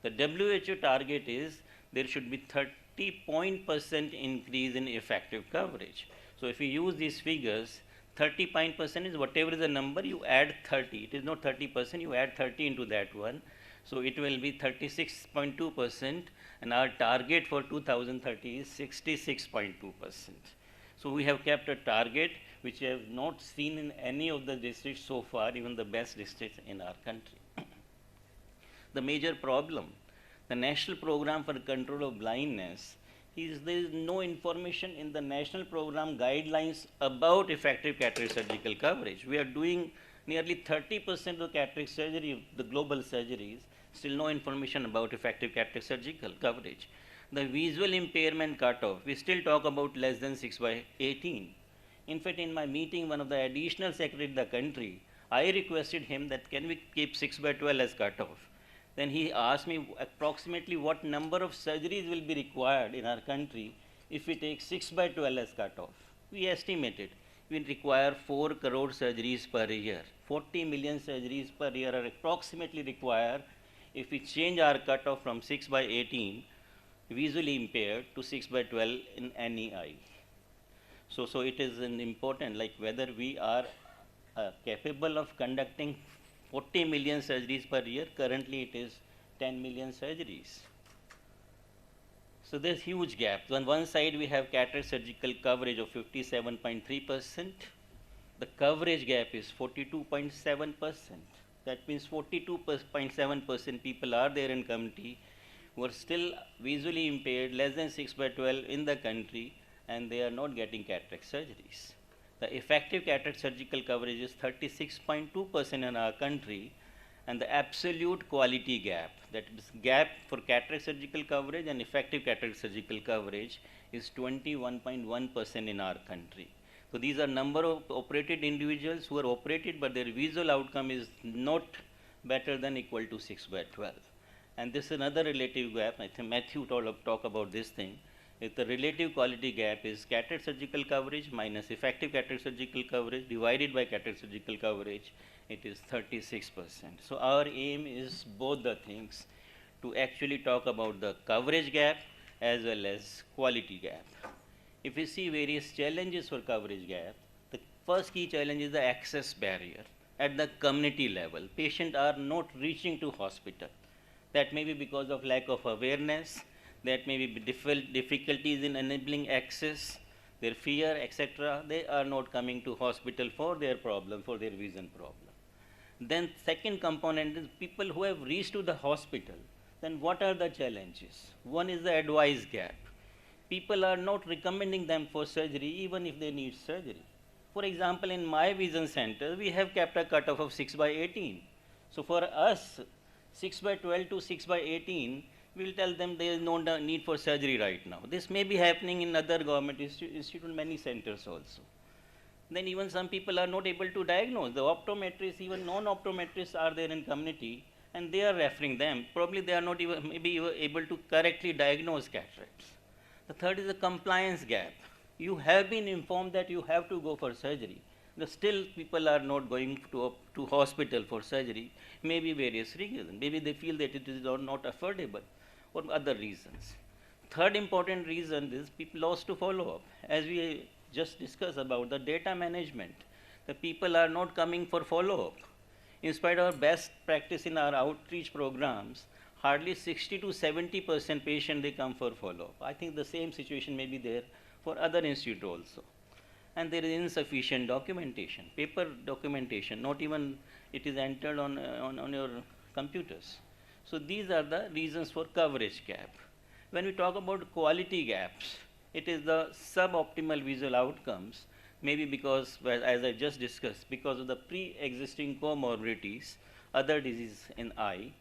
The WHO target is there should be 30% increase in effective coverage. So if you use these figures, 30% is whatever is the number, you add 30. It is not 30%, you add 30 into that one. So it will be 36.2%, and our target for 2030 is 66.2%. So we have kept a target which we have not seen in any of the districts so far, even the best districts in our country. The major problem, the National Program for Control of Blindness, is there is no information in the national program guidelines about effective cataract surgical coverage. We are doing nearly 30% of cataract surgery, the global surgeries, still no information about effective cataract surgical coverage. The visual impairment cutoff, we still talk about less than 6/18. In fact, in my meeting, one of the additional secretary of the country, I requested him that can we keep 6/12 as cutoff. Then he asked me approximately what number of surgeries will be required in our country if we take 6/12 as cutoff. We estimated we require 4 crore surgeries per year. 40 million surgeries per year are approximately required if we change our cutoff from 6/18 visually impaired to 6/12 in any eye. So it is an important, like whether we are capable of conducting 40 million surgeries per year. Currently it is 10 million surgeries. So there's huge gap. On one side we have cataract surgical coverage of 57.3%. The coverage gap is 42.7%. That means 42.7% people are there in community who are still visually impaired, less than 6/12 in the country, and they are not getting cataract surgeries. The effective cataract surgical coverage is 36.2% in our country, and the absolute quality gap, that is gap for cataract surgical coverage and effective cataract surgical coverage, is 21.1% in our country. So these are number of operated individuals who are operated, but their visual outcome is not better than equal to 6/12. And this is another relative gap. I think Matthew talk about this thing. If the relative quality gap is cataract surgical coverage minus effective cataract surgical coverage divided by cataract surgical coverage, it is 36%. So our aim is both the things, to actually talk about the coverage gap as well as quality gap. If we see various challenges for coverage gap, the first key challenge is the access barrier. At the community level, patients are not reaching to hospital. That may be because of lack of awareness, that may be difficulties in enabling access, their fear, etc. They are not coming to hospital for their problem, for their vision problem. Then second component is people who have reached to the hospital. Then what are the challenges? One is the advice gap. People are not recommending them for surgery even if they need surgery. For example, in my vision center, we have kept a cutoff of 6/18. So for us, 6/12 to 6/18, we will tell them there is no need for surgery right now. This may be happening in other government institute, many centers also. Then even some people are not able to diagnose. The optometrists, even non-optometrists are there in community, and they are referring them. Probably they are not even maybe able to correctly diagnose cataracts. The third is the compliance gap. You have been informed that you have to go for surgery. Still people are not going to hospital for surgery, maybe various reasons. Maybe they feel that it is not affordable, or other reasons. Third important reason is people lost to follow up. As we just discussed about the data management, the people are not coming for follow up. In spite of our best practice in our outreach programs, hardly 60 to 70% patient they come for follow up. I think the same situation may be there for other institutes also. And there is insufficient documentation, paper documentation, not even it is entered on your computers. So these are the reasons for coverage gap. When we talk about quality gaps, it is the suboptimal visual outcomes, maybe because, well, as I just discussed, because of the pre-existing comorbidities, other diseases in eye.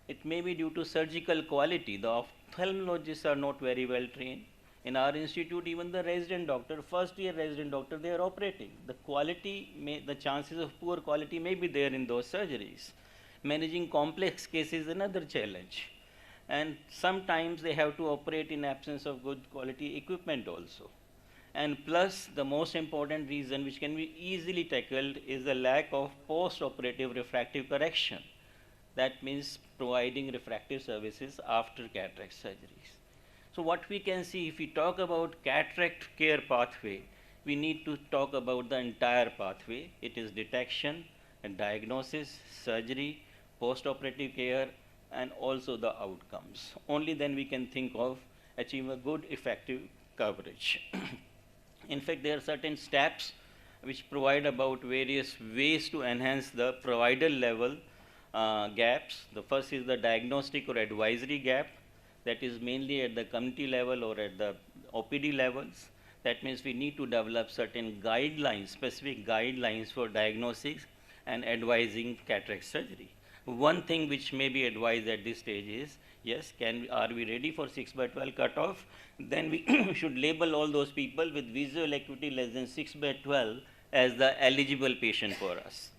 It may be due to surgical quality. The ophthalmologists are not very well trained. In our institute, even the resident doctor, first year resident doctor, they are operating. The quality, the chances of poor quality may be there in those surgeries. Managing complex cases is another challenge. And sometimes they have to operate in absence of good quality equipment also. And plus, the most important reason which can be easily tackled is the lack of post-operative refractive correction. That means providing refractive services after cataract surgeries. So what we can see, if we talk about cataract care pathway, we need to talk about the entire pathway. It is detection and diagnosis, surgery, post-operative care, and also the outcomes. Only then we can think of achieving a good effective coverage. In fact, there are certain steps which provide about various ways to enhance the provider level gaps. The first is the diagnostic or advisory gap, that is mainly at the community level or at the OPD levels. That means we need to develop certain guidelines, specific guidelines for diagnosis and advising cataract surgery. One thing which may be advised at this stage is, yes, are we ready for 6/12 cutoff? Then we should label all those people with visual acuity less than 6/12 as the eligible patient for us.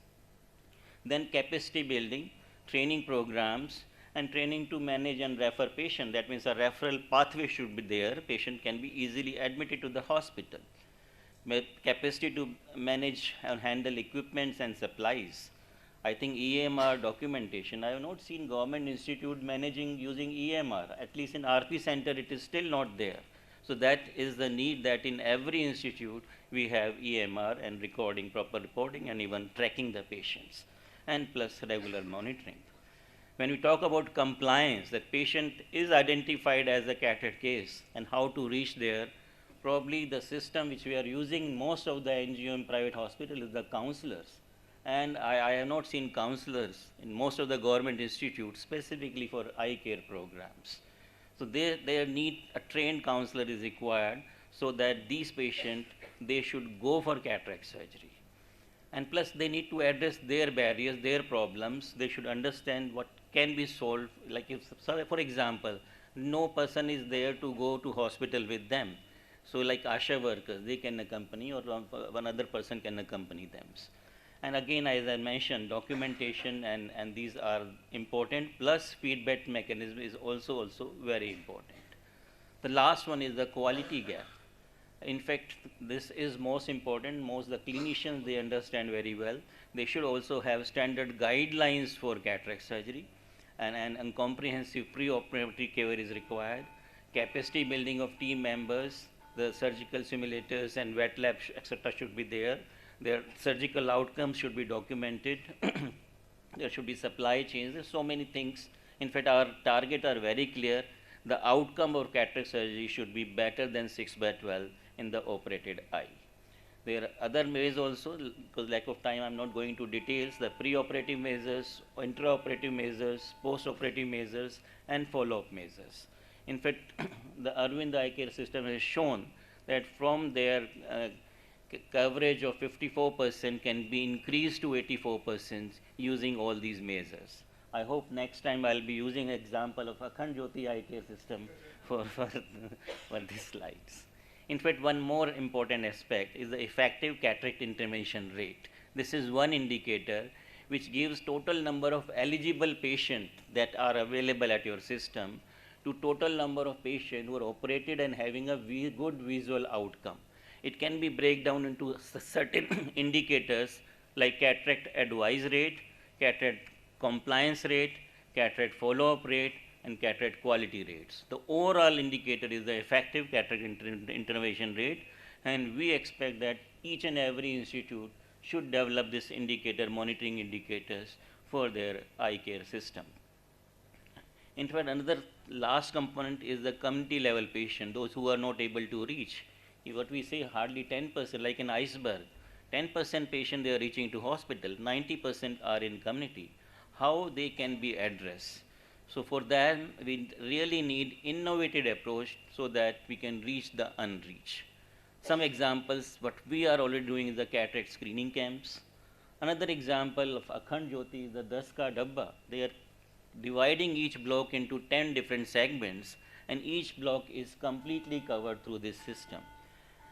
Then capacity building, training programs, and training to manage and refer patient. That means a referral pathway should be there. Patient can be easily admitted to the hospital. Capacity to manage and handle equipments and supplies. I think EMR documentation. I have not seen government institute managing using EMR. At least in RP center, it is still not there. So that is the need that in every institute we have EMR and recording, proper reporting, and even tracking the patients, and plus regular monitoring. When we talk about compliance, the patient is identified as a cataract case and how to reach there, probably the system which we are using in most of the NGO and private hospitals is the counselors. And I have not seen counselors in most of the government institutes specifically for eye care programs. So their need, a trained counselor is required so that these patients, they should go for cataract surgery. And plus they need to address their barriers, their problems. They should understand what can be solved. Like if, for example, no person is there to go to hospital with them. So like ASHA workers, they can accompany, or one other person can accompany them. And again, as I mentioned, documentation and these are important, plus feedback mechanism is also very important. The last one is the quality gap. In fact, this is most important. Most the clinicians, they understand very well. They should also have standard guidelines for cataract surgery, and comprehensive pre-operative care is required. Capacity building of team members, the surgical simulators and wet lab, etc. should be there. Their surgical outcomes should be documented. There should be supply chains. There's so many things. In fact, our target are very clear. The outcome of cataract surgery should be better than 6/12 in the operated eye. There are other ways also, because lack of time, I'm not going to details. The pre-operative measures, intraoperative measures, post-operative measures, and follow-up measures. In fact, the Arvind Eye Care System has shown that from their coverage of 54% can be increased to 84% using all these measures. I hope next time I'll be using example of Akhand Jyoti Eye Care System for these slides. In fact, one more important aspect is the effective cataract intervention rate. This is one indicator which gives total number of eligible patients that are available at your system to total number of patients who are operated and having a good visual outcome. It can be break down into certain indicators like cataract advice rate, cataract compliance rate, cataract follow-up rate, and cataract quality rates. The overall indicator is the effective cataract intervention rate, and we expect that each and every institute should develop this indicator, monitoring indicators for their eye care system. In fact, another last component is the community level patient, those who are not able to reach. What we say, hardly 10%, like an iceberg. 10% patient they are reaching to hospital, 90% are in community. How they can be addressed? So for that, we really need innovative approach so that we can reach the unreached. Some examples, what we are already doing is the cataract screening camps. Another example of Akhand Jyoti is the 10 ka dabba. They are dividing each block into 10 different segments, and each block is completely covered through this system.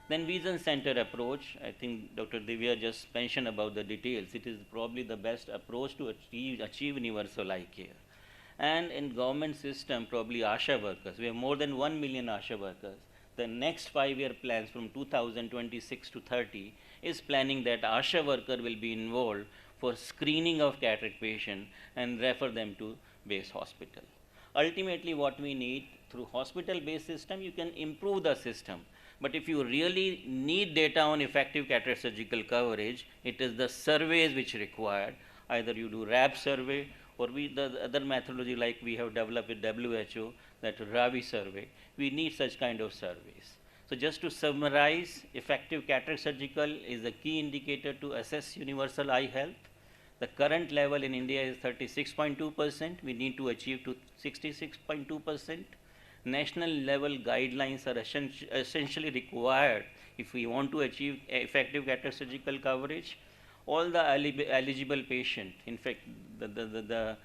Then vision center approach, I think Dr. Divya just mentioned about the details. It is probably the best approach to achieve universal eye care. And in government system, probably ASHA workers, we have more than 1 million ASHA workers. The next 5-year plans from 2026 to 30 is planning that ASHA worker will be involved for screening of cataract patient and refer them to base hospital. Ultimately, what we need through hospital-based system, you can improve the system. But if you really need data on effective cataract surgical coverage, it is the surveys which are required. Either you do RAB survey or the other methodology like we have developed with WHO, that RAVI survey. We need such kind of surveys. So just to summarize, effective cataract surgical is a key indicator to assess universal eye health. The current level in India is 36.2%. We need to achieve to 66.2%. National level guidelines are essentially required if we want to achieve effective cataract surgical coverage. All the eligible patient, in fact, the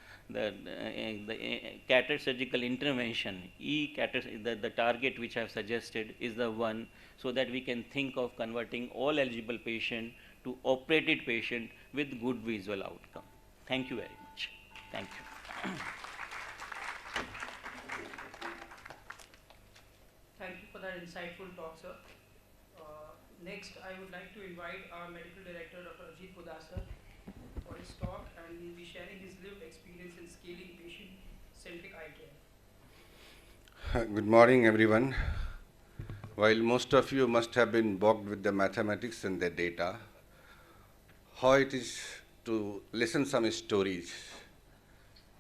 cataract surgical intervention, the target which I have suggested is the one, so that we can think of converting all eligible patient to operated patient with good visual outcome. Thank you very much. Thank you. Thank you for that insightful talk, sir. Next, I would like to invite our Medical Director, Dr. Ajit Podasar, for his talk, and he will be sharing his lived experience in scaling patient-centric eye care. Good morning, everyone. While most of you must have been bogged with the mathematics and the data, how it is to listen some stories.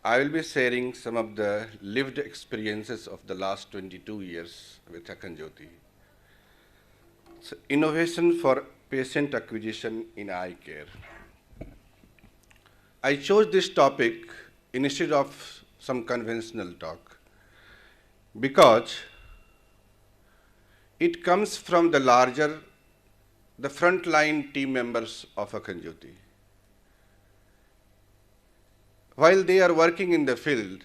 I will be sharing some of the lived experiences of the last 22 years with Akhand Jyoti. So, innovation for patient acquisition in eye care. I chose this topic instead of some conventional talk because it comes from the frontline team members of Akhand Jyoti. While they are working in the field,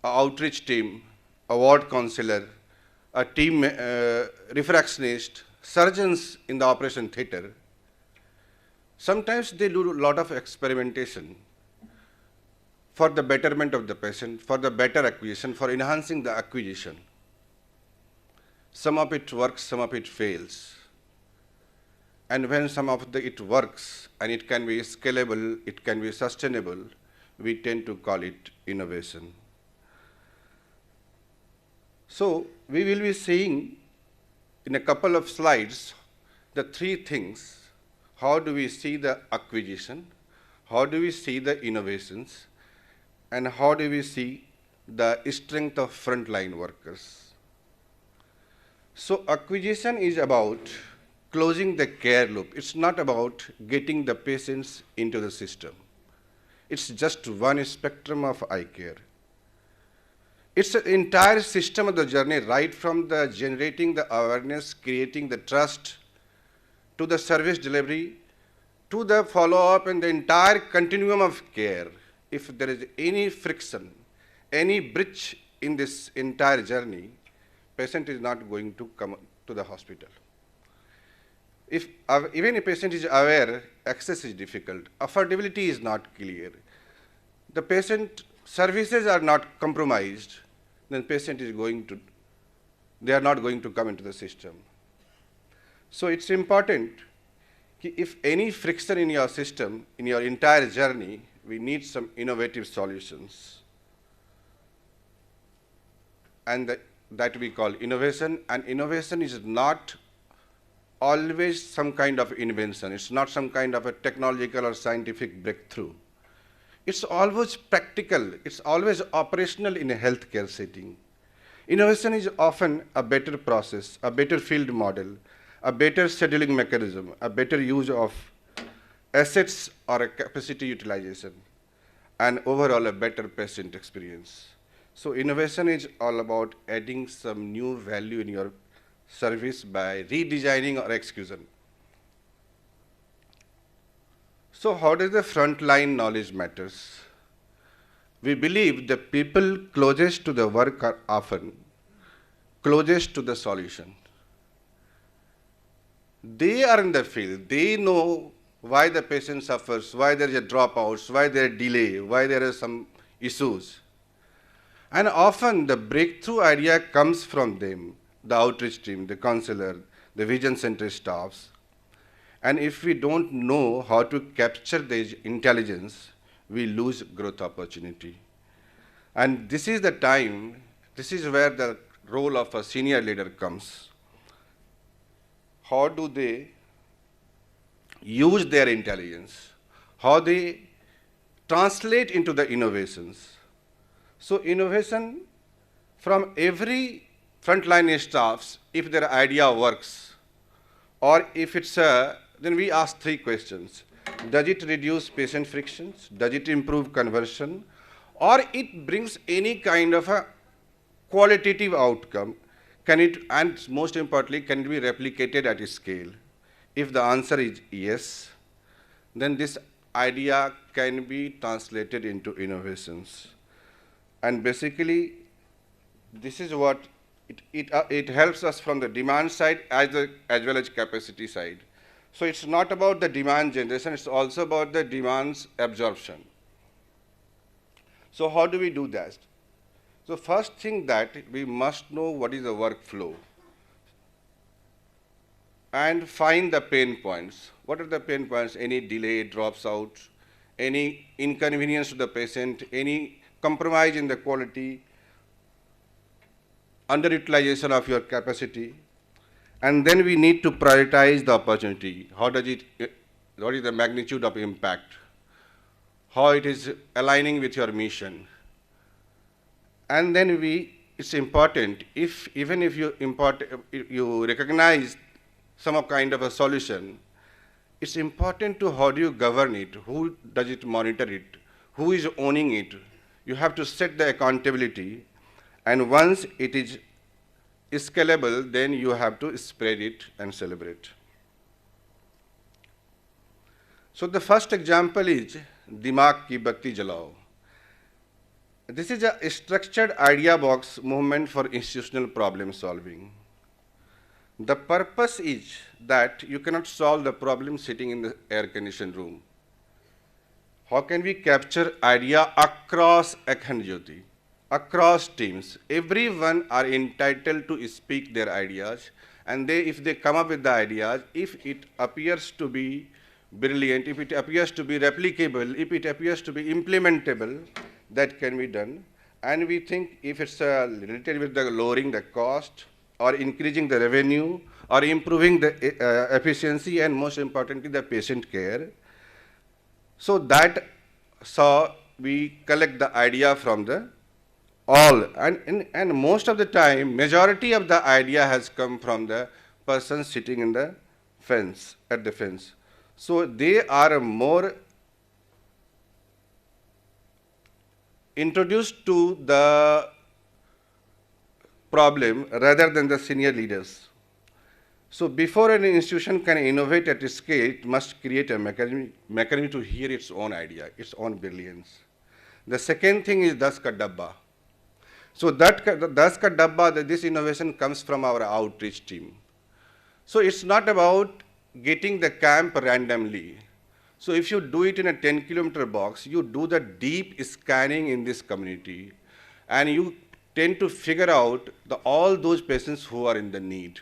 an outreach team, a ward counselor, a team refractionist, surgeons in the operation theatre, sometimes they do a lot of experimentation for the betterment of the patient, for the better acquisition, for enhancing the acquisition. Some of it works, some of it fails. And when some of it works and it can be scalable, it can be sustainable, we tend to call it innovation. So we will be seeing in a couple of slides the three things. How do we see the acquisition? How do we see the innovations? And how do we see the strength of frontline workers? So acquisition is about closing the care loop. It's not about getting the patients into the system. It's just one spectrum of eye care. It's an entire system of the journey, right from the generating the awareness, creating the trust, to the service delivery, to the follow-up and the entire continuum of care. If there is any friction, any breach in this entire journey, patient is not going to come to the hospital. If even a patient is aware, access is difficult, affordability is not clear, the patient services are not compromised, then patient is they are not going to come into the system. So it's important, if any friction in your system, in your entire journey, we need some innovative solutions. And that we call innovation, and innovation is not always some kind of invention. It's not some kind of a technological or scientific breakthrough. It's always practical. It's always operational in a healthcare setting. Innovation is often a better process, a better field model, a better scheduling mechanism, a better use of assets or a capacity utilization, and overall a better patient experience. So innovation is all about adding some new value in your service by redesigning or execution. So how does the frontline knowledge matters? we believe the people closest to the work are often closest to the solution. They are in the field, they know why the patient suffers, why there is a dropouts, why there is delay, why there are some issues. And often the breakthrough idea comes from them, the outreach team, the counselor, the vision center staffs. And if we don't know how to capture the intelligence, we lose growth opportunity. And this is the time, this is where the role of a senior leader comes. How do they use their intelligence? How they translate into the innovations? So innovation from every frontline staffs, if their idea works, or if it's then we ask three questions. Does it reduce patient frictions? Does it improve conversion? Or it brings any kind of a qualitative outcome? Can it, and most importantly, can it be replicated at a scale? If the answer is yes, then this idea can be translated into innovations. And basically, this is what it helps us from the demand side as well as capacity side. So it's not about the demand generation, it's also about the demand's absorption. So how do we do that? So first thing that we must know what is the workflow and find the pain points. What are the pain points? Any delay, drops out, any inconvenience to the patient, any compromise in the quality, underutilization of your capacity. And then we need to prioritize the opportunity. How does it, what is the magnitude of impact? How it is aligning with your mission. And then it's important, even if you recognize some kind of a solution, it's important to how do you govern it, who does it monitor it, who is owning it. You have to set the accountability, and once it is scalable, then you have to spread it and celebrate. So the first example is Dimag ki batti jalao. This is a structured idea box movement for institutional problem solving. The purpose is that you cannot solve the problem sitting in the air-conditioned room. How can we capture idea across Akhand Jyoti, across teams? Everyone are entitled to speak their ideas, and if they come up with the ideas, if it appears to be brilliant, if it appears to be replicable, if it appears to be implementable, that can be done. And we think if it's related with the lowering the cost, or increasing the revenue, or improving the efficiency, and most importantly, the patient care. So we collect the idea from the all, and most of the time, majority of the idea has come from the person sitting in the fence, at the fence. So they are more introduced to the problem rather than the senior leaders. So before an institution can innovate at a scale, it must create a mechanism to hear its own idea, its own brilliance. The second thing is Das Ka Dabba. So Das Ka Dabba, this innovation comes from our outreach team. So it's not about getting the camp randomly. So if you do it in a 10-kilometer box, you do the deep scanning in this community, and you tend to figure out all those patients who are in the need.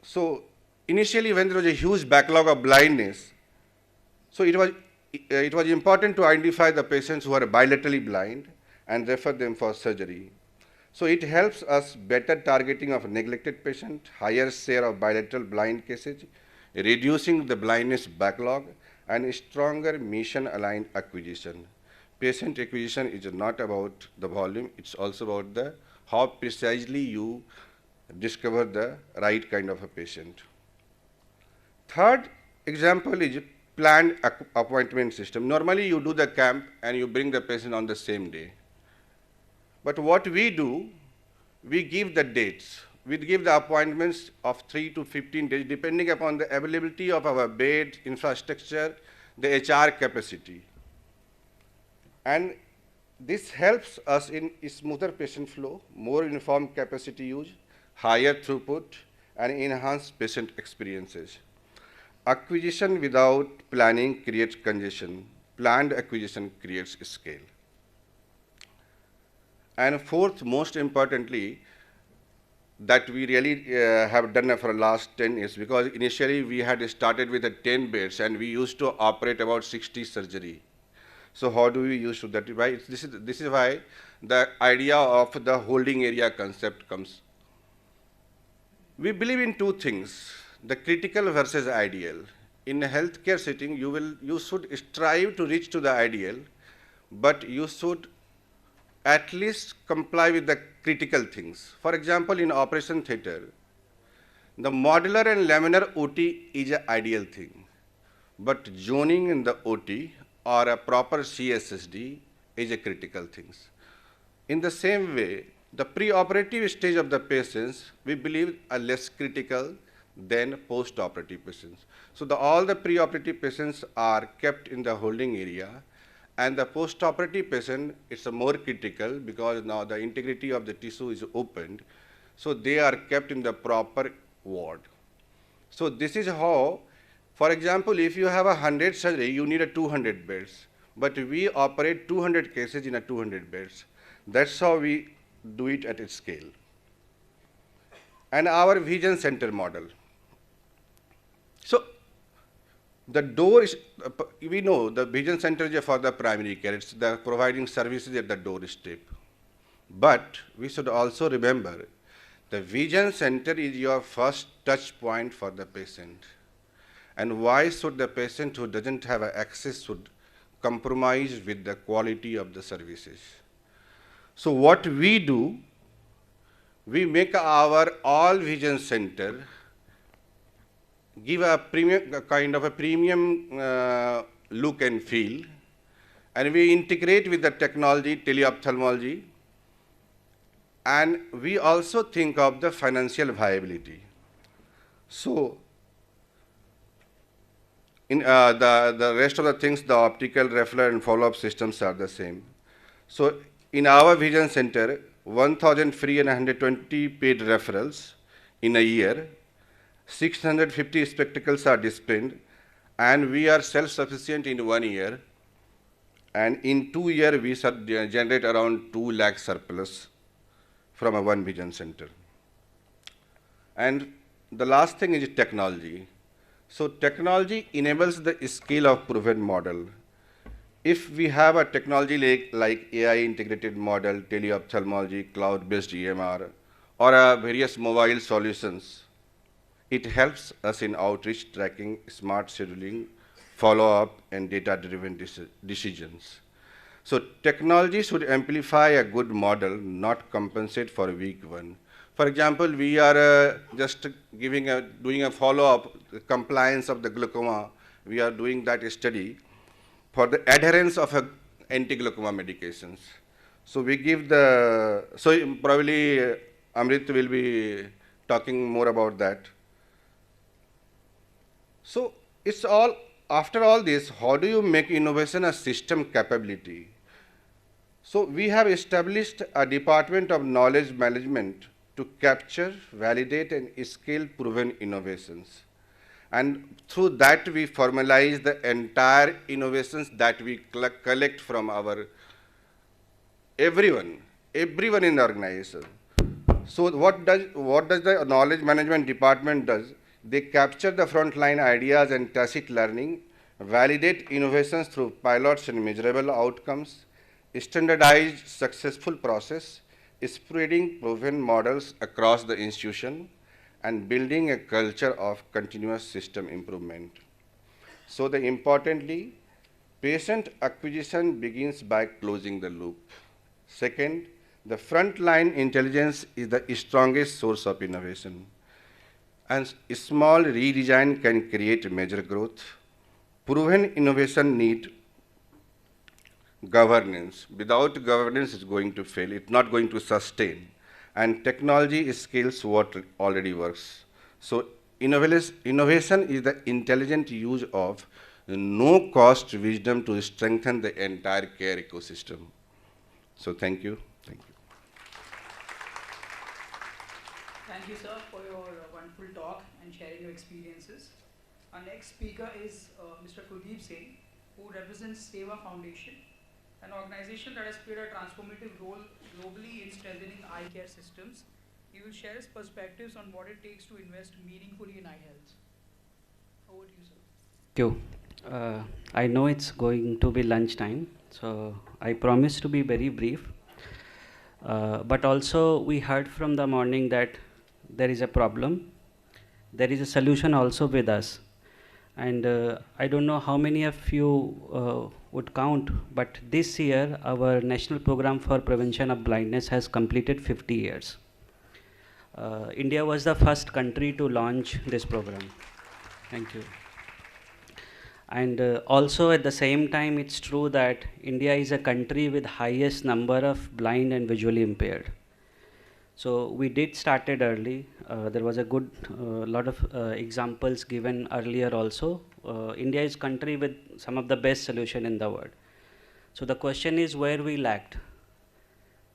So initially, when there was a huge backlog of blindness, so it was important to identify the patients who are bilaterally blind and refer them for surgery. So it helps us better targeting of neglected patient, higher share of bilateral blind cases, reducing the blindness backlog, and stronger mission-aligned acquisition. Patient acquisition is not about the volume, it's also about how precisely you discover the right kind of a patient. Third example is planned appointment system. Normally you do the camp and you bring the patient on the same day. But what we do, we give the dates. We give the appointments of 3 to 15 days, depending upon the availability of our bed, infrastructure, the HR capacity. And this helps us in smoother patient flow, more uniform capacity use, higher throughput, and enhanced patient experiences. Acquisition without planning creates congestion. Planned acquisition creates scale. And fourth, most importantly, that we really have done for the last 10 years, because initially we had started with 10 beds and we used to operate about 60 surgery. So how do we use that? Why? This is why the idea of the holding area concept comes. We believe in two things, the critical versus ideal. In a healthcare setting, you should strive to reach to the ideal, but you should at least comply with the critical things. For example, in operation theater, the modular and laminar OT is an ideal thing, but zoning in the OT or a proper CSSD is a critical thing. In the same way, the pre-operative stage of the patients, we believe, are less critical than post-operative patients. So all the pre-operative patients are kept in the holding area, and the post-operative patient, it's a more critical because now the integrity of the tissue is opened, so they are kept in the proper ward. So this is how, for example, if you have 100 surgery, you need 200 beds, but we operate 200 cases in 200 beds. That's how we do it at its scale. And our vision center model. So the door is, we know the vision center is for the primary care, it's the providing services at the doorstep. But we should also remember the vision center is your first touch point for the patient. And why should the patient who doesn't have access should compromise with the quality of the services? So what we do, we make our all vision center give a premium, kind of a premium look and feel, and we integrate with the technology, teleophthalmology, and we also think of the financial viability. So in the rest of the things, the optical, referral, and follow-up systems are the same. So in our vision center, 1,000 free and 120 paid referrals in a year, 650 spectacles are dispensed, and we are self-sufficient in 1 year, and in 2 years we generate around 2 lakh surplus from a one vision center. And the last thing is technology. So technology enables the scale of proven model. If we have a technology like AI integrated model, teleophthalmology, cloud-based EMR, or various mobile solutions, it helps us in outreach tracking, smart scheduling, follow-up, and data-driven decisions. So technology should amplify a good model, not compensate for a weak one. For example, we are just doing a follow-up compliance of the glaucoma. We are doing that study for the adherence of anti-glaucoma medications. So we give so probably Amrit will be talking more about that. So it's all, after all this, how do you make innovation a system capability? So we have established a department of knowledge management to capture, validate, and scale proven innovations. And through that we formalize the entire innovations that we collect from our everyone in the organization. So what does the knowledge management department does? They capture the frontline ideas and tacit learning, validate innovations through pilots and measurable outcomes, standardize successful process, spreading proven models across the institution, and building a culture of continuous system improvement. So importantly, patient acquisition begins by closing the loop. Second, the frontline intelligence is the strongest source of innovation. And small redesign can create major growth. Proven innovation needs governance. Without governance, it's going to fail. It's not going to sustain. And technology scales what already works. So innovation is the intelligent use of no-cost wisdom to strengthen the entire care ecosystem. So thank you. Thank you. Thank you, sir, for your wonderful talk and sharing your experiences. Our next speaker is Mr. Kuldeep Singh, who represents Seva Foundation, an organization that has played a transformative role globally in strengthening eye care systems. He will share his perspectives on what it takes to invest meaningfully in eye health. Over to you, sir. Thank you. I know it's going to be lunchtime, so I promise to be very brief. But also, we heard from the morning that there is a problem. There is a solution also with us. And I don't know how many of you would count, but this year, our National Program for Prevention of Blindness has completed 50 years. India was the first country to launch this program. Thank you. And also at the same time, it's true that India is a country with highest number of blind and visually impaired. So we did started early. There was a good lot of examples given earlier also. India is country with some of the best solution in the world. So the question is where we lacked.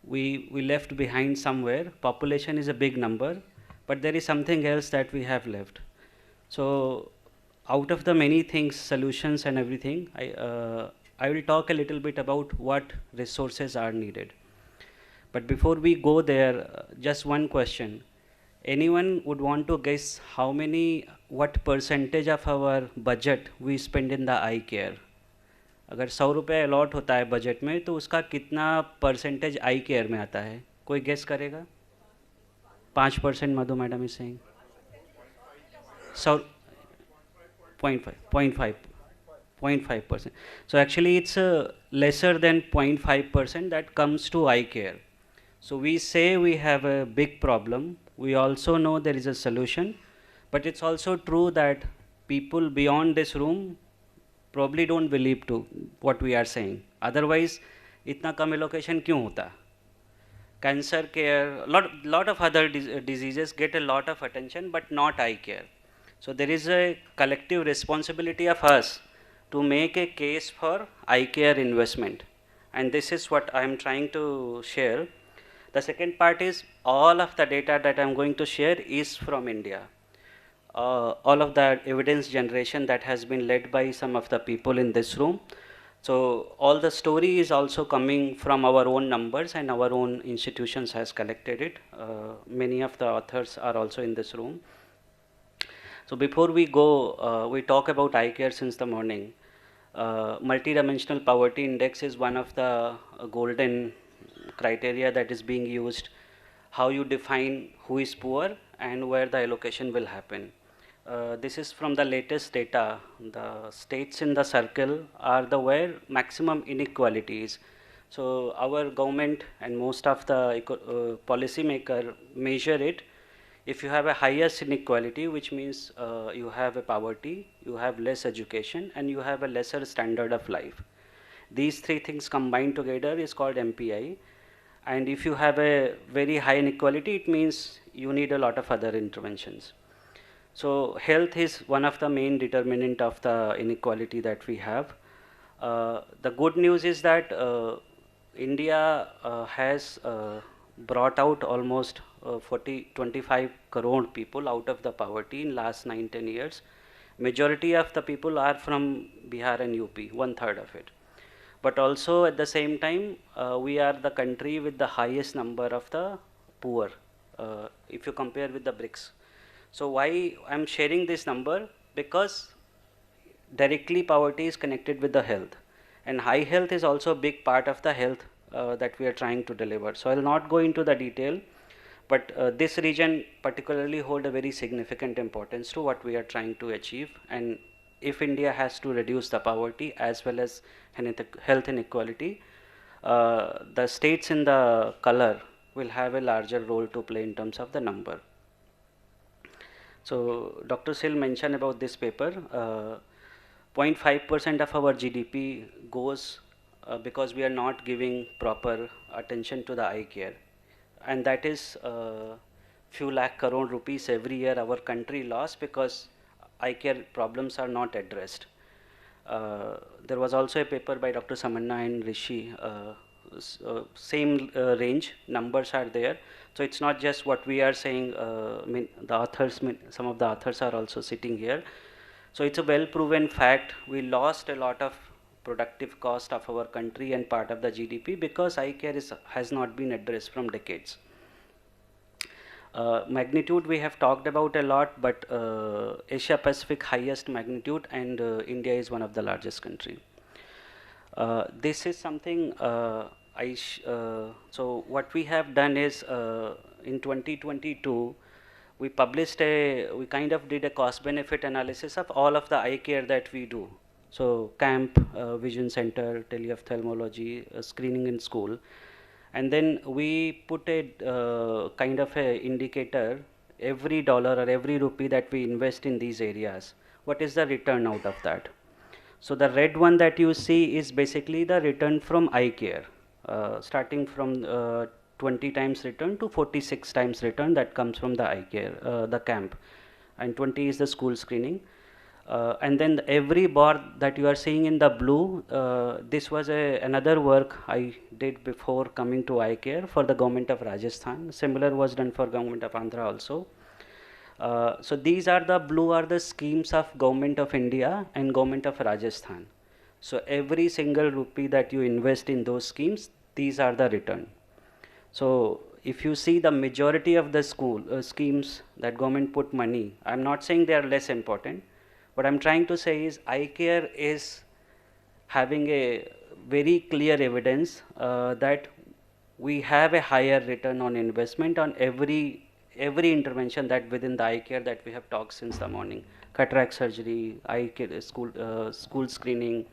We left behind somewhere. Population is a big number, but there is something else that we have left. So out of the many things, solutions and everything, I will talk a little bit about what resources are needed. But before we go there, just one question. Anyone would want to guess what percentage of our budget we spend in the eye care? अगर 100 रुपये allot होता है budget में तो उसका कितना percentage आई care में आता है? कोई गेस करेगा? 5% Madhu madam is saying. 0.5%. So actually it's lesser than 0.5% that comes to eye care. So we say we have a big problem. We also know there is a solution, but it's also true that people beyond this room probably don't believe to what we are saying. Otherwise, itna kam allocation kyun hota? Cancer care, lot of other diseases get a lot of attention, but not eye care. So there is a collective responsibility of us to make a case for eye care investment. And this is what I am trying to share. The second part is all of the data that I am going to share is from India. All of the evidence generation that has been led by some of the people in this room. So all the story is also coming from our own numbers, and our own institutions has collected it. Many of the authors are also in this room. So before we go, we talk about eye care since the morning. Multidimensional poverty index is one of the golden criteria that is being used. How you define who is poor and where the allocation will happen. This is from the latest data. The states in the circle are the where maximum inequality is. So our government and most of the policy maker measure it. If you have a highest inequality, which means you have a poverty, you have less education, and you have a lesser standard of life. These three things combined together is called MPI. And if you have a very high inequality, it means you need a lot of other interventions. So health is one of the main determinant of the inequality that we have. The good news is that India has brought out almost 25 crore people out of the poverty in last 9-10 years. Majority of the people are from Bihar and UP, 1/3 of it. But also at the same time, we are the country with the highest number of the poor, if you compare with the BRICS. So why I'm sharing this number? Because directly poverty is connected with the health. And high health is also a big part of the health that we are trying to deliver. So I will not go into the detail, but this region particularly hold a very significant importance to what we are trying to achieve. And if India has to reduce the poverty as well as health inequality, the states in the color will have a larger role to play in terms of the number. So Dr. Sil mentioned about this paper. 0.5% of our GDP goes because we are not giving proper attention to the eye care. And that is few lakh crore rupees every year our country lost because eye care problems are not addressed. There was also a paper by Dr. Samanna and Rishi, same range, numbers are there. So it's not just what we are saying, the authors, some of the authors are also sitting here. So it's a well proven fact. We lost a lot of productive cost of our country and part of the GDP because eye care has not been addressed from decades. Magnitude we have talked about a lot, but Asia Pacific highest magnitude, and India is one of the largest country. This is something so what we have done is in 2022 we kind of did a cost benefit analysis of all of the eye care that we do. So camp, vision center, teleophthalmology, screening in school. And then we put a kind of a indicator, every dollar or every rupee that we invest in these areas, what is the return out of that? So the red one that you see is basically the return from eye care, starting from 20 times return to 46 times return that comes from the eye care, the camp, and 20 is the school screening. And then every bar that you are seeing in the blue, this was another work I did before coming to eye care for the government of Rajasthan. Similar was done for government of Andhra also. So these are the blue are the schemes of government of India and government of Rajasthan. So every single rupee that you invest in those schemes, these are the return. So if you see the majority of the schemes that government put money, I'm not saying they are less important. What I'm trying to say is eye care is having a very clear evidence that we have a higher return on investment on every intervention that within the eye care that we have talked since the morning. Cataract surgery, eye care, school screening,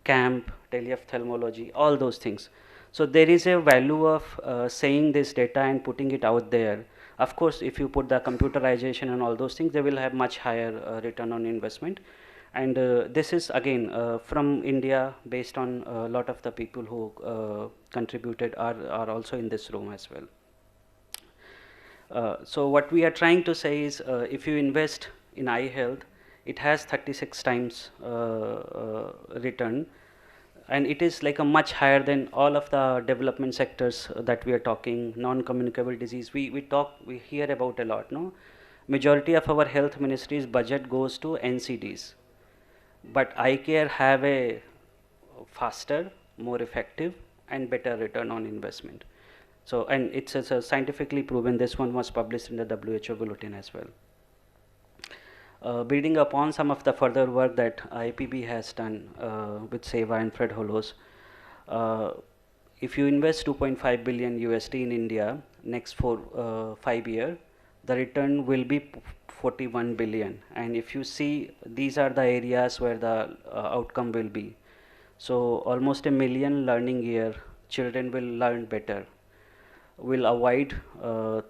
camp, teleophthalmology, all those things. So there is a value of saying this data and putting it out there. Of course, if you put the computerization and all those things, they will have much higher return on investment. And this is again from India, based on a lot of the people who contributed are also in this room as well. So what we are trying to say is if you invest in eye health, it has 36 times return, and it is like a much higher than all of the development sectors that we are talking. Non-communicable disease, we hear about a lot, no? Majority of our health ministry's budget goes to NCDs, but eye care have a faster, more effective and better return on investment. So, and it's scientifically proven. This one was published in the WHO bulletin as well. Building upon some of the further work that IPB has done with SEVA and Fred Hollows, if you invest 2.5 billion USD in India next 5 years, the return will be 41 billion. And if you see, these are the areas where the outcome will be. So almost 1 million learning year, children will learn better, will avoid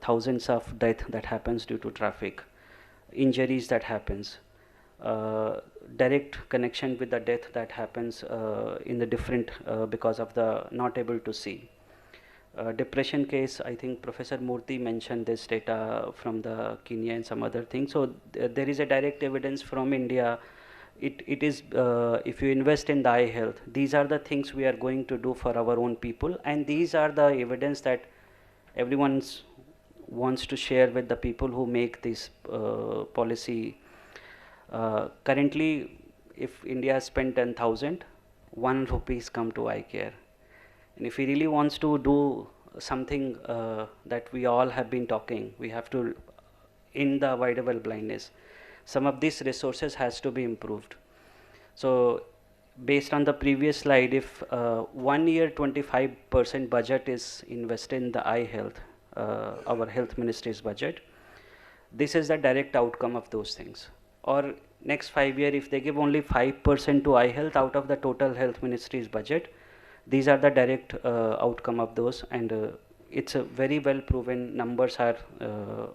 thousands of deaths that happens due to traffic, injuries that happens, direct connection with the death that happens in the different because of the not able to see. Depression case, I think Professor Murthy mentioned this data from the Kenya and some other things. So there is a direct evidence from India. It is if you invest in the eye health, these are the things we are going to do for our own people, and these are the evidence that everyone wants to share with the people who make this policy. Currently, if India spent 10,000, 1 rupees come to eye care. And if he really wants to do something that we all have been talking, we have to end the avoidable blindness. Some of these resources has to be improved. So based on the previous slide, if 1 year 25% budget is invested in the eye health, our health ministry's budget, this is the direct outcome of those things. Or next 5 years, if they give only 5% to eye health out of the total health ministry's budget, these are the direct outcome of those, and it's a very well proven. Numbers are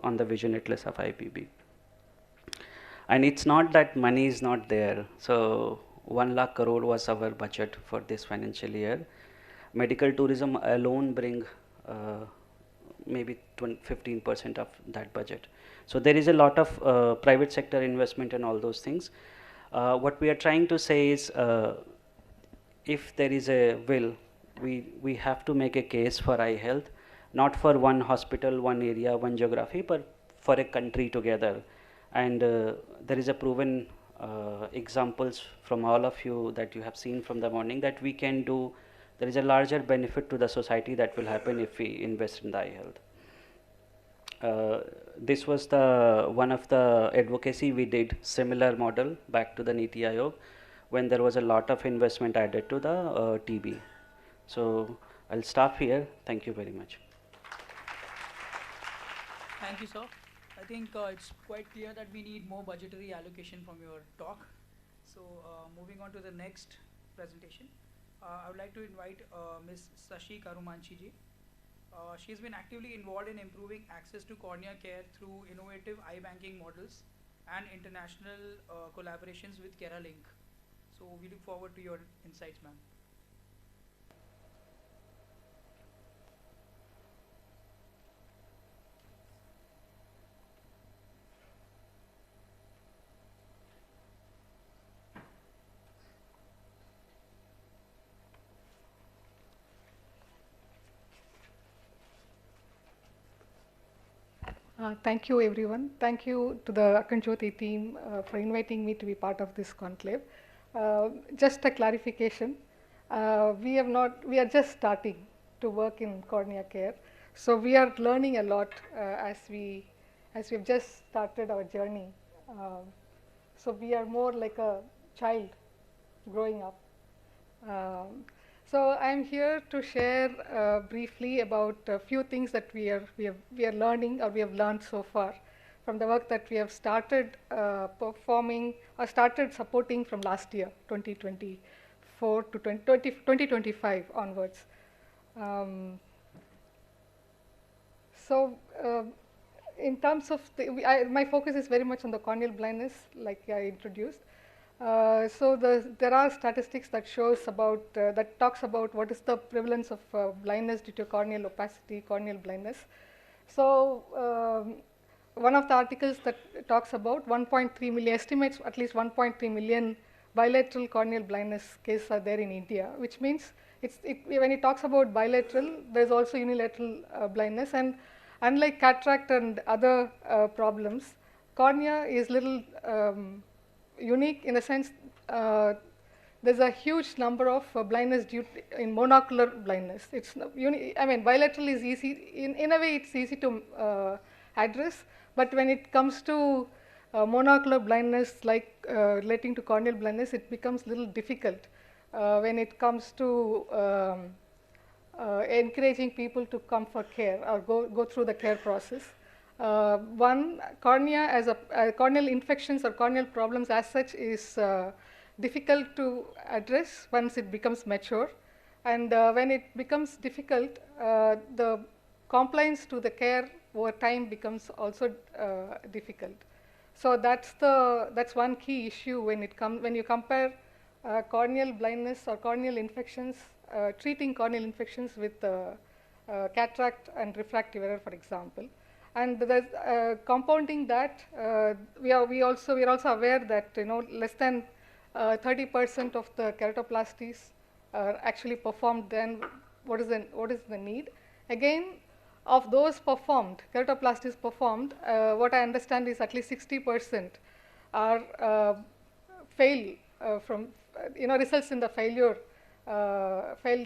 on the Vision Atlas of IPB. And it's not that money is not there. So 1 lakh crore was our budget for this financial year. Medical tourism alone bring maybe 15% of that budget. So there is a lot of private sector investment and all those things. What we are trying to say is, if there is a will, we have to make a case for eye health, not for one hospital, one area, one geography, but for a country together. And there is a proven examples from all of you that you have seen from the morning that we can do. There is a larger benefit to the society that will happen if we invest in the eye health. This was the one of the advocacy we did, similar model back to the Niti Aayog, when there was a lot of investment added to the TB. So I'll stop here. Thank you very much. Thank you, sir. I think it's quite clear that we need more budgetary allocation from your talk. So moving on to the next presentation, I would like to invite Ms. Sashi Karumanchi ji. She's been actively involved in improving access to cornea care through innovative eye banking models and international collaborations with KeraLink. So we look forward to your insights, ma'am. Thank you, everyone. Thank you to the Akhand Jyoti team for inviting me to be part of this conclave. Just a clarification, we are just starting to work in cornea care. So we are learning a lot as we've just started our journey. So we are more like a child growing up. So I'm here to share briefly about a few things that we are learning, or we have learned so far from the work that we have started performing or started supporting from last year, 2024 to 2025 onwards. In terms of my focus is very much on the corneal blindness, like I introduced. There are statistics that shows about that talks about what is the prevalence of blindness due to corneal opacity, corneal blindness. So one of the articles that talks about 1.3 million, estimates at least 1.3 million bilateral corneal blindness cases are there in India, which means when it talks about bilateral, there is also unilateral blindness, and unlike cataract and other problems, cornea is little unique in the sense there's a huge number of blindness due to, in monocular blindness. I mean, bilateral is easy, in a way it's easy to address, but when it comes to monocular blindness, like relating to corneal blindness, it becomes a little difficult when it comes to encouraging people to come for care or go through the care process. One, cornea as corneal infections or corneal problems as such is difficult to address once it becomes mature, and when it becomes difficult, the compliance to the care over time becomes also difficult. So that's one key issue when you compare corneal blindness or corneal infections, treating corneal infections with cataract and refractive error, for example. And compounding that, we are also aware that less than 30% of the keratoplasties are actually performed. Then what is the need? Again, of those performed, keratoplasties performed, what I understand is at least 60% are fail from results in the failed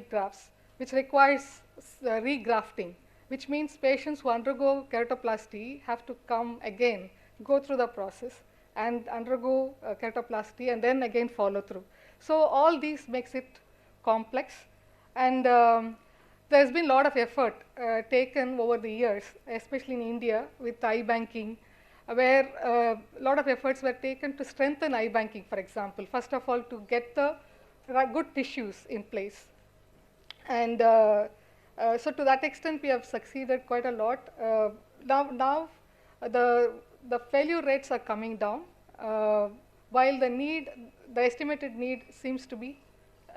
grafts, which requires regrafting, which means patients who undergo keratoplasty have to come again, go through the process and undergo keratoplasty and then again follow through. So all these makes it complex, and there's been a lot of effort taken over the years, especially in India with eye banking, where a lot of efforts were taken to strengthen eye banking, for example. First of all, to get the good tissues in place. And so to that extent, we have succeeded quite a lot. Now the failure rates are coming down, while the estimated need seems to be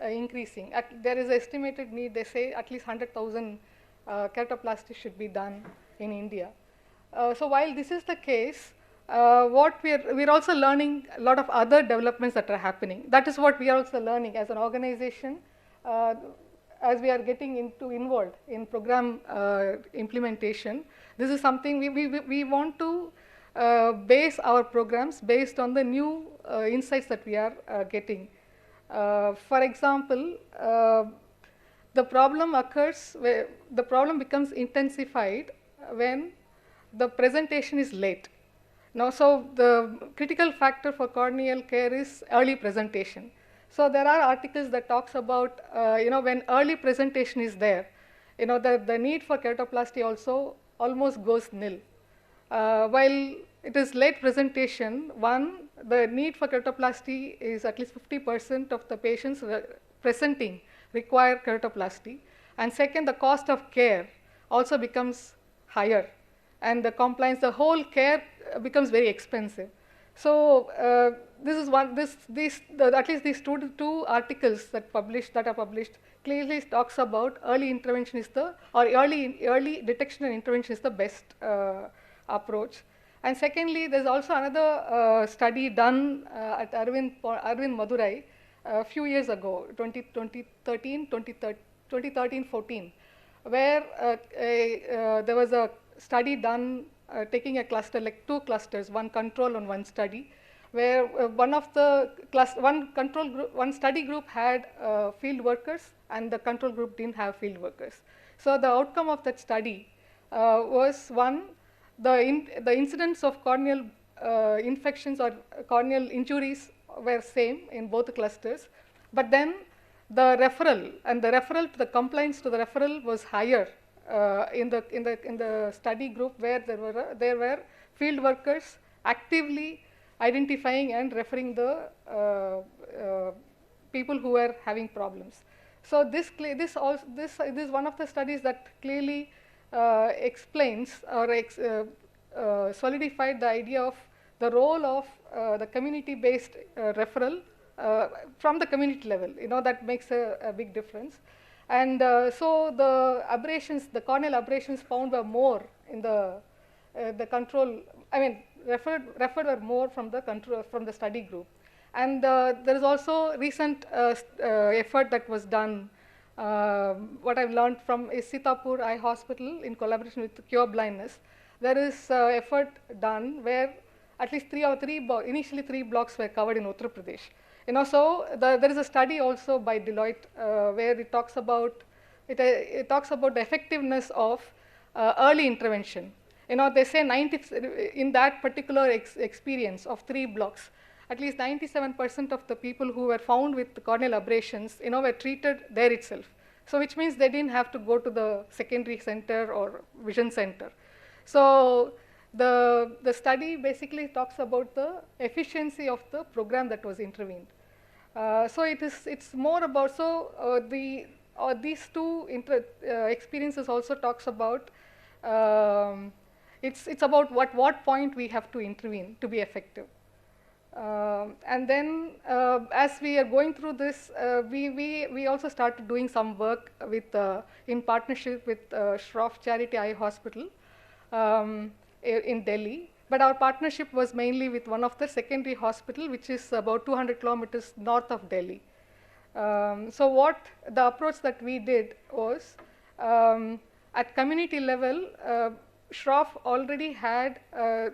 increasing. There is an estimated need, they say at least 100,000 keratoplasty should be done in India. So while this is the case, we're also learning a lot of other developments that are happening. That is what we are also learning as an organization, as we are getting involved in program implementation. This is something we want to base our programs based on the new insights that we are getting. For example, the problem occurs where the problem becomes intensified when the presentation is late. Now, so the critical factor for corneal care is early presentation. So there are articles that talks about, when early presentation is there, the need for keratoplasty also almost goes nil. While it is late presentation, the need for keratoplasty is at least 50% of the patients presenting require keratoplasty. And second, the cost of care also becomes higher. And the compliance, the whole care becomes very expensive. So this is one. At least these two articles that are published clearly talks about early intervention early detection and intervention is the best approach. And secondly, there's also another study done at Arvind Madurai a few years ago, 2013-14, where there was a study done taking a cluster, like two clusters, one control and one study, where one study group had field workers and the control group didn't have field workers. So the outcome of that study was the incidence of corneal infections or corneal injuries were same in both clusters, but then the referral to the compliance to the referral was higher in the study group, where there were field workers actively identifying and referring the people who were having problems. So this is one of the studies that clearly explains or solidified the idea of the role of the community-based referral from the community level. That makes a big difference. And so the corneal aberrations found were more in the control. Referred were more from the study group. And there is also recent effort that was done. What I've learned from is Sitapur Eye Hospital in collaboration with Cure Blindness. There is effort done where at least initially three blocks were covered in Uttar Pradesh. So there is a study also by Deloitte where it talks about the effectiveness of early intervention. They say in that particular experience of 3 blocks, at least 97% of the people who were found with corneal aberrations, were treated there itself. So which means they didn't have to go to the secondary center or vision center. So the study basically talks about the efficiency of the program that was intervened. So it's more about, these two experiences also talks about, it's about what point we have to intervene to be effective. And then as we are going through this, we also started doing some work in partnership with Shroff Charity Eye Hospital in Delhi. But our partnership was mainly with one of the secondary hospital, which is about 200 kilometers north of Delhi. So what the approach that we did was, at community level, Shroff already had a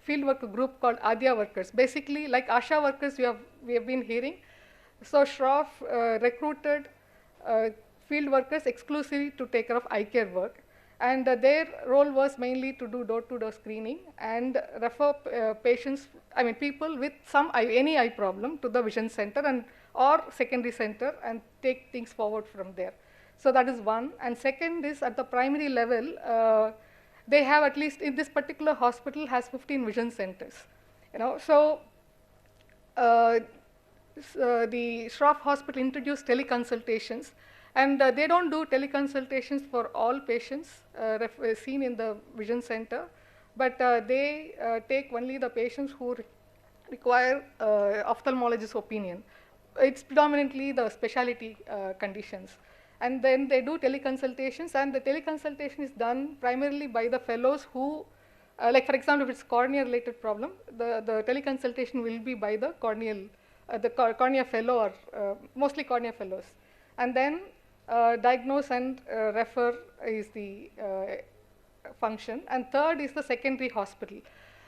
field worker group called Adya workers, basically like ASHA workers we have been hearing. So Shroff recruited field workers exclusively to take care of eye care work. And their role was mainly to do door-to-door screening and refer people with any eye problem to the vision center or secondary center and take things forward from there. So that is one. And second is at the primary level, they have at least in this particular hospital has 15 vision centers. So the Shroff Hospital introduced teleconsultations. And they don't do teleconsultations for all patients seen in the vision center, but they take only the patients who require ophthalmologist's opinion. It's predominantly the specialty conditions. And then they do teleconsultations, and the teleconsultation is done primarily by the fellows who like for example, if it's cornea related problem, the teleconsultation will be by the corneal, cornea fellow or mostly cornea fellows. And then diagnose and refer is the function. And third is the secondary hospital.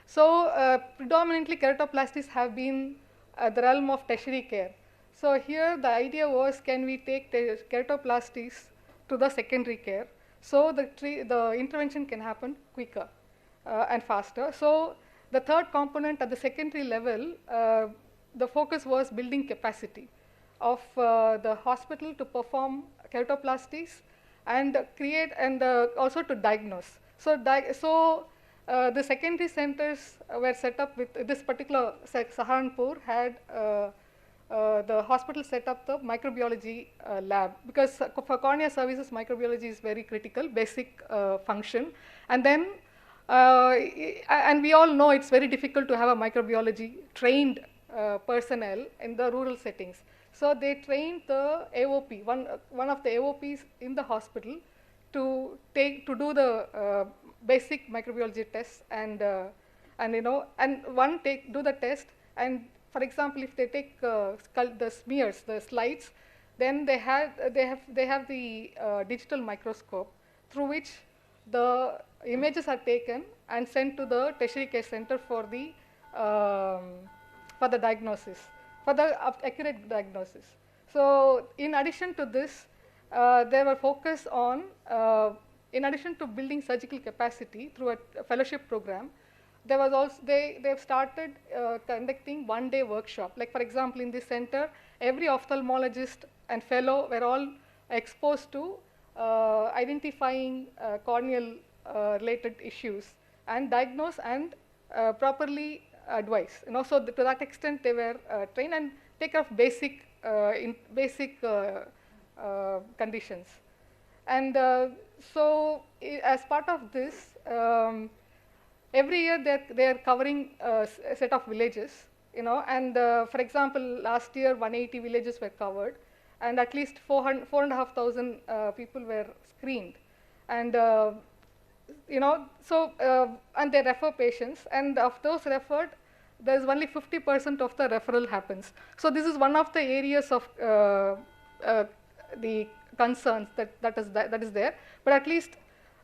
So predominantly keratoplasties have been the realm of tertiary care. So here the idea was, can we take the keratoplasties to the secondary care, so the intervention can happen quicker and faster. So the third component at the secondary level, the focus was building capacity of the hospital to perform keratoplasties and create and also to diagnose. So the secondary centers were set up with this particular Saharanpur had the hospital set up the microbiology lab, because for cornea services microbiology is very critical, basic function. And then and we all know it's very difficult to have a microbiology trained personnel in the rural settings. So they trained the AOP, one of the AOPs in the hospital, to do the basic microbiology tests and do the test. And for example, if they take the smears, the slides, then they have the digital microscope through which the images are taken and sent to the tertiary care center for the diagnosis, for the accurate diagnosis. So in addition to this, they were focused on, in addition to building surgical capacity through a fellowship program, there was also, they've started conducting one-day workshop. Like for example, in this center, every ophthalmologist and fellow were all exposed to identifying corneal related issues and diagnose and properly advise. So to that extent, they were trained and take care of basic conditions. And so as part of this, every year they are covering a set of villages, and for example, last year 180 villages were covered, and at least 4,500 people were screened. And and they refer patients, and of those referred, there is only 50% of the referral happens. So this is one of the areas of the concerns that is there. But at least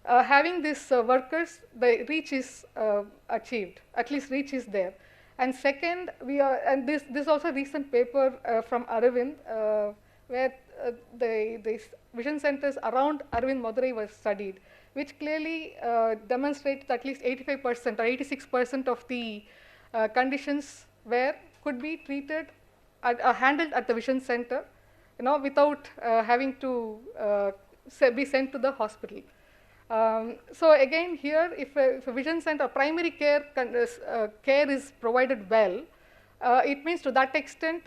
having these workers, the reach is achieved. At least reach is there. And second, and this also a recent paper from Aravind, where the vision centers around Aravind Madurai were studied, which clearly demonstrates at least 85% or 86% of the conditions could be treated handled at the vision center, without having to be sent to the hospital. So again, here, if a vision center, primary care care is provided well, it means to that extent,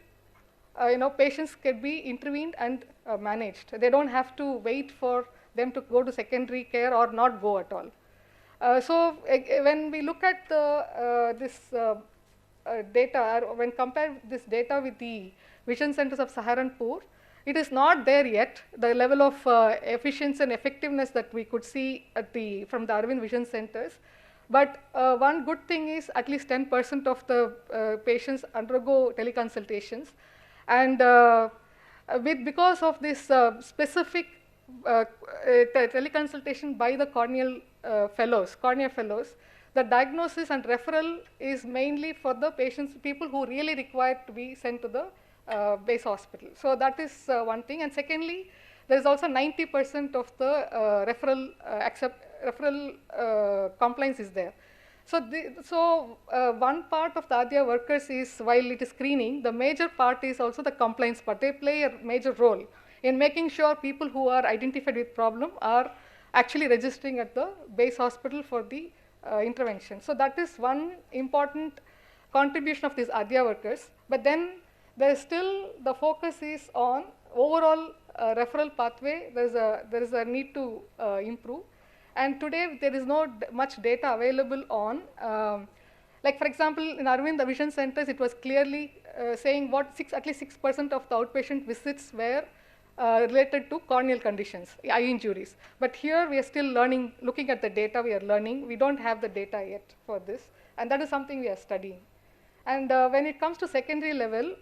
patients can be intervened and managed. They don't have to wait for them to go to secondary care or not go at all. So when we look at this data, when compare this data with the vision centers of Saharanpur, it is not there yet, the level of efficiency and effectiveness that we could see from the Aravind Vision Centers. But one good thing is at least 10% of the patients undergo teleconsultations. And because of this specific teleconsultation by the cornea fellows, the diagnosis and referral is mainly for the people who really require to be sent to the base hospital. So that is one thing. And secondly, there is also 90% of the referral compliance is there. So, one part of the ADHYA workers is, while it is screening, the major part is also the compliance part. They play a major role in making sure people who are identified with problem are actually registering at the base hospital for the intervention. So that is one important contribution of these ADHYA workers. But then there is still, the focus is on overall referral pathway. There is a need to improve. And today there is no much data available on, like for example, in Aravind, the vision centers, it was clearly saying at least 6% of the outpatient visits were related to corneal conditions, eye injuries. But here we are still learning, looking at the data we are learning. We don't have the data yet for this, and that is something we are studying. And when it comes to secondary level,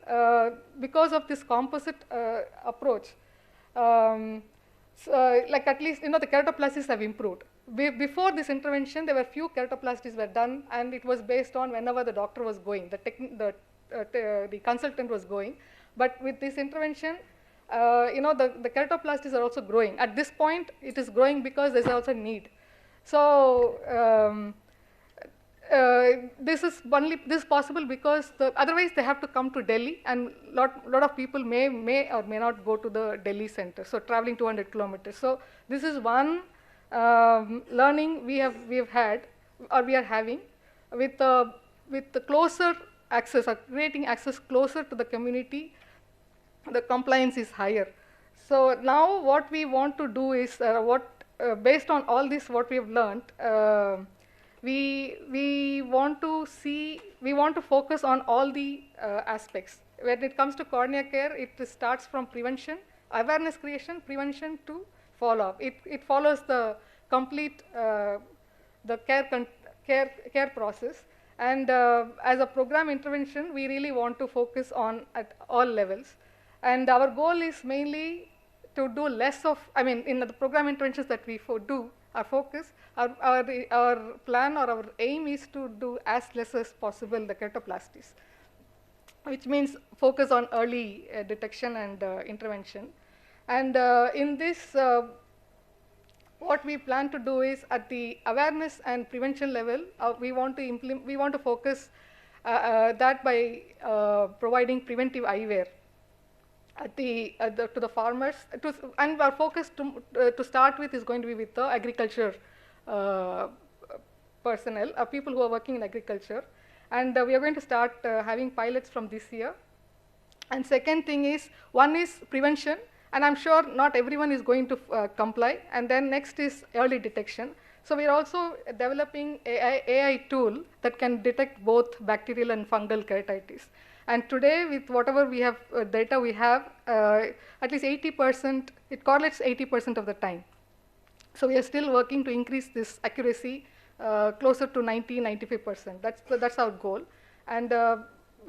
because of this composite approach, like at least the keratoplasties have improved. Before this intervention, there were few keratoplasties were done, and it was based on whenever the doctor was going, the consultant was going. But with this intervention, the keratoplasties are also growing. At this point, it is growing because there is also need. So this is possible because otherwise they have to come to Delhi, and lot of people may or may not go to the Delhi center. So traveling 200 kilometers. So this is one learning we have had, or we are having, with the closer access, or creating access closer to the community. The compliance is higher. So now what we want to do is based on all this what we have learned. We want to focus on all the aspects. When it comes to cornea care, it starts from prevention, awareness creation, prevention to follow-up. It follows the complete the care process. And as a program intervention, we really want to focus on at all levels. And our goal is mainly to do less of, in the program interventions that we do, our focus, our plan or our aim is to do as less as possible the keratoplasties, which means focus on early detection and intervention. And in this, what we plan to do is at the awareness and prevention level, we want to focus that by providing preventive eyewear to the farmers, and our focus to start with is going to be with the agriculture personnel, people who are working in agriculture, and we are going to start having pilots from this year. And second thing is, one is prevention, and I'm sure not everyone is going to comply, and then next is early detection. So we are also developing AI tool that can detect both bacterial and fungal keratitis. And today, with whatever we have data we have, at least 80%, it correlates 80% of the time. So we are still working to increase this accuracy closer to 90-95%. That's our goal, and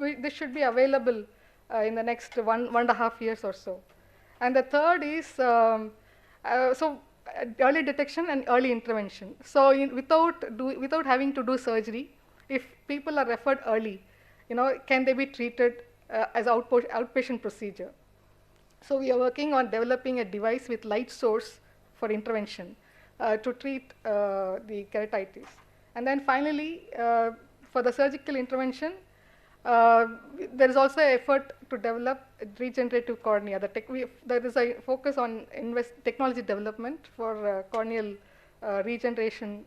this should be available in the next one and a half years or so. And the third is early detection and early intervention. So without having to do surgery, if people are referred early, can they be treated as outpatient procedure? So we are working on developing a device with light source for intervention to treat the keratitis. And then finally, for the surgical intervention, there is also an effort to develop regenerative cornea. There is a focus on technology development for corneal regeneration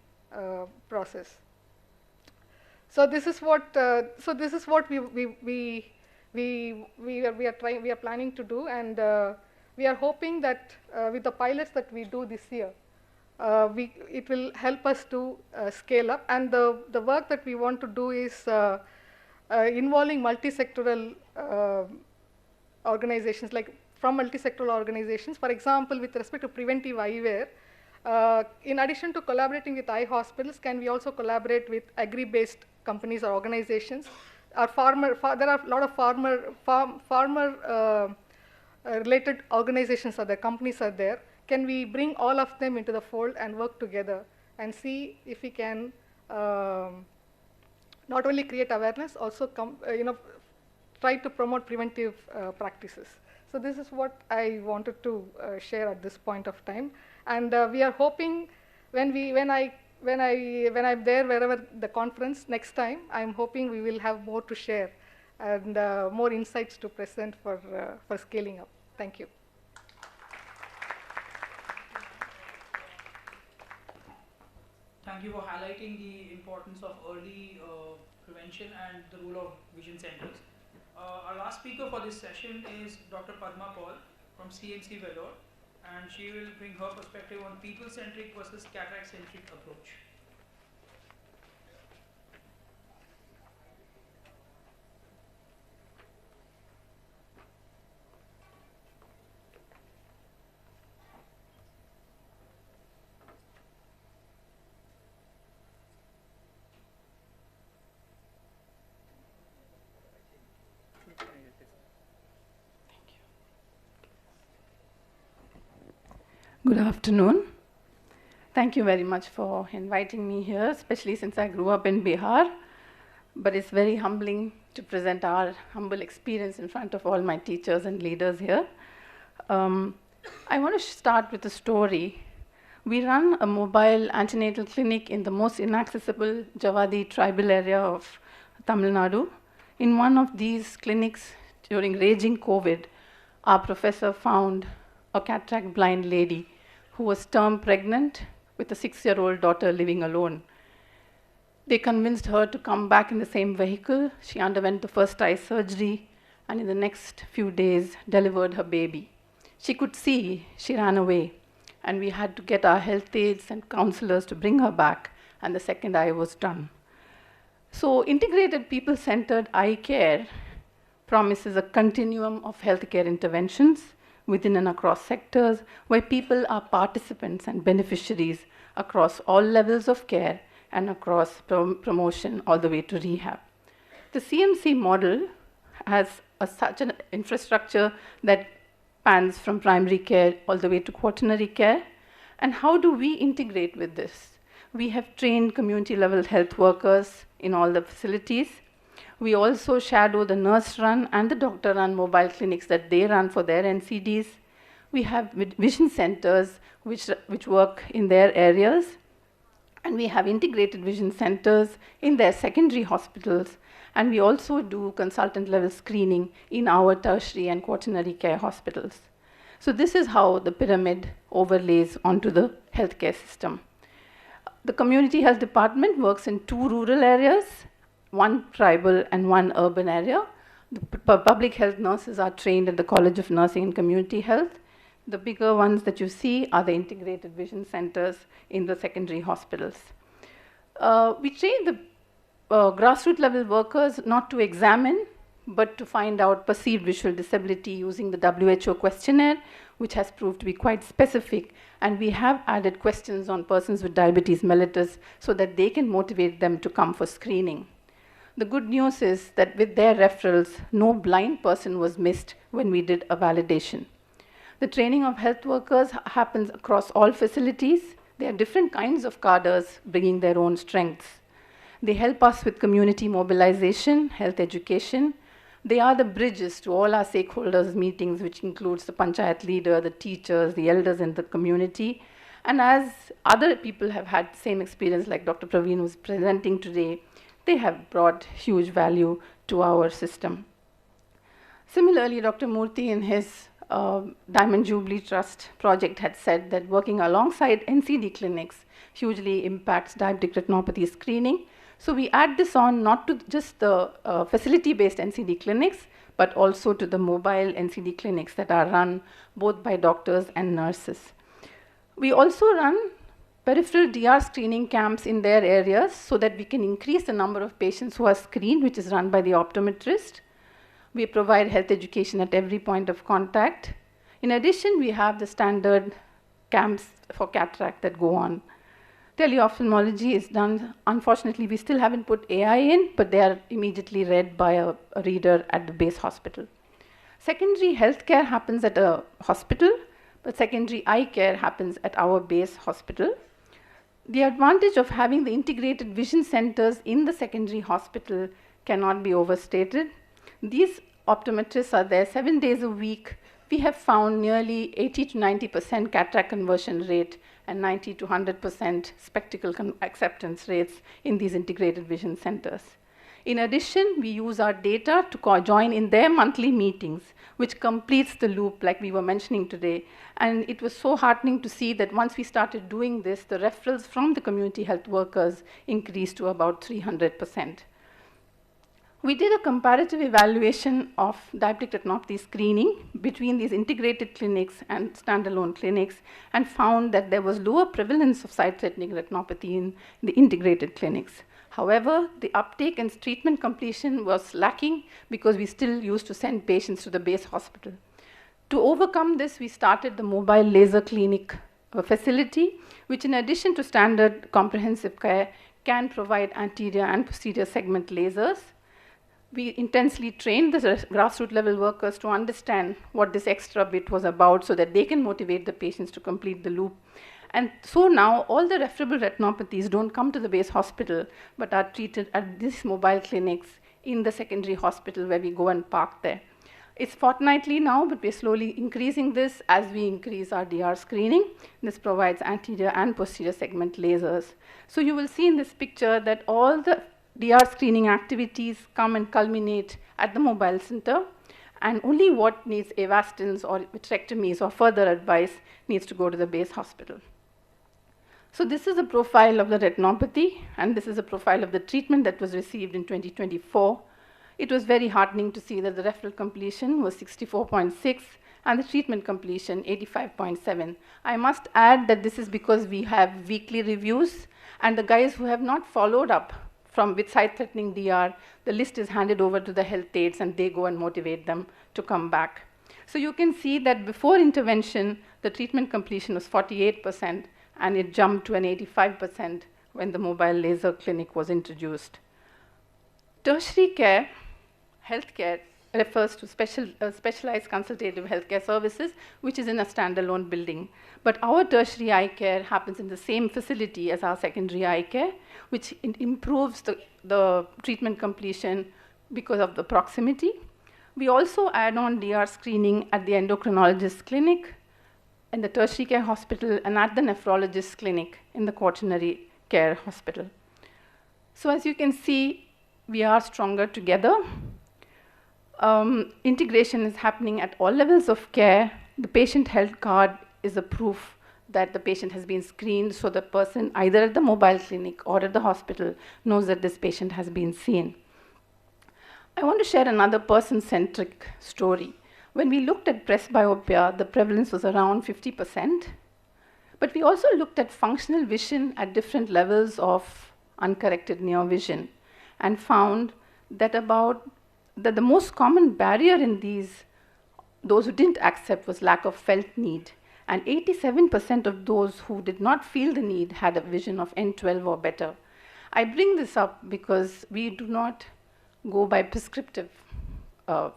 process. So this is what we are planning to do, and we are hoping that with the pilots that we do this year, it will help us to scale up. And the work that we want to do is involving multi-sectoral organizations, like from multi-sectoral organizations. For example, with respect to preventive eyewear, in addition to collaborating with eye hospitals, can we also collaborate with agri-based companies or organizations? There are a lot of farmer related organizations are there, companies are there. Can we bring all of them into the fold and work together and see if we can not only create awareness, also try to promote preventive practices. So this is what I wanted to share at this point of time. And we are hoping when I'm there, wherever the conference next time, I'm hoping we will have more to share and more insights to present for scaling up. Thank you. Thank you for highlighting the importance of early prevention and the role of vision centers. Our last speaker for this session is Dr. Padma Paul from CMC Vellore, and she will bring her perspective on people-centric versus cataract-centric approach. Good afternoon. Thank you very much for inviting me here, especially since I grew up in Bihar. But it's very humbling to present our humble experience in front of all my teachers and leaders here. I want to start with a story. We run a mobile antenatal clinic in the most inaccessible Javadi tribal area of Tamil Nadu. In one of these clinics during raging COVID, our professor found a cataract blind lady who was term pregnant with a 6-year-old daughter living alone. They convinced her to come back in the same vehicle. She underwent the first eye surgery and in the next few days delivered her baby. She could see, she ran away, and we had to get our health aides and counselors to bring her back, and the second eye was done. So integrated people-centered eye care promises a continuum of healthcare interventions within and across sectors where people are participants and beneficiaries across all levels of care and across promotion all the way to rehab. The CMC model has such an infrastructure that spans from primary care all the way to quaternary care. And how do we integrate with this? We have trained community-level health workers in all the facilities. We also shadow the nurse-run and the doctor-run mobile clinics that they run for their NCDs. We have vision centers which work in their areas. And we have integrated vision centers in their secondary hospitals. And we also do consultant-level screening in our tertiary and quaternary care hospitals. So this is how the pyramid overlays onto the healthcare system. The community health department works in 2 rural areas, 1 tribal and 1 urban area. The public health nurses are trained at the College of Nursing and Community Health. The bigger ones that you see are the integrated vision centers in the secondary hospitals. We train the grassroots level workers not to examine, but to find out perceived visual disability using the WHO questionnaire, which has proved to be quite specific. And we have added questions on persons with diabetes mellitus so that they can motivate them to come for screening. The good news is that with their referrals, no blind person was missed when we did a validation. The training of health workers happens across all facilities. There are different kinds of cadres bringing their own strengths. They help us with community mobilization, health education. They are the bridges to all our stakeholders meetings, which includes the panchayat leader, the teachers, the elders in the community. And as other people have had the same experience, like Dr. Praveen was presenting today, they have brought huge value to our system. Similarly, Dr. Murthy in his Diamond Jubilee Trust project had said that working alongside NCD clinics hugely impacts diabetic retinopathy screening. So we add this on not to just the facility-based NCD clinics, but also to the mobile NCD clinics that are run both by doctors and nurses. We also run peripheral DR screening camps in their areas so that we can increase the number of patients who are screened, which is run by the optometrist. We provide health education at every point of contact. In addition, we have the standard camps for cataract that go on. Teleophthalmology is done. Unfortunately, we still haven't put AI in, but they are immediately read by a reader at the base hospital. Secondary healthcare happens at a hospital, but secondary eye care happens at our base hospital. The advantage of having the integrated vision centers in the secondary hospital cannot be overstated. These optometrists are there 7 days a week. We have found nearly 80 to 90% cataract conversion rate and 90 to 100% spectacle acceptance rates in these integrated vision centers. In addition, we use our data to join in their monthly meetings, which completes the loop like we were mentioning today. And it was so heartening to see that once we started doing this, the referrals from the community health workers increased to about 300%. We did a comparative evaluation of diabetic retinopathy screening between these integrated clinics and standalone clinics and found that there was lower prevalence of sight-threatening retinopathy in the integrated clinics. However, the uptake and treatment completion was lacking because we still used to send patients to the base hospital. To overcome this, we started the mobile laser clinic facility, which in addition to standard comprehensive care, can provide anterior and posterior segment lasers. We intensely trained the grassroots level workers to understand what this extra bit was about so that they can motivate the patients to complete the loop. And so now all the referable retinopathies don't come to the base hospital, but are treated at these mobile clinics in the secondary hospital where we go and park there. It's fortnightly now, but we're slowly increasing this as we increase our DR screening. This provides anterior and posterior segment lasers. So you will see in this picture that all the DR screening activities come and culminate at the mobile center, and only what needs Avastins or vitrectomies or further advice needs to go to the base hospital. So this is a profile of the retinopathy, and this is a profile of the treatment that was received in 2024. It was very heartening to see that the referral completion was 64.6 and the treatment completion 85.7. I must add that this is because we have weekly reviews, and the guys who have not followed up with sight-threatening DR, the list is handed over to the health aides and they go and motivate them to come back. So you can see that before intervention, the treatment completion was 48%, and it jumped to an 85% when the mobile laser clinic was introduced. Tertiary care, healthcare, refers to specialized consultative healthcare services, which is in a standalone building. But our tertiary eye care happens in the same facility as our secondary eye care, which improves the treatment completion because of the proximity. We also add on DR screening at the endocrinologist clinic, in the tertiary care hospital, and at the nephrologist clinic in the quaternary care hospital. So as you can see, we are stronger together. Integration is happening at all levels of care. The patient health card is a proof that the patient has been screened, so the person either at the mobile clinic or at the hospital knows that this patient has been seen. I want to share another person-centric story. When we looked at presbyopia, the prevalence was around 50%, but we also looked at functional vision at different levels of uncorrected near vision and found that the most common barrier in those who didn't accept was lack of felt need. And 87% of those who did not feel the need had a vision of N12 or better. I bring this up because we do not go by prescriptive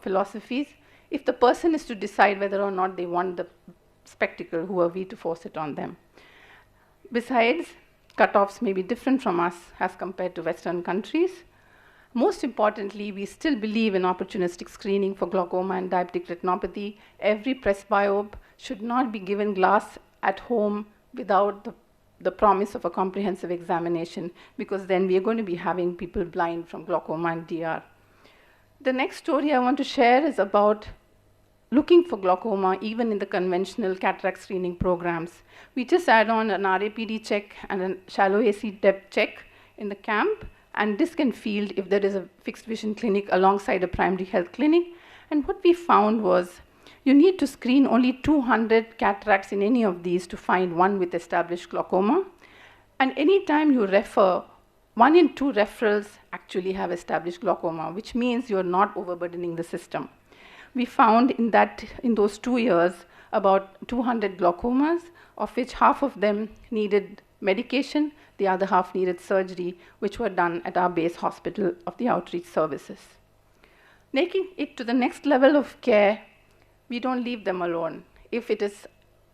philosophies. If the person is to decide whether or not they want the spectacle, who are we to force it on them? Besides, cutoffs may be different from us as compared to Western countries. Most importantly, we still believe in opportunistic screening for glaucoma and diabetic retinopathy. Every presbyope should not be given glass at home without the promise of a comprehensive examination, because then we are going to be having people blind from glaucoma and DR. The next story I want to share is about looking for glaucoma even in the conventional cataract screening programs. We just add on an RAPD check and a shallow AC depth check in the camp, and disc and field if there is a fixed vision clinic alongside a primary health clinic. And what we found was you need to screen only 200 cataracts in any of these to find one with established glaucoma. And anytime you refer, 1 in 2 referrals actually have established glaucoma, which means you're not overburdening the system. We found in those 2 years about 200 glaucomas, of which half of them needed medication, the other half needed surgery, which were done at our base hospital of the outreach services. Taking it to the next level of care, we don't leave them alone. If it is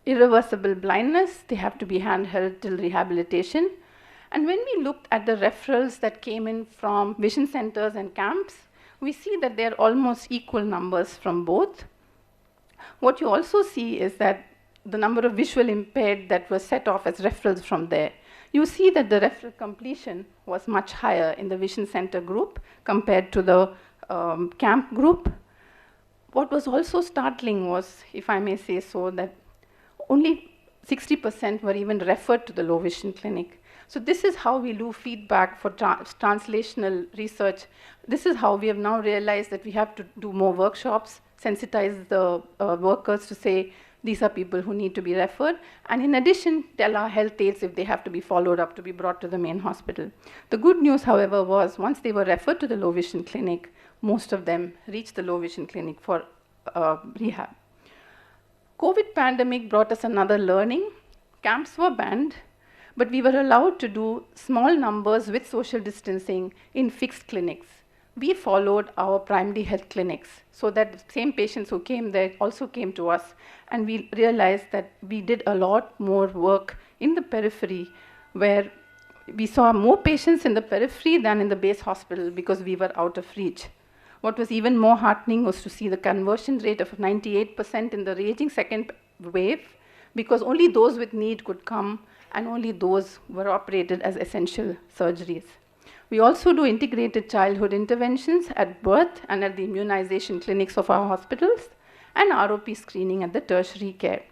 irreversible blindness, they have to be handheld till rehabilitation. And when we looked at the referrals that came in from vision centers and camps, we see that they're almost equal numbers from both. What you also see is that the number of visual impaired that were set off as referrals from there, you see that the referral completion was much higher in the vision center group compared to the camp group. What was also startling was, if I may say so, that only 60% were even referred to the low vision clinic. So this is how we do feedback for translational research. This is how we have now realized that we have to do more workshops, sensitize the workers to say, these are people who need to be referred, and in addition, tell our health aides if they have to be followed up to be brought to the main hospital. The good news, however, was once they were referred to the low vision clinic, most of them reached the low vision clinic for rehab. COVID pandemic brought us another learning. Camps were banned, but we were allowed to do small numbers with social distancing in fixed clinics. we followed our primary health clinics so that the same patients who came there also came to us, and we realized that we did a lot more work in the periphery, where we saw more patients in the periphery than in the base hospital because we were out of reach. What was even more heartening was to see the conversion rate of 98% in the raging second wave, because only those with need could come and only those were operated as essential surgeries. We also do integrated childhood interventions at birth and at the immunization clinics of our hospitals, and ROP screening at the tertiary care.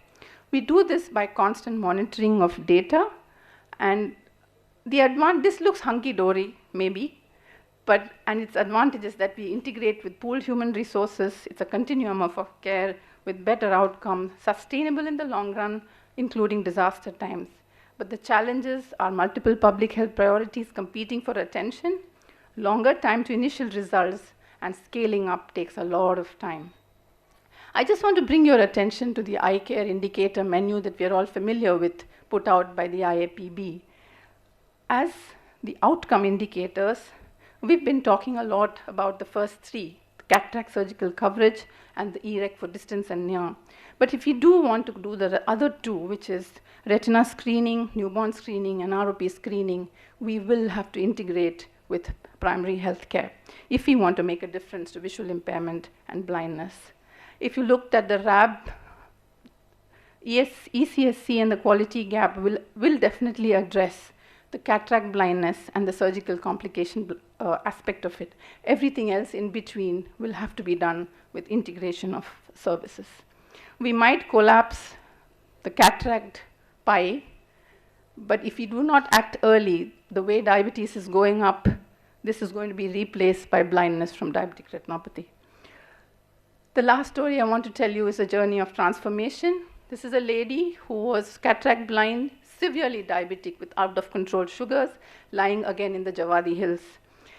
We do this by constant monitoring of data, and this looks hunky-dory, maybe, and its advantage is that we integrate with pooled human resources. It's a continuum of care with better outcomes, sustainable in the long run, including disaster times. But the challenges are multiple public health priorities competing for attention, longer time to initial results, and scaling up takes a lot of time. I just want to bring your attention to the eye care indicator menu that we are all familiar with, put out by the IAPB. As the outcome indicators, we've been talking a lot about the first three, cataract surgical coverage and the EREC for distance and near. But if you do want to do the other two, which is retina screening, newborn screening, and ROP screening, we will have to integrate with primary health care if we want to make a difference to visual impairment and blindness. If you looked at the RAB, ECSC and the quality gap will definitely address the cataract blindness and the surgical complication aspect of it. Everything else in between will have to be done with integration of services. We might collapse the cataract pie, but if we do not act early, the way diabetes is going up, this is going to be replaced by blindness from diabetic retinopathy. The last story I want to tell you is a journey of transformation. This is a lady who was cataract blind, severely diabetic with out-of-control sugars, lying again in the Javadi Hills.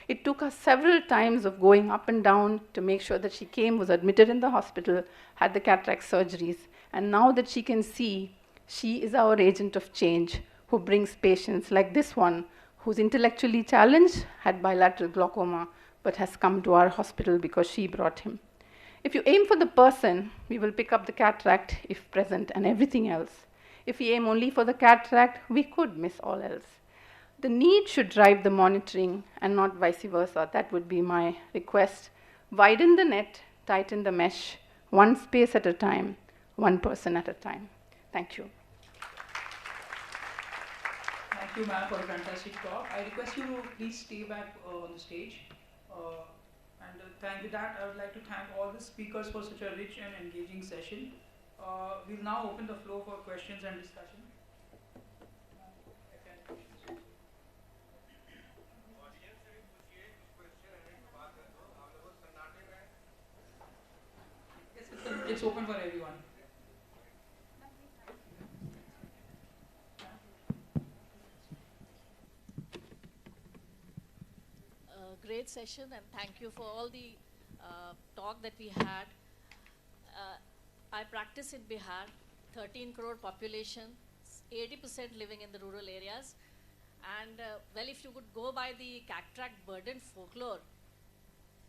It took us several times of going up and down to make sure that she came, was admitted in the hospital, had the cataract surgeries, and now that she can see, she is our agent of change who brings patients like this one, who's intellectually challenged, had bilateral glaucoma, but has come to our hospital because she brought him. If you aim for the person, we will pick up the cataract if present and everything else. If we aim only for the cataract, we could miss all else. The need should drive the monitoring and not vice versa. That would be my request. Widen the net, tighten the mesh, one space at a time, one person at a time. Thank you. Thank you, ma'am, for a fantastic talk. I request you to please stay back on the stage. With that, I would like to thank all the speakers for such a rich and engaging session. We'll now open the floor for questions and discussion. It's open for everyone. Great session, and thank you for all the talk that we had. I practice in Bihar, 13 crore population, 80% living in the rural areas. And well, if you could go by the cataract burden folklore,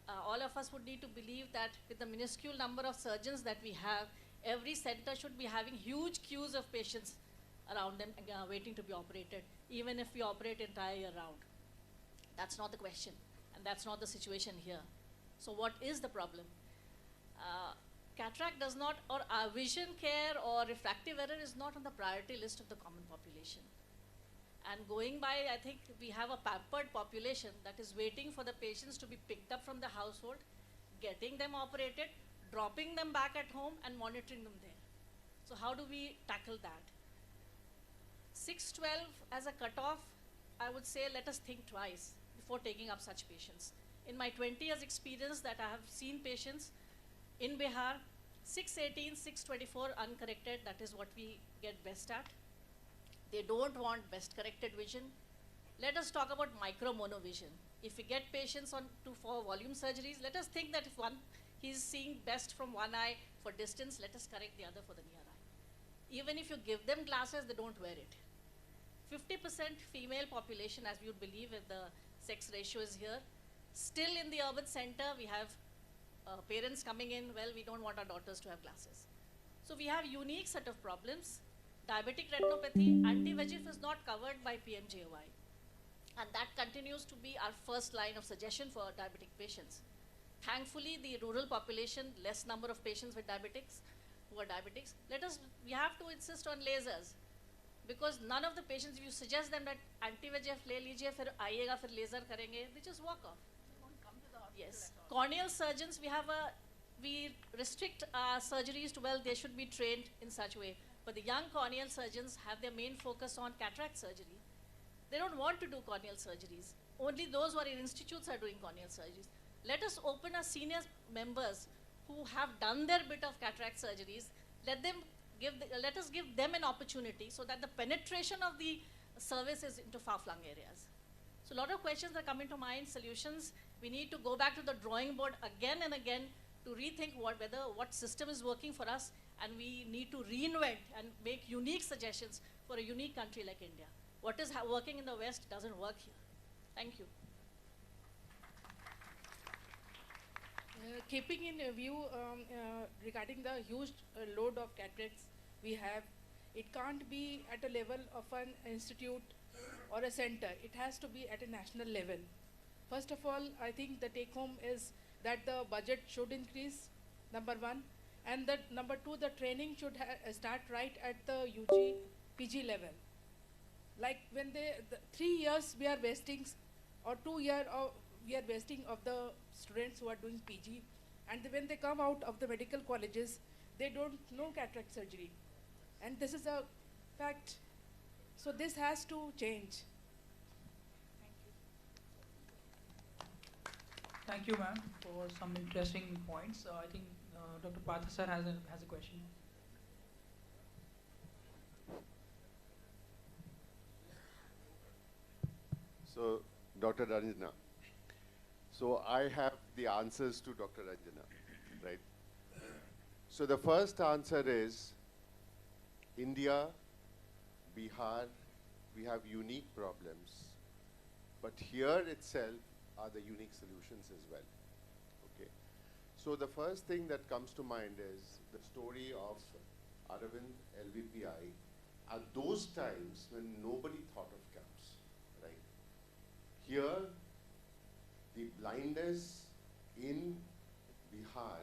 all of us would need to believe that with the minuscule number of surgeons that we have, every center should be having huge queues of patients around them waiting to be operated, even if we operate entire year round. That's not the question, and that's not the situation here. So what is the problem? Cataract does not, or vision care or refractive error is not on the priority list of the common population. And going by, I think we have a pampered population that is waiting for the patients to be picked up from the household, getting them operated, dropping them back at home, and monitoring them there. So how do we tackle that? 612 as a cutoff, I would say let us think twice before taking up such patients. In my 20 years experience that I have seen patients in Bihar, 618, 624 uncorrected, that is what we get best at. They don't want best corrected vision. Let us talk about micro monovision. If we get patients for volume surgeries, let us think that if he's seeing best from one eye for distance, let us correct the other for the near eye. Even if you give them glasses, they don't wear it. 50% female population, as we would believe if the sex ratio is here. Still in the urban center, we have parents coming in, well, we don't want our daughters to have glasses. So we have unique set of problems. Diabetic retinopathy, anti-VEGF is not covered by PMJOI. And that continues to be our first line of suggestion for diabetic patients. Thankfully, the rural population, less number of patients with diabetics, who are diabetics, we have to insist on lasers. Because none of the patients, if you suggest them that anti-VEGF le lijiye, fir aayega, fir laser karenge, they just walk off. Yes. Corneal surgeons, we restrict our surgeries to, well, they should be trained in such a way. But the young corneal surgeons have their main focus on cataract surgery. They don't want to do corneal surgeries. Only those who are in institutes are doing corneal surgeries. Let us open our senior members who have done their bit of cataract surgeries. Let us give them an opportunity so that the penetration of the service is into far-flung areas. So a lot of questions are coming to mind, solutions. We need to go back to the drawing board again and again to rethink what system is working for us, and we need to reinvent and make unique suggestions for a unique country like India. What is working in the West doesn't work here. Thank you. Keeping in view regarding the huge load of cataracts we have, it can't be at a level of an institute or a center. It has to be at a national level. First of all, I think the take home is that the budget should increase, number one, and that number two, the training should start right at the UG, PG level. Like when the 3 years we are wasting, or 2 years we are wasting of the students who are doing PG, and when they come out of the medical colleges, they don't know cataract surgery. And this is a fact. So this has to change. Thank you, ma'am, for some interesting points. I think Dr. Partha sir has a question. So, Dr. Ranjana. So I have the answers to Dr. Ranjana, right? So the first answer is India, Bihar, we have unique problems, but here itself are the unique solutions as well. Okay. So the first thing that comes to mind is the story of Aravind LVPI at those times when nobody thought of CAPS, right? Here, the blindness in Bihar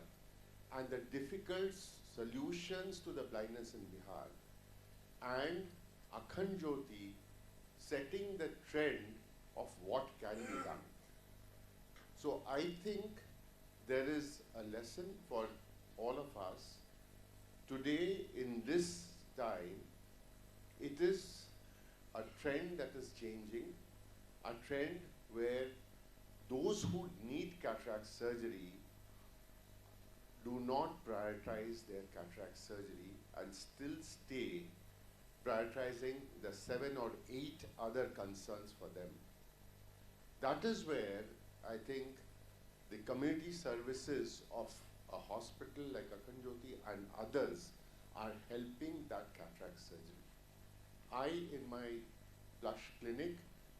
and the difficult solutions to the blindness in Bihar, and Akhand Jyoti setting the trend of what can be done. So I think there is a lesson for all of us. Today, in this time, it is a trend that is changing, a trend where those who need cataract surgery do not prioritize their cataract surgery and still stay prioritizing the 7 or 8 other concerns for them. That is where I think the community services of a hospital like Akhand Jyoti and others are helping that cataract surgery. I, in my plush clinic,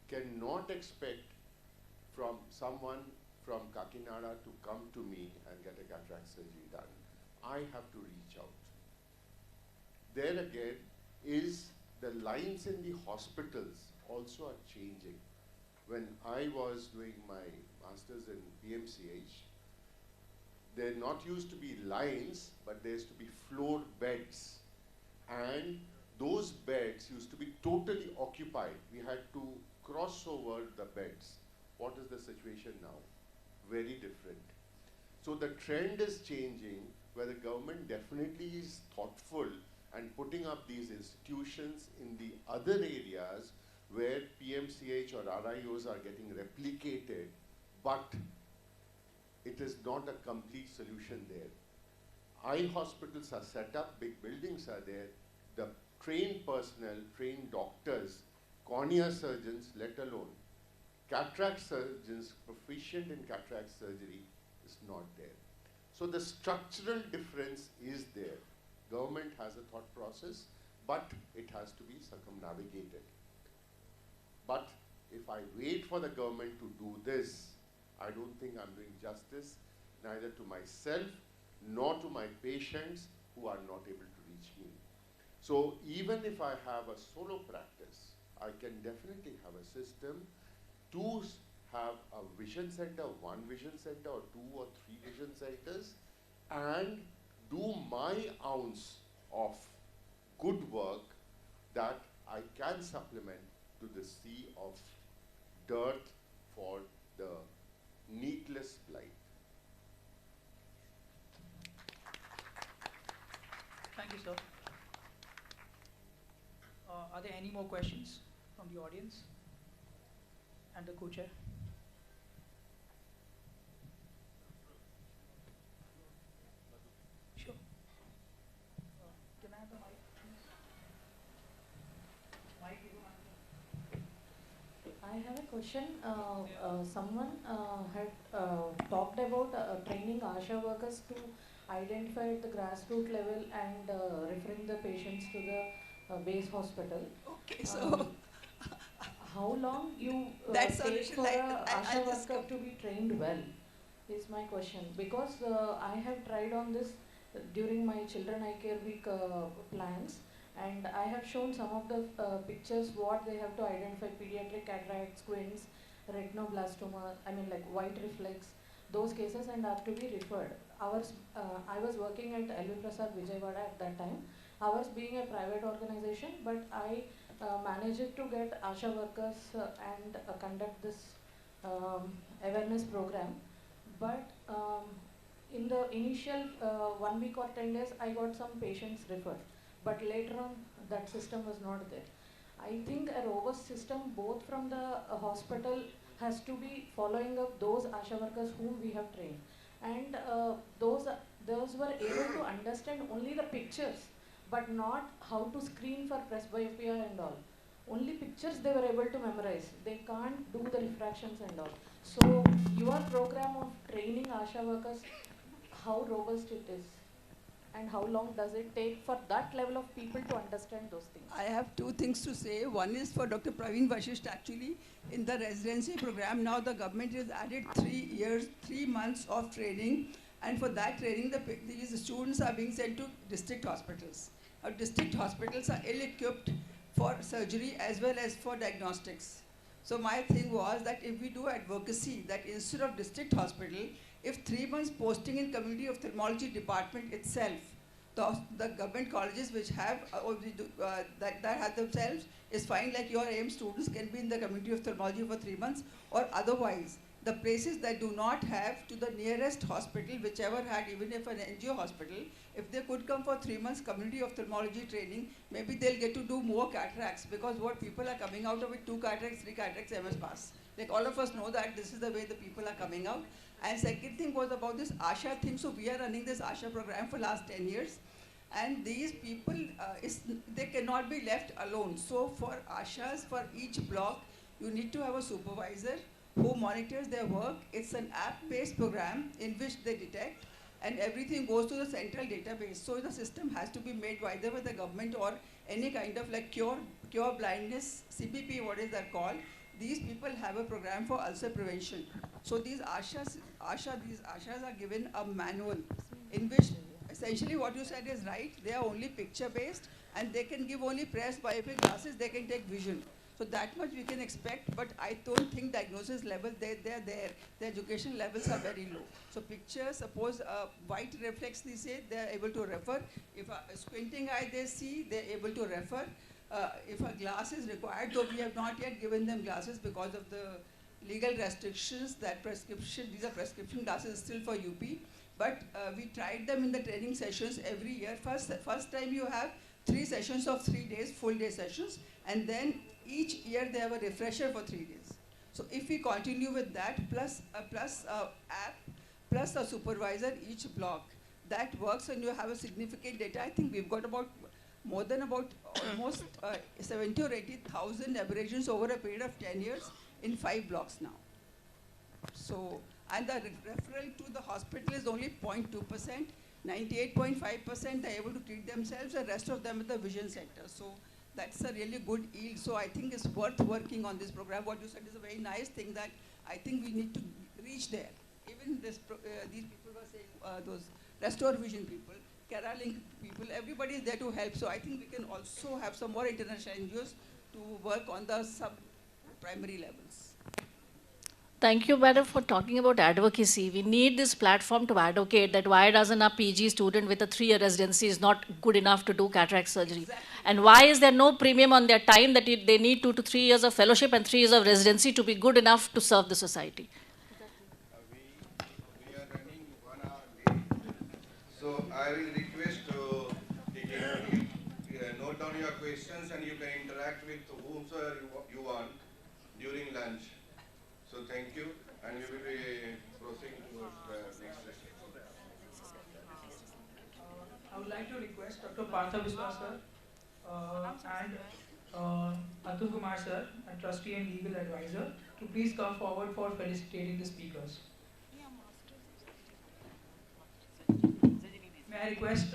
cannot expect from someone from Kakinada to come to me and get a cataract surgery done. I have to reach out. There again is the lines in the hospitals also are changing. When I was doing my master's in PMCH, there not used to be lines, but there used to be floor beds. And those beds used to be totally occupied. We had to cross over the beds. What is the situation now? Very different. So the trend is changing where the government definitely is thoughtful and putting up these institutions in the other areas where PMCH or RIOs are getting replicated, but it is not a complete solution there. Eye hospitals are set up, big buildings are there, the trained personnel, trained doctors, cornea surgeons, let alone cataract surgeons proficient in cataract surgery is not there. So the structural difference is there. Government has a thought process, but it has to be circumnavigated. But if I wait for the government to do this, I don't think I'm doing justice neither to myself nor to my patients who are not able to reach me. So even if I have a solo practice, I can definitely have a system to have a vision center, one vision center or 2 or 3 vision centers, and do my ounce of good work that I can supplement to the sea of dirt for the needless blight. Thank you, sir. Are there any more questions from the audience and the co-chair? Sure. Can I have the mic, please? Mic, you don't have I have a question. Someone had talked about training ASHA workers to identify at the grassroots level and referring the patients to the base hospital. Okay, so how long you that take solution, for like, a ASHA I'll just worker to be trained well is my question. Because I have tried on this during my Children Eye Care Week plans, and I have shown some of the pictures what they have to identify: pediatric cataract, squints, retinoblastoma, I mean like white reflex, those cases, and are to be referred. Ours, I was working at LV Prasad Vijayawada at that time. Ours being a private organization, but I managed to get ASHA workers and conduct this awareness program. But in the initial 1 week or 10 days, I got some patients referred. But later on, that system was not there. I think a robust system, both from the hospital, has to be following up those ASHA workers whom we have trained. And those were able to understand only the pictures, but not how to screen for presbyopia and all. Only pictures they were able to memorize. They can't do the refractions and all. So your program of training ASHA workers, how robust it is? And how long does it take for that level of people to understand those things? I have 2 things to say. One is for Dr. Praveen Vashisht. Actually, in the residency program, now the government has added 3 years, 3 months of training. And for that training, these students are being sent to district hospitals. Our district hospitals are ill-equipped for surgery as well as for diagnostics. So my thing was that if we do advocacy, that instead of district hospital, if 3 months posting in community ophthalmology department itself, the government colleges which have that have themselves is fine, like your AIM students can be in the community ophthalmology for 3 months, or otherwise the places that do not have, to the nearest hospital, whichever had, even if an NGO hospital, if they could come for 3 months community ophthalmology training, maybe they'll get to do more cataracts, because what people are coming out of it, 2 cataracts, 3 cataracts, MS pass. Like all of us know that this is the way the people are coming out. And second thing was about this ASHA thing. So we are running this ASHA program for last 10 years. And these people, they cannot be left alone. So for ASHAs, for each block, you need to have a supervisor who monitors their work. It's an app-based program in which they detect, and everything goes to the central database. So the system has to be made either by the government or any kind of like cure blindness, CPP, what is that called? These people have a program for ulcer prevention. So these ASHAs are given a manual in which essentially what you said is right. They are only picture based, and they can give only presbyopic glasses. They can take vision. So that much we can expect, but I don't think diagnosis level, they're there. The education levels are very low. So pictures, suppose a white reflex, they say, they're able to refer. If a squinting eye they see, they're able to refer. If a glass is required, though we have not yet given them glasses because of the legal restrictions, that prescription, these are prescription glasses still for UP. But we tried them in the training sessions every year. First time you have 3 sessions of 3 days, full day sessions, and then each year they have a refresher for 3 days. So if we continue with that, plus app, plus a supervisor each block, that works, and you have a significant data. I think we've got about more than about almost 70 or 80,000 aberrations over a period of 10 years in 5 blocks now. So, and the referral to the hospital is only 0.2%. 98.5% they're able to treat themselves, the rest of them at the vision center. So that's a really good yield. So I think it's worth working on this program. What you said is a very nice thing, that I think we need to reach there. Even these people were saying, those Restore Vision people, Kerala people, everybody is there to help. So I think we can also have some more international NGOs to work on the sub-primary levels. Thank you, madam, for talking about advocacy. We need this platform to advocate that why doesn't a PG student with a 3-year residency is not good enough to do cataract surgery? Exactly. And why is there no premium on their time that they need 2 to 3 years of fellowship and 3 years of residency to be good enough to serve the society? We are running 1 hour late. So I will request note down your questions and you can interact with whomsoever you want during lunch. So thank you, and we will be proceeding towards the next session. I would like to request Dr. Partha Biswas sir and Atul Kumar sir, a trustee and legal advisor, to please come forward for felicitating the speakers. May I request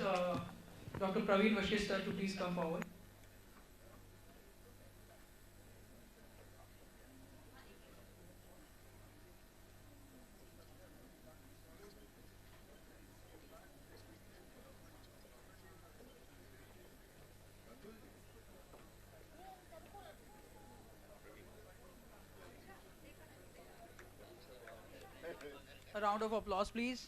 Dr. Praveen Vashisth sir to please come forward. A round of applause, please.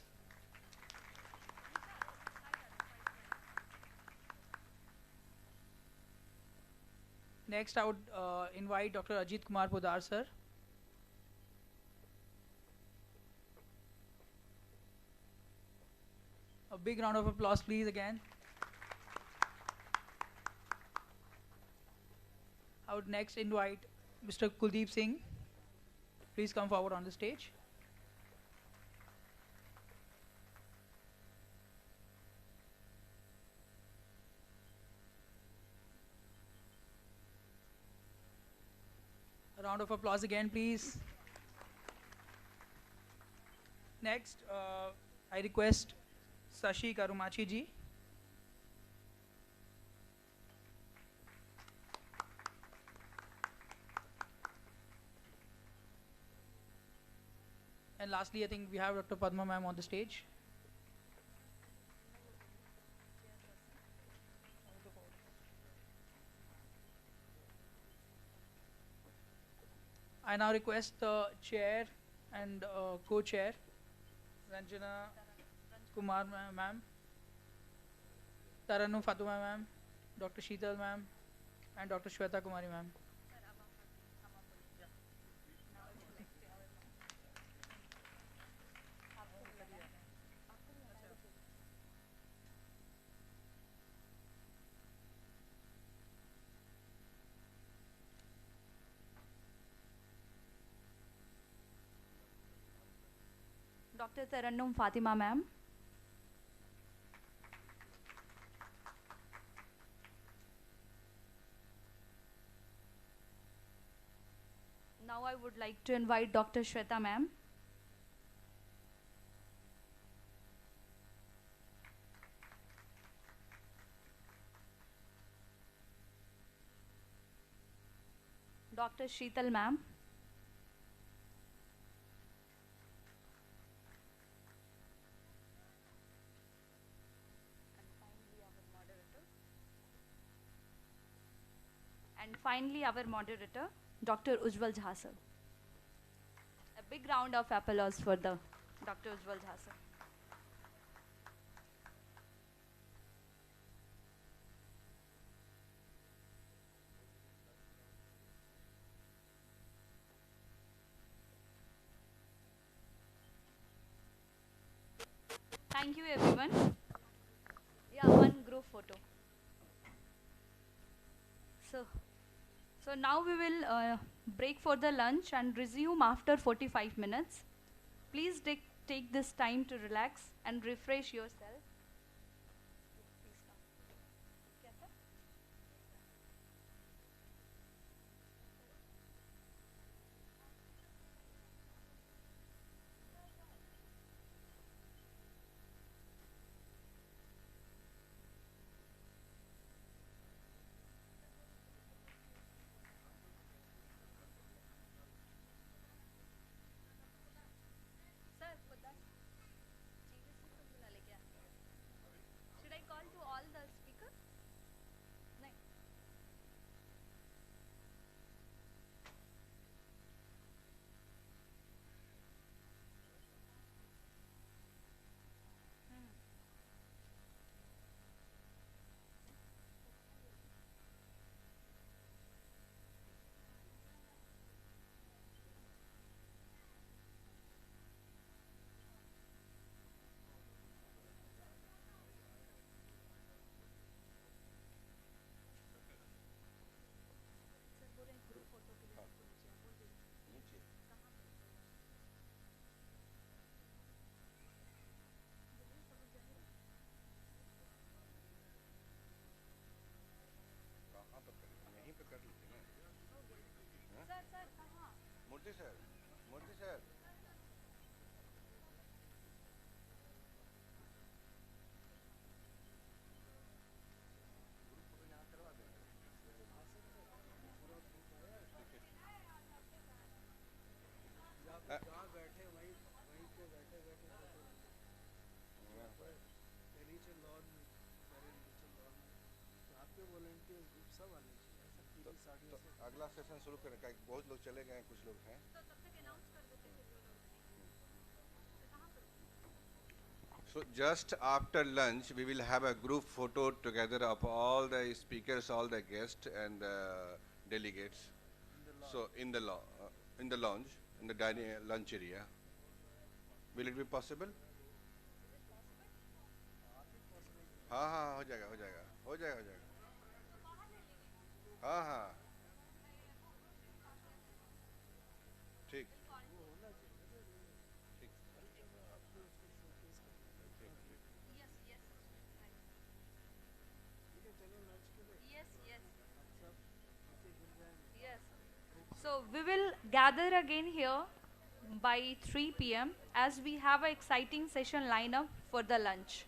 Next, I would invite Dr. Ajit Kumar Podar, sir. A big round of applause, please, again. I would next invite Mr. Kuldeep Singh. Please come forward on the stage. A round of applause again, please. Next, I request Sashi Karumachi ji. And lastly, I think we have Dr. Padma ma'am on the stage. I now request the chair and co-chair, Ranjana Kumar ma'am, Taranu Fatuma ma'am, Dr. Sheetal ma'am, and Dr. Shweta Kumari ma'am. Dr. Tarannum Fatima ma'am. Now I would like to invite Dr. Shweta ma'am. Dr. Sheetal ma'am. And finally, our moderator, Dr. Ujjwal Jha sir. A big round of applause for the Dr. Ujjwal Jha sir. Thank you, everyone. Yeah, one group photo. So now we will break for the lunch and resume after 45 minutes. Please take this time to relax and refresh yourself. Murthy sir, Murthy sir. जहाँ बैठे वहीं वहीं पे बैठे बैठे नीचे lawn नीचे lawn तो आपके वॉलंटियर्स ग्रुप सब आने चाहिए ऐसा पीली साड़ियों से अगला सेशन शुरू करें क्या बहुत लोग चले गए हैं कुछ लोग हैं तो तब तक अनाउंस कर देते हैं So just after lunch, we will have a group photo together of all the speakers, all the guests and delegates. So in the lounge, in the dining lunch area. Will it be possible? हाँ हाँ हो जाएगा हो जाएगा हो जाएगा हो जाएगा हाँ हाँ ठीक Yes. So we will gather again here by 3 p.m. as we have an exciting session lineup for the lunch.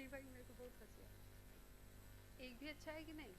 भाई मेरे को बहुत हंसी आई। एक भी अच्छा है कि नहीं?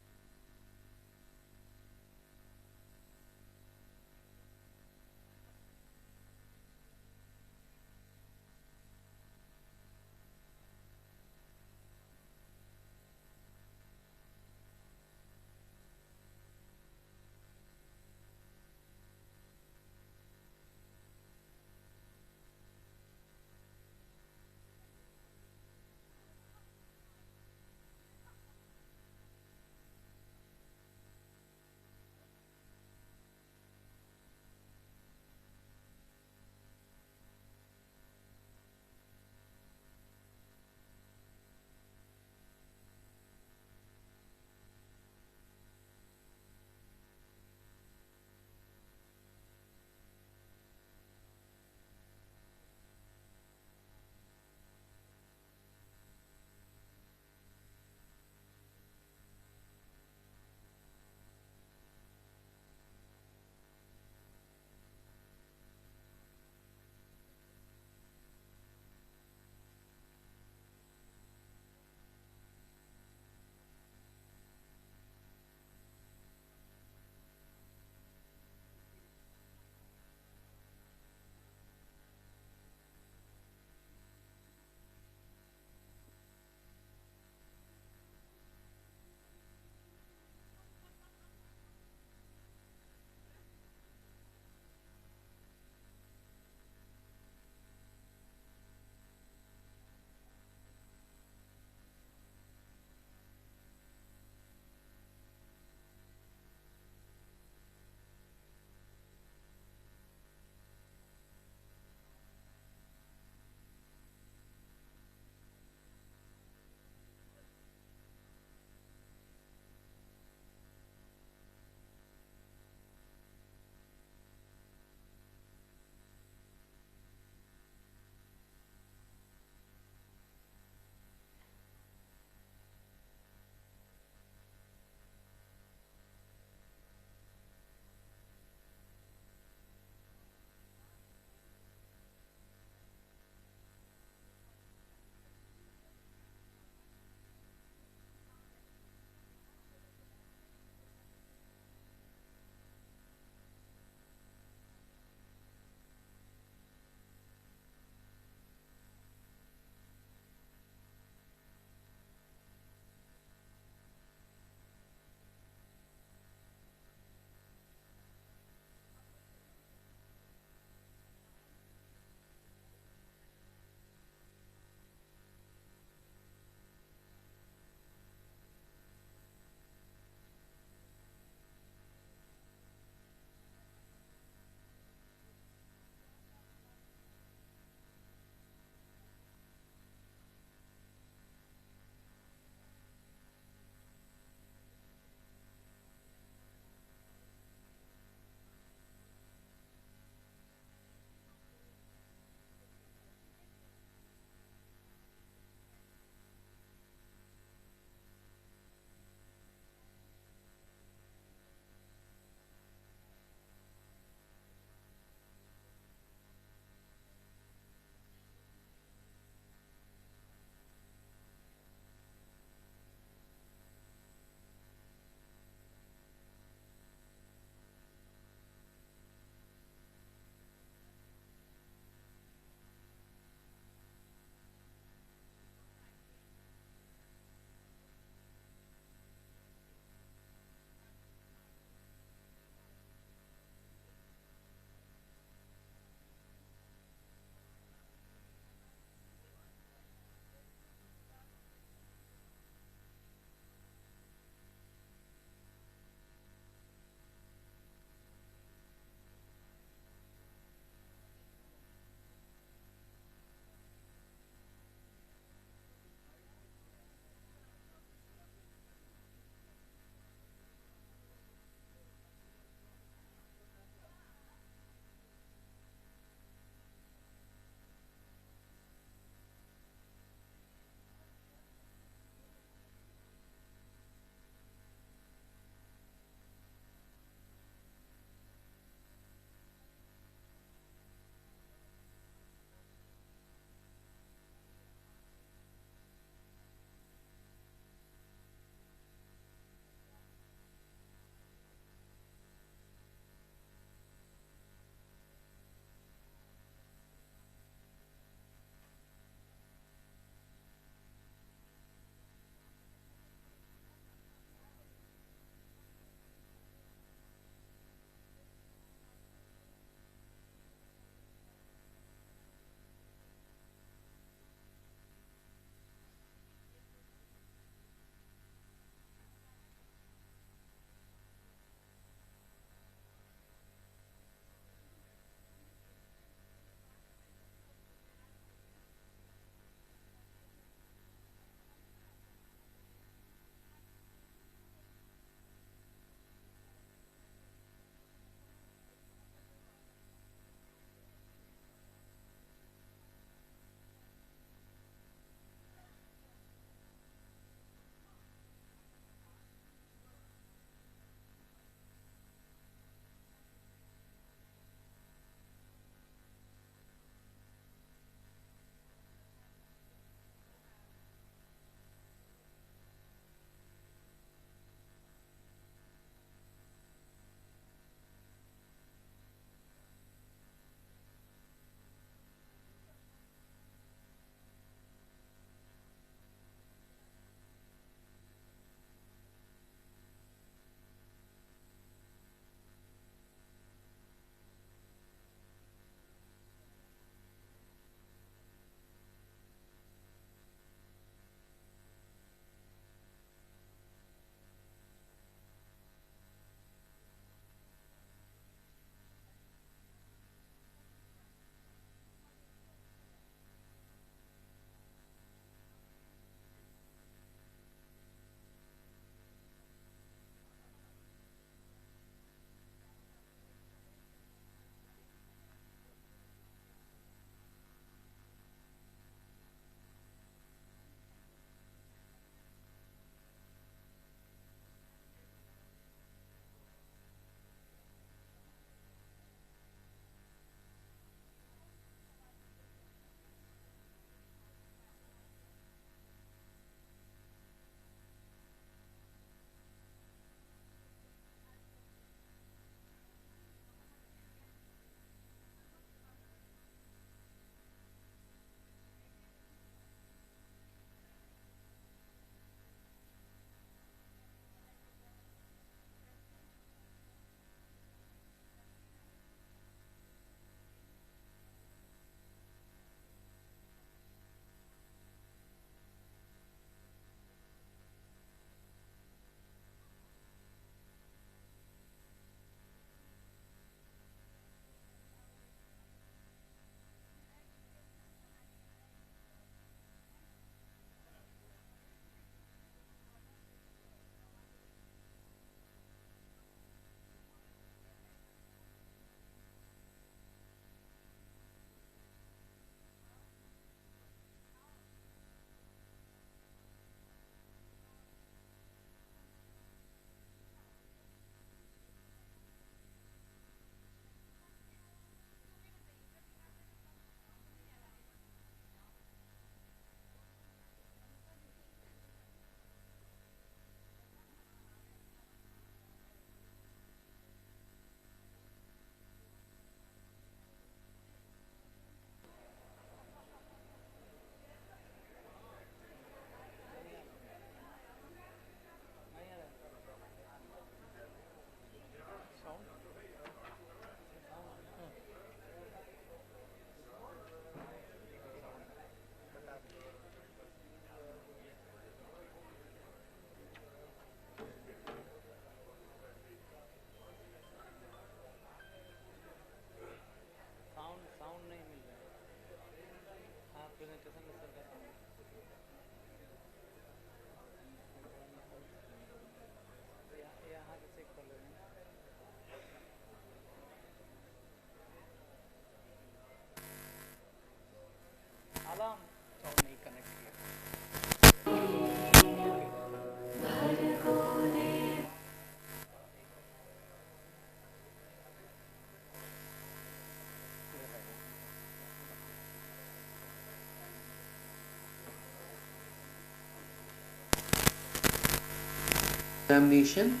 Examination.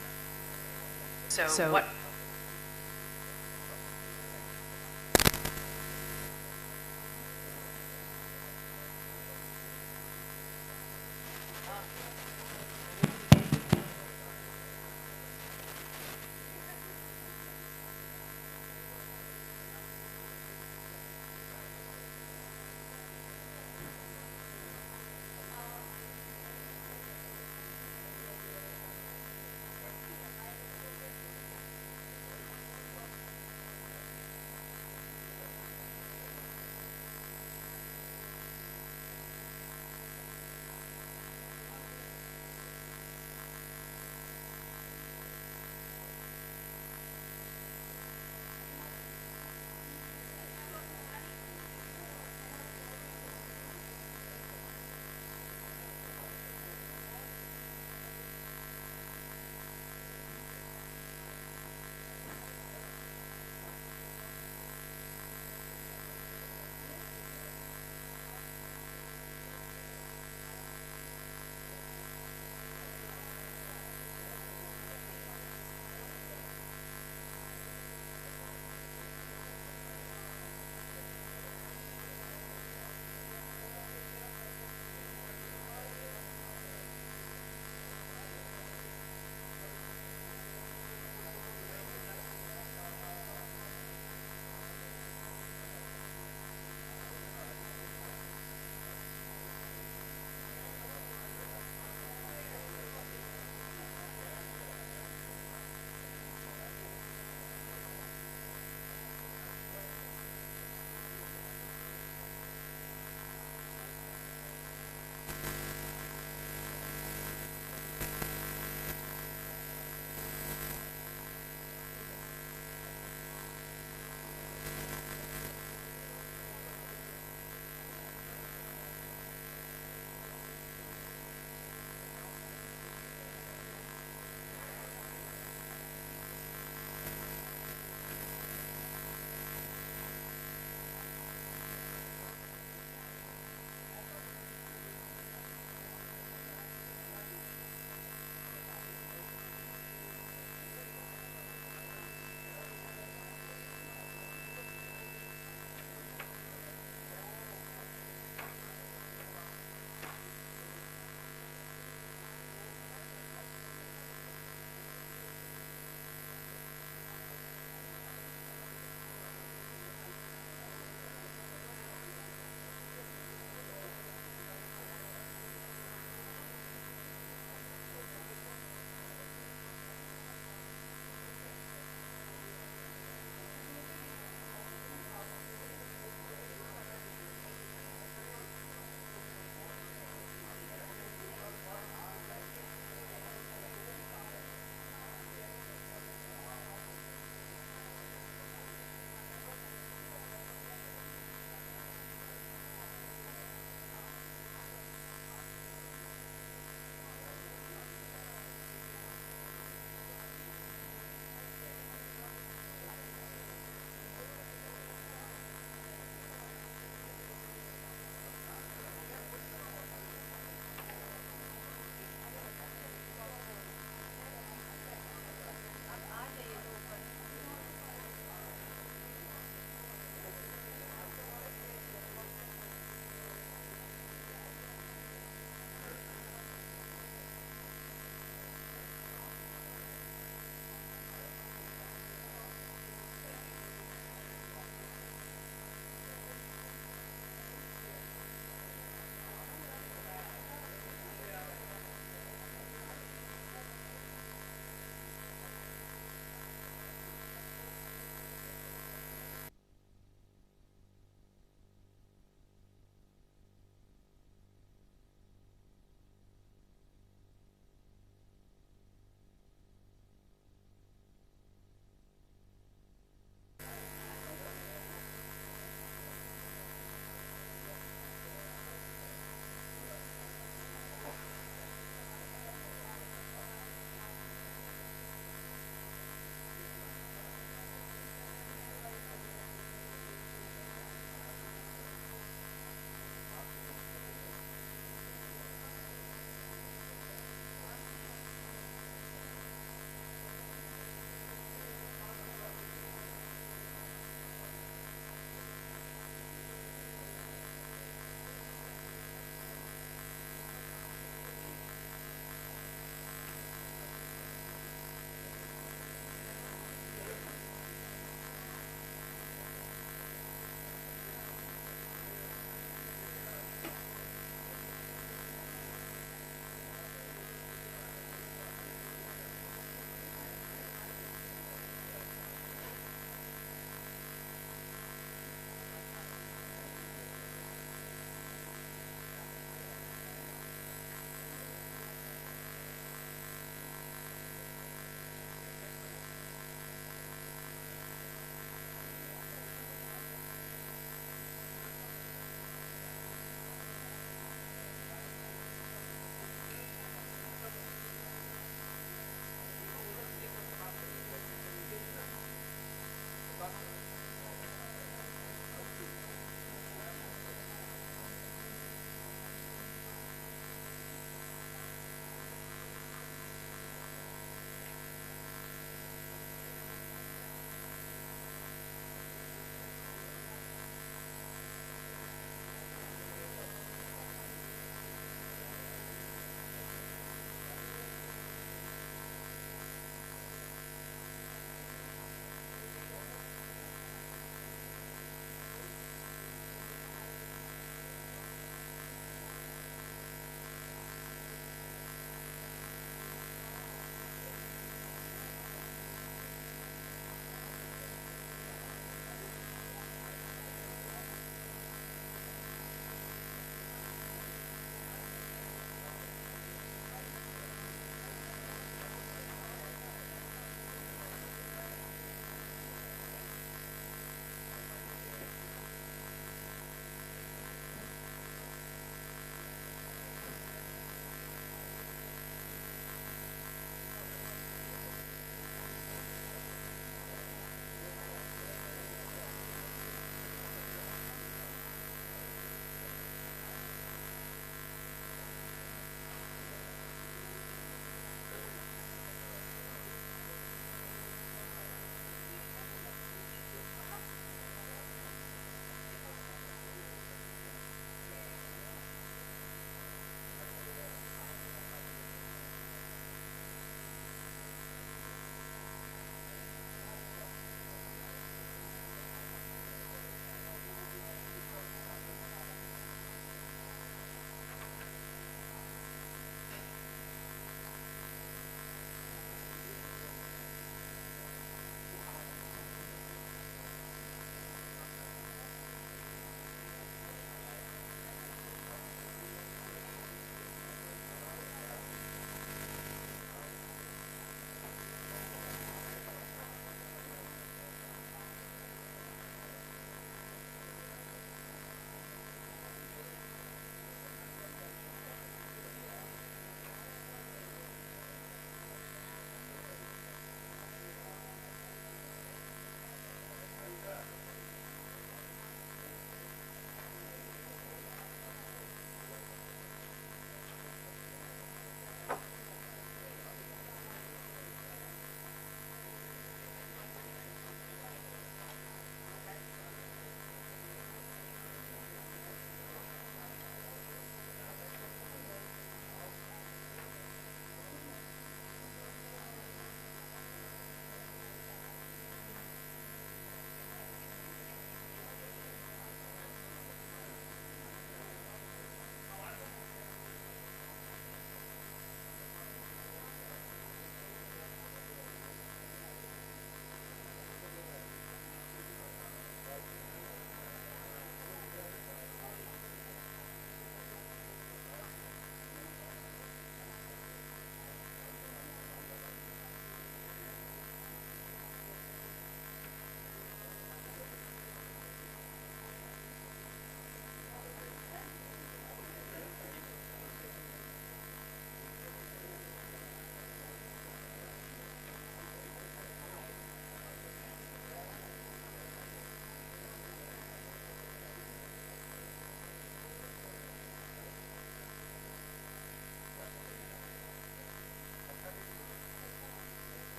So what?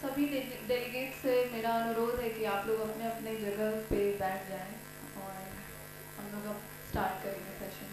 सभी डेलीगेट से मेरा अनुरोध है कि आप लोग अपने अपने जगह पे बैठ जाएं और हम लोग अब स्टार्ट करेंगे session.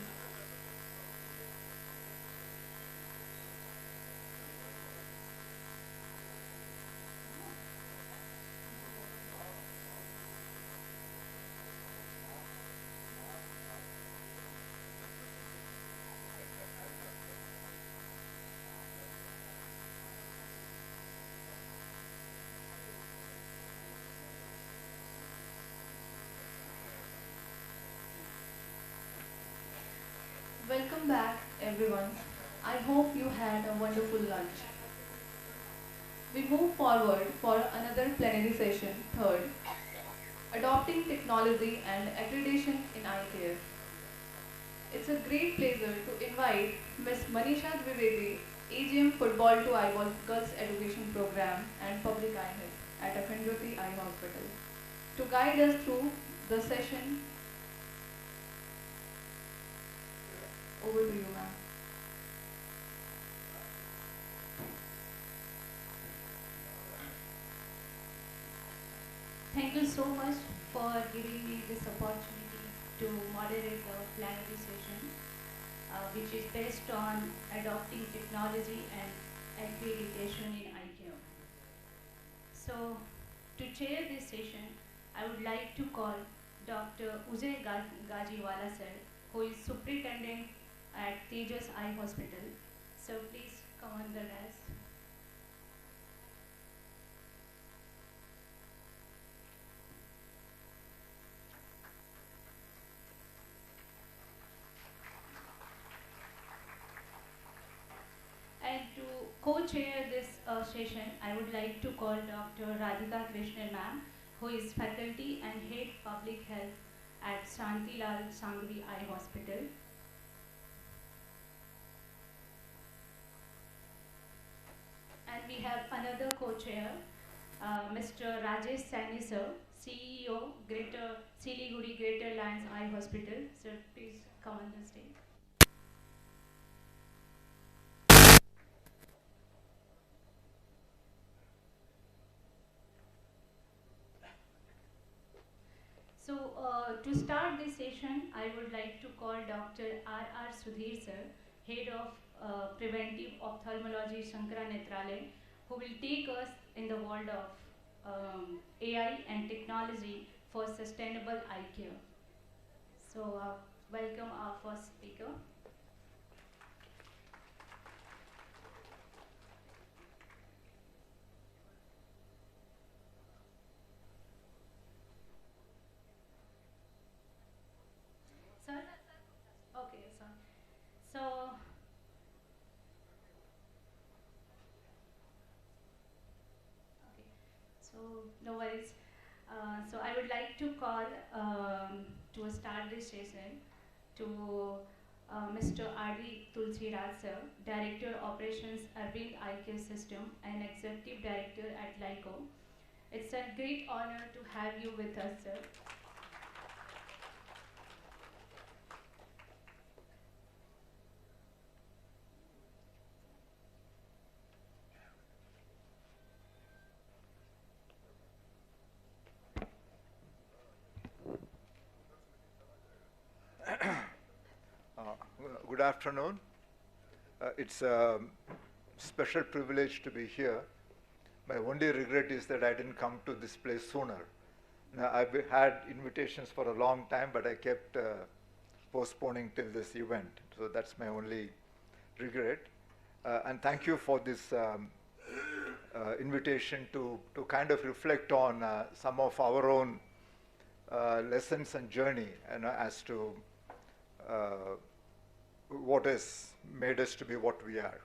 Welcome back, everyone. I hope you had a wonderful lunch. We move forward for another plenary session, third, adopting technology and accreditation in eye care. It's a great pleasure to invite Ms. Manisha Dwivedi, AGM Football to Eyeball Girls Education Program and Public Eye Health at Akhand Jyoti Eye Hospital, to guide us through the session. Over to you, ma'am. Thank you so much for giving me this opportunity to moderate the plenary session, which is based on adopting technology and accreditation in eye care. So, to chair this session, I would like to call Dr. Ujay Gajiwala sir, who is Superintendent at Tejas Eye Hospital. So please come on the desk. And to co-chair this session, I would like to call Dr. Radhika Krishnan ma'am, who is faculty and head public health at Shantilal Sangvi Eye Hospital. And we have another co-chair, Mr. Rajesh Saini sir, CEO, Greater Siliguri Greater Lions Eye Hospital. Sir, please come on the stage. So to start this session, I would like to call Dr. R. Sudhir sir, Head of Preventive Ophthalmology Shankara Netralaya, who will take us in the world of AI and technology for sustainable eye care. So welcome our first speaker. Sir? Okay, sir. So, okay, so no worries. So I would like to call to start this session to Mr. R.D. Tulsiraj sir, Director Operations Arvind Eye Care System and Executive Director at LICO. It's a great honor to have you with us, sir. Good afternoon. It's a special privilege to be here. My only regret is that I didn't come to this place sooner. Now, I've had invitations for a long time, but I kept postponing till this event. So that's my only regret. And thank you for this invitation to kind of reflect on some of our own lessons and journey, as to what has made us to be what we are.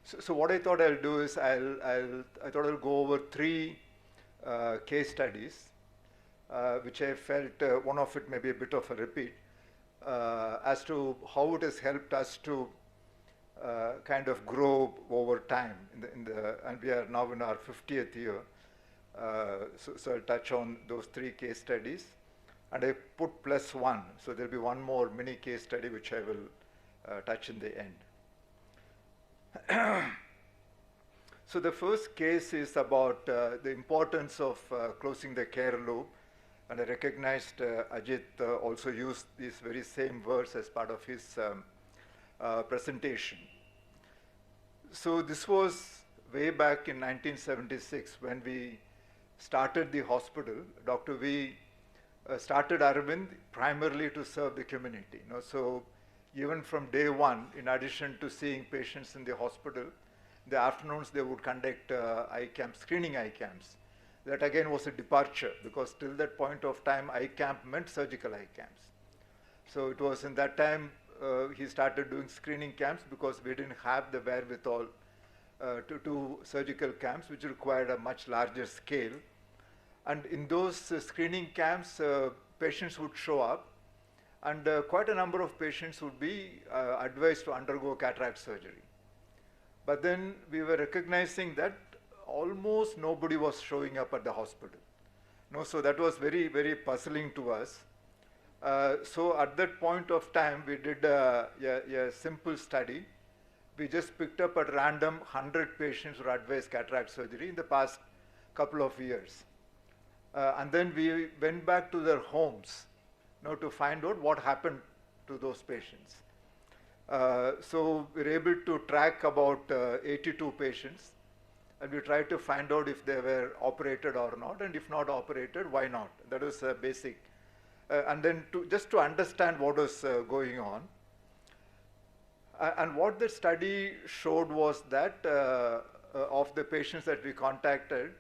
So what I thought I'll do is I thought I'll go over 3 case studies, which I felt one of it may be a bit of a repeat, as to how it has helped us to kind of grow over time. And we are now in our 50th year. So I'll touch on those 3 case studies. And I put +1, so there'll be one more mini case study which I will touch in the end. So the first case is about the importance of closing the care loop, and I recognized Ajit also used these very same words as part of his presentation. So this was way back in 1976 when we started the hospital. Dr. V started Arvind primarily to serve the community. So even from day one, in addition to seeing patients in the hospital, in the afternoons they would conduct eye camps, screening eye camps. That again was a departure, because till that point of time, eye camp meant surgical eye camps. So it was in that time he started doing screening camps, because we didn't have the wherewithal to do surgical camps, which required a much larger scale. And in those screening camps, patients would show up, and quite a number of patients would be advised to undergo cataract surgery. But then we were recognizing that almost nobody was showing up at the hospital. So that was very, very puzzling to us. So at that point of time, we did a simple study. We just picked up at random 100 patients who were advised cataract surgery in the past couple of years. And then we went back to their homes to find out what happened to those patients. So we were able to track about 82 patients, and we tried to find out if they were operated or not, and if not operated, why not? That was basic. And then just to understand what was going on. And what the study showed was that of the patients that we contacted,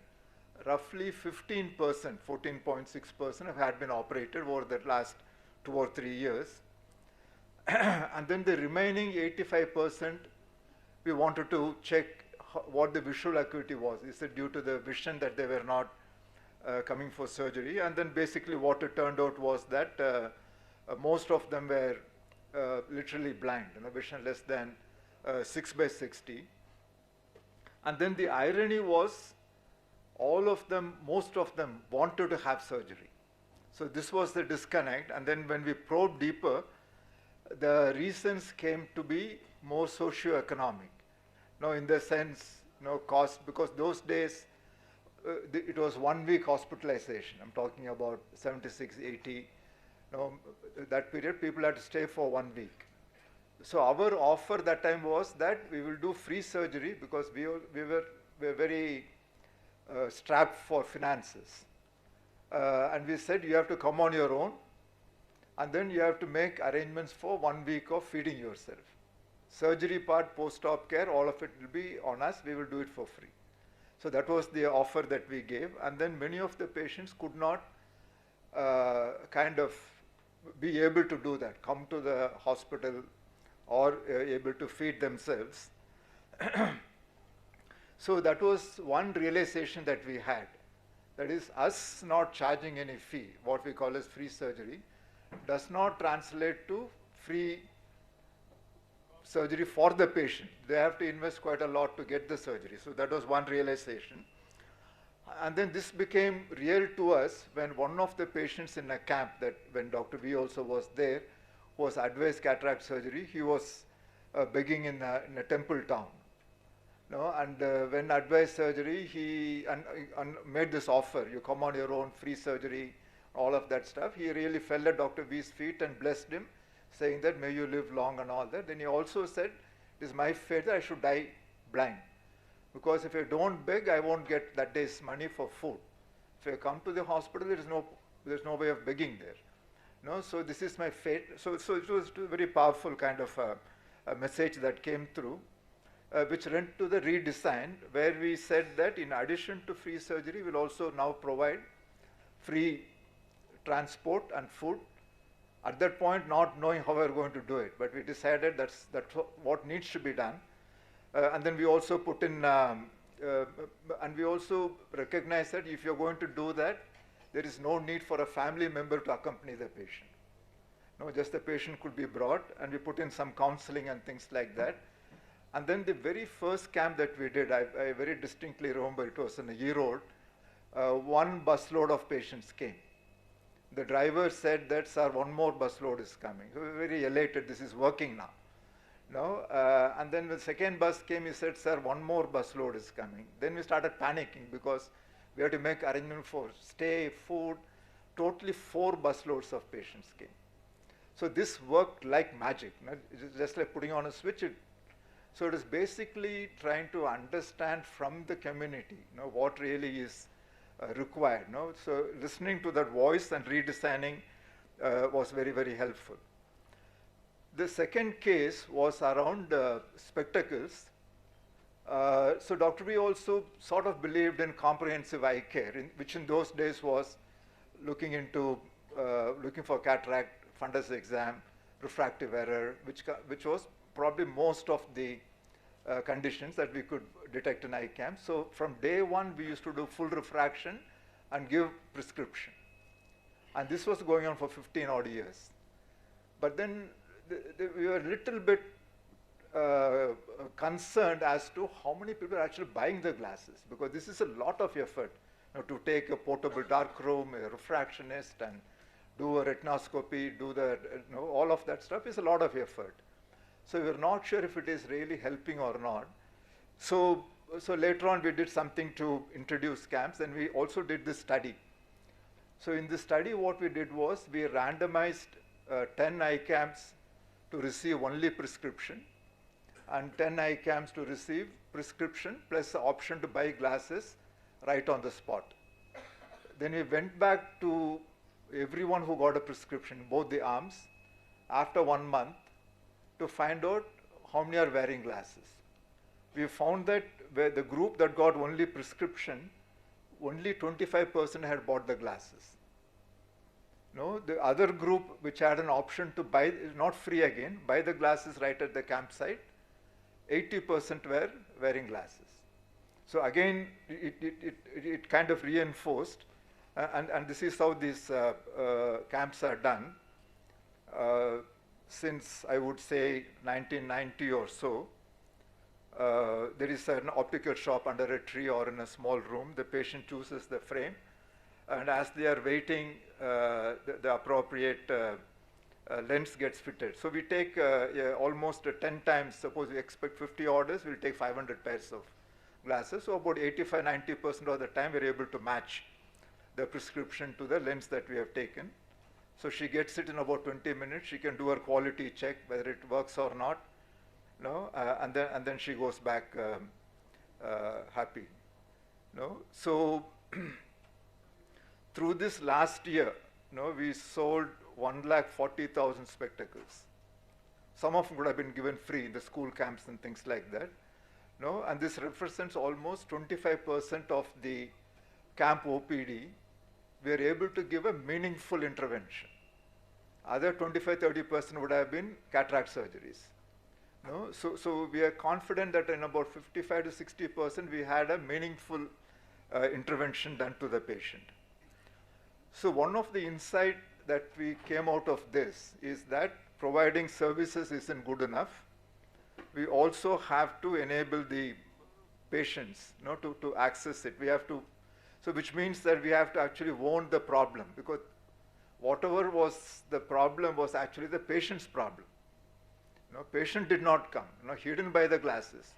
roughly 15%, 14.6% had been operated over the last 2 or 3 years. And then the remaining 85%, we wanted to check what the visual acuity was. Is it due to the vision that they were not coming for surgery? And then basically what it turned out was that most of them were literally blind, vision less than 6/60. And then the irony was, all of them, most of them wanted to have surgery. So this was the disconnect. And then when we probed deeper, the reasons came to be more socio-economic. In the sense, cost, because those days it was 1 week hospitalization. I'm talking about 76, 80. That period, people had to stay for 1 week. So our offer that time was that we will do free surgery, because we were very strapped for finances. And we said, you have to come on your own, and then you have to make arrangements for 1 week of feeding yourself. Surgery part, post-op care, all of it will be on us. We will do it for free. So that was the offer that we gave. And then many of the patients could not kind of be able to do that, come to the hospital or able to feed themselves. So that was one realization that we had. That is, us not charging any fee, what we call as free surgery, does not translate to free surgery for the patient. They have to invest quite a lot to get the surgery. So that was one realization. And then this became real to us when one of the patients in a camp, that when Dr. V also was there, was advised cataract surgery. He was begging in a temple town. And when advised surgery, he made this offer. You come on your own, free surgery, all of that stuff. He really fell at Dr. V's feet and blessed him, saying that may you live long and all that. Then he also said, it is my fate that I should die blind. Because if I don't beg, I won't get that day's money for food. If I come to the hospital, there's no way of begging there. So this is my fate. So it was a very powerful kind of a message that came through, which led to the redesign, where we said that in addition to free surgery, we'll also now provide free transport and food. At that point, not knowing how we're going to do it, but we decided that's what needs to be done. And then we also put in, and we also recognize that if you're going to do that, there is no need for a family member to accompany the patient. Just the patient could be brought, and we put in some counseling and things like that. And then the very first camp that we did, I very distinctly remember, it was in a year old, 1 busload of patients came. The driver said that, sir, 1 more busload is coming. So we were very elated, this is working now. No, and then the second bus came, he said, sir, one more bus load is coming. Then we started panicking because we had to make arrangement for stay, food. Totally 4 bus loads of patients came. So this worked like magic, no? Just like putting on a switch. So it is basically trying to understand from the community, what really is required. No? So listening to that voice and redesigning was very, very helpful. The second case was around spectacles. So Dr. B also sort of believed in comprehensive eye care, which in those days was looking for cataract, fundus exam, refractive error, which was probably most of the conditions that we could detect in ICAM. So from day one, we used to do full refraction and give prescription. And this was going on for 15 odd years. But then we were a little bit concerned as to how many people are actually buying the glasses, because this is a lot of effort to take a portable darkroom, a refractionist, and do a retinoscopy, do the, all of that stuff is a lot of effort. So we're not sure if it is really helping or not. So later on we did something to introduce camps, and we also did this study. So in this study what we did was we randomized 10 eye camps to receive only prescription and 10 eye camps to receive prescription plus the option to buy glasses right on the spot. Then we went back to everyone who got a prescription, both the arms, after 1 month to find out how many are wearing glasses. We found that where the group that got only prescription, only 25% had bought the glasses. No, the other group which had an option to buy, not free again, buy the glasses right at the campsite, 80% were wearing glasses. So again, it kind of reinforced, and this is how these camps are done. Since I would say 1990 or so, there is an optical shop under a tree or in a small room. The patient chooses the frame, and as they are waiting, the appropriate lens gets fitted. So we take almost 10 times, suppose we expect 50 orders, we'll take 500 pairs of glasses. So about 85–90% of the time we're able to match the prescription to the lens that we have taken. So she gets it in about 20 minutes. She can do her quality check whether it works or not, and then she goes back happy. So through this last year, we sold 140,000 spectacles. Some of them would have been given free in the school camps and things like that. And this represents almost 25% of the camp OPD. We are able to give a meaningful intervention. Other 25–30% would have been cataract surgeries. So we are confident that in about 55–60% we had a meaningful intervention done to the patient. So one of the insight that we came out of this is that providing services isn't good enough. We also have to enable the patients to access it. We have to, so which means that we have to actually own the problem, because whatever was the problem was actually the patient's problem. Patient did not come. He didn't buy the glasses.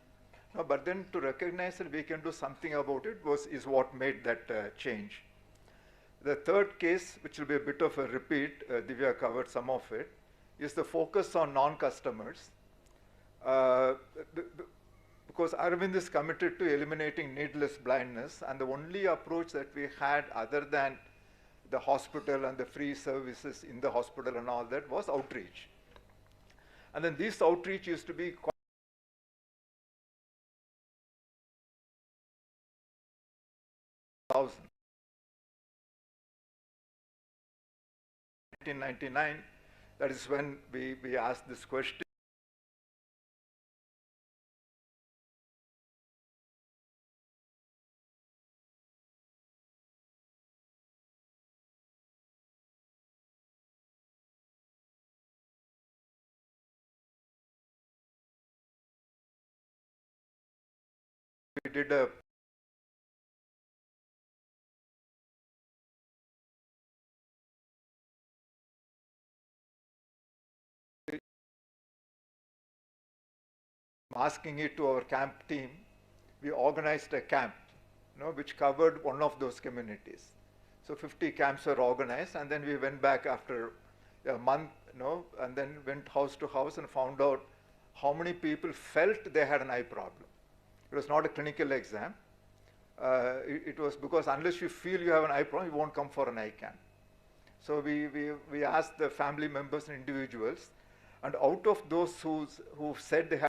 But then to recognize that we can do something about it is what made that change. The third case, which will be a bit of a repeat, Divya covered some of it, is the focus on non-customers. Because Arvind is committed to eliminating needless blindness, and the only approach that we had other than the hospital and the free services in the hospital and all that was outreach. And then this outreach used to be 1999, that is when we asked this question. We did a asking it to our camp team, we organized a camp, which covered one of those communities. So 50 camps were organized, and then we went back after a month, and then went house to house and found out how many people felt they had an eye problem. It was not a clinical exam. It was because unless you feel you have an eye problem, you won't come for an eye camp. So we asked the family members and individuals, and out of those who said they had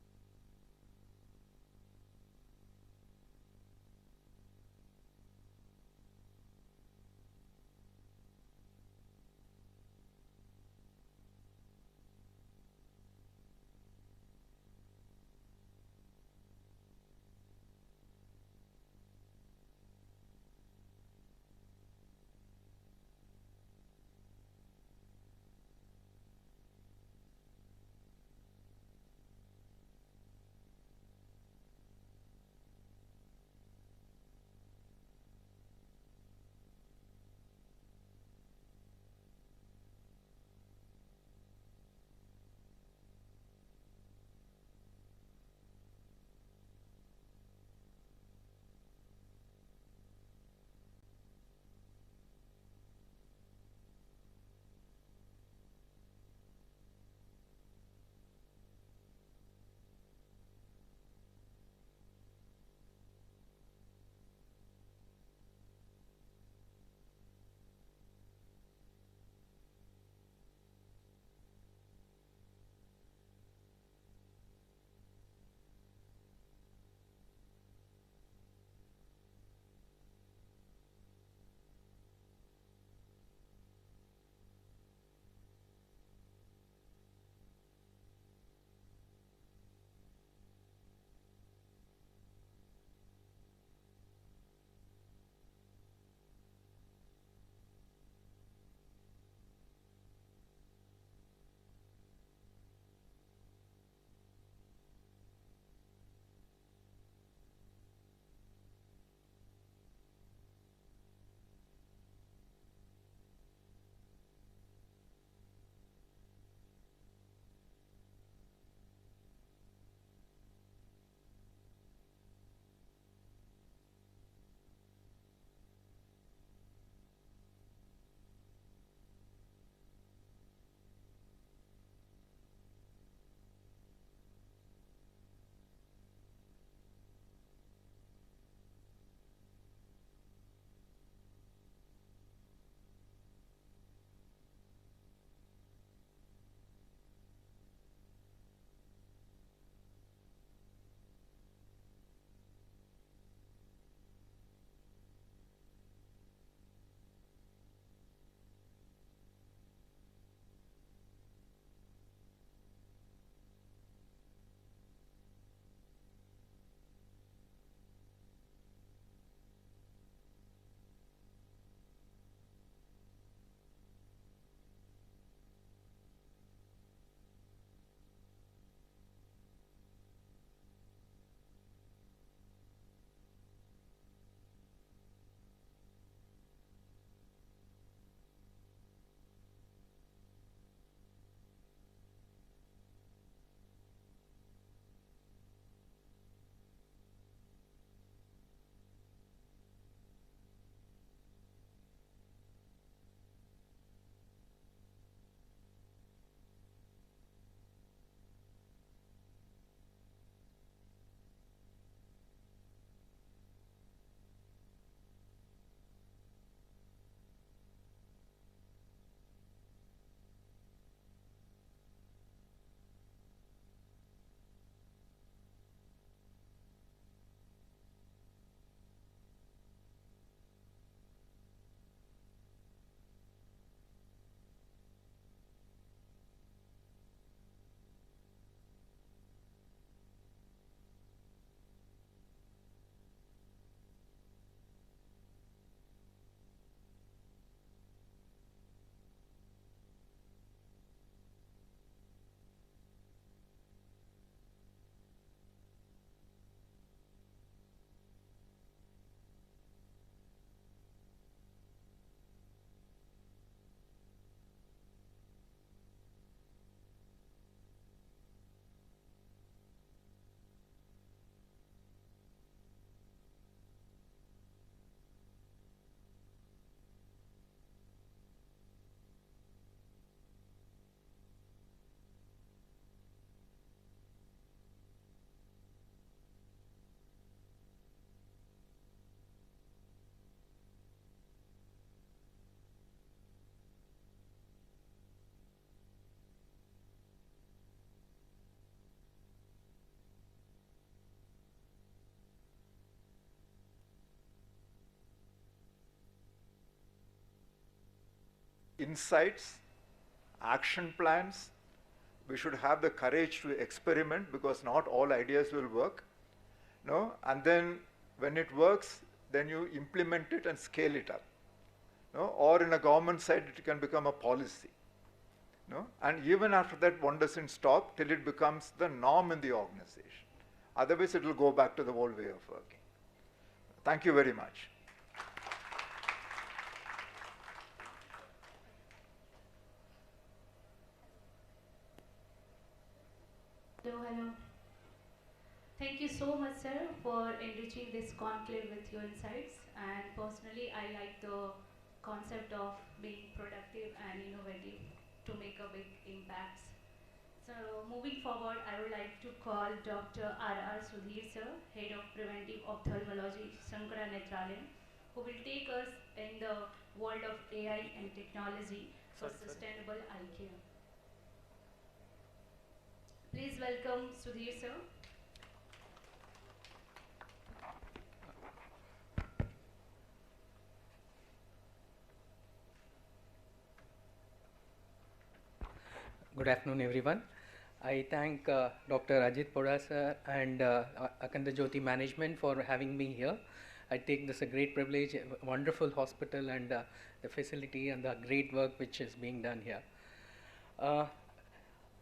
insights, action plans. We should have the courage to experiment because not all ideas will work. No? And then when it works, then you implement it and scale it up. No? Or in a government side, it can become a policy. No? And even after that, one doesn't stop till it becomes the norm in the organization. Otherwise, it will go back to the old way of working. Thank you very much. Hello. Thank you so much, sir, for enriching this conclave with your insights. And personally, I like the concept of being productive and innovative to make a big impact. So moving forward, I would like to call Dr. R.R. Sudhir, sir, Head of Preventive Ophthalmology, Shankara Netralayam, who will take us in the world of AI and technology for sustainable eye care. Please welcome Sudhir, sir. Good afternoon, everyone. I thank Dr. Ajit Poda sir and Akhand Jyoti management for having me here. I take this a great privilege, a wonderful hospital and the facility and the great work which is being done here.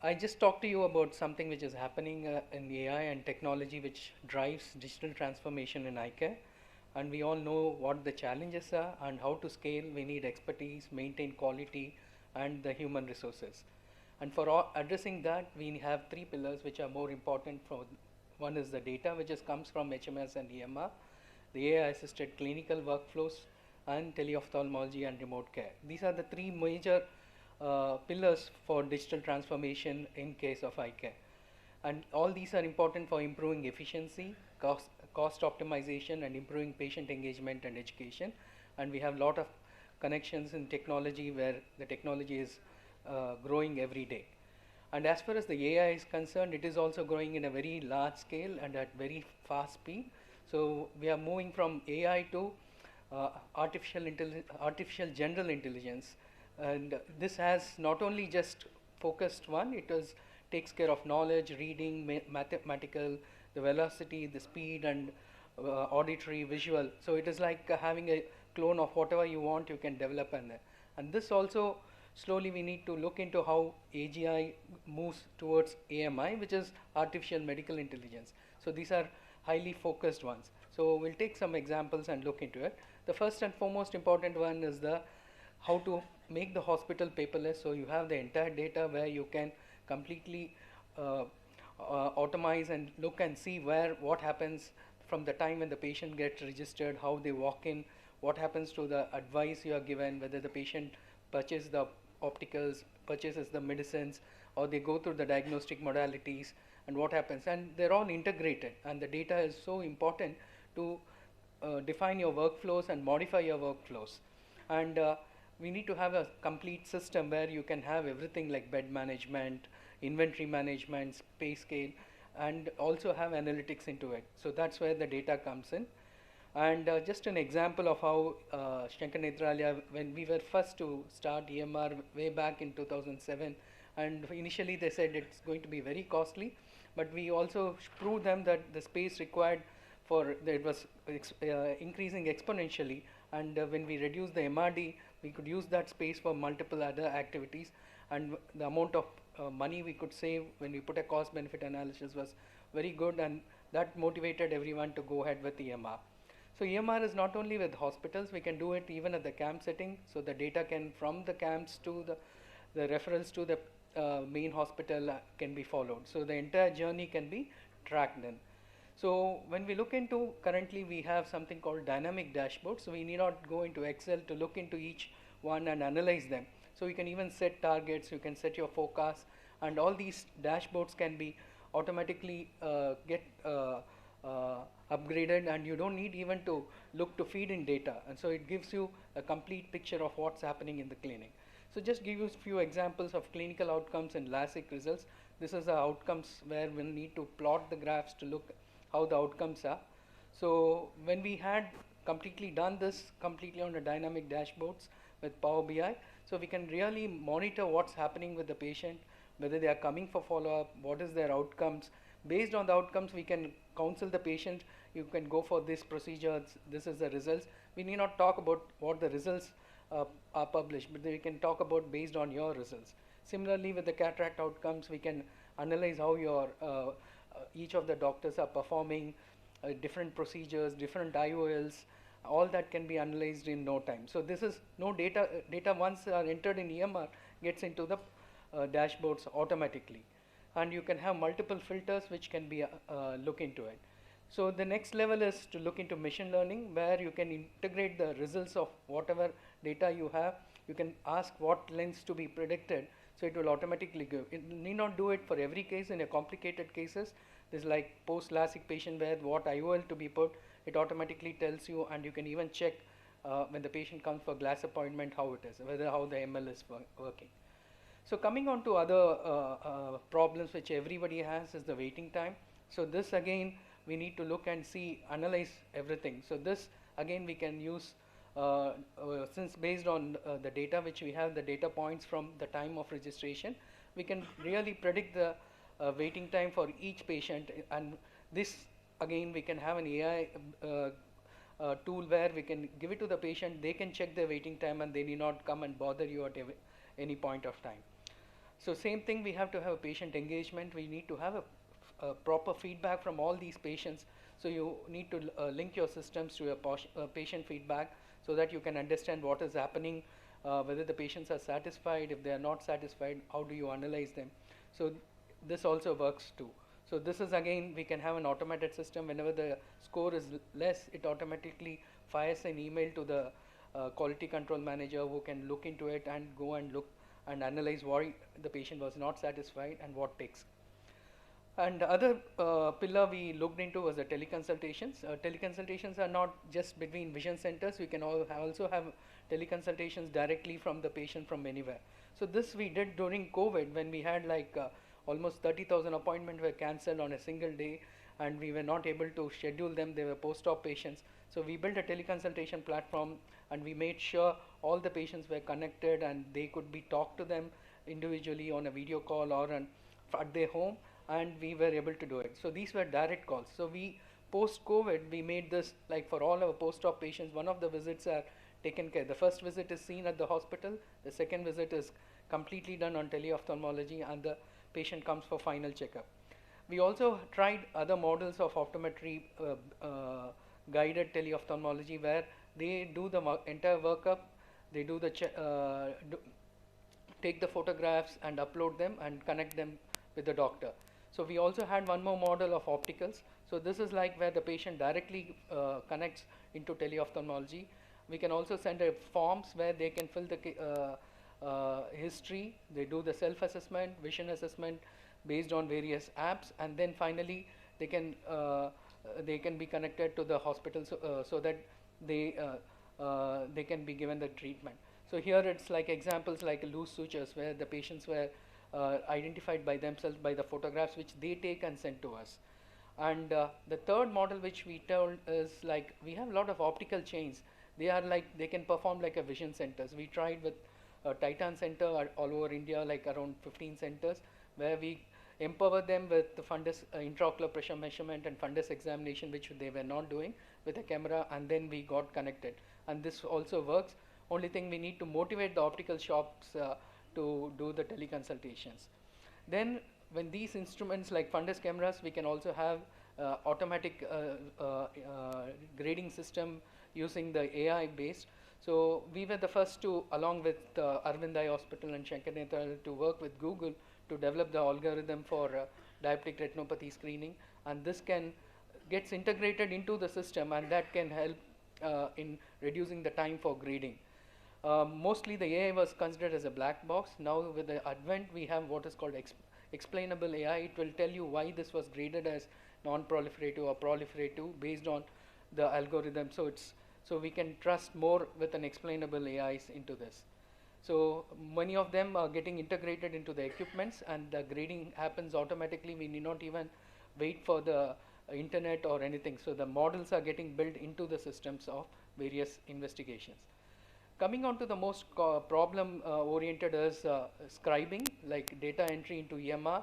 I just talked to you about something which is happening in AI and technology which drives digital transformation in eye care. And we all know what the challenges are and how to scale. We need expertise, maintain quality, and the human resources. And for addressing that, we have three pillars which are more important. One is the data, which comes from HMS and EMR, the AI-assisted clinical workflows, and teleophthalmology and remote care. These are the three major pillars for digital transformation in case of eye care. And all these are important for improving efficiency, cost optimization, and improving patient engagement and education. And we have a lot of connections in technology where the technology is growing every day. And as far as the AI is concerned, it is also growing in a very large scale and at very fast speed. So we are moving from AI to artificial general intelligence. And this has not only just focused one, takes care of knowledge, reading, mathematical, the velocity, the speed, and auditory, visual. So it is like having a clone of whatever you want, you can develop in there. And this also, slowly we need to look into how AGI moves towards AMI, which is artificial medical intelligence. So these are highly focused ones. So we'll take some examples and look into it. The first and foremost important one is how to make the hospital paperless. So you have the entire data where you can completely automize and look and see what happens from the time when the patient gets registered, how they walk in, what happens to the advice you are given, whether the patient purchases the opticals, purchases the medicines, or they go through the diagnostic modalities, and what happens. And they're all integrated, and the data is so important to define your workflows and modify your workflows. And we need to have a complete system where you can have everything like bed management, inventory management, space scale, and also have analytics into it. So that's where the data comes in. And just an example of how Shankara Netralayam, when we were first to start EMR way back in 2007, and initially they said it's going to be very costly, but we also proved them that the space required it was increasing exponentially, and when we reduced the MRD, we could use that space for multiple other activities, and the amount of money we could save when we put a cost benefit analysis was very good, and that motivated everyone to go ahead with EMR. So EMR is not only with hospitals, we can do it even at the camp setting. So the data can, from the camps to the referrals to the main hospital can be followed. So the entire journey can be tracked in. So when we look into, currently we have something called dynamic dashboards. So we need not go into Excel to look into each one and analyze them. So you can even set targets, you can set your forecast, and all these dashboards can be automatically get upgraded, and you don't need even to look to feed in data. And so it gives you a complete picture of what's happening in the clinic. So just give you a few examples of clinical outcomes and LASIK results. This is the outcomes where we need to plot the graphs to look how the outcomes are. So when we had completely done this completely on the dynamic dashboards, with Power BI. So we can really monitor what's happening with the patient, whether they are coming for follow-up, what is their outcomes. Based on the outcomes, we can counsel the patient, you can go for this procedure, this is the results. We need not talk about what the results are published, but we can talk about based on your results. Similarly, with the cataract outcomes, we can analyze how your each of the doctors are performing, different procedures, different IOLs, all that can be analyzed in no time. So this is no data once are entered in EMR gets into the dashboards automatically, and you can have multiple filters which can be look into it. So the next level is to look into machine learning, where you can integrate the results of whatever data you have. You can ask what lens to be predicted, so it will automatically give. It need not do it for every case. In a complicated cases, this like post-LASIK patient where what IOL to be put, it automatically tells you, and you can even check when the patient comes for glass appointment how it is, whether how the ML is working. So coming on to other problems which everybody has is the waiting time. So this again we need to look and see, analyze everything. So this again we can use since based on the data which we have, the data points from the time of registration, we can really predict the waiting time for each patient. And this again we can have an AI tool where we can give it to the patient, they can check their waiting time and they need not come and bother you at any point of time. So same thing, we have to have patient engagement. We need to have a proper feedback from all these patients. So you need to link your systems to a patient feedback so that you can understand what is happening, whether the patients are satisfied. If they are not satisfied, how do you analyze them? So this also works too. So this is again, we can have an automated system. Whenever the score is less, it automatically fires an email to the quality control manager, who can look into it and go and look and analyze why the patient was not satisfied and what takes. And the other pillar we looked into was the teleconsultations. Teleconsultations are not just between vision centers. We can also have teleconsultations directly from the patient from anywhere. So this we did during COVID, when we had like almost 30,000 appointments were cancelled on a single day, and we were not able to schedule them. They were post-op patients. So we built a teleconsultation platform, and we made sure all the patients were connected and they could be talked to them individually on a video call or at their home, and we were able to do it. So these were direct calls. So we, post-COVID, we made this like for all our post-op patients, one of the visits are taken care. The first visit is seen at the hospital. The second visit is completely done on teleophthalmology, and the patient comes for final checkup. We also tried other models of optometry guided teleophthalmology, where they do the entire workup, they do the take the photographs and upload them and connect them with the doctor. So we also had one more model of opticals. So this is like where the patient directly connects into teleophthalmology. We can also send forms where they can fill the history, they do the self-assessment, vision assessment based on various apps, and then finally they can be connected to the hospital so that they can be given the treatment. So here it's like examples like loose sutures, where the patients were identified by themselves by the photographs which they take and send to us. And the third model which we told is like, we have a lot of optical chains. They are like, they can perform like a vision centers. We tried with Titan Center all over India, like around 15 centers, where we empower them with the fundus intraocular pressure measurement and fundus examination, which they were not doing, with a camera, and then we got connected. And this also works. Only thing, we need to motivate the optical shops to do the teleconsultations. Then when these instruments like fundus cameras, we can also have automatic grading system using the AI based. So we were the first to, along with Arvind Eye Hospital and Shankar Netra, to work with Google to develop the algorithm for diabetic retinopathy screening, and this gets integrated into the system, and that can help in reducing the time for grading. Mostly the AI was considered as a black box. Now with the advent, we have what is called explainable AI. It will tell you why this was graded as non-proliferative or proliferative based on the algorithm. So we can trust more with an explainable AIs into this. So many of them are getting integrated into the equipments, and the grading happens automatically. We need not even wait for the internet or anything. So the models are getting built into the systems of various investigations. Coming on to the most problem oriented is scribing, like data entry into EMR,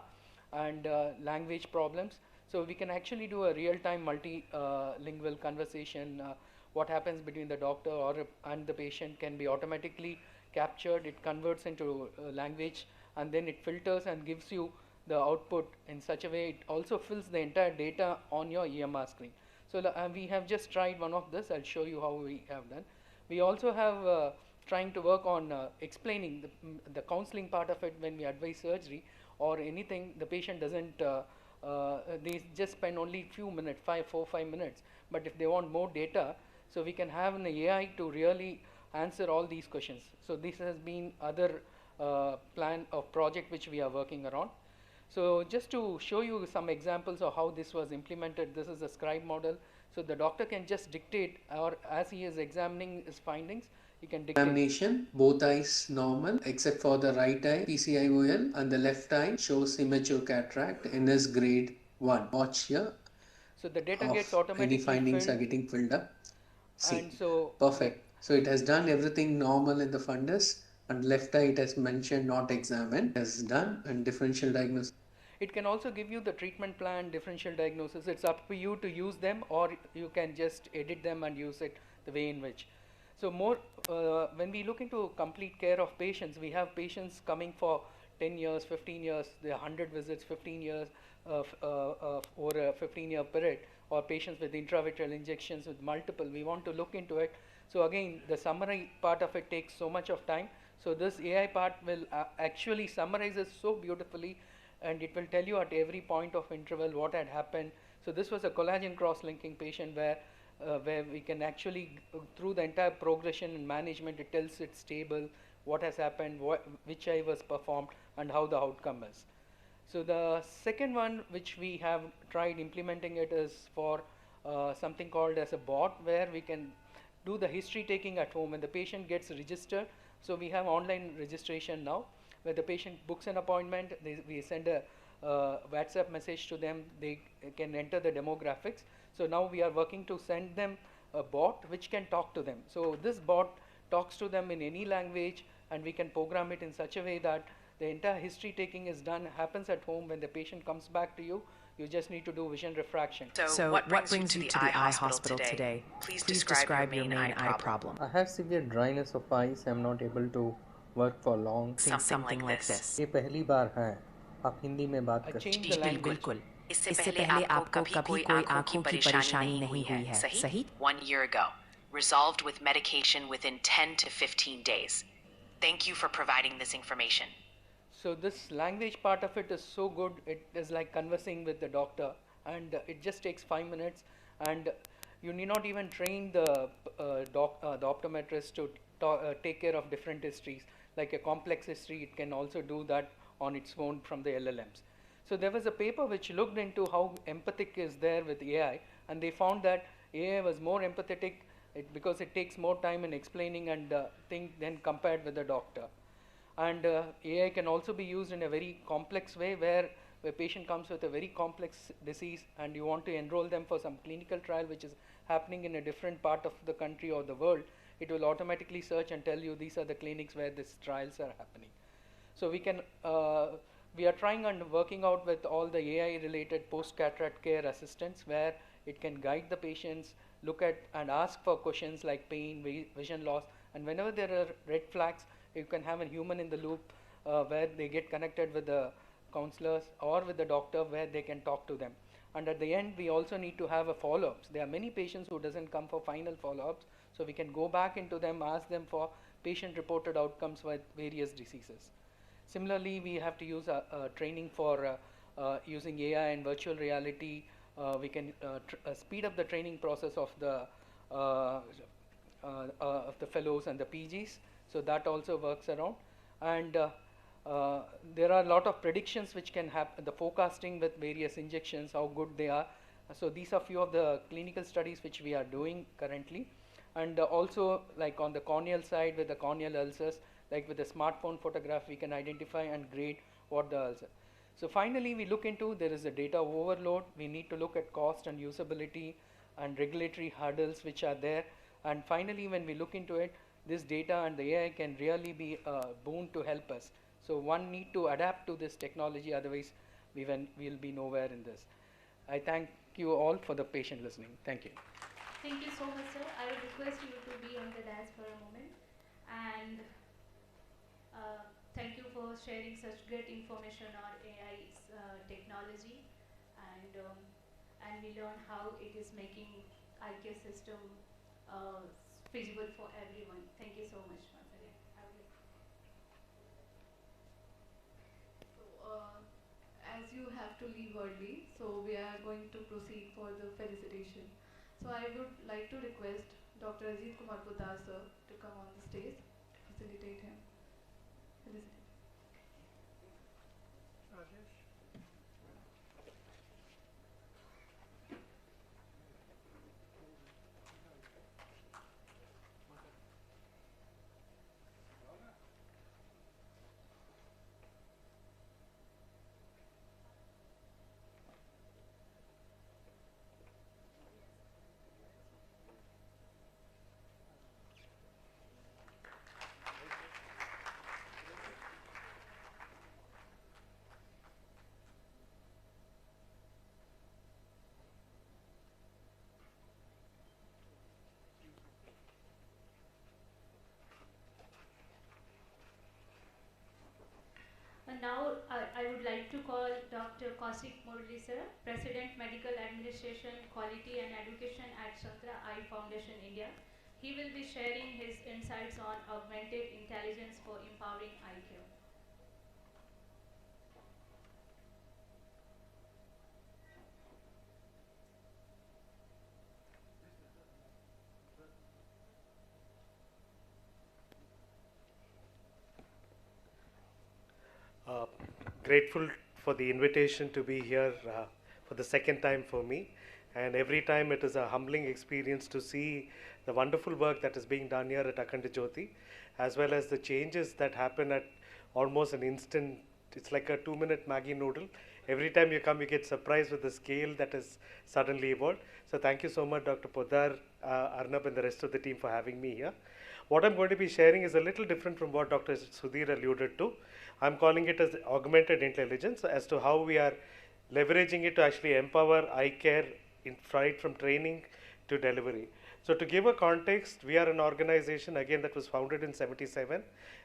and language problems. So we can actually do a real-time multilingual conversation. What happens between the doctor and the patient can be automatically captured. It converts into language, and then it filters and gives you the output in such a way. It also fills the entire data on your EMR screen. So we have just tried one of this. I'll show you how we have done. We also have trying to work on explaining the counseling part of it when we advise surgery or anything. The patient doesn't, they just spend only few minutes, 4-5 minutes. But if they want more data, so we can have an AI to really answer all these questions. So this has been other plan of project which we are working around. So just to show you some examples of how this was implemented, this is a scribe model. So the doctor can just dictate, or as he is examining his findings, he can dictate. Examination, both eyes normal except for the right eye PCIOL, and the left eye shows immature cataract, NS grade 1. Watch here. So the data gets automatically any findings filled, are getting filled up. See, and so perfect. So it has done everything normal in the fundus, and left eye it has mentioned not examined. It has done, and differential diagnosis. It can also give you the treatment plan, differential diagnosis. It's up to you to use them, or you can just edit them and use it the way in which. So more, when we look into complete care of patients, we have patients coming for 10 years, 15 years, there are 100 visits, 15 years over a 15-year period, or patients with intravitreal injections with multiple. We want to look into it. So again, the summary part of it takes so much of time. So this AI part will actually summarize it so beautifully, and it will tell you at every point of interval what had happened. So this was a collagen cross-linking patient where we can actually, through the entire progression and management, it tells it's stable, what has happened, which eye was performed, and how the outcome is. So the second one which we have tried implementing it is for something called as a bot, where we can do the history taking at home when the patient gets registered. So we have online registration now, where the patient books an appointment, we send a WhatsApp message to them, they can enter the demographics. So now we are working to send them a bot which can talk to them. So this bot talks to them in any language, and we can program it in such a way that the entire history taking is done, happens at home. When the patient comes back to you, you just need to do vision refraction. So what brings you to the eye hospital today? Please describe your main eye problem. I have severe dryness of eyes. I am not able to work for long. Something like this. ये पहली बार है आप हिंदी में बात करते बिल्कुल। इससे पहले आपको कभी कोई आंखों की परेशानी नहीं हुई है, सही? 1 year ago, resolved with medication within 10 to 15 days. Thank you for providing this information. So this language part of it is so good. It is like conversing with the doctor, and it just takes 5 minutes, and you need not even train the optometrist to take care of different histories. Like a complex history, it can also do that on its own from the LLMs. So there was a paper which looked into how empathic is there with AI, and they found that AI was more empathetic because it takes more time in explaining and think than compared with the doctor. And AI can also be used in a very complex way, where a patient comes with a very complex disease and you want to enroll them for some clinical trial which is happening in a different part of the country or the world. It will automatically search and tell you these are the clinics where these trials are happening. So we can, we are trying and working out with all the AI related post-cataract care assistants, where it can guide the patients, look at and ask for questions like pain, vision loss, and whenever there are red flags, you can have a human in the loop where they get connected with the counselors or with the doctor, where they can talk to them. And at the end, we also need to have a follow-ups. There are many patients who doesn't come for final follow-ups, so we can go back into them, ask them for patient-reported outcomes with various diseases. Similarly, we have to use training for using AI and virtual reality. We can speed up the training process of the fellows and the PGs. So that also works around. And there are a lot of predictions which can happen, the forecasting with various injections, how good they are. So these are few of the clinical studies which we are doing currently. And also, like on the corneal side with the corneal ulcers, like with the smartphone photograph, we can identify and grade what the ulcer. So finally, we look into, there is a data overload. We need to look at cost and usability and regulatory hurdles which are there. And finally, when we look into it, this data and the AI can really be a boon to help us. So one need to adapt to this technology, otherwise we'll be nowhere in this. I thank you all for the patient listening. Thank you. Thank you so much, sir. I would request you to be on the dais for a moment. And thank you for sharing such great information on AI technology. And we learn how it is making eye care system feasible for everyone. Thank you so much once again. As you have to leave early, so we are going to proceed for the felicitation. So I would like to request Dr. Ajit Kumar Poddar sir to come on the stage to facilitate him. Felicitate. And now I would like to call Dr. Kaushik Murli sir, President Medical Administration, Quality and Education at Chandra Eye Foundation India. He will be sharing his insights on augmented intelligence for empowering eye care. Grateful for the invitation to be here for the second time for me. And every time it is a humbling experience to see the wonderful work that is being done here at Akhand Jyoti, as well as the changes that happen at almost an instant. It's like a 2-minute Maggi noodle. Every time you come, you get surprised with the scale that is suddenly evolved. So thank you so much, Dr. Poddar, Arnab, and the rest of the team for having me here. What I'm going to be sharing is a little different from what Dr. Sudhir alluded to. I'm calling it as augmented intelligence, as to how we are leveraging it to actually empower eye care right from training to delivery. So to give a context, we are an organization again that was founded in '77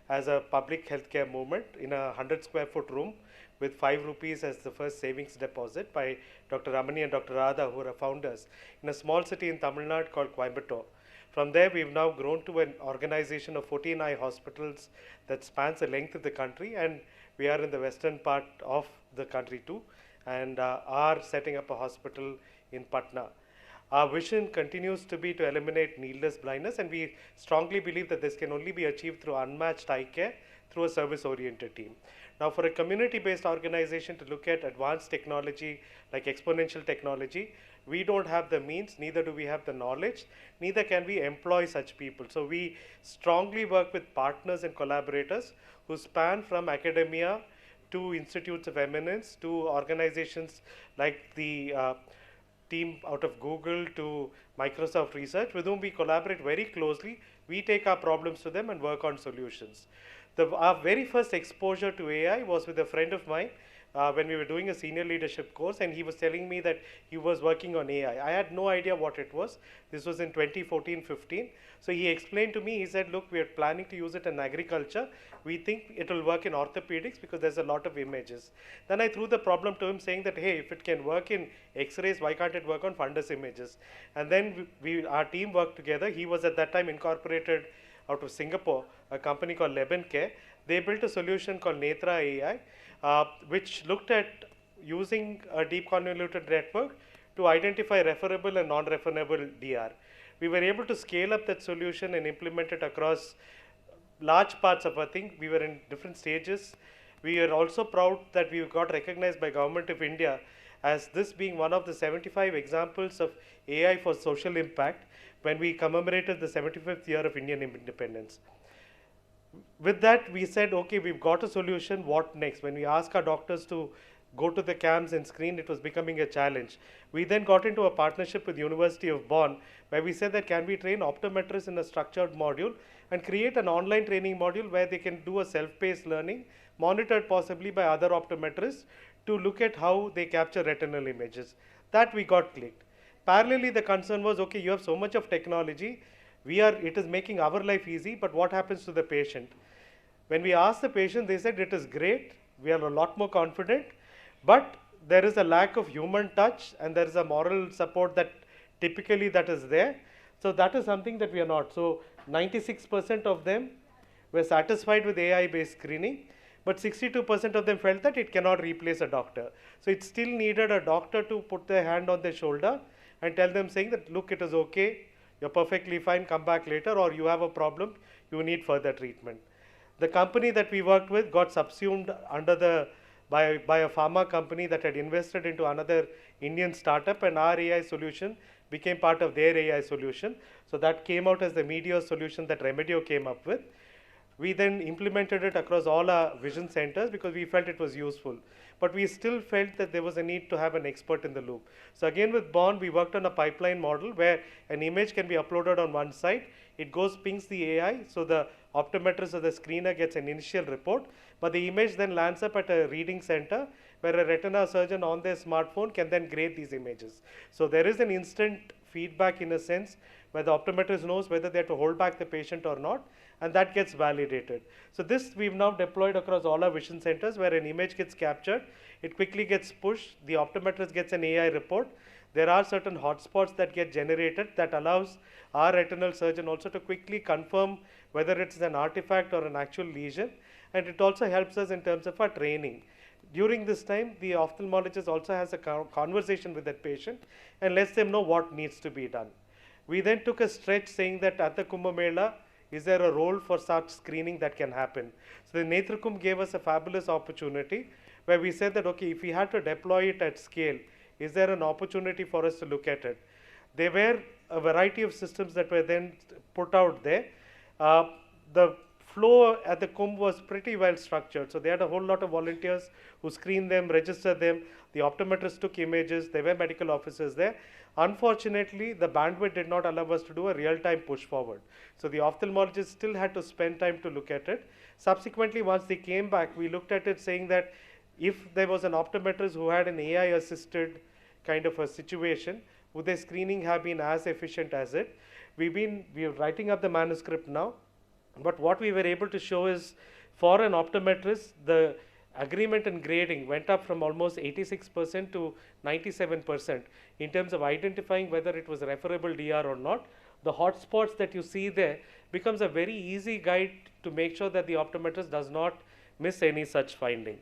as a public healthcare movement in a 100 square foot room with 5 rupees as the first savings deposit by Dr. Ramani and Dr. Radha, who are founders, in a small city in Tamil Nadu called Coimbatore. From there, we've now grown to an organization of 14 eye hospitals that spans the length of the country, and we are in the western part of the country too, and are setting up a hospital in Patna. Our vision continues to be to eliminate needless blindness, and we strongly believe that this can only be achieved through unmatched eye care through a service-oriented team. Now, for a community-based organization to look at advanced technology like exponential technology, we don't have the means, neither do we have the knowledge, neither can we employ such people. So we strongly work with partners and collaborators who span from academia to institutes of eminence to organizations like the team out of Google to Microsoft Research, with whom we collaborate very closely. We take our problems to them and work on solutions. Our very first exposure to AI was with a friend of mine when we were doing a senior leadership course, and he was telling me that he was working on AI. I had no idea what it was. This was in 2014-15. So he explained to me, he said, look, we are planning to use it in agriculture. We think it will work in orthopedics because there's a lot of images. Then I threw the problem to him saying that, hey, if it can work in X-rays, why can't it work on fundus images? And then our team worked together. He was at that time incorporated out of Singapore, a company called Leben Care. They built a solution called Netra AI, which looked at using a deep convoluted network to identify referable and non-referable DR. We were able to scale up that solution and implement it across large parts of our thing. We were in different stages. We are also proud that we got recognized by Government of India as this being one of the 75 examples of AI for social impact when we commemorated the 75th year of Indian independence. With that, we said, okay, we've got a solution, what next? When we ask our doctors to go to the cams and screen, it was becoming a challenge. We then got into a partnership with University of Bonn, where we said that can we train optometrists in a structured module and create an online training module where they can do a self-paced learning, monitored possibly by other optometrists, to look at how they capture retinal images. That we got clicked. Parallelly, the concern was, okay, you have so much of technology, it is making our life easy, but what happens to the patient? When we asked the patient, they said it is great, we are a lot more confident, but there is a lack of human touch and there is a moral support that typically that is there. So that is something that we are not. So 96% of them were satisfied with AI-based screening, but 62% of them felt that it cannot replace a doctor. So it still needed a doctor to put their hand on their shoulder and tell them, saying that, look, it is okay, you're perfectly fine, come back later, or you have a problem, you need further treatment. The company that we worked with got subsumed by a pharma company that had invested into another Indian startup, and our AI solution became part of their AI solution. So that came out as the Meteor solution that Remedio came up with. We then implemented it across all our vision centers because we felt it was useful. But we still felt that there was a need to have an expert in the loop. So again with Bond, we worked on a pipeline model where an image can be uploaded on one side. It goes, pings the AI, so the optometrist or the screener gets an initial report, but the image then lands up at a reading center where a retina surgeon on their smartphone can then grade these images. So there is an instant feedback in a sense where the optometrist knows whether they have to hold back the patient or not, and that gets validated. So this we've now deployed across all our vision centers where an image gets captured, it quickly gets pushed, the optometrist gets an AI report. There are certain hotspots that get generated that allows our retinal surgeon also to quickly confirm whether it's an artifact or an actual lesion, and it also helps us in terms of our training. During this time, the ophthalmologist also has a conversation with that patient and lets them know what needs to be done. We then took a stretch saying that at the Kumbh Mela, is there a role for such screening that can happen? So the Netra Kumbh gave us a fabulous opportunity where we said that, okay, if we had to deploy it at scale, is there an opportunity for us to look at it? There were a variety of systems that were then put out there. The flow at the Kumbh was pretty well structured. So they had a whole lot of volunteers who screened them, registered them. The optometrists took images. There were medical officers there. Unfortunately, the bandwidth did not allow us to do a real-time push forward. So the ophthalmologists still had to spend time to look at it. Subsequently, once they came back, we looked at it saying that if there was an optometrist who had an AI-assisted kind of a situation, would their screening have been as efficient as it? We are writing up the manuscript now, but what we were able to show is for an optometrist, the agreement and grading went up from almost 86% to 97% in terms of identifying whether it was referable DR or not. The hotspots that you see there becomes a very easy guide to make sure that the optometrist does not miss any such finding.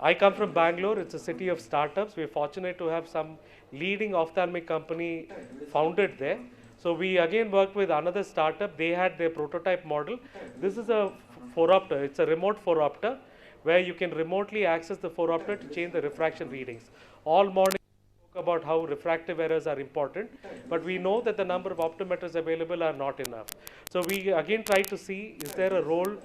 I come from Bangalore. It's a city of startups. We're fortunate to have some leading ophthalmic company founded there. So we again worked with another startup. They had their prototype model. This is a phoropter. It's a remote phoropter where you can remotely access the phoropter to change the refraction readings. All morning we spoke about how refractive errors are important, but we know that the number of optometrists available are not enough. So we again tried to see, is there a role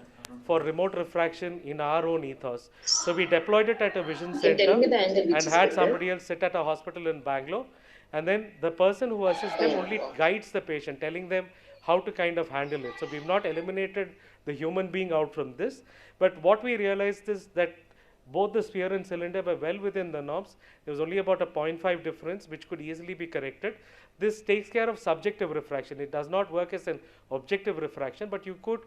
for remote refraction in our own ethos? So we deployed it at a vision center and had somebody else sit at a hospital in Bangalore. And then the person who assists them only guides the patient, telling them how to kind of handle it. So we've not eliminated the human being out from this. But what we realized is that both the sphere and cylinder were well within the norms. There was only about a 0.5 difference, which could easily be corrected. This takes care of subjective refraction. It does not work as an objective refraction, but you could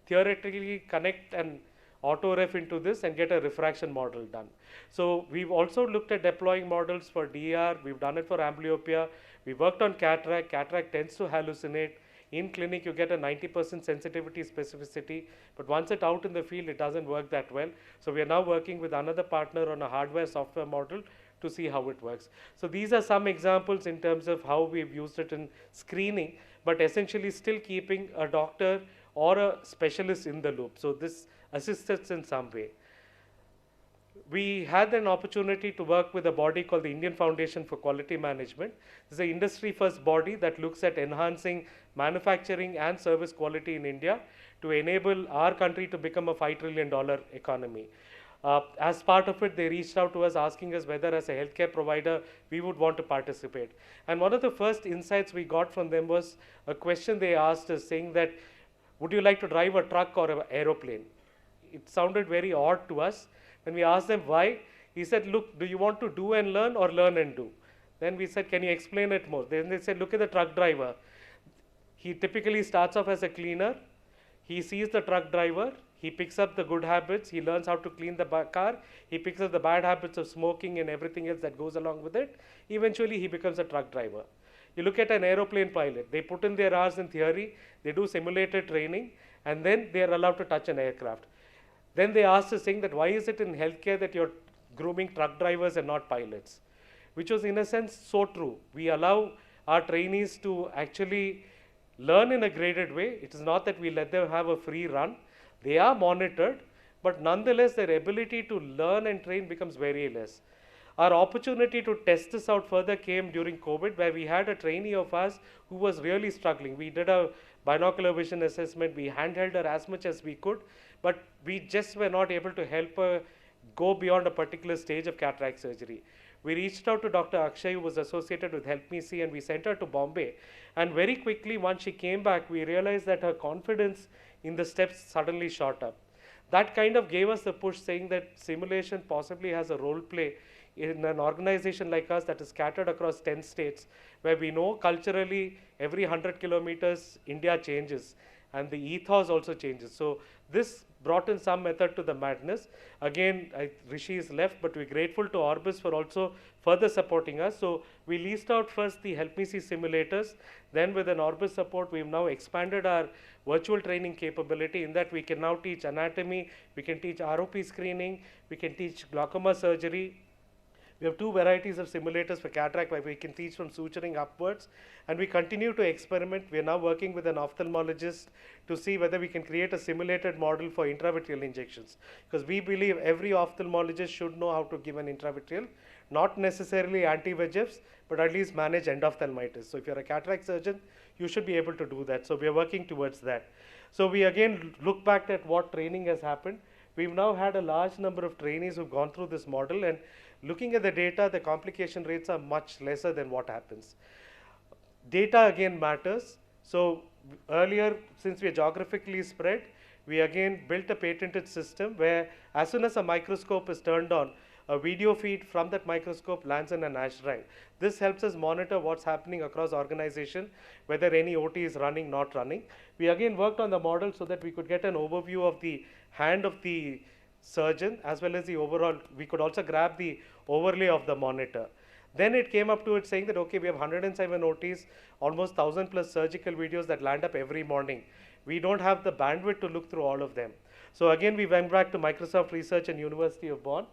theoretically connect an auto-ref into this and get a refraction model done. So we've also looked at deploying models for DR. We've done it for amblyopia. We worked on cataract. Cataract tends to hallucinate. In clinic, you get a 90% sensitivity specificity, but once it's out in the field, it doesn't work that well. So we are now working with another partner on a hardware-software model to see how it works. So these are some examples in terms of how we've used it in screening, but essentially still keeping a doctor or a specialist in the loop. So this assists us in some way. We had an opportunity to work with a body called the Indian Foundation for Quality Management. This is an industry-first body that looks at enhancing manufacturing and service quality in India to enable our country to become a $5 trillion economy. As part of it, they reached out to us asking us whether as a healthcare provider we would want to participate. And one of the first insights we got from them was a question they asked us saying that, would you like to drive a truck or an aeroplane? It sounded very odd to us. When we asked them why, he said, look, do you want to do and learn or learn and do? Then we said, can you explain it more? Then they said, look at the truck driver. He typically starts off as a cleaner. He sees the truck driver. He picks up the good habits. He learns how to clean the car. He picks up the bad habits of smoking and everything else that goes along with it. Eventually, he becomes a truck driver. You look at an aeroplane pilot. They put in their hours in theory. They do simulated training. And then they are allowed to touch an aircraft. Then they asked us saying that why is it in healthcare that you're grooming truck drivers and not pilots? Which was in a sense so true. We allow our trainees to actually learn in a graded way. It is not that we let them have a free run. They are monitored, but nonetheless their ability to learn and train becomes very less. Our opportunity to test this out further came during COVID, where we had a trainee of ours who was really struggling. We did a binocular vision assessment. We handheld her as much as we could, but we just were not able to help her go beyond a particular stage of cataract surgery. We reached out to Dr. Akshay, who was associated with Help Me See, and we sent her to Bombay. And very quickly, once she came back, we realized that her confidence in the steps suddenly shot up. That kind of gave us the push, saying that simulation possibly has a role play in an organization like us that is scattered across 10 states, where we know culturally every 100 kilometers India changes and the ethos also changes. So this brought in some method to the madness. Again, Rishi is left, but we're grateful to Orbis for also further supporting us. So we leased out first the Help Me See simulators. Then with an Orbis support, we've now expanded our virtual training capability in that we can now teach anatomy, we can teach ROP screening, we can teach glaucoma surgery. We have two varieties of simulators for cataract where we can teach from suturing upwards, and we continue to experiment. We are now working with an ophthalmologist to see whether we can create a simulated model for intravitreal injections, because we believe every ophthalmologist should know how to give an intravitreal, not necessarily anti-VEGFs, but at least manage endophthalmitis. So if you're a cataract surgeon, you should be able to do that. So we are working towards that. So we again look back at what training has happened. We've now had a large number of trainees who've gone through this model, and looking at the data, the complication rates are much lesser than what happens. Data again matters. So earlier, since we are geographically spread, we again built a patented system where as soon as a microscope is turned on, a video feed from that microscope lands in an ash drive. This helps us monitor what's happening across organization, whether any OT is running, not running. We again worked on the model so that we could get an overview of the hand of the surgeon as well as the overall. We could also grab the overlay of the monitor. Then it came up to it saying that, okay, we have 107 OTs, almost 1,000 plus surgical videos that land up every morning. We don't have the bandwidth to look through all of them. So again, we went back to Microsoft Research and University of Bonn,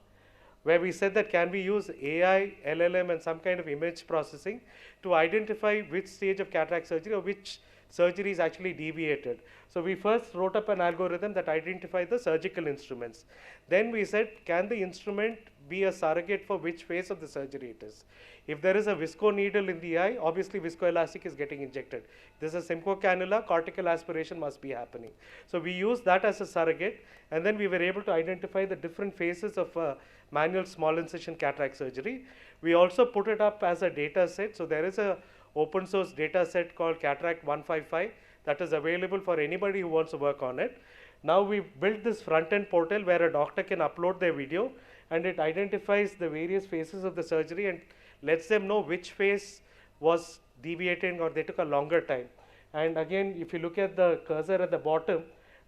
where we said that can we use AI, LLM and some kind of image processing to identify which stage of cataract surgery or which surgery is actually deviated. So we first wrote up an algorithm that identified the surgical instruments. Then we said, can the instrument be a surrogate for which phase of the surgery it is? If there is a visco needle in the eye, obviously viscoelastic is getting injected. This is a Simcoe cannula, cortical aspiration must be happening. So we used that as a surrogate, and then we were able to identify the different phases of manual small incision cataract surgery. We also put it up as a data set. So there is a open source data set called Cataract 155 that is available for anybody who wants to work on it. Now we've built this front-end portal where a doctor can upload their video, and it identifies the various phases of the surgery and lets them know which phase was deviating or they took a longer time. And again, if you look at the cursor at the bottom,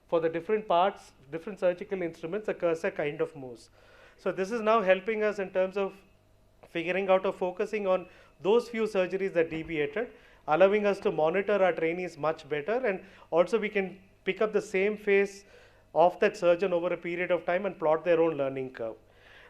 for the different parts, different surgical instruments, the cursor kind of moves. So this is now helping us in terms of figuring out or focusing on those few surgeries that deviated, allowing us to monitor our trainees much better, and also we can pick up the same phase of that surgeon over a period of time and plot their own learning curve.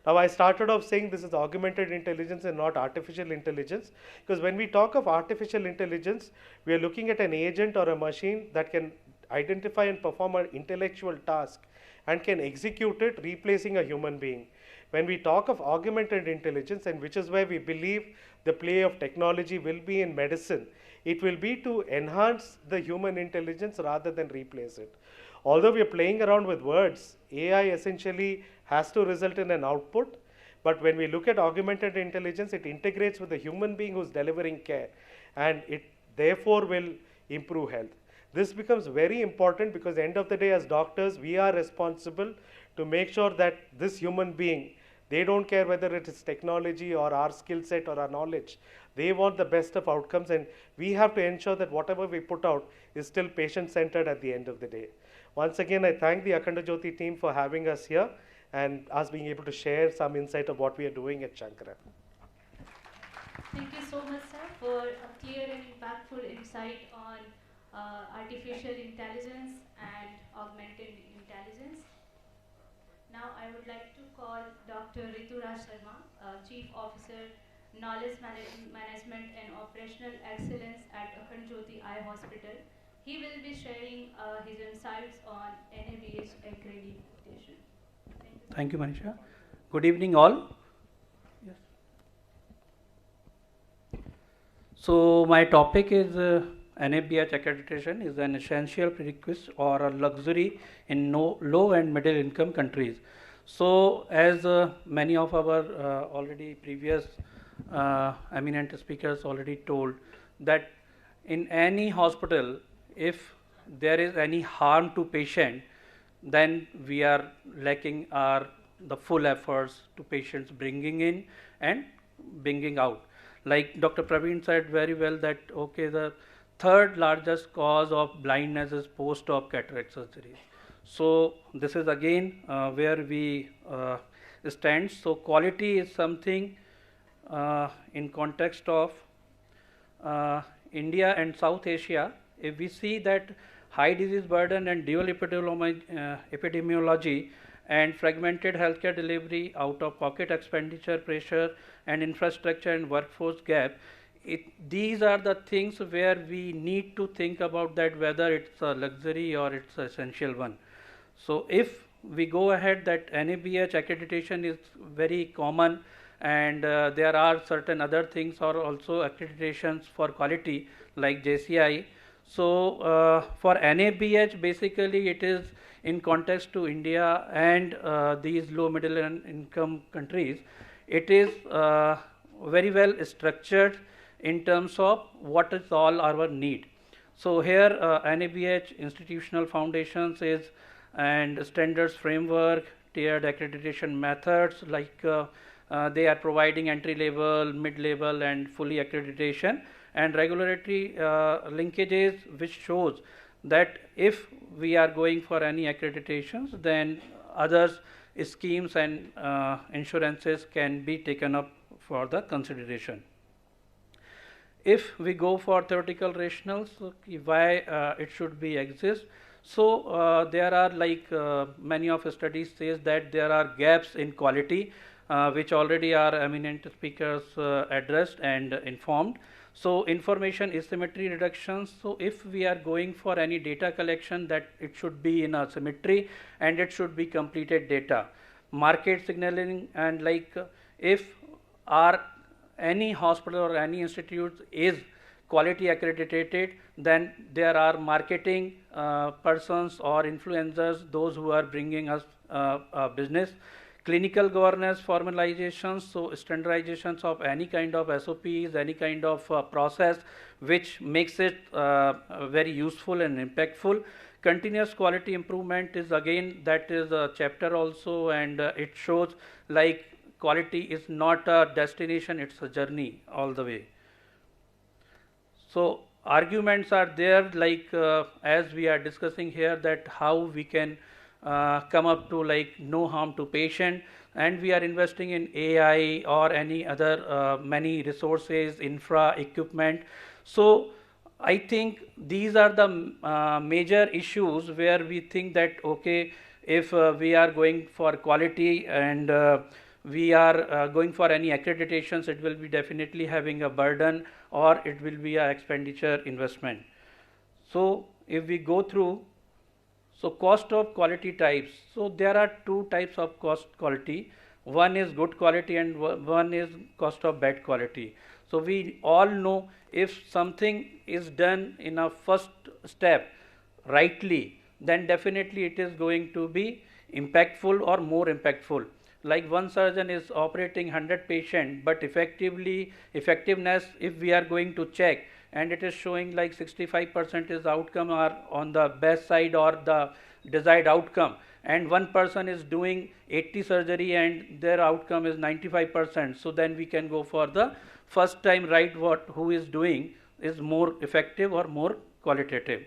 Now I started off saying this is augmented intelligence and not artificial intelligence, because when we talk of artificial intelligence, we are looking at an agent or a machine that can identify and perform an intellectual task and can execute it, replacing a human being. When we talk of augmented intelligence, and which is where we believe the play of technology will be in medicine, it will be to enhance the human intelligence rather than replace it. Although we are playing around with words, AI essentially has to result in an output. But when we look at augmented intelligence, it integrates with the human being who's delivering care, and it therefore will improve health. This becomes very important because at the end of the day, as doctors, we are responsible to make sure that this human being, they don't care whether it is technology or our skill set or our knowledge. They want the best of outcomes, and we have to ensure that whatever we put out is still patient-centered at the end of the day. Once again, I thank the Akhand Jyoti team for having us here and us being able to share some insight of what we are doing at Shankara. Thank you so much, sir, for a clear and impactful insight on artificial intelligence and augmented intelligence. Now I would like to call Dr. Rituraj Sharma, Chief Officer, Knowledge Management and Operational Excellence at Akhand Jyoti Eye Hospital. He will be sharing his insights on NABH accreditation. Thank you, Manisha. Good evening, all. Yes. So my topic is NABH accreditation is an essential prerequisite or a luxury in low and middle income countries. So as many of our already previous eminent speakers already told, that in any hospital, if there is any harm to patient, then we are lacking the full efforts to patients bringing in and bringing out. Like Dr. Praveen said very well that okay, the third largest cause of blindness is post-op cataract surgery. So this is again where we stand. So quality is something in context of India and South Asia. If we see that high disease burden and dual epidemiology and fragmented healthcare delivery, out-of-pocket expenditure pressure and infrastructure and workforce gap, these are the things where we need to think about that whether it's a luxury or it's an essential one. So if we go ahead, that NABH accreditation is very common, and there are certain other things or also accreditations for quality like JCI. So for NABH, basically it is in context to India and these low middle income countries. It is very well structured in terms of what is all our need. So here NABH institutional foundations is and standards framework, tiered accreditation methods, like they are providing entry level, mid level and fully accreditation, and regulatory linkages, which shows that if we are going for any accreditations, then others schemes and insurances can be taken up for the consideration. If we go for theoretical rationales, why it should be exist. So there are like many of the studies says that there are gaps in quality, which already our eminent speakers addressed and informed. So information asymmetry reductions. So if we are going for any data collection, that it should be in a symmetry and it should be completed data. Market signaling, and like if our any hospital or any institute is quality accredited, then there are marketing persons or influencers, those who are bringing us business. Clinical governance formalizations, so standardizations of any kind of SOPs, any kind of process which makes it very useful and impactful. Continuous quality improvement is again, that is a chapter also, and it shows like quality is not a destination, it's a journey all the way. So arguments are there, like as we are discussing here, that how we can come up to like no harm to patient, and we are investing in AI or any other many resources, infra, equipment. So I think these are the major issues where we think that okay, if we are going for quality and we are going for any accreditations, it will be definitely having a burden or it will be a expenditure investment. So if we go through, so cost of quality types. So there are two types of cost quality. One is good quality and one is cost of bad quality. So we all know if something is done in a first step rightly, then definitely it is going to be impactful or more impactful. Like one surgeon is operating 100 patient, but effectiveness, if we are going to check, and it is showing like 65% is outcome are on the best side or the desired outcome, and one person is doing 80 surgery and their outcome is 95%, so then we can go for the first time right who is doing is more effective or more qualitative.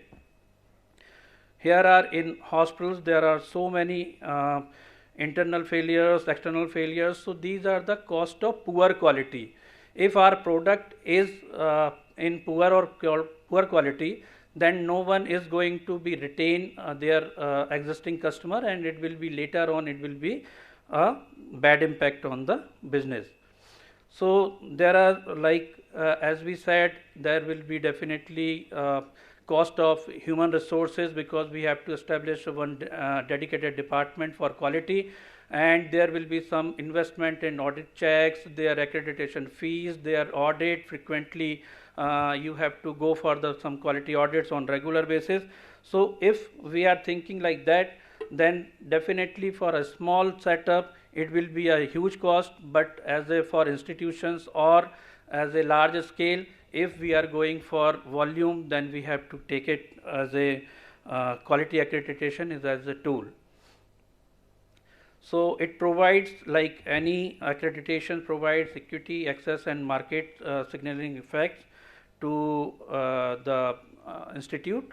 Here are in hospitals there are so many internal failures, external failures, so these are the cost of poor quality. If our product is in poor or poor quality, then no one is going to be retain their existing customer, and it will be later on it will be a bad impact on the business. So there are like as we said, there will be definitely cost of human resources, because we have to establish one dedicated department for quality, and there will be some investment in audit checks, their accreditation fees, their audit frequently. You have to go for some quality audits on regular basis. So if we are thinking like that, then definitely for a small setup it will be a huge cost, but for institutions or as a large scale, if we are going for volume, then we have to take it as a quality accreditation is as a tool. So it provides, like any accreditation, provides equity, access and market signaling effects to the institute.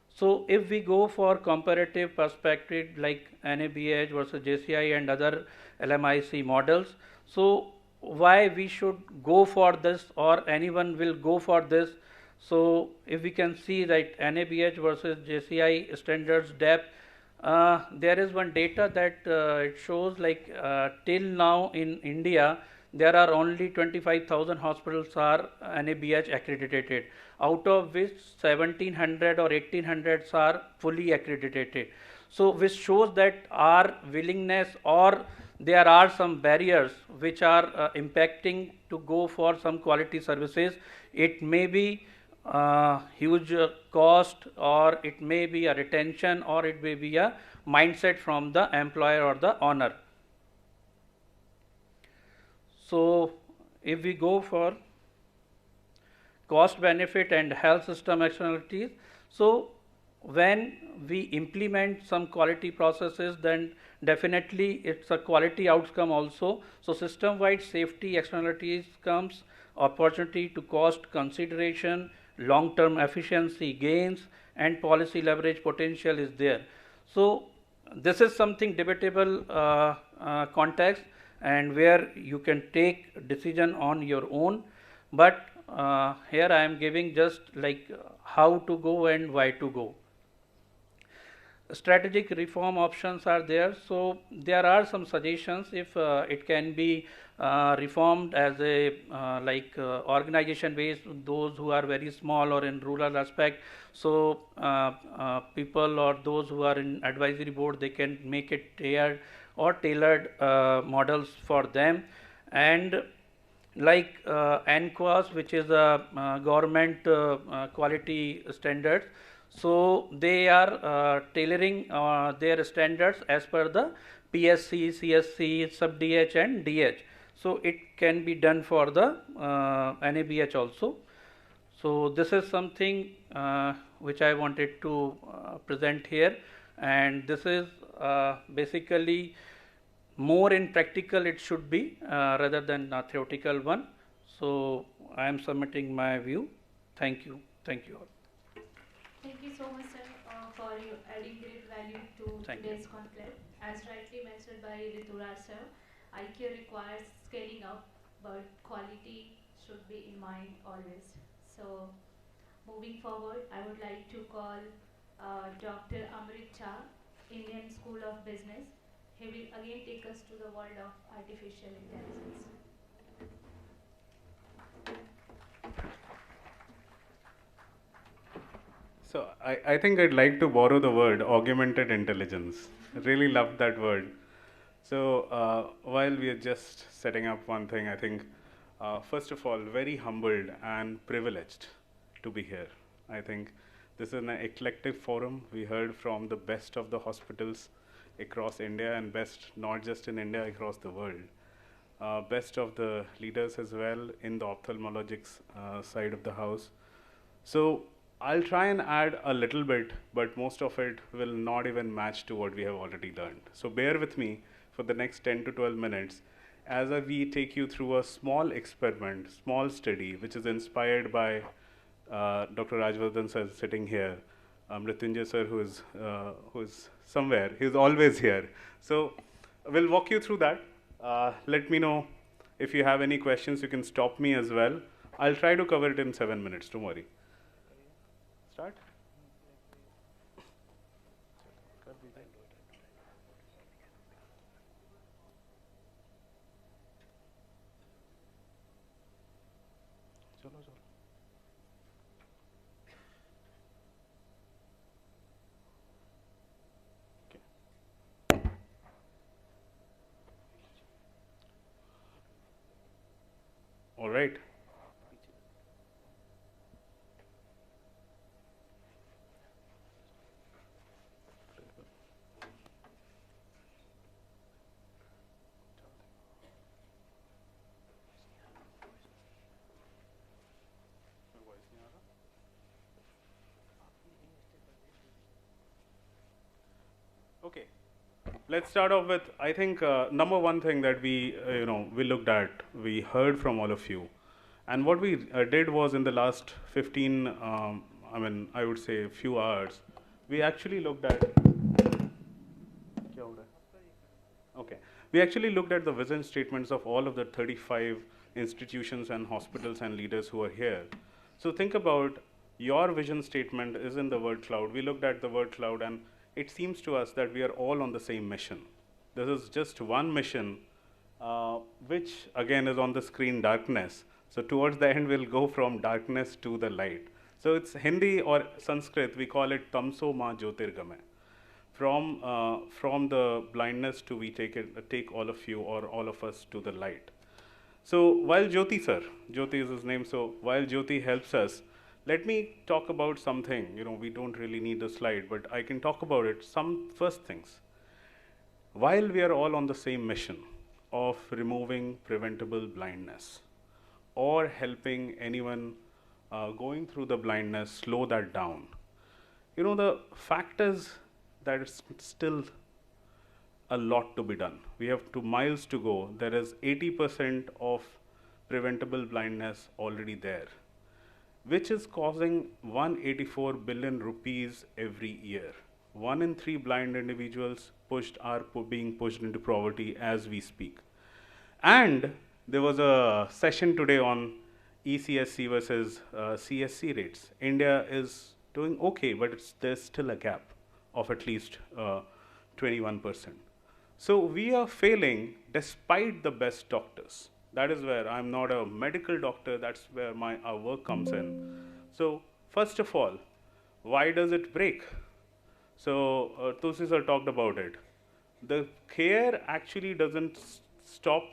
So if we go for comparative perspective like NABH versus JCI and other LMIC models, so why we should go for this or anyone will go for this? So if we can see that NABH versus JCI standards depth, there is one data that it shows like till now in India there are only 25,000 hospitals are NABH accredited, out of which 1700 or 1800 are fully accredited. So which shows that our willingness, or there are some barriers which are impacting to go for some quality services. It may be huge cost, or it may be a retention, or it may be a mindset from the employer or the owner. So if we go for cost benefit and health system externalities, so when we implement some quality processes, then definitely it's a quality outcome also. So system wide safety externalities comes, opportunity to cost consideration, long term efficiency gains, and policy leverage potential is there. So this is something debatable context, and where you can take decision on your own, but here I am giving just like how to go and why to go. Strategic reform options are there. So there are some suggestions if it can be reformed as a organization based, those who are very small or in rural aspect. So people or those who are in advisory board, they can make it tailored models for them. And like NQAS, which is a government quality standards, so they are tailoring their standards as per the PSC, CSC, sub DH and DH. So it can be done for the NABH also. So this is something which I wanted to present here, and this is basically more in practical it should be rather than a theoretical one. So I am submitting my view. Thank you. Thank you all. Thank you so much, sir, for your adding great value to today's conclave. As rightly mentioned by Rituraj sir, IQ requires scaling up, but quality should be in mind always. So moving forward, I would like to call Dr. Amrit Shah, Indian School of Business. He will again take us to the world of artificial intelligence. So I think I'd like to borrow the word augmented intelligence. Really love that word. So while we are just setting up one thing, I think first of all, very humbled and privileged to be here. I think This is an eclectic forum. We heard from the best of the hospitals across India and best not just in India, across the world. Best of the leaders as well in the ophthalmologics side of the house. So I'll try and add a little bit, but most of it will not even match to what we have already learned. So bear with me for the next 10 to 12 minutes as we take you through a small experiment, small study, which is inspired by Dr. Rajvardhan sir sitting here, Mrityunjay sir who is somewhere, he's always here. So we'll walk you through that. Let me know if you have any questions, you can stop me as well. I'll try to cover it in 7 minutes, don't worry. Start? All right. Okay. Let's start off with, I think, number one thing that we looked at, we heard from all of you. And what we did was in the last 15, I would say few hours, we actually looked at, okay, we actually looked at the vision statements of all of the 35 institutions and hospitals and leaders who are here. So think about your vision statement is in the word cloud. We looked at the word cloud and it seems to us that we are all on the same mission. This is just one mission, which again is on the screen, darkness. So towards the end, we'll go from darkness to the light. So it's Hindi or Sanskrit, we call it Tamso Ma Jyotirgamay. From the blindness to we take all of you or all of us to the light. So while Jyoti sir, Jyoti is his name, so while Jyoti helps us, let me talk about something. We don't really need the slide, but I can talk about it. Some first things. While we are all on the same mission of removing preventable blindness or helping anyone going through the blindness slow that down, the fact is that it's still a lot to be done. We have 2 miles to go. There is 80% of preventable blindness already there, which is causing 184 billion rupees every year. 1 in 3 blind individuals are being pushed into poverty as we speak. And there was a session today on ECSC versus CSC rates. India is doing okay, but there's still a gap of at least 21%. So we are failing despite the best doctors. That is where I'm not a medical doctor, that's where our work comes in. So first of all, why does it break? So Tulsi sir talked about it. The care actually doesn't stop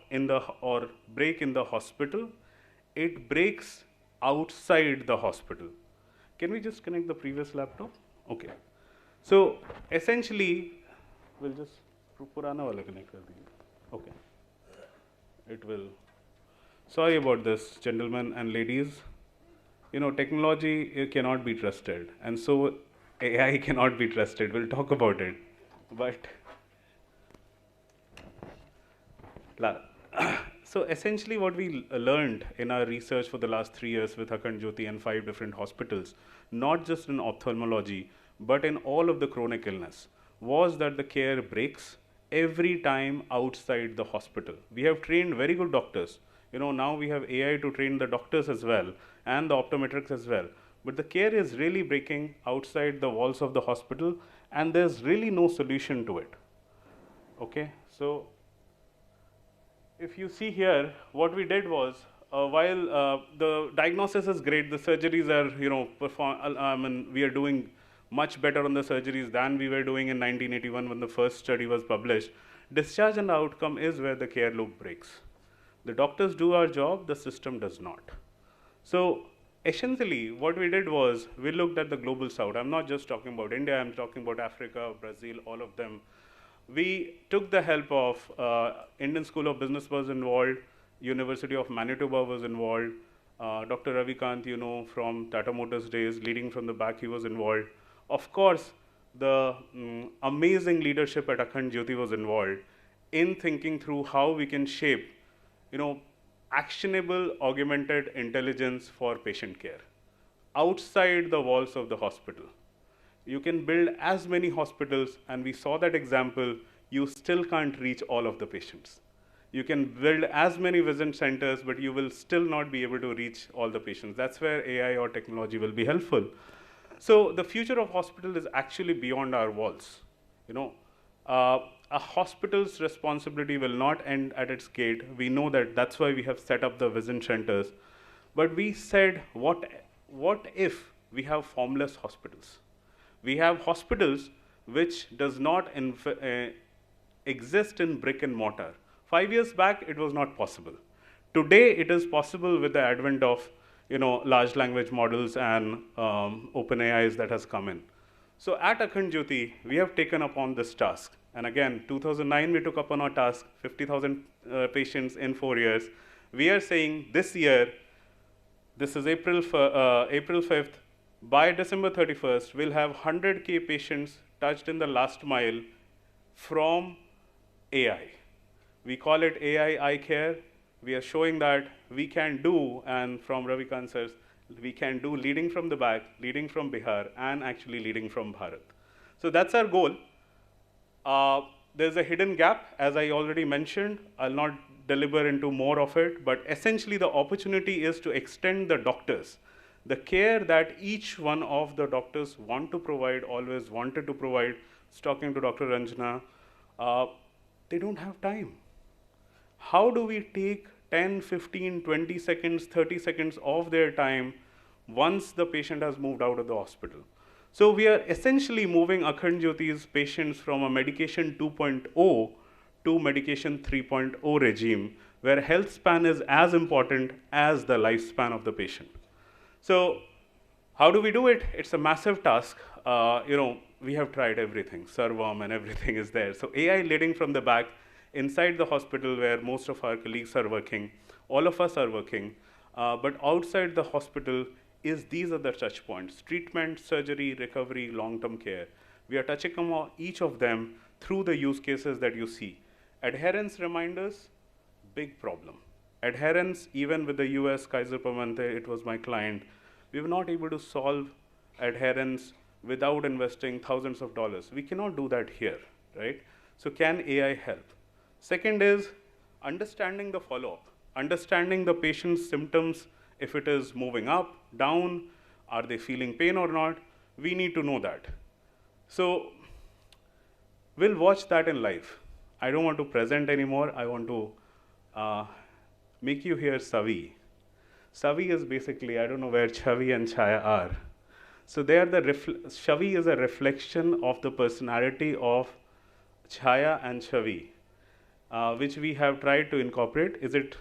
or break in the hospital, it breaks outside the hospital. Can we just connect the previous laptop? Okay. So essentially, we'll just purana wala connect kar diye. Okay. It will. Sorry about this, gentlemen and ladies. Technology cannot be trusted, and so AI cannot be trusted. We'll talk about it. But so essentially what we learned in our research for the last 3 years with Akhand Jyoti and 5 different hospitals, not just in ophthalmology, but in all of the chronic illness, was that the care breaks every time outside the hospital. We have trained very good doctors. Now we have AI to train the doctors as well and the optometrics as well. But the care is really breaking outside the walls of the hospital and there's really no solution to it. Okay, so if you see here, what we did was, while the diagnosis is great, the surgeries are, we are doing much better on the surgeries than we were doing in 1981 when the first study was published. Discharge and outcome is where the care loop breaks. The doctors do our job, the system does not. So essentially, what we did was we looked at the global south. I'm not just talking about India, I'm talking about Africa, Brazil, all of them. We took the help of Indian School of Business was involved, University of Manitoba was involved, Dr. Ravikant, you know, from Tata Motors days, leading from the back, he was involved. Of course, the amazing leadership at Akhand Jyoti was involved in thinking through how we can shape, you know, actionable augmented intelligence for patient care outside the walls of the hospital. You can build as many hospitals, and we saw that example, you still can't reach all of the patients. You can build as many vision centers, but you will still not be able to reach all the patients. That's where AI or technology will be helpful. So the future of hospital is actually beyond our walls. You know, a hospital's responsibility will not end at its gate. We know that. That's why we have set up the vision centers. But we said, what if we have formless hospitals? We have hospitals which does not exist in brick and mortar. 5 years back, it was not possible. Today, it is possible with the advent of, you know, large language models and open AIs that has come in. So at Akhand Jyoti, we have taken upon this task. And again, 2009, we took upon our task, 50,000 patients in 4 years. We are saying this year, this is April 5th, by December 31st, we'll have 100K patients touched in the last mile from AI. We call it AI eye care. We are showing that we can do, and from Ravikant sir, we can do leading from the back, leading from Bihar, and actually leading from Bharat. So that's our goal. There's a hidden gap, as I already mentioned. I'll not deliver into more of it, but essentially the opportunity is to extend the doctors. The care that each one of the doctors want to provide, always wanted to provide. I was talking to Dr. Ranjana, they don't have time. How do we take 10, 15, 20 seconds, 30 seconds of their time once the patient has moved out of the hospital? So we are essentially moving Akhand Jyoti's patients from a medication 2.0 to medication 3.0 regime, where health span is as important as the lifespan of the patient. So how do we do it? It's a massive task. You know, we have tried everything, Servom and everything is there. So AI leading from the back, inside the hospital where most of our colleagues are working, all of us are working, but outside the hospital these are the touch points: treatment, surgery, recovery, long-term care. We are touching on each of them through the use cases that you see. Adherence reminders, big problem. Adherence, even with the US, Kaiser Permanente, it was my client, we were not able to solve adherence without investing thousands of dollars. We cannot do that here, right? So can AI help? Second is understanding the follow-up, understanding the patient's symptoms, if it is moving up, down, are they feeling pain or not? We need to know that. So we'll watch that in live. I don't want to present anymore. I want to make you hear Savi. Savi is basically, I don't know where Chavi and Chaya are. So they are Chavi is a reflection of the personality of Chaya and Chavi, which we have tried to incorporate. Is it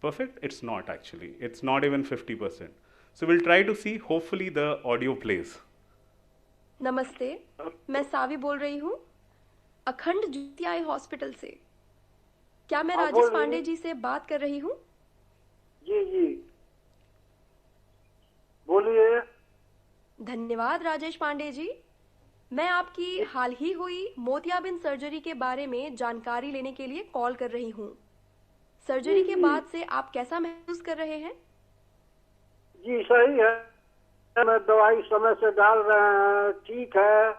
perfect? It's not actually. It's not even 50%. So we'll try to see, hopefully the audio plays. नमस्ते, मैं सावी बोल रही हूँ अखंड ज्योति eye hospital से। क्या मैं राजेश पांडे जी से बात कर रही हूँ? जी जी बोलिए। धन्यवाद राजेश पांडे जी। मैं आपकी हाल ही हुई मोतियाबिंद सर्जरी के बारे में जानकारी लेने के लिए कॉल कर रही हूँ। सर्जरी के बाद से आप कैसा महसूस कर रहे हैं? जी सही है, मैं दवाई समय से डाल रहे हैं, ठीक है।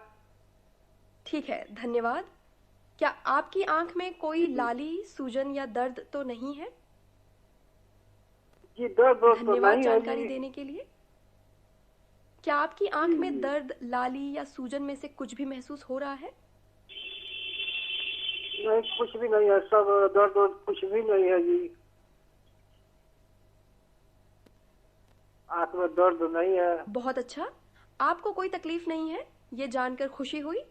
ठीक है, धन्यवाद। क्या आपकी आंख में कोई लाली, सूजन या दर्द तो नहीं है? जी दर्द तो धन्यवाद नहीं है जानकारी जी। देने के लिए। क्या आपकी आंख में दर्द, लाली या सूजन में से कुछ भी महसूस हो रहा है? नहीं, कुछ भी नहीं है, सब दर्द कुछ भी नहीं है जी। आंख में दर्द नहीं है। बहुत अच्छा, आपको कोई तकलीफ नहीं है, ये जानकर खुशी हुई।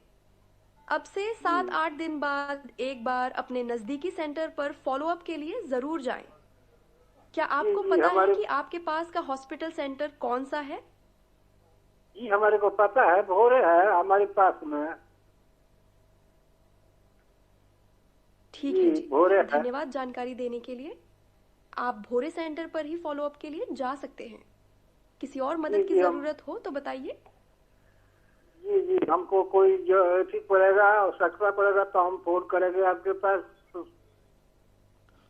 अब से 7-8 दिन बाद एक बार अपने नज़दीकी सेंटर पर फॉलोअप के लिए ज़रूर जाएं। क्या आपको पता है कि आपके पास का हॉस्पिटल सेंटर कौन सा है? जी हमारे को पता है, भोरे है हमारे पास में। ठीक है जी, भोरे है। धन्यवाद जानकारी देने के लिए। आप भोरे सेंटर पर ही फॉलोअप के लिए जा सकते हैं। किसी और मदद की जरूरत हो तो बताइए। जी जी, हमको कोई जो ठीक पड़ेगा, आवश्यकता पड़ेगा तो हम फोन करेंगे आपके पास।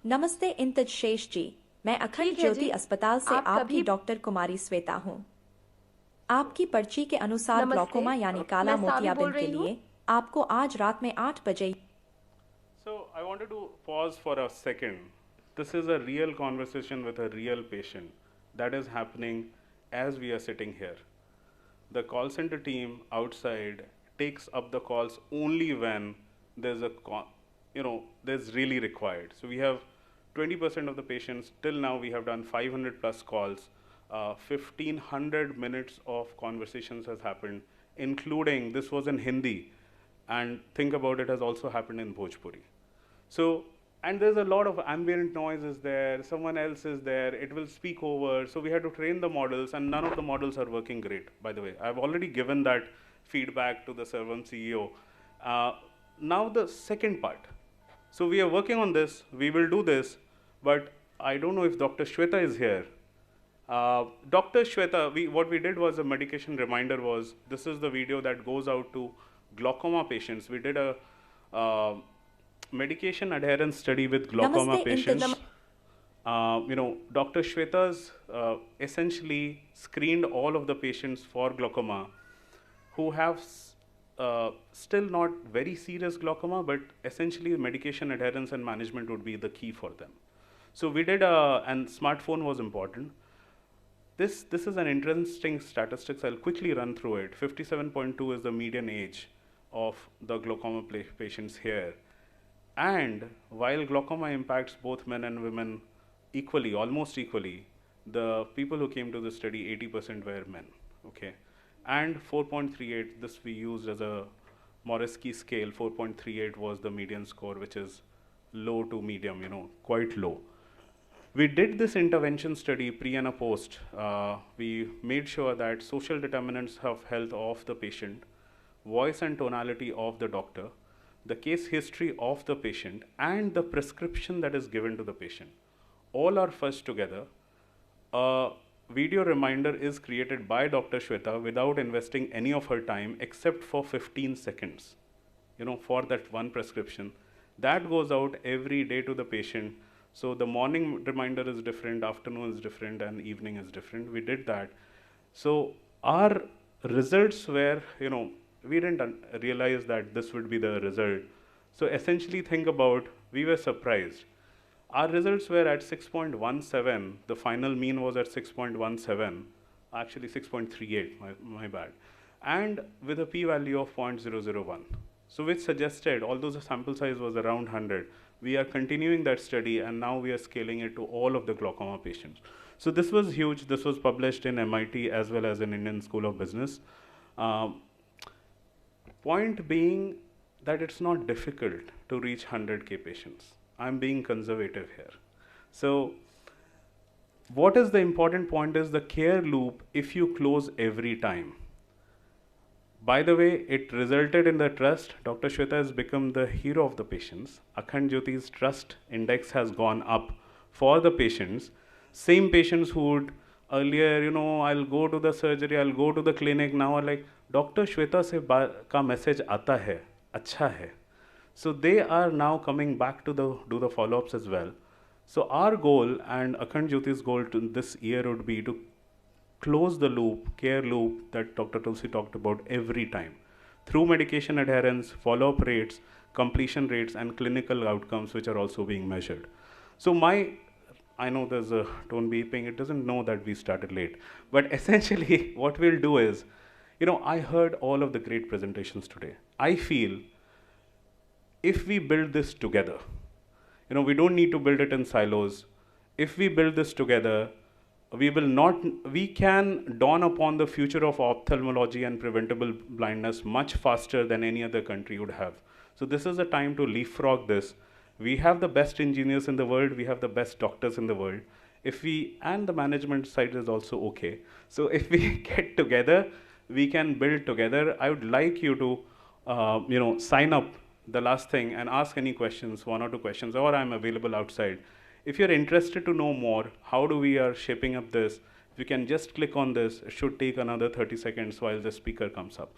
नमस्ते इंतज शेष जी, मैं अखंड ज्योति अस्पताल से आपकी डॉक्टर कुमारी श्वेता हूँ। आपकी पर्ची के अनुसार ग्लॉकोमा यानी काला मोतियाबिंद के लिए आपको आज रात में 8 बजे। So I wanted to pause for a second. This is a real conversation with a real patient that is happening as we are sitting here. The call center team outside takes up the calls only when there's there's really required. So we have 20% of the patients. Till now we have done 500 plus calls. 1500 minutes of conversations has happened, including this was in Hindi, and think about it, has also happened in Bhojpuri. So, and there's a lot of ambient noise is there, someone else is there, it will speak over. So we had to train the models, and none of the models are working great, by the way. I've already given that feedback to the Servam CEO. Now the second part. So we are working on this, we will do this, but I don't know if Dr. Shweta is here. Dr. Shweta, what we did was a medication reminder was, this is the video that goes out to glaucoma patients. We did a medication adherence study with glaucoma patients. Dr. Shweta's essentially screened all of the patients for glaucoma who have still not very serious glaucoma, but essentially medication adherence and management would be the key for them. So we did, and smartphone was important. This is an interesting statistics. I'll quickly run through it. 57.2 is the median age of the glaucoma patients here. And while glaucoma impacts both men and women equally, almost equally, the people who came to the study, 80% were men, okay? And 4.38, this we used as a Moresky scale, 4.38 was the median score, which is low to medium, quite low. We did this intervention study pre and a post. We made sure that social determinants of health of the patient, voice and tonality of the doctor, the case history of the patient, and the prescription that is given to the patient. All are fused together. A video reminder is created by Dr. Shweta without investing any of her time except for 15 seconds, for that one prescription. That goes out every day to the patient. So the morning reminder is different, afternoon is different, and evening is different. We did that. So our results were, we didn't realize that this would be the result. So essentially think about, we were surprised. Our results were at 6.17. The final mean was at 6.17, actually 6.38, my bad. And with a p-value of 0.001. So which suggested, although the sample size was around 100, we are continuing that study, and now we are scaling it to all of the glaucoma patients. So this was huge. This was published in MIT as well as in Indian School of Business. Point being that it's not difficult to reach 100K patients. I'm being conservative here. So what is the important point is the care loop if you close every time. By the way, it resulted in the trust. Dr. Shweta has become the hero of the patients. Akhand Jyoti's trust index has gone up for the patients. Same patients who would earlier, I'll go to the surgery, I'll go to the clinic, now are like, Dr. Shweta se ka message aata hai, acha hai. So they are now coming back to do the follow-ups as well. So our goal and Akhand Jyoti's goal to this year would be to close the loop, care loop that Dr. Tulsi talked about every time through medication adherence, follow-up rates, completion rates, and clinical outcomes which are also being measured. So I know there's a tone beeping, it doesn't know that we started late, but essentially what we'll do is, I heard all of the great presentations today. I feel if we build this together, we don't need to build it in silos. If we build this together, we can dawn upon the future of ophthalmology and preventable blindness much faster than any other country would have. So this is a time to leapfrog this. We have the best engineers in the world, we have the best doctors in the world. if we, and the management side is also okay. So if we get together, we can build together. I would like you to, sign up the last thing and ask any questions, 1 or 2 questions, or I'm available outside. If you're interested to know more, how do we are shaping up this, you can just click on this. It should take another 30 seconds while the speaker comes up.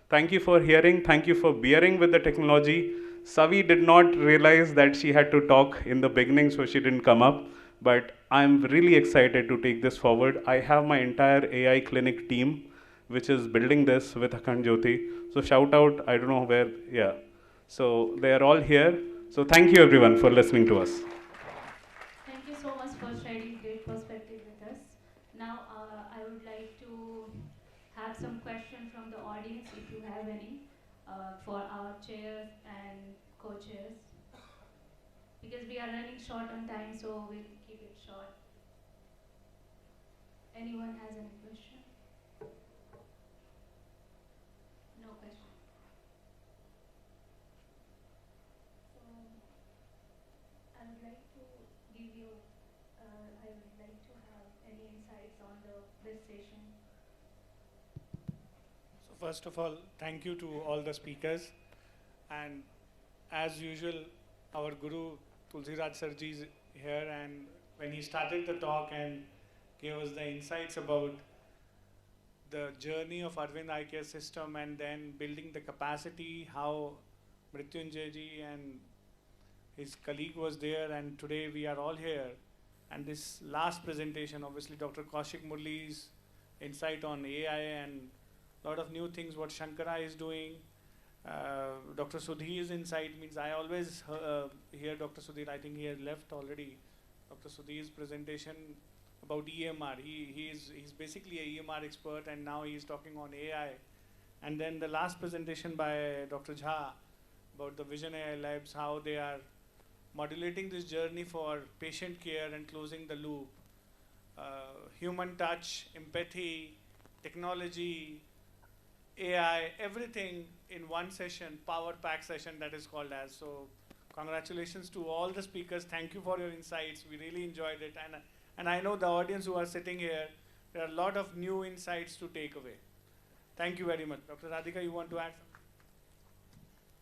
Thank you for hearing. Thank you for bearing with the technology. Savi did not realize that she had to talk in the beginning, so she didn't come up. But I'm really excited to take this forward. I have my entire AI clinic team, which is building this with Akhand Jyoti. So shout out, I don't know where, yeah. So they are all here. So thank you everyone for listening to us. Thank you so much for sharing great perspective with us. Now, I would like to have some questions from the audience, if you have any, for our chairs and co-chairs. Because we are running short on time, so we'll keep it short. Anyone has any question? No question. So, I would like to give you, I would like to have any insights on this session. So first of all, thank you to all the speakers. And as usual, our Guru Tulsiraj Sarji is here, and when he started the talk and gave us the insights about the journey of Arvind Eye Care System and then building the capacity, how Mrityunjay ji and his colleague was there, and today we are all here. And this last presentation, obviously Dr. Kaushik Murli's insight on AI and a lot of new things what Shankara is doing. Dr. Sudhir's insight means I always hear Dr. Sudhir, I think he has left already. Dr. Sudhir's presentation about EMR. He's basically a EMR expert, and now he's talking on AI. And then the last presentation by Dr. Jha about the Vision AI Labs, how they are modulating this journey for patient care and closing the loop. Human touch, empathy, technology, AI, everything in one session, power pack session that is called as. So congratulations to all the speakers. Thank you for your insights. We really enjoyed it. And I know the audience who are sitting here, there are a lot of new insights to take away. Thank you very much. Dr. Radhika, you want to add something?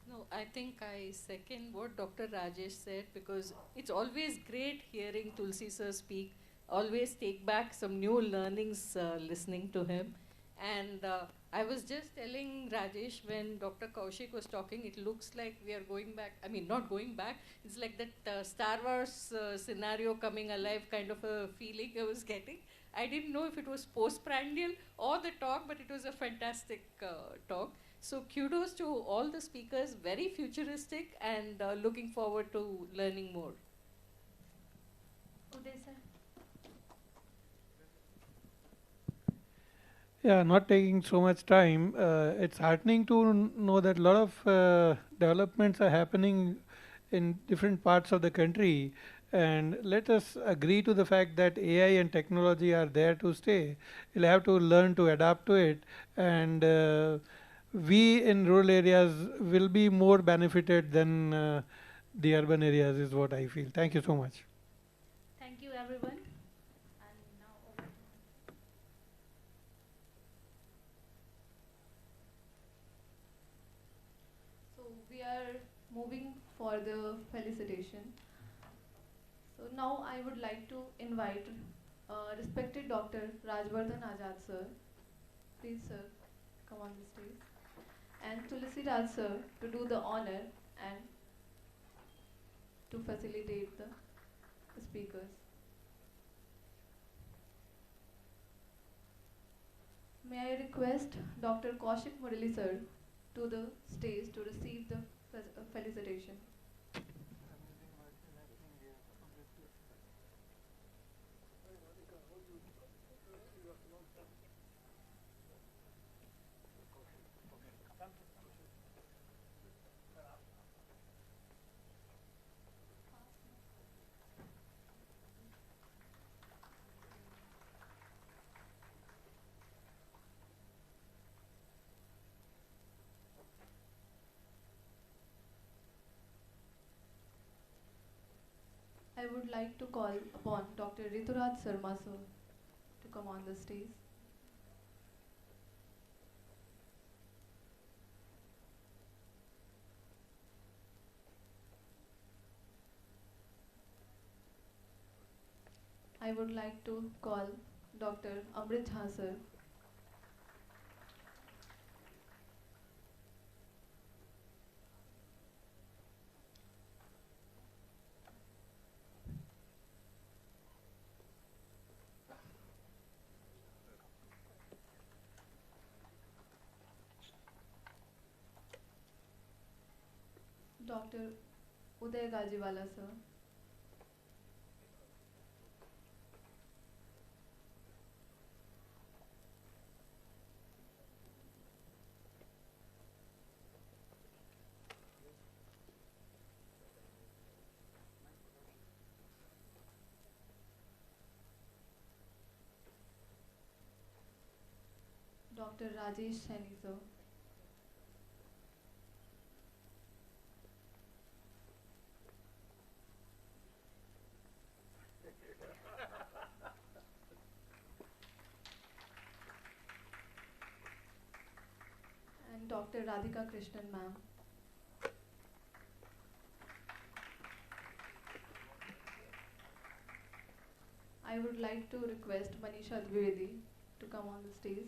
No, I think I second what Dr. Rajesh said, because it's always great hearing Tulsi sir speak. Always take back some new learnings listening to him. And I was just telling Rajesh when Dr. Kaushik was talking, it looks like we are going back. I mean, not going back. It's like that Star Wars scenario coming alive kind of a feeling I was getting. I didn't know if it was postprandial or the talk, but it was a fantastic talk. So kudos to all the speakers, very futuristic, and looking forward to learning more. Uday sir. Yeah, not taking so much time. It's heartening to know that a lot of developments are happening in different parts of the country. And let us agree to the fact that AI and technology are there to stay. We'll have to learn to adapt to it. And we in rural areas will be more benefited than the urban areas, is what I feel. Thank you so much. Thank you, everyone. We are moving for the felicitation. So now I would like to invite respected Dr. Rajvardhan Azad sir. Please sir, come on the stage. And Tulsi Raj sir to do the honor and to facilitate the speakers. May I request Dr. Kaushik Murali sir to the stage to receive the felicitation. I would like to call upon Dr. Rituraj Sharma sir to come on the stage. I would like to call Dr. Amrit Jha sir. Dr. Uday Gajiwala sir. Dr. Rajesh Saini sir. And Dr. Radhika Krishnan ma'am. I would like to request Manisha Dwivedi to come on the stage.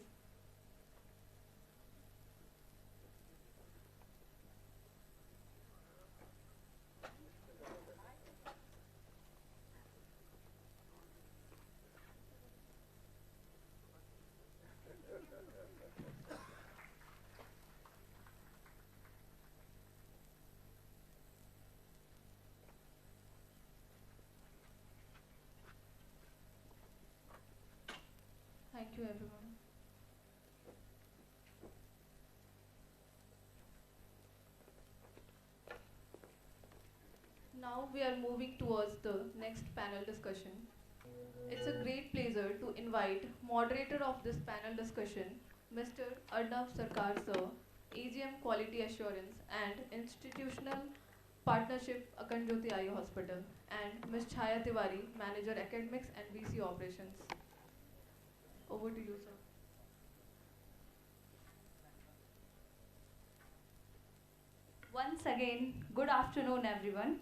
Thank you everyone. Now we are moving towards the next panel discussion. It's a great pleasure to invite moderator of this panel discussion, Mr. Arnav Sarkar sir, AGM Quality Assurance and Institutional Partnership, Akhand Jyoti Eye Hospital, and Ms. Chhaya Tiwari, Manager Academics and VC Operations. Over to you, sir. Once again, good afternoon everyone.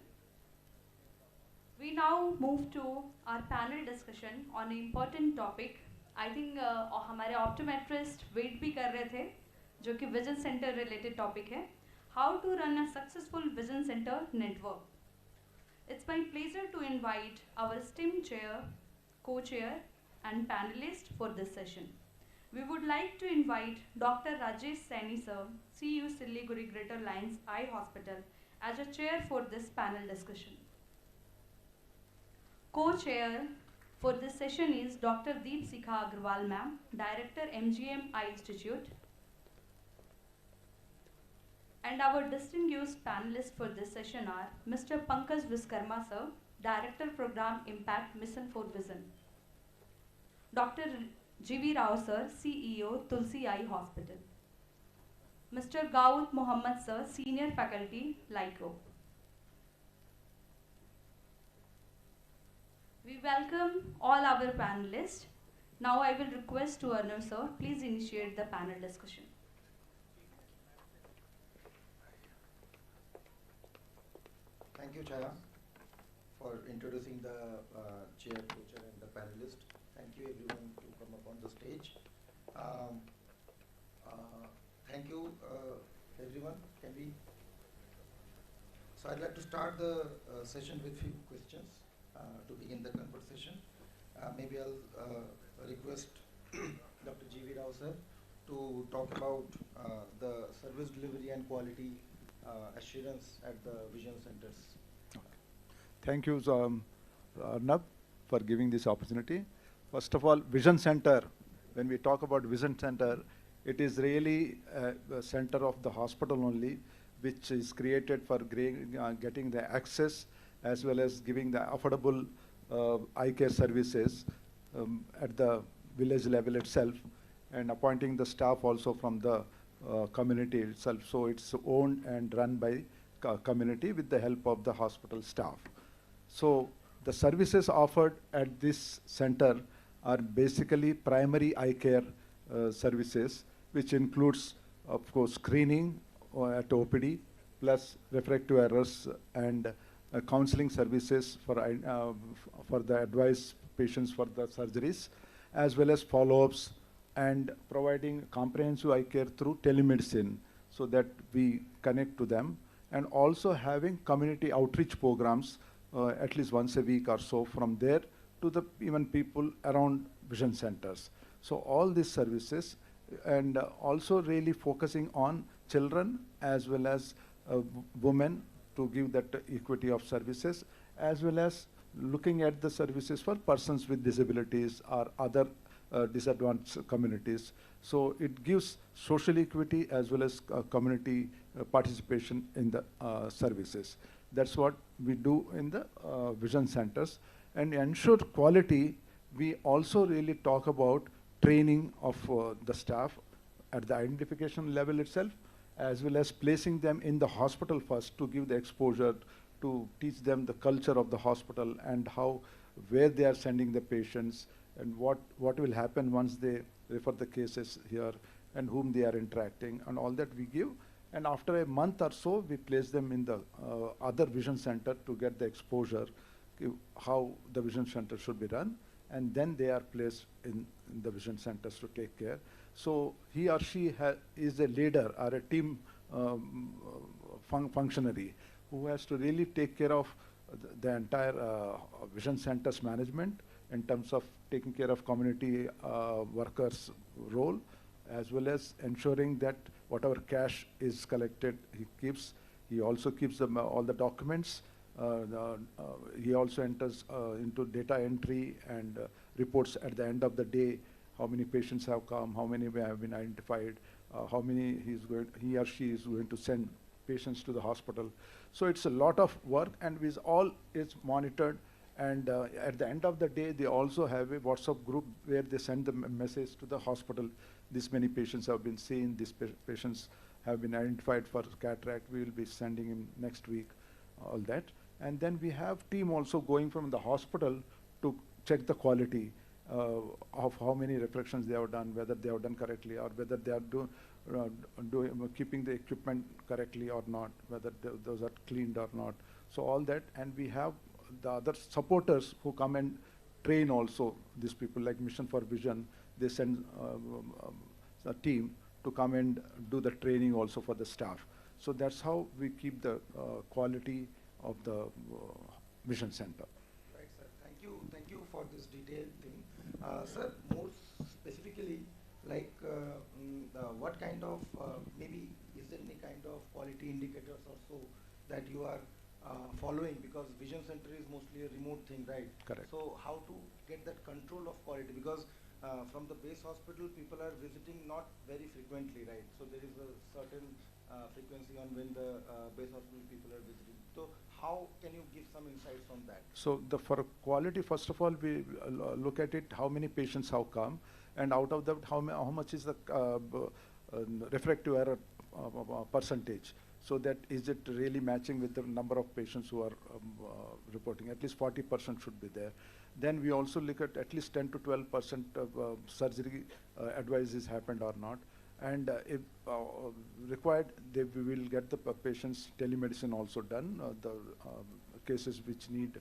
We now move to our panel discussion on an important topic. I think हमारे optometrist wait भी कर रहे थे, जो कि vision center related topic है. How to run a successful vision center network. It's my pleasure to invite our esteemed chair, co-chair and panelist for this session. We would like to invite Dr. Rajesh Saini sir, CU Siliguri Greater Lines Eye Hospital, as a chair for this panel discussion. Co-chair for this session is Dr. Deep Sikha Agarwal ma'am, Director MGM Eye Institute. And our distinguished panelists for this session are Mr. Pankaj Viskarma sir, Director Program Impact Mission for Vision. Dr. G.V. Rao sir, CEO Tulsi Eye Hospital. Mr. Gaud Mohammed sir, Senior Faculty, LICO. We welcome all our panelists. Now I will request to Arnav sir, please initiate the panel discussion. Thank you, Chaya, for introducing the chair, co-chair and the panelist. Thank you everyone to come up on the stage. Thank you everyone. Can we? So I'd like to start the session with few questions to begin the conversation. Maybe I'll request Dr. G.V. Rao sir to talk about the service delivery and quality assurance at the vision centers. Thank you, Arnab, for giving this opportunity. First of all, Vision Center, when we talk about Vision Center, it is really a center of the hospital only, which is created for getting the access as well as giving the affordable eye care services at the village level itself, and appointing the staff also from the community itself. So it's owned and run by community with the help of the hospital staff. So The services offered at this center are basically primary eye care services, which includes, of course, screening at OPD, plus refractive errors and counseling services for the advised patients for the surgeries, as well as follow-ups and providing comprehensive eye care through telemedicine so that we connect to them, and also having community outreach programs at least once a week or so from there to the even people around vision centers. So all these services, and also really focusing on children as well as women to give that equity of services, as well as looking at the services for persons with disabilities or other disadvantaged communities. So it gives social equity as well as community participation in the services. That's what we do in the vision centers. And ensure quality, we also really talk about training of the staff at the identification level itself, as well as placing them in the hospital first to give the exposure, to teach them the culture of the hospital and how, where they are sending the patients, and what will happen once they refer the cases here, and whom they are interacting, and all that we give. And after a month or so, we place them in the other vision center to get the exposure, how the vision center should be run, and then they are placed in the vision centers to take care. So he or she is a leader or a team functionary who has to really take care of the entire vision centers management in terms of taking care of community workers' role, as well as ensuring that whatever cash is collected, he keeps. He also keeps all the documents. He also enters into data entry and reports at the end of the day how many patients have come, how many have been identified, how many he or she is going to send patients to the hospital. So it's a lot of work, and this all is monitored. And at the end of the day, they also have a WhatsApp group where they send the message to the hospital. This many patients have been seen, these patients have been identified for cataract, we will be sending him next week, all that. And then we have team also going from the hospital to check the quality of how many refractions they have done, whether they have done correctly, or whether they are keeping the equipment correctly or not, whether those are cleaned or not. So all that, and we have the other supporters who come and train also these people, like Mission for Vision. They send a team to come and do the training also for the staff. So that's how we keep the quality of the Vision Center. Right, sir. Thank you for this detailed thing. Sir, more specifically, like what kind of, maybe is there any kind of quality indicators or so that you are following, because vision center is mostly a remote thing, right? Correct. So how to get that control of quality, because from the base hospital people are visiting not very frequently, right? So there is a certain frequency on when the base hospital people are visiting. So how can you give some insights on that? So for quality, first of all, we look at it, how many patients have come, and out of that, how much is the refractive error percentage. So that is it really matching with the number of patients who are reporting? At least 40% should be there. Then we also look at least 10 to 12% of surgery advices happened or not. And if required, we will get the patients telemedicine also done, the cases which need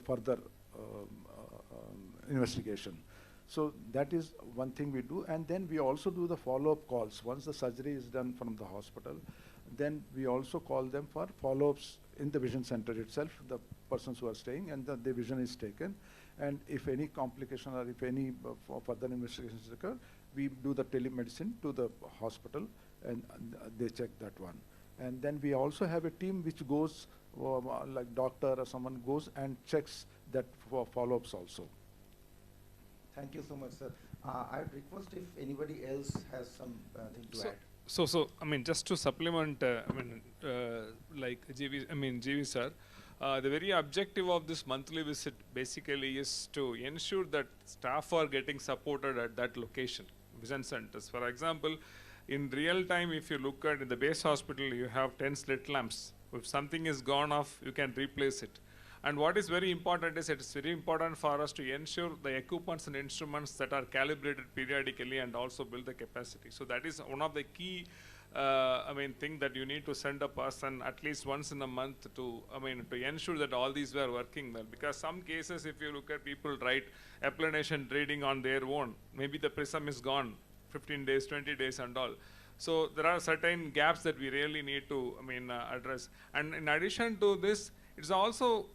further investigation. So that is one thing we do. And then we also do the follow-up calls. Once the surgery is done from the hospital, then we also call them for follow-ups in the vision center itself, the persons who are staying, and the vision is taken. And if any complication or if any further investigations occur, we do the telemedicine to the hospital, and they check that one. And then we also have a team which goes, like doctor or someone goes and checks that for follow-ups also. Thank you so much, sir. I would request if anybody else has something to add. So I mean, just to supplement, like GV sir, the very objective of this monthly visit basically is to ensure that staff are getting supported at that location, vision centers. For example, in real time, if you look at in the base hospital, you have 10 slit lamps. If something is gone off, you can replace it. And what is very important is it's very important for us to ensure the equipments and instruments that are calibrated periodically and also build the capacity. So that is one of the key thing that you need to send a person at least once in a month to ensure that all these were working well. Because some cases, if you look at people write applanation reading on their own, maybe the prism is gone 15 days, 20 days and all. So there are certain gaps that we really need to address. And in addition to this, it's also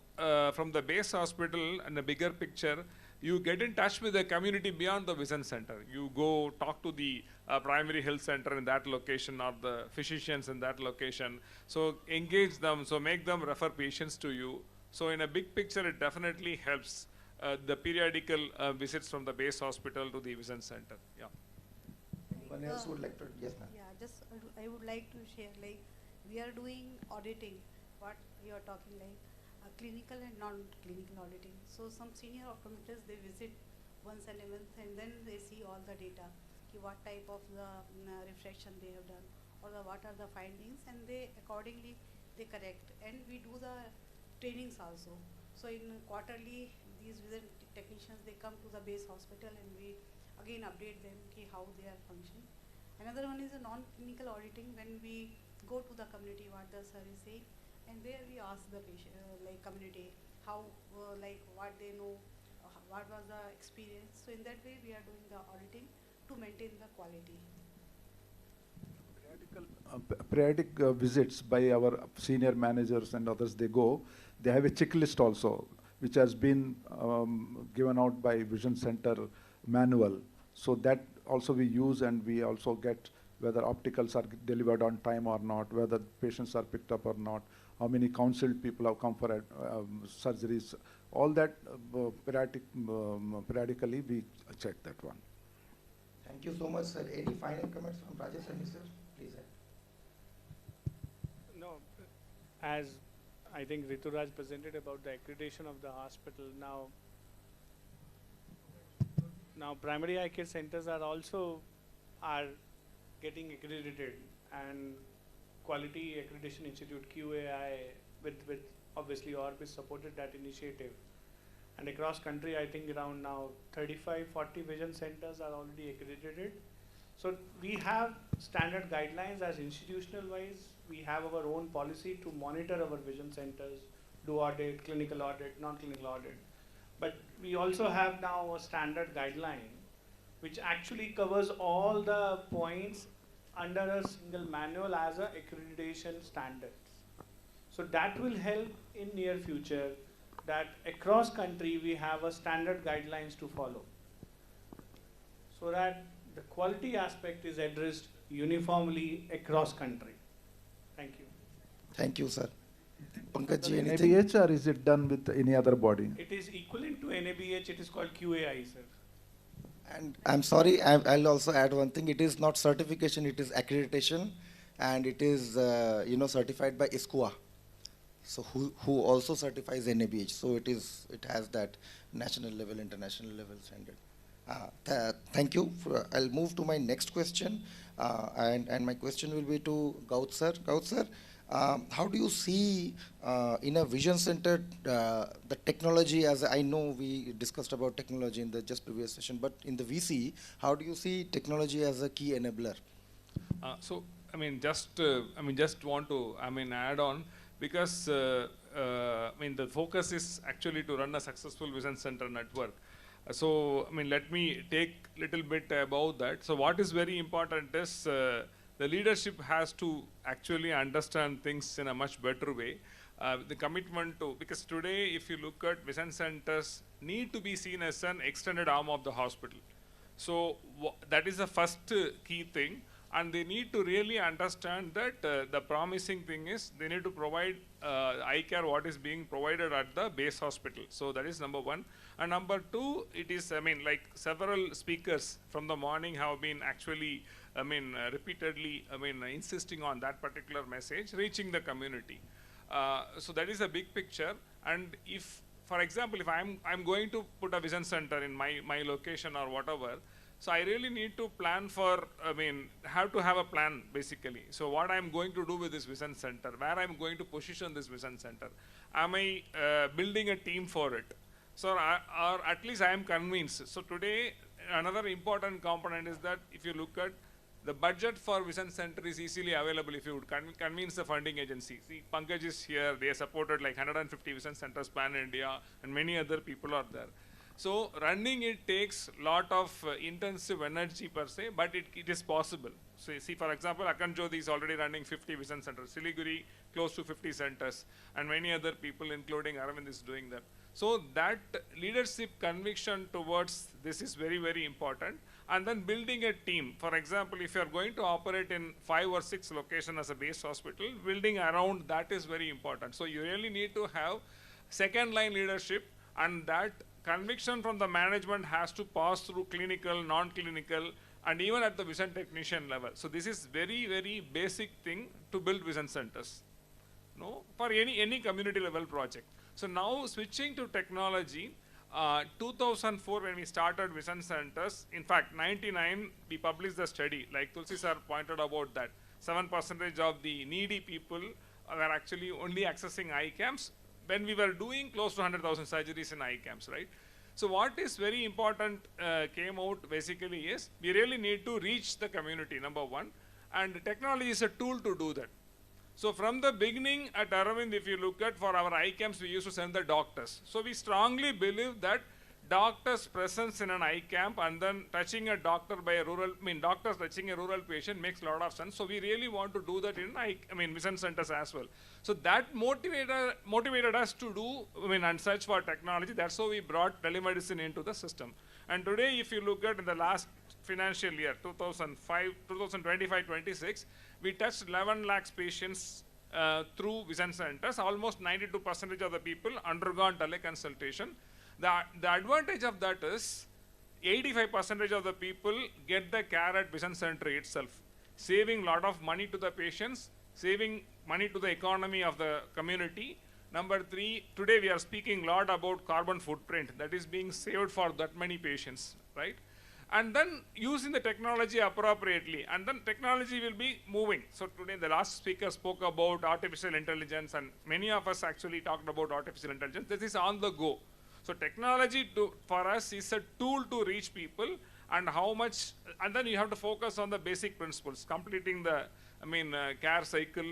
from the base hospital and the bigger picture, you get in touch with the community beyond the vision center. You go talk to the primary health center in that location or the physicians in that location. So engage them, so make them refer patients to you. So in a big picture, it definitely helps the periodical visits from the base hospital to the vision center. Yeah. Anyone else would like to? Yes, ma'am. Yeah, just I would like to share, like, we are doing auditing, what you are talking, like clinical and non-clinical auditing. So some senior optometrists, they visit once in a month and then they see all the data, what type of the refraction they have done or what are the findings, and they accordingly they correct. And we do the trainings also. So in quarterly, these visit technicians, they come to the base hospital and we again update them how they are functioning. Another one is a non-clinical auditing, when we go to the community, what the sir is saying, and there we ask the patient, community, how, what they know, what was the experience. So in that way, we are doing the auditing to maintain the quality. Periodic visits by our senior managers and others, they have a checklist also, which has been given out by Vision Center manual. So that also we use, and we also get whether opticals are delivered on time or not, whether patients are picked up or not, how many counseled people have come for surgeries. All that periodically we check that one. Thank you so much, sir. Any final comments from Rajesh and sir? Please. No, as I think Rituraj presented about the accreditation of the hospital, now primary eye care centers are also getting accredited, and Quality Accreditation Institute QAI with obviously Orbis supported that initiative. And across country, I think around now 35-40 vision centers are already accredited. So we have standard guidelines as institutional wise. We have our own policy to monitor our vision centers, do audit, clinical audit, non-clinical audit. But we also have now a standard guideline which actually covers all the points under a single manual as a accreditation standards. So that will help in near future that across country we have a standard guidelines to follow, so that the quality aspect is addressed uniformly across country. Thank you. Thank you, sir. Pankaj ji, anything? NABH, or is it done with any other body? It is equivalent to NABH. It is called QAI, sir. And I'm sorry, I'll also add one thing. It is not certification, it is accreditation, and it is certified by ISQA. So who also certifies NABH. So it has that national level, international level standard. Thank you. I'll move to my next question, and my question will be to Gaut sir. Gaut sir, how do you see in a vision center the technology, as I know we discussed about technology in the just previous session, but in the VC, how do you see technology as a key enabler? Just want to add on, because the focus is actually to run a successful vision center network. So let me take little bit about that. So what is very important is the leadership has to actually understand things in a much better way. The commitment to, because today if you look at vision centers need to be seen as an extended arm of the hospital. So that is the first key thing, and they need to really understand that the promising thing is they need to provide eye care what is being provided at the base hospital. So that is number one. And number two, it is, like several speakers from the morning have been actually repeatedly insisting on that particular message reaching the community. So that is a big picture. And if, for example, if I'm going to put a vision center in my location or whatever, So I really need to plan for, have to have a plan basically. So what I'm going to do with this vision center, where I'm going to position this vision center. Am I building a team for it? So, or at least I am convinced. So today, another important component is that if you look at the budget for vision center is easily available if you would convince the funding agency. See, Pankaj is here, they supported like 150 vision centers pan-India and many other people are there. So running it takes lot of intensive energy per se, but it is possible. So you see, for example, Akhand Jyoti is already running 50 vision centers, Siliguri close to 50 centers, and many other people including Aravind is doing that. So that leadership conviction towards this is very, very important. And then building a team. For example, if you are going to operate in 5 or 6 locations as a base hospital, building around that is very important. So you really need to have second line leadership, and that conviction from the management has to pass through clinical, non-clinical, and even at the vision technician level. So this is very, very basic thing to build vision centers, no, for any community level project. So now switching to technology, 2004 when we started vision centers, in fact 99 we published the study, like Tulsi sir pointed about that, 7% of the needy people were actually only accessing eye camps when we were doing close to 100,000 surgeries in eye camps, right? So what is very important came out basically is we really need to reach the community, number one, and technology is a tool to do that. So from the beginning at Aravind, if you look at for our eye camps, we used to send the doctors. So we strongly believe that doctor's presence in an eye camp and then touching a doctor by a rural, doctors touching a rural patient makes a lot of sense. So we really want to do that in vision centers as well. So that motivated us to do, and search for technology. That's how we brought telemedicine into the system. And today, if you look at in the last financial year, 2025-26, we touched 11 lakhs patients through vision centers. Almost 92% of the people undergone teleconsultation. The advantage of that is 85% of the people get the care at vision center itself, saving a lot of money to the patients, saving money to the economy of the community. Number 3, today we are speaking a lot about carbon footprint that is being saved for that many patients, right? And then using the technology appropriately, and then technology will be moving. So today the last speaker spoke about artificial intelligence, and many of us actually talked about artificial intelligence. This is on the go. So technology for us is a tool to reach people, and how much, and then you have to focus on the basic principles, completing the care cycle,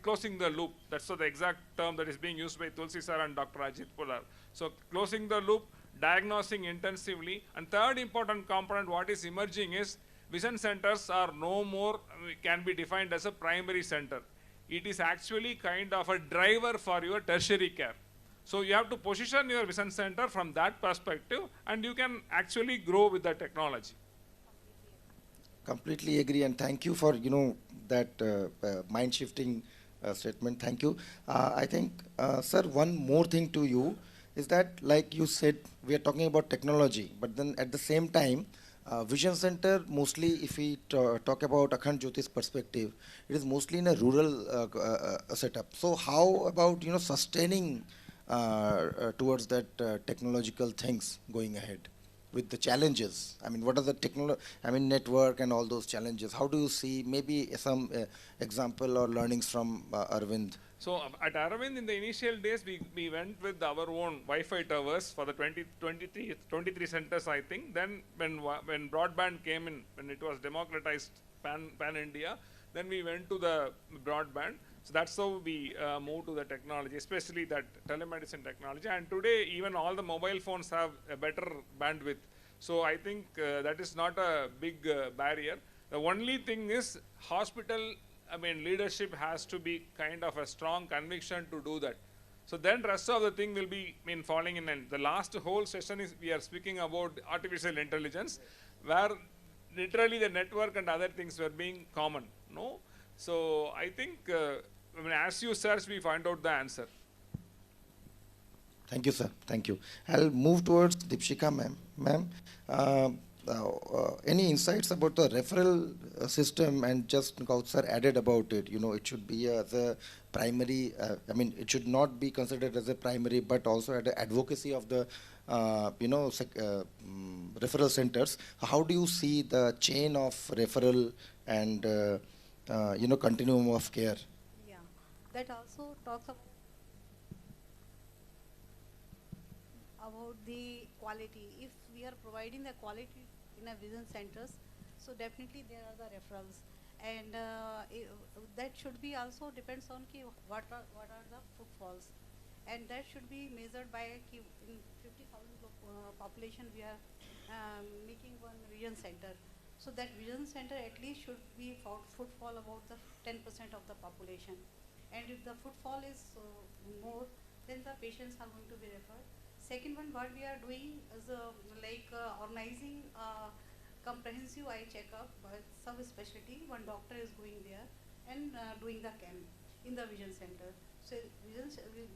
closing the loop. That's the exact term that is being used by Tulsi sir and Dr. Ajit Pular. So closing the loop, diagnosing intensively, and third important component what is emerging is vision centers are no more, can be defined as a primary center. It is actually kind of a driver for your tertiary care. So you have to position your vision center from that perspective, and you can actually grow with the technology. Completely agree, and thank you for that mind-shifting statement. Thank you. I think, sir, one more thing to you is that, like you said, we are talking about technology, but then at the same time, vision center mostly, if we talk about Akhand Jyoti's perspective, it is mostly in a rural setup. So how about sustaining towards that technological things going ahead with the challenges? What are the network and all those challenges? How do you see maybe some example or learnings from Arvind? So at Aravind, in the initial days, we went with our own Wi-Fi towers for the 23 centers, I think. Then when broadband came in, when it was democratized pan-India, then we went to the broadband. So that's how we moved to the technology, especially that telemedicine technology. And today, even all the mobile phones have a better bandwidth. So I think that is not a big barrier. The only thing is hospital, leadership has to be kind of a strong conviction to do that. So then rest of the thing will be falling in. And the last whole session is we are speaking about artificial intelligence, where literally the network and other things were being common, no? So I think, as you search, we find out the answer. Thank you, sir. Thank you. I'll move towards Deepshika, ma'am. Ma'am, any insights about the referral system? And just Gaut sir added about it, it should be as a primary, it should not be considered as a primary, but also at the advocacy of the, referral centers. How do you see the chain of referral and, continuum of care? Yeah, that also talks about the quality. If we are providing the quality in a vision centers, so definitely there are the referrals, and that should be also depends on what are the footfalls, and that should be measured by in 50,000 population we are making one vision center. So that vision center at least should be footfall about the 10% of the population, and if the footfall is more, then the patients are going to be referred. Second one, what we are doing is organizing comprehensive eye checkup by subspecialty. One doctor is going there and doing the camp in the vision center. So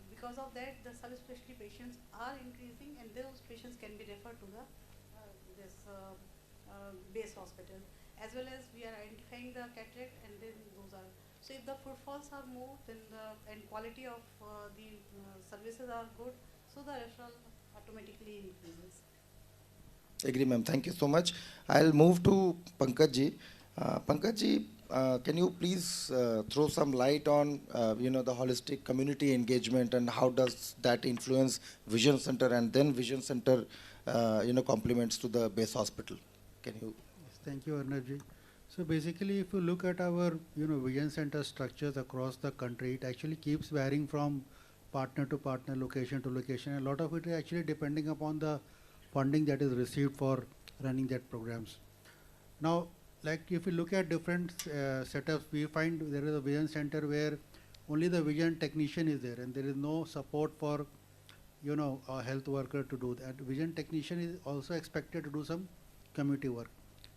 because of that, the subspecialty patients are increasing, and those patients can be referred to the base hospital. As well as we are identifying the cataract, and then those are. So if the footfalls are more, then and quality of the services are good, so the referral automatically increases. Agree, ma'am. Thank you so much. I'll move to Pankaj ji. Pankaj ji, can you please throw some light on, the holistic community engagement, and how does that influence Vision Center, and then Vision Center, complements to the base hospital? Can you? Yes, thank you, Arnab ji. So basically, if you look at our, Vision Center structures across the country, it actually keeps varying from partner to partner, location to location. A lot of it is actually depending upon the funding that is received for running that programs. Now, like if you look at different setups, we find there is a vision center where only the vision technician is there, and there is no support for, a health worker to do that. Vision technician is also expected to do some community work.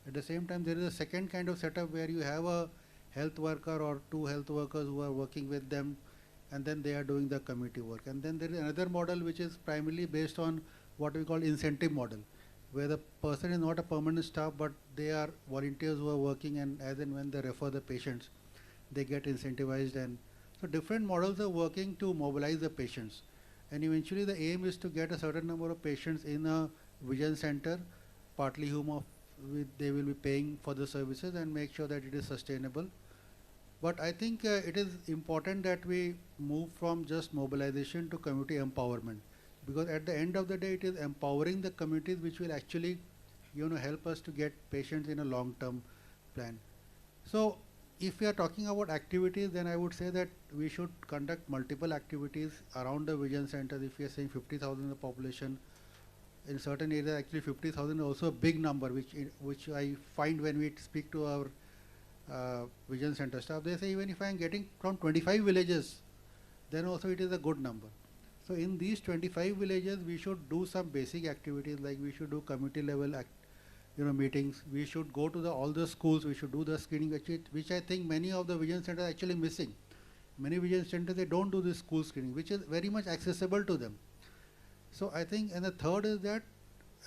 At the same time, there is a second kind of setup where you have a health worker or two health workers who are working with them, and then they are doing the community work. And then there is another model which is primarily based on what we call incentive model, where the person is not a permanent staff, but they are volunteers who are working, and as and when they refer the patients, they get incentivized. And so different models are working to mobilize the patients. And eventually the aim is to get a certain number of patients in a vision center, partly whom they will be paying for the services, and make sure that it is sustainable. But I think it is important that we move from just mobilization to community empowerment, because at the end of the day, it is empowering the communities which will actually, help us to get patients in a long-term plan. So if we are talking about activities, then I would say that we should conduct multiple activities around the vision centers. If we are saying 50,000 in the population, in certain areas actually 50,000 is also a big number, which I find when we speak to our vision center staff, they say even if I am getting from 25 villages, then also it is a good number. So in these 25 villages, we should do some basic activities, like we should do community level meetings. We should go to all the schools. We should do the screening, which I think many of the vision centers are actually missing. Many vision centers, they don't do this school screening, which is very much accessible to them. So I think, and the third is that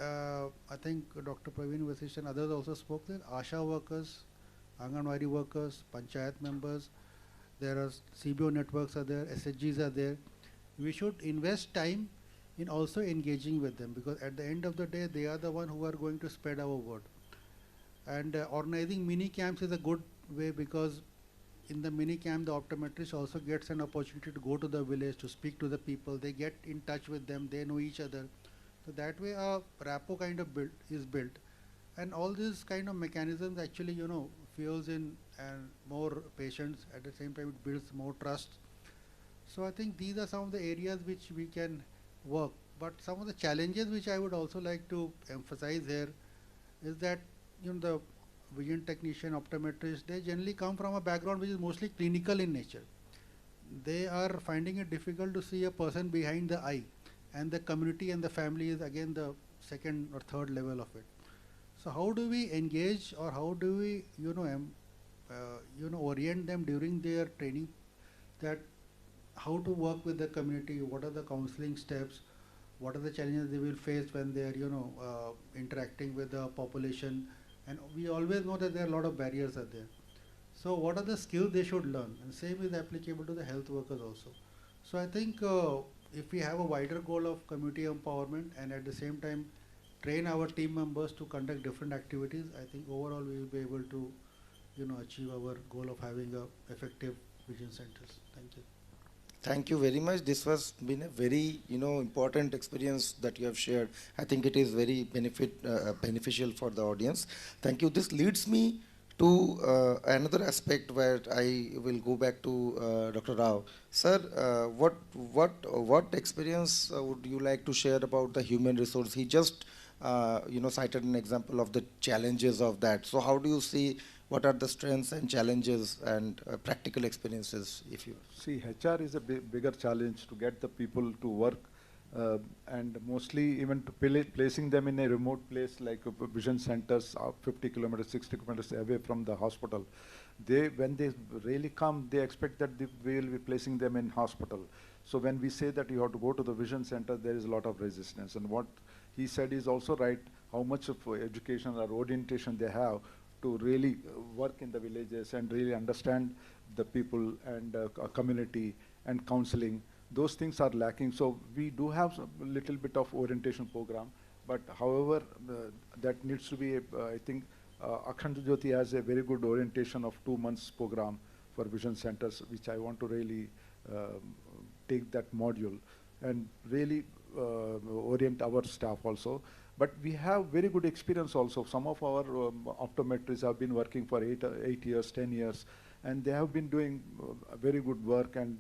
I think Dr. Praveen Vasisht and others also spoke that ASHA workers, Anganwadi workers, Panchayat members, there are CBO networks are there, SHGs are there. We should invest time in also engaging with them, because at the end of the day, they are the one who are going to spread our word. And organizing mini camps is a good way, because in the mini camp, the optometrist also gets an opportunity to go to the village, to speak to the people. They get in touch with them, they know each other. So that way a rapport kind of is built. And all these kind of mechanisms actually, fuels in and more patients. At the same time, it builds more trust. So I think these are some of the areas which we can work. But some of the challenges which I would also like to emphasize here is that, the vision technician, optometrist, they generally come from a background which is mostly clinical in nature. They are finding it difficult to see a person behind the eye, and the community and the family is again the second or third level of it. So how do we engage, or how do we, orient them during their training, that how to work with the community, what are the counseling steps, what are the challenges they will face when they are, interacting with the population. And we always know that there are a lot of barriers are there. So what are the skills they should learn? And same is applicable to the health workers also. So I think if we have a wider goal of community empowerment and at the same time train our team members to conduct different activities, I think overall we will be able to, achieve our goal of having a effective vision centers. Thank you. Thank you very much. This was been a very important experience that you have shared. I think it is very beneficial for the audience. Thank you. This leads me to another aspect where I will go back to Dr. Rao. Sir, what experience would you like to share about the human resource? He just cited an example of the challenges of that. So how do you see? What are the strengths and challenges and practical experiences, if you see? HR is a bigger challenge to get the people to work, and mostly even to placing them in a remote place like vision centers 50 kilometers, 60 kilometers away from the hospital. When they really come, they expect that we will be placing them in hospital. So when we say that you have to go to the vision center, there is a lot of resistance. And what he said is also right, how much of education or orientation they have to really work in the villages and really understand the people and community and counseling. Those things are lacking. So we do have a little bit of orientation program, but however, that needs to be, I think, Akhand Jyoti has a very good orientation of 2 months program for vision centers, which I want to really take that module and really orient our staff also. But we have very good experience also. Some of our optometrists have been working for 8 years, 10 years, and they have been doing very good work, and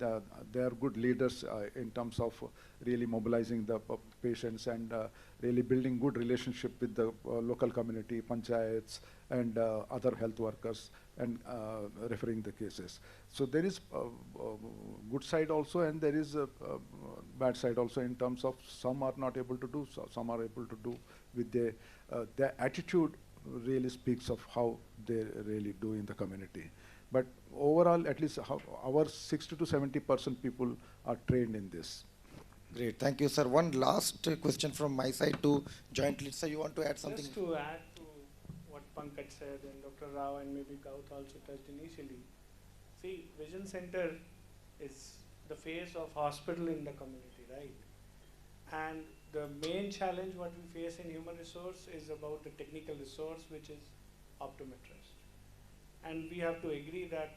they are good leaders in terms of really mobilizing the patients and really building good relationship with the local community, panchayats, and other health workers, and referring the cases. So there is a good side also, and there is a bad side also in terms of some are not able to do, so some are able to do with their attitude really speaks of how they really do in the community. But overall, at least our 60 to 70% people are trained in this. Great, thank you, sir. One last question from my side to joint lead. Sir, you want to add something? Just to add to what Pankaj said and Dr. Rao and maybe Gaut also touched initially. See, Vision Center is the face of hospital in the community, right? And the main challenge what we face in human resource is about the technical resource, which is optometrist. And we have to agree that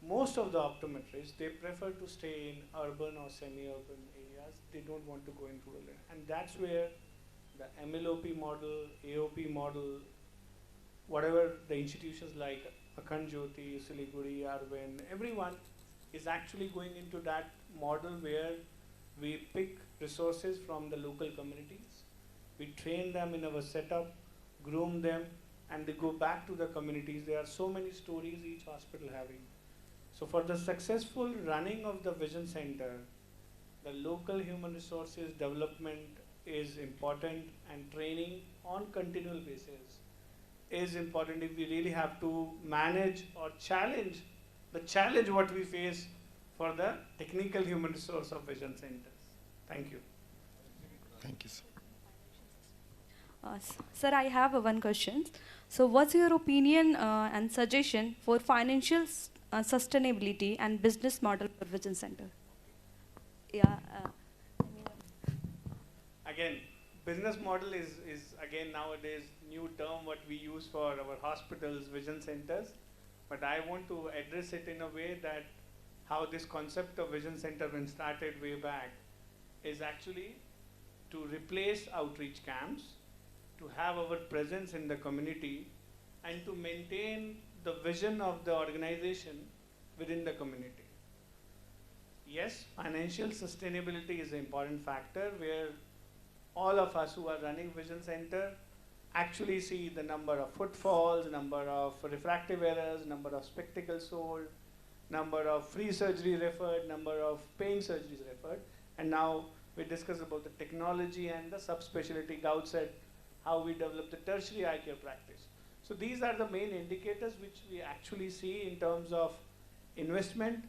most of the optometrists, they prefer to stay in urban or semi-urban areas. They don't want to go in rural areas. And that's where the MLOP model, AOP model, whatever the institutions like Akhand Jyoti, Siliguri, Arvind, everyone is actually going into that model where we pick resources from the local communities. We train them in our setup, groom them, and they go back to the communities. There are so many stories each hospital having. So for the successful running of the Vision Center, the local human resources development is important, and training on continual basis is important if we really have to manage or challenge what we face for the technical human resource of Vision Centers. Thank you. Thank you, sir. Sir, I have one question. So what's your opinion and suggestion for financial sustainability and business model for Vision Center? Yeah. Again, business model is again nowadays new term what we use for our hospitals, vision centers. But I want to address it in a way that how this concept of vision center when started way back is actually to replace outreach camps, to have our presence in the community, and to maintain the vision of the organization within the community. Yes, financial sustainability is an important factor where all of us who are running Vision Center actually see the number of footfalls, number of refractive errors, number of spectacles sold, number of free surgery referred, number of pain surgeries referred. And now we discuss about the technology and the subspecialty. Gaut said how we develop the tertiary eye care practice. So these are the main indicators which we actually see in terms of investment.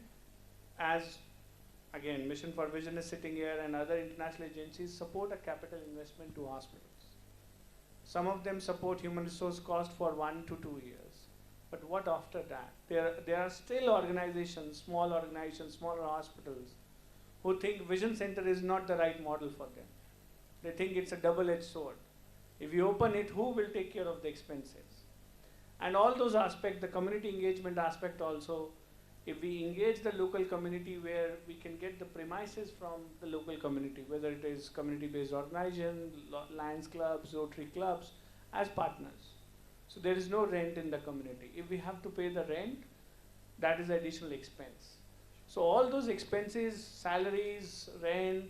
As again, Mission for Vision is sitting here and other international agencies support a capital investment to hospitals. Some of them support human resource cost for 1 to 2 years. But what after that? There are still organizations, smaller hospitals, who think Vision Center is not the right model for them. They think it's a double-edged sword. If you open it, who will take care of the expenses? And all those aspects, the community engagement aspect also, if we engage the local community where we can get the premises from the local community, whether it is community-based organization, Lions clubs, Rotary clubs, as partners. So there is no rent in the community. If we have to pay the rent, that is additional expense. So all those expenses, salaries, rent,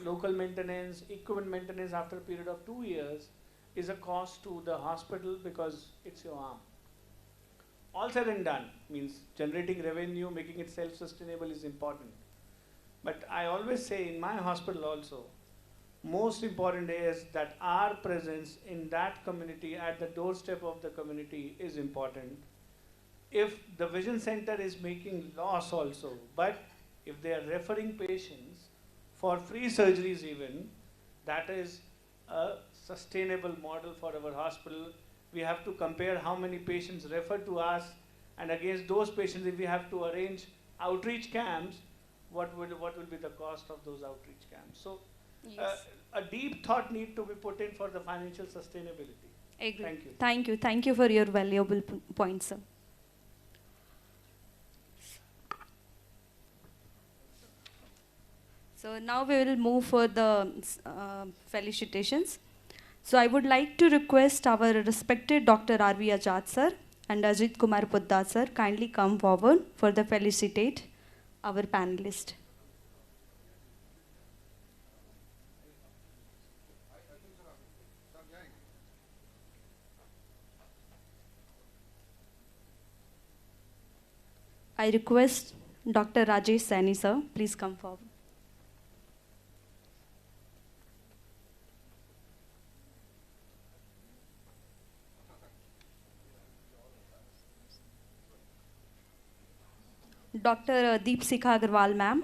local maintenance, equipment maintenance after a period of 2 years is a cost to the hospital because it's your arm. All said and done means generating revenue, making it self-sustainable is important. But I always say in my hospital also, most important is that our presence in that community, at the doorstep of the community, is important. If the Vision Center is making loss also, but if they are referring patients for free surgeries even, that is a sustainable model for our hospital. We have to compare how many patients refer to us, and against those patients, if we have to arrange outreach camps, what will be the cost of those outreach camps? So Yes. a deep thought need to be put in for the financial sustainability. Agree. Thank you. Thank you. Thank you for your valuable points, sir. So now we will move for the felicitations. So I would like to request our respected Dr. R.V. Ajad sir and Ajit Kumar Poddar sir kindly come forward for the felicitate our panelist. I request Dr. Rajesh Saini sir, please come forward. Dr. Deepsika Agarwal ma'am.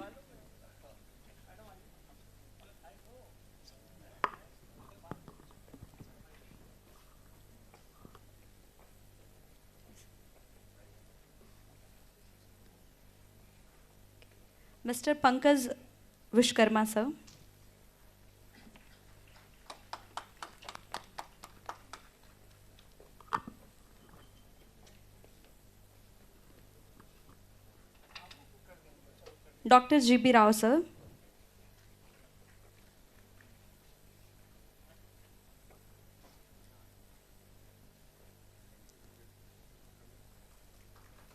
Mr. Pankaj Vishkarma sir. Dr. G.B. Rao sir.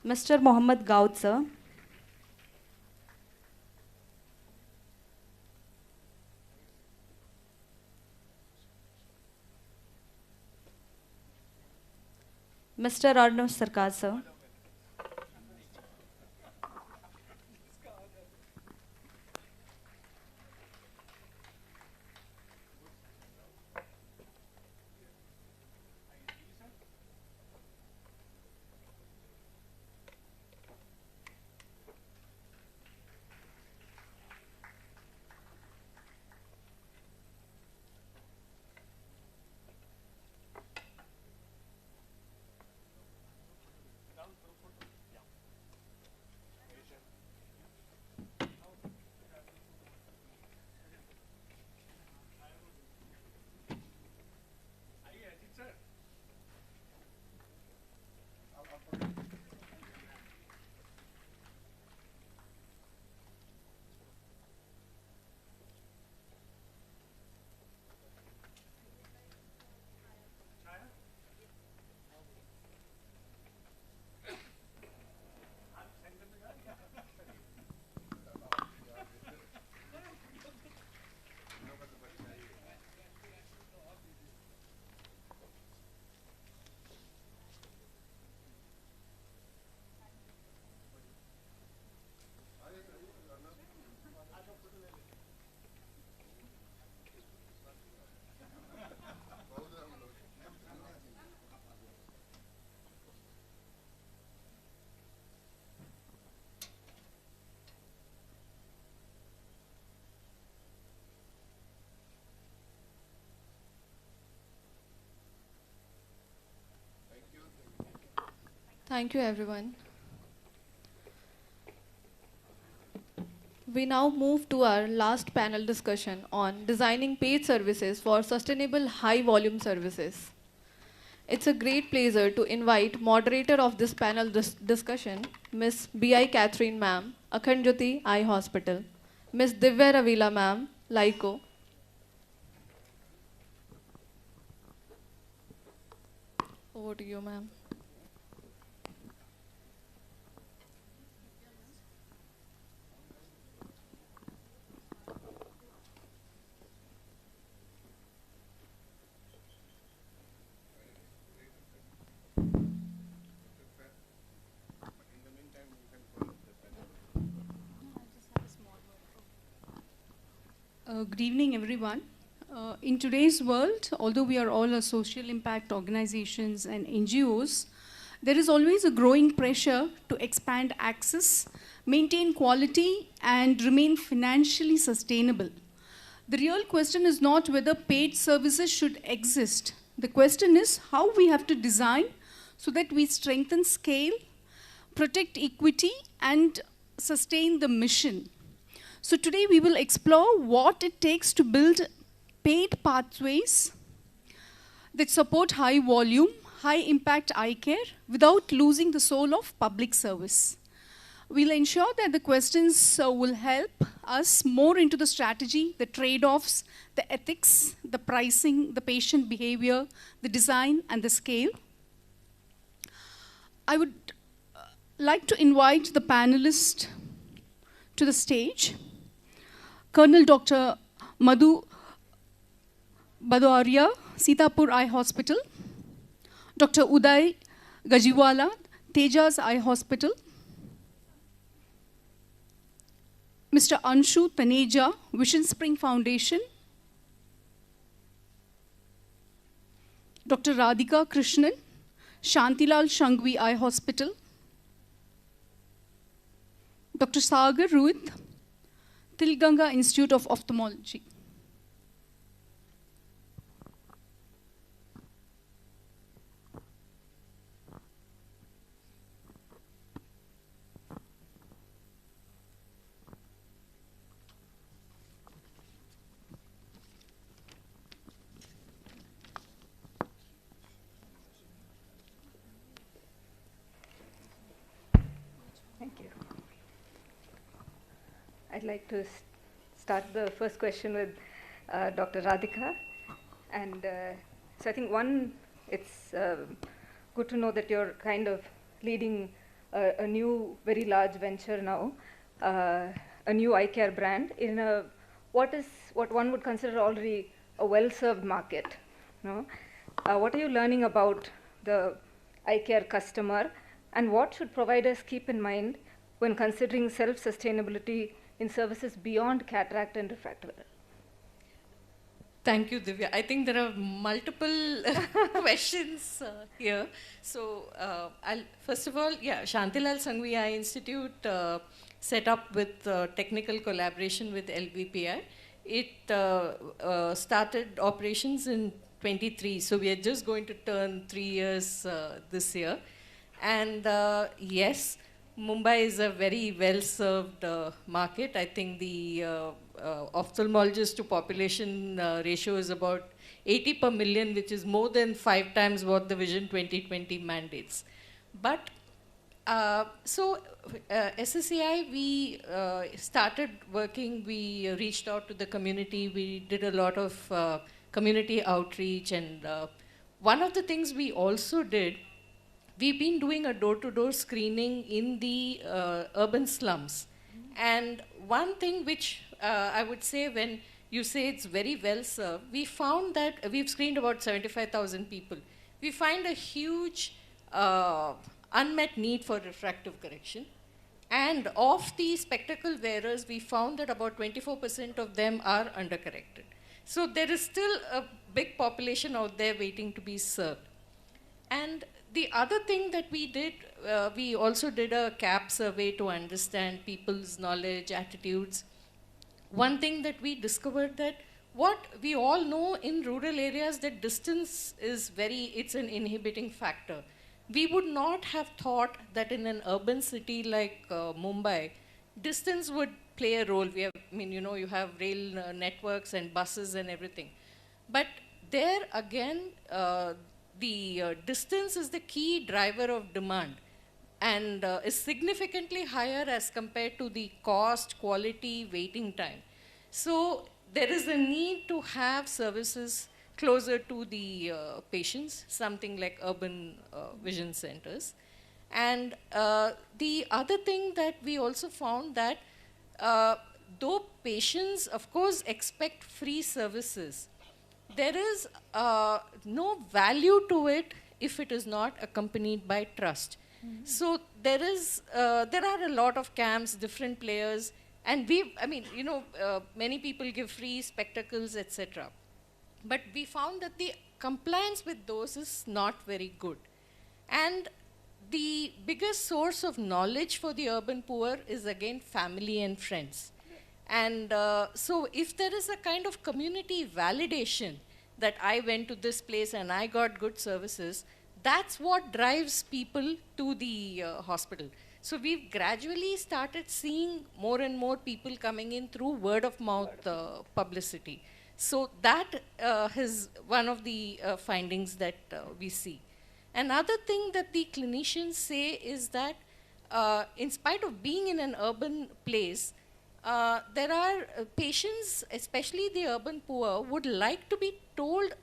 Mr. Mohammad Gaud sir. Mr. Arnav Sarkar sir. Thank you, everyone. We now move to our last panel discussion on designing paid services for sustainable high-volume services. It's a great pleasure to invite moderator of this panel discussion, Ms. B.I. Catherine Ma'am, Akhand Jyoti Eye Hospital, Ms. Divya Ravila Ma'am, LICO. Over to you, ma'am. Good evening, everyone. In today's world, although we are all a social impact organizations and NGOs, there is always a growing pressure to expand access, maintain quality, and remain financially sustainable. The real question is not whether paid services should exist. The question is how we have to design so that we strengthen scale, protect equity, and sustain the mission. So today we will explore what it takes to build paid pathways that support high volume, high impact eye care without losing the soul of public service. We'll ensure that the questions will help us more into the strategy, the trade-offs, the ethics, the pricing, the patient behavior, the design, and the scale. I would like to invite the panelists to the stage. Colonel Dr. Madhu Badoaria, Sitapur Eye Hospital. Dr. Uday Gajiwala, Tejas Eye Hospital. Mr. Anshu Taneja, Vision Spring Foundation. Dr. Radhika Krishnan, Shantilal Shangvi Eye Hospital. Dr. Sagar Ruit, Tilganga Institute of Ophthalmology. Thank you. I'd like to start the first question with Dr. Radhika. And so I think it's good to know that you're kind of leading a new, very large venture now, a new eye care brand in what one would consider already a well-served market. No? What are you learning about the eye care customer, and what should providers keep in mind when considering self-sustainability in services beyond cataract and refractive error? Thank you, Divya. I think there are multiple questions here. So, first of all, Shantilal Shangvi Eye Institute set up with technical collaboration with LVPI. It started operations in 23, so we are just going to turn 3 years this year. And yes, Mumbai is a very well-served market. I think the ophthalmologist to population ratio is about 80 per million, which is more than 5 times what the Vision 2020 mandates. But SSCI, we started working, we reached out to the community, we did a lot of community outreach, and one of the things we also did, we've been doing a door-to-door screening in the urban slums. And one thing which I would say, when you say it's very well served, we found that we've screened about 75,000 people. We find a huge unmet need for refractive correction. And of the spectacle wearers, we found that about 24% of them are undercorrected. So there is still a big population out there waiting to be served. And the other thing that we did, we also did a CAP survey to understand people's knowledge, attitudes. One thing that we discovered, that what we all know in rural areas, that distance is it's an inhibiting factor. we would not have thought that in an urban city like Mumbai, distance would play a role. We have, I mean, you know, you have rail networks and buses and everything. But there again, the distance is the key driver of demand and is significantly higher as compared to the cost, quality, waiting time. So there is a need to have services closer to the patients, something like urban vision centers. And the other thing that we also found that though patients, of course, expect free services, there is no value to it if it is not accompanied by trust. So there are a lot of camps, different players, and I mean, you know, many people give free spectacles, etc. But we found that the compliance with those is not very good. And the biggest source of knowledge for the urban poor is again family and friends. And so if there is a kind of community validation that I went to this place and I got good services, that's what drives people to the hospital. So we've gradually started seeing more and more people coming in through word of mouth publicity. So that is one of the findings that we see. Another thing that the clinicians say is that in spite of being in an urban place, there are patients, especially the urban poor, would like to be told,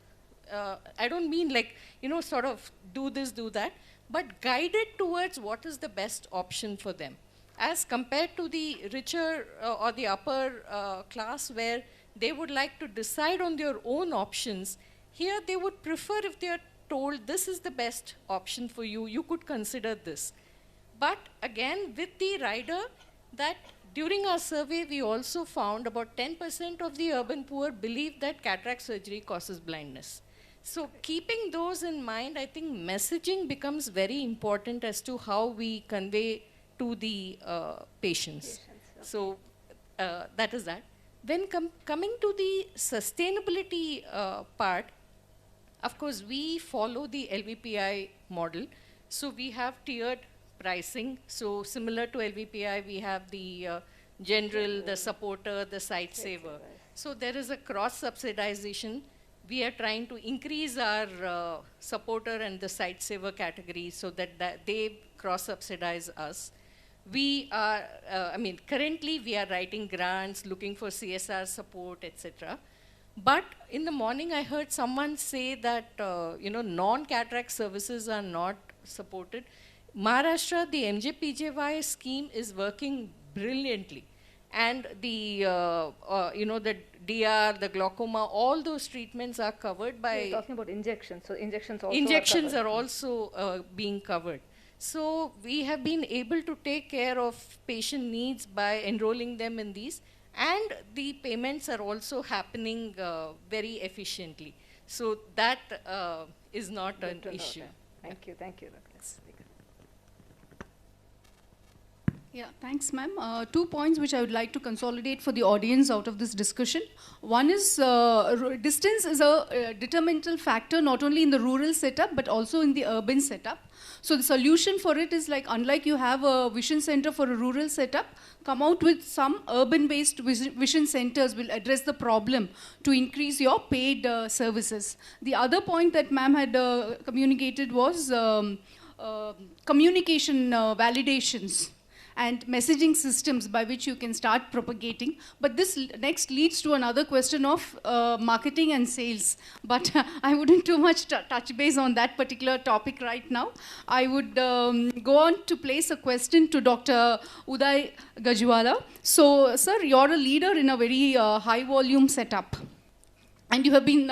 I don't mean like, you know, sort of do this, do that, but guided towards what is the best option for them. As compared to the richer or the upper class where they would like to decide on their own options, here they would prefer if they are told this is the best option for you, you could consider this. But again, with the rider, that during our survey, we also found about 10% of the urban poor believe that cataract surgery causes blindness. So keeping those in mind, I think messaging becomes very important as to how we convey to the patients. So that is that. Then coming to the sustainability part, of course, we follow the LVPI model. So we have tiered pricing. So similar to LVPI, we have the general, the supporter, the site saver. So there is a cross subsidization. We are trying to increase our supporter and the site saver category so that they cross subsidize us. We are, I mean, currently we are writing grants, looking for CSR support, etc. But in the morning, I heard someone say that, you know, non-cataract services are not supported. Maharashtra, the MJPJY scheme is working brilliantly. And the, you know, the DR, the glaucoma, all those treatments are covered by... You're talking about injections, so injections also injections are also being covered. So we have been able to take care of patient needs by enrolling them in these, and the payments are also happening very efficiently. So that is not an issue. Thank you, Dr. Yeah, thanks, ma'am. 2 points which I would like to consolidate for the audience out of this discussion. One is distance is a determinant factor not only in the rural setup but also in the urban setup. So the solution for it is like, unlike you have a vision center for a rural setup, come out with some urban-based vision centers will address the problem to increase your paid services. The other point that ma'am had communicated was communication validations and messaging systems by which you can start propagating. But this next leads to another question of marketing and sales. But I wouldn't too much touch base on that particular topic right now. I would go on to place a question to Dr. Uday Gajwala. So, sir, you're a leader in a very high volume setup. And you have been,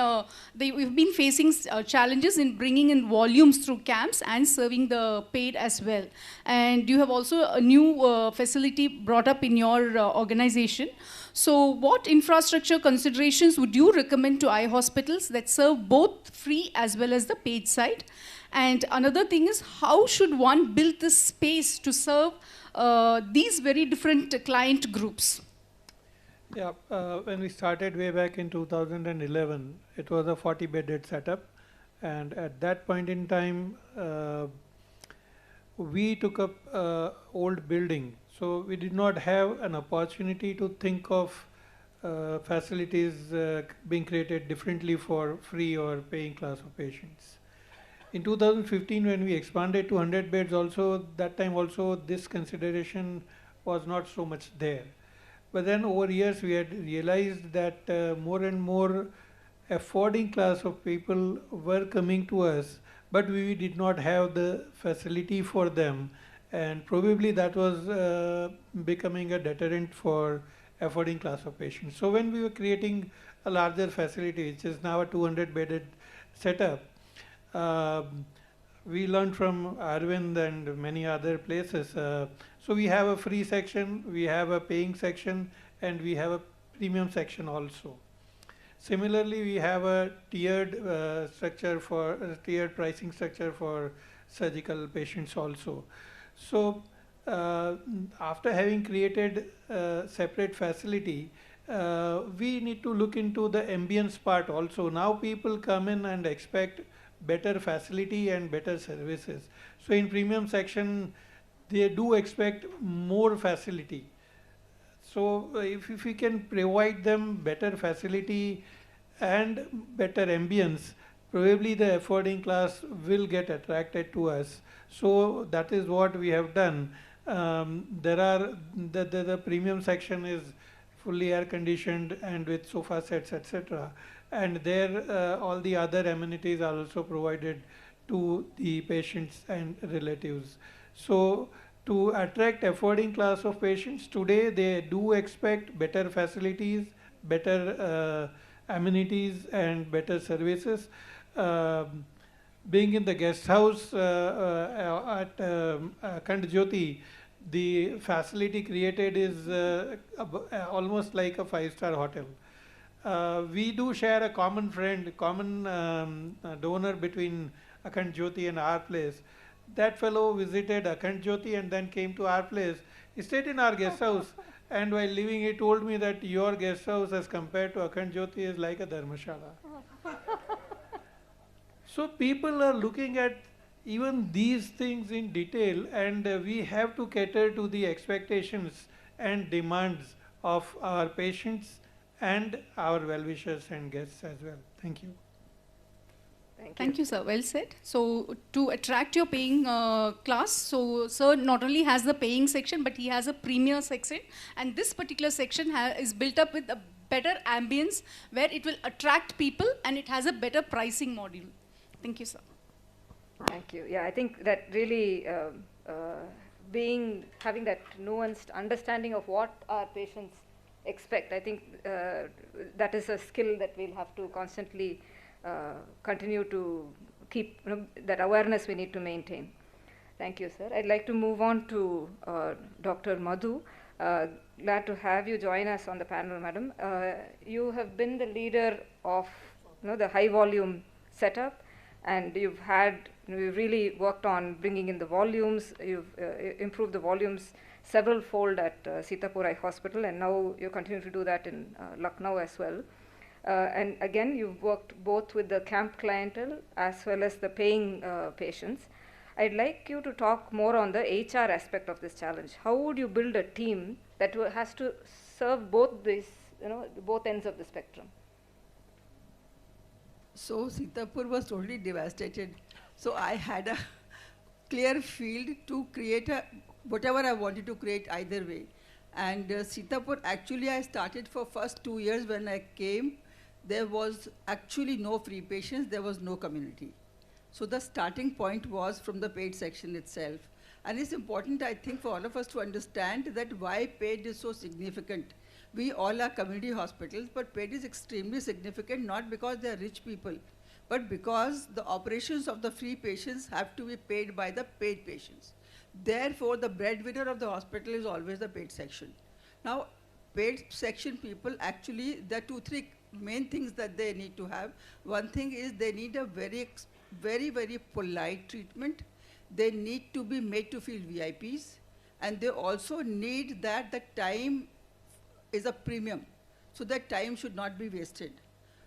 we've been facing challenges in bringing in volumes through camps and serving the paid as well. And you have also a new facility brought up in your organization. So what infrastructure considerations would you recommend to eye hospitals that serve both free as well as the paid side? And another thing is, how should one build this space to serve these very different client groups? Yeah, when we started way back in 2011, it was a 40-bedded setup, and at that point in time, we took up old building, so we did not have an opportunity to think of facilities being created differently for free or paying class of patients. In 2015, when we expanded to 100 beds also, that time also this consideration was not so much there. But then over years we had realized that more and more affording class of people were coming to us, but we did not have the facility for them, and probably that was becoming a deterrent for affording class of patients. So when we were creating a larger facility, which is now a 200 bedded setup, we learned from Arvind and many other places. So we have a free section, we have a paying section, and we have a premium section also. Similarly, we have a tiered structure for tiered pricing structure for surgical patients also. So after having created a separate facility, we need to look into the ambience part also. Now people come in and expect better facility and better services. So in premium section, they do expect more facility. So if we can provide them better facility and better ambience, probably the affording class will get attracted to us. So that is what we have done. There are the premium section is fully air conditioned and with sofa sets, etc. And there all the other amenities are also provided to the patients and relatives. So to attract affording class of patients today, they do expect better facilities, better amenities and better services. Being in the guest house at Akhand Jyoti, the facility created is almost like a 5-star hotel. We do share a common friend, common donor between Akhand Jyoti and our place. That fellow visited Akhand Jyoti and then came to our place. He stayed in our guest house, and while leaving he told me that your guest house as compared to Akhand Jyoti is like a dharmashala. So people are looking at even these things in detail, and we have to cater to the expectations and demands of our patients and our well-wishers and guests as well. Thank you. Thank you, sir. Well said. So to attract your paying class, so sir not only has the paying section, but he has a premier section, and this particular section is built up with a better ambience where it will attract people, and it has a better pricing module. Thank you, sir. Thank you. Yeah, I think that really having that nuanced understanding of what our patients expect, I think that is a skill that we'll have to constantly continue to keep, that awareness we need to maintain. Thank you, sir. I'd like to move on to Dr. Madhu. Glad to have you join us on the panel, madam. You have been the leader of the high volume setup, and you've really worked on bringing in the volumes. You've improved the volumes several fold at Sitapur Eye Hospital, and now you continue to do that in Lucknow as well. And again, you've worked both with the camp clientele as well as the paying patients. I'd like you to talk more on the HR aspect of this challenge. How would you build a team that has to serve both these, both ends of the spectrum? So Sitapur was totally devastated. So I had a clear field to create whatever I wanted to create either way. And Sitapur, actually I started for first 2 years when I came. There was actually no free patients, there was no community. So the starting point was from the paid section itself. And it's important, I think, for all of us to understand that why paid is so significant. We all are community hospitals, but paid is extremely significant, not because they are rich people, but because the operations of the free patients have to be paid by the paid patients. Therefore, the breadwinner of the hospital is always the paid section. Now, paid section people, actually, there are 2-3 main things that they need to have. One thing is they need a very, very polite treatment. They need to be made to feel VIPs, and they also need that the time is a premium, so that time should not be wasted.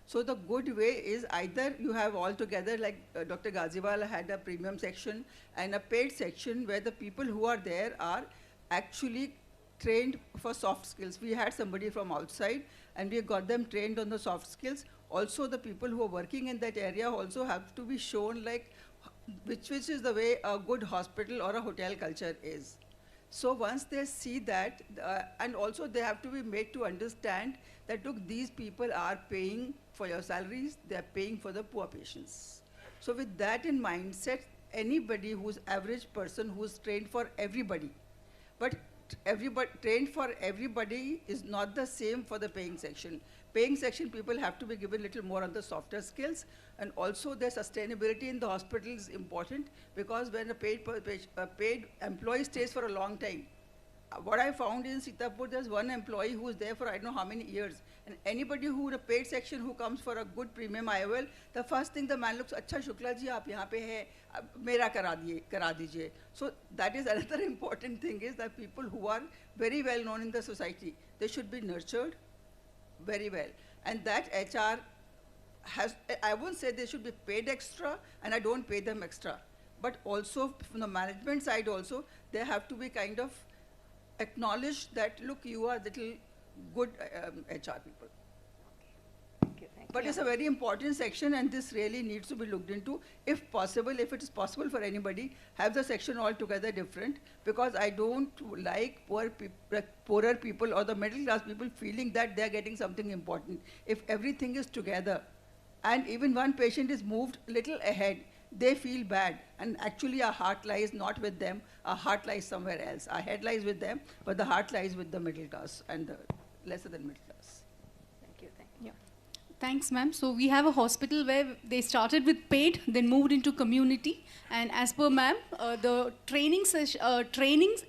So the good way is either you have all together, like Dr. Gaziwala had a premium section and a paid section where the people who are there are actually trained for soft skills. We had somebody from outside and we got them trained on the soft skills. Also the people who are working in that area also have to be shown like which is the way a good hospital or a hotel culture is. So once they see that, and also they have to be made to understand that look, these people are paying for your salaries, they are paying for the poor patients. So with that in mindset, anybody who's average person who's trained for everybody, but everybody trained for everybody is not the same for the paying section. Paying section people have to be given a little more on the softer skills, and also their sustainability in the hospital is important, because when a paid employee stays for a long time, what I found in Sitapur, there's one employee who is there for I don't know how many years. And anybody who in a paid section who comes for a good premium IOL, the first thing the man looks, Acha Shukla ji, aap yahan pe hai, mera kara dijiye. So that is another important thing, is that people who are very well known in the society, they should be nurtured very well. And that HR has, I won't say they should be paid extra, and I don't pay them extra. But also from the management side also, they have to be kind of acknowledge that, look, you are little good HR people. Thank you. But it's a very important section, and this really needs to be looked into. If possible, if it is possible for anybody, have the section altogether different, because I don't like poorer people or the middle class people feeling that they're getting something important. If everything is together, and even one patient is moved little ahead, they feel bad, and actually our heart lies not with them, our heart lies somewhere else. Our head lies with them, but the heart lies with the middle class and the lesser than middle class. Thank you. Yeah. Thanks, ma'am. So we have a hospital where they started with paid, then moved into community, and as per ma'am, the trainings,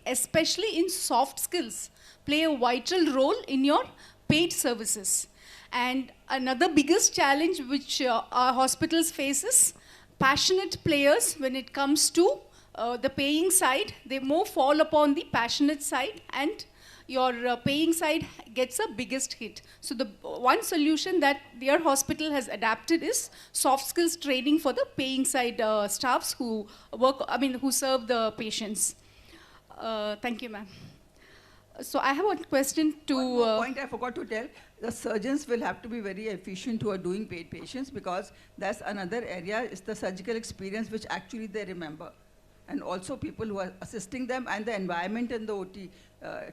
especially in soft skills, play a vital role in your paid services. And another biggest challenge which our hospitals faces, passionate players when it comes to the paying side, they more fall upon the passionate side, and your paying side gets a biggest hit. So the one solution that their hospital has adapted is soft skills training for the paying side staffs who who serve the patients. Thank you, ma'am. So I have one question to... One more point I forgot to tell. The surgeons will have to be very efficient who are doing paid patients, because that's another area, is the surgical experience which actually they remember. And also people who are assisting them, and the environment in the OT.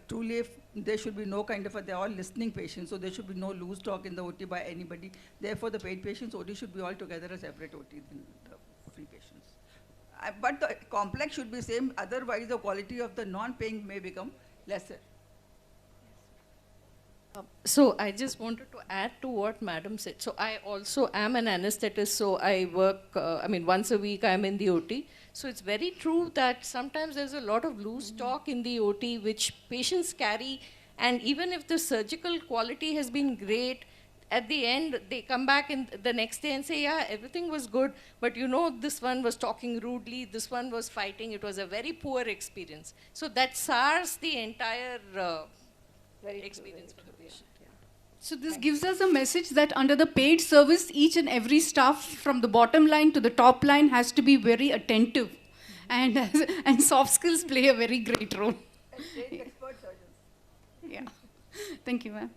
Truly, there should be no kind of they're all listening patients, so there should be no loose talk in the OT by anybody. Therefore, the paid patients OT should be altogether a separate OT than the free patients. But the complex should be same, otherwise the quality of the non-paying may become lesser. So I just wanted to add to what Madam said. So I also am an anesthetist, so I work, once a week I'm in the OT. So it's very true that sometimes there's a lot of loose talk in the OT which patients carry, and even if the surgical quality has been great, at the end they come back in the next day and say, yeah, everything was good, but this one was talking rudely, this one was fighting, it was a very poor experience. So that SARS the entire experience for the patient. Yeah. So this gives us a message that under the paid service, each and every staff from the bottom line to the top line has to be very attentive. And soft skills play a very great role. And trained expert surgeons. Yeah. Thank you, ma'am.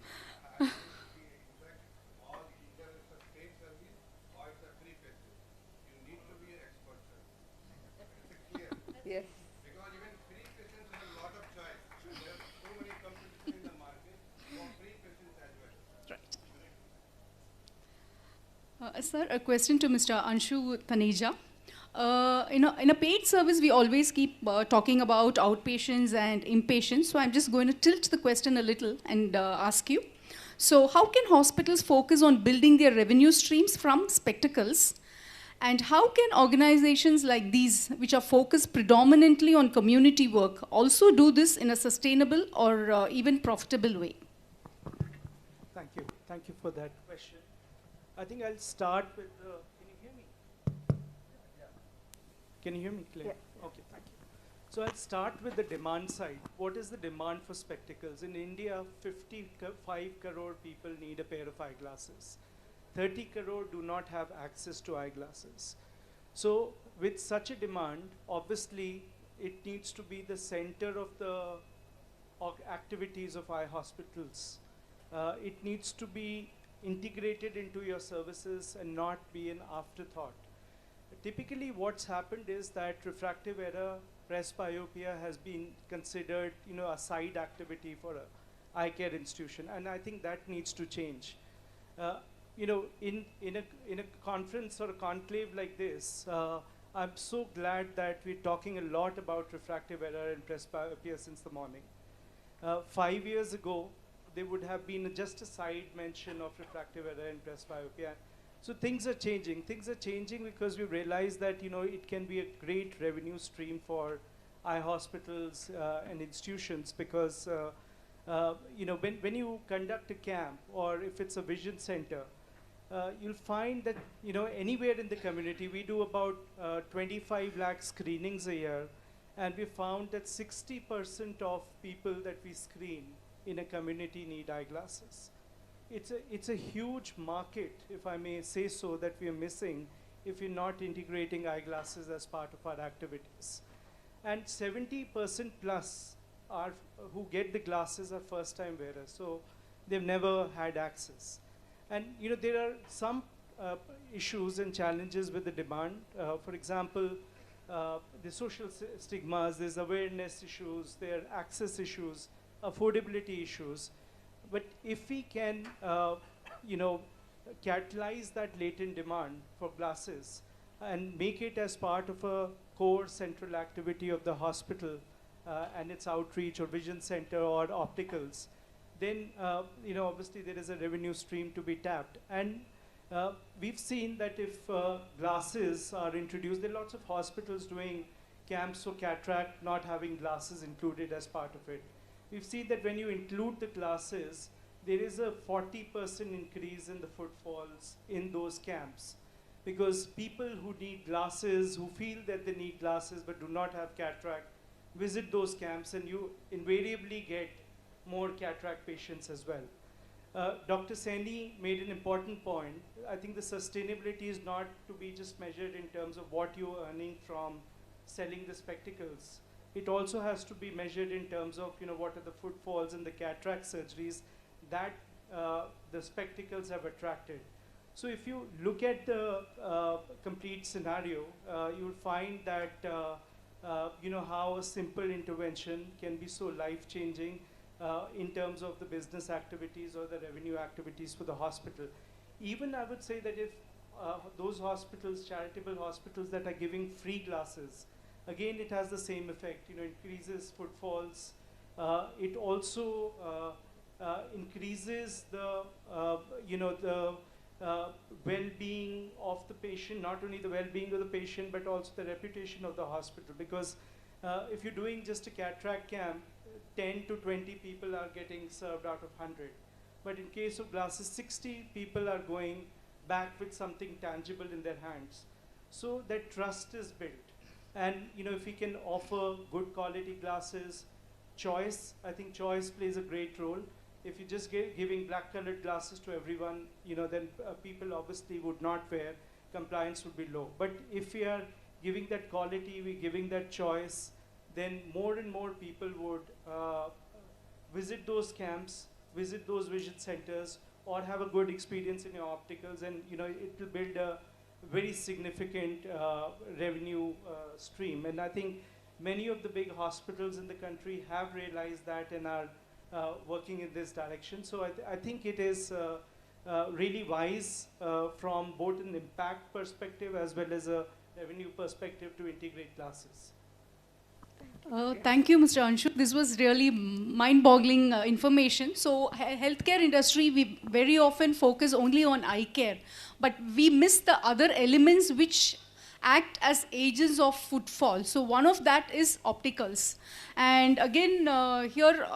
Yes. Because even free patients have a lot of choice. There are so many competition in the market for free patients as well. Right. Sir, a question to Mr. Anshu Taneja. In a paid service, we always keep talking about outpatients and inpatients. So I'm just going to tilt the question a little and ask you. So how can hospitals focus on building their revenue streams from spectacles? And how can organizations like these, which are focused predominantly on community work, also do this in a sustainable or even profitable way? Thank you. Thank you for that question. I think I'll start with the... Can you hear me? Can you hear me clearly? Yeah. Okay, thank you. So I'll start with the demand side. What is the demand for spectacles? In India, 55 crore people need a pair of eyeglasses. 30 crore do not have access to eyeglasses. So with such a demand, obviously it needs to be the center of the activities of eye hospitals. It needs to be integrated into your services and not be an afterthought. Typically what's happened is that refractive error, presbyopia has been considered, a side activity for a eye care institution, and I think that needs to change. In a conference or a conclave like this, I'm so glad that we're talking a lot about refractive error and presbyopia since the morning. 5 years ago, there would have been just a side mention of refractive error and presbyopia. So things are changing. Things are changing because we realize that it can be a great revenue stream for eye hospitals and institutions, because when you conduct a camp, or if it's a vision center, you'll find that anywhere in the community, we do about 25 lakh screenings a year, and we found that 60% of people that we screen in a community need eyeglasses. It's a huge market, if I may say so, that we are missing if we're not integrating eyeglasses as part of our activities. And 70% plus who get the glasses are first-time wearers, so they've never had access. And there are some issues and challenges with the demand. For example, the social stigmas, there's awareness issues, there are access issues, affordability issues. But if we can, catalyze that latent demand for glasses and make it as part of a core central activity of the hospital and its outreach or vision center or opticals, then obviously there is a revenue stream to be tapped. And we've seen that if glasses are introduced, there are lots of hospitals doing camps for cataract, not having glasses included as part of it. We've seen that when you include the glasses, there is a 40% increase in the footfalls in those camps, because people who need glasses, who feel that they need glasses but do not have cataract, visit those camps, and you invariably get more cataract patients as well. Dr. Saini made an important point. I think the sustainability is not to be just measured in terms of what you're earning from selling the spectacles. It also has to be measured in terms of what are the footfalls and the cataract surgeries that the spectacles have attracted. So if you look at the complete scenario, you'll find that how a simple intervention can be so life-changing in terms of the business activities or the revenue activities for the hospital. Even I would say that if those hospitals, charitable hospitals that are giving free glasses, again it has the same effect, increases footfalls. It also increases the well-being of the patient, not only the well-being of the patient but also the reputation of the hospital, because if you're doing just a cataract camp, 10 to 20 people are getting served out of 100. But in case of glasses, 60 people are going back with something tangible in their hands. So that trust is built. And if we can offer good quality glasses, choice, I think choice plays a great role. If you just giving black colored glasses to everyone, then people obviously would not wear, compliance would be low. But if we are giving that quality, we're giving that choice, then more and more people would visit those camps, visit those vision centers, or have a good experience in your opticals, and it will build a very significant revenue stream. And I think many of the big hospitals in the country have realized that and are working in this direction. So I think it is really wise from both an impact perspective as well as a revenue perspective to integrate glasses. Thank you, Mr. Anshu. This was really mind-boggling information. So, healthcare industry, we very often focus only on eye care, but we miss the other elements which act as agents of footfall. So, one of that is opticals. And again, here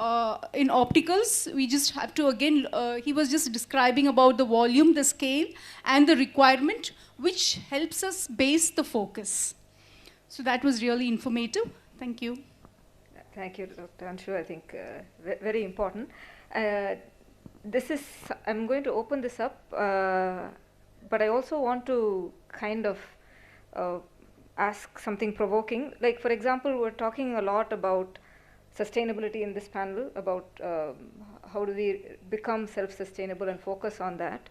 in opticals, we just have to, again, he was just describing about the volume, the scale, and the requirement, which helps us base the focus. So, that was really informative. Thank you. Thank you, Dr. Anshu. I think very important. I'm going to open this up but I also want to kind of uh, ask something provoking. Like, for example, we're talking a lot about sustainability in this panel, about how do we become self-sustainable and focus on that.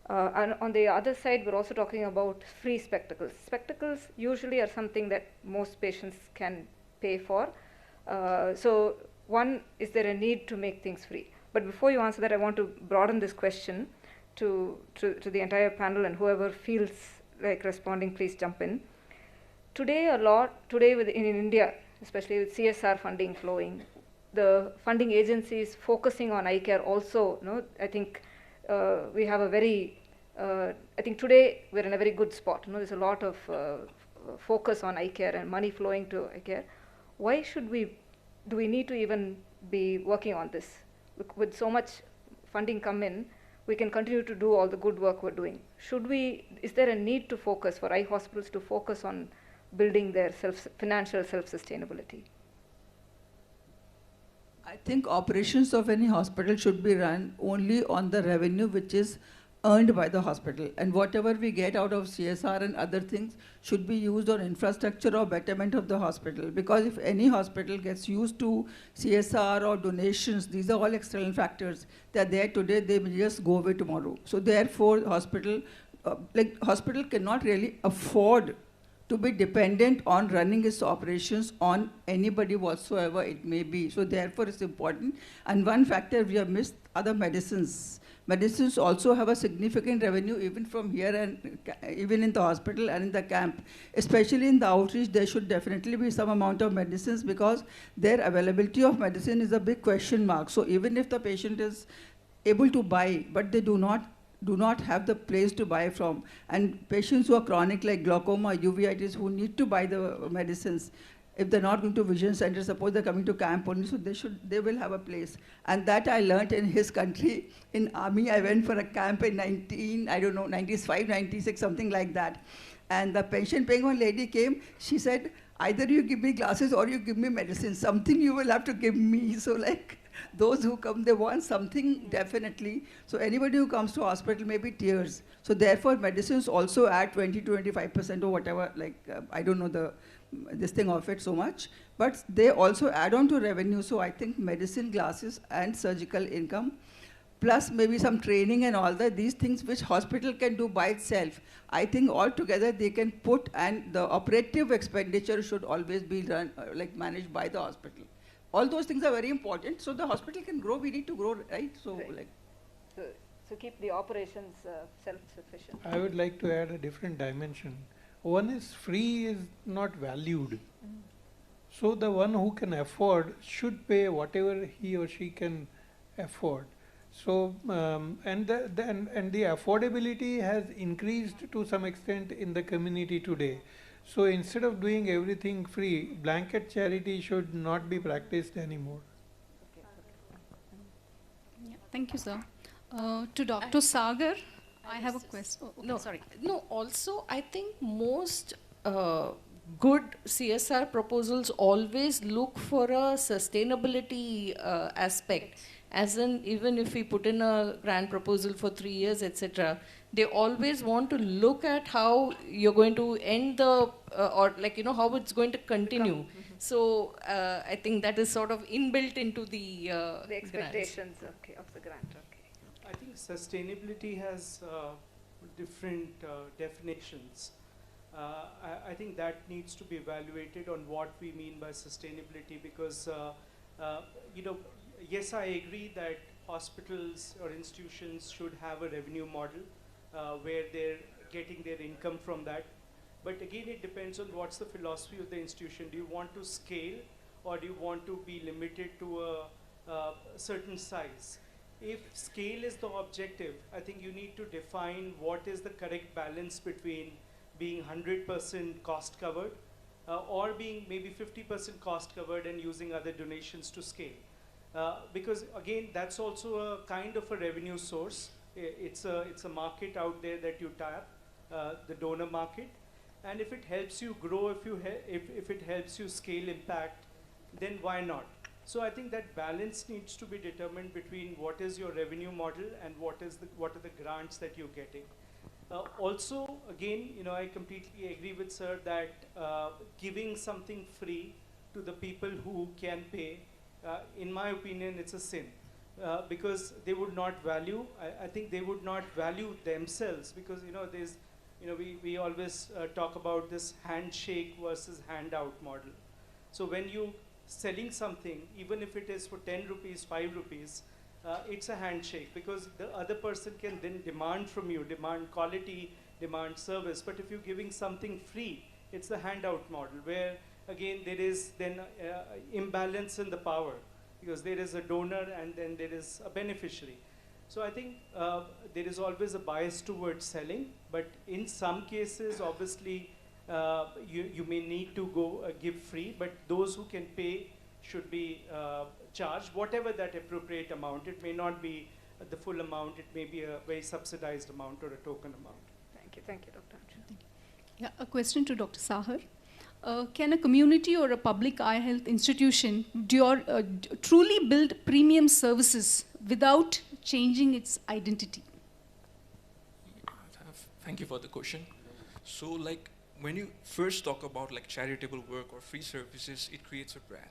And on the other side, we're also talking about free spectacles. Spectacles usually are something that most patients can pay for. So one, is there a need to make things free? But before you answer that, I want to broaden this question to the entire panel, and whoever feels like responding, please jump in. Today in India, especially with CSR funding flowing, the funding agencies focusing on eye care also, I think we have a very, I think today we're in a very good spot. There's a lot of focus on eye care and money flowing to eye care. Why do we need to even be working on this? With so much funding come in, we can continue to do all the good work we're doing. Is there a need to focus for eye hospitals to focus on building their financial self-sustainability? I think operations of any hospital should be run only on the revenue which is earned by the hospital, and whatever we get out of CSR and other things should be used on infrastructure or betterment of the hospital. Because if any hospital gets used to CSR or donations, these are all external factors. They're there today, they will just go away tomorrow. So therefore, hospital cannot really afford to be dependent on running its operations on anybody whatsoever it may be. So therefore, it's important. And one factor we have missed are the medicines. Medicines also have a significant revenue even from here and even in the hospital and in the camp. Especially in the outreach, there should definitely be some amount of medicines, because their availability of medicine is a big question mark. So even if the patient is able to buy, but they do not have the place to buy from. And patients who are chronic, like glaucoma, uveitis, who need to buy the medicines, if they're not going to vision center, suppose they're coming to camp only, so they will have a place. And that I learnt in his country. In army, I went for a camp in 95, 96, something like that. And the pension paying one lady came, she said, either you give me glasses or you give me medicine, something you will have to give me. So like, those who come, they want something definitely. So anybody who comes to hospital may be tears. So therefore, medicines also add 20 to 25% or whatever, I don't know this thing of it so much, but they also add on to revenue. So I think medicine, glasses, and surgical income, plus maybe some training and all that, these things which hospital can do by itself, I think altogether they can put, and the operative expenditure should always be run, managed by the hospital. All those things are very important, so the hospital can grow, we need to grow, right? So, right. So keep the operations self-sufficient. I would like to add a different dimension. One is free is not valued. So the one who can afford should pay whatever he or she can afford. So and the affordability has increased to some extent in the community today. So instead of doing everything free, blanket charity should not be practiced anymore. Yeah, thank you, sir. To Dr. Sagar, I have a question. Oh, okay, No, sorry. No, also I think most good CSR proposals always look for a sustainability aspect. As in, even if we put in a grant proposal for 3 years, etc., they always want to look at how you're going to end the, how it's going to continue. So I think that is sort of inbuilt into the expectations of the grant. Okay. I think sustainability has different definitions. I think that needs to be evaluated on what we mean by sustainability, because yes, I agree that hospitals or institutions should have a revenue model where they're getting their income from that. But again, it depends on what's the philosophy of the institution. Do you want to scale, or do you want to be limited to a certain size? If scale is the objective, I think you need to define what is the correct balance between being 100% cost covered or being maybe 50% cost covered and using other donations to scale. Because again, that's also a kind of a revenue source. It's a market out there that you tap, the donor market. And if it helps you grow, if it helps you scale impact, then why not? So I think that balance needs to be determined between what is your revenue model and what are the grants that you're getting. Also, again, I completely agree with sir that giving something free to the people who can pay, in my opinion, it's a sin. Because they would not value, I think they would not value themselves, because there's, we always talk about this handshake versus handout model. So when you selling something, even if it is for 10 rupees, 5 rupees, it's a handshake, because the other person can then demand from you, demand quality, demand service. But if you're giving something free, it's the handout model, where again there is then imbalance in the power, because there is a donor and then there is a beneficiary. So I think there is always a bias towards selling, but in some cases, obviously, you may need to go give free, but those who can pay should be charged, whatever that appropriate amount. It may not be the full amount, it may be a very subsidized amount or a token amount. Thank you, Dr. Arjun. Yeah, a question to Dr. Sahar. Can a community or a public eye health institution truly build premium services without changing its identity? Thank you for the question. So like when you first talk about like charitable work or free services, it creates a brand.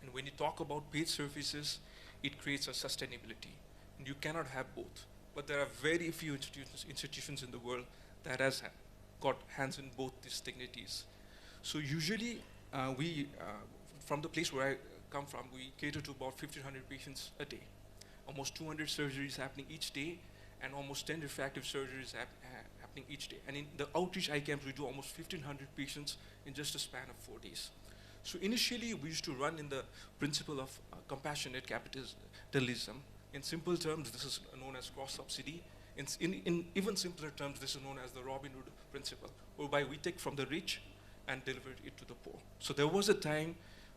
And when you talk about paid services, it creates a sustainability. And you cannot have both. But there are very few institutions in the world that has got hands in both these dignities. So usually from the place where I come from, we cater to about 1,500 patients a day. Almost 200 surgeries happening each day, and almost 10 refractive surgeries happening each day. And in the outreach eye camps, we do almost 1,500 patients in just a span of 4 days. So initially, we used to run in the principle of compassionate capitalism. In simple terms, this is known as cross-subsidy. In even simpler terms, this is known as the Robin Hood principle, whereby we take from the rich and deliver it to the poor. So there was a time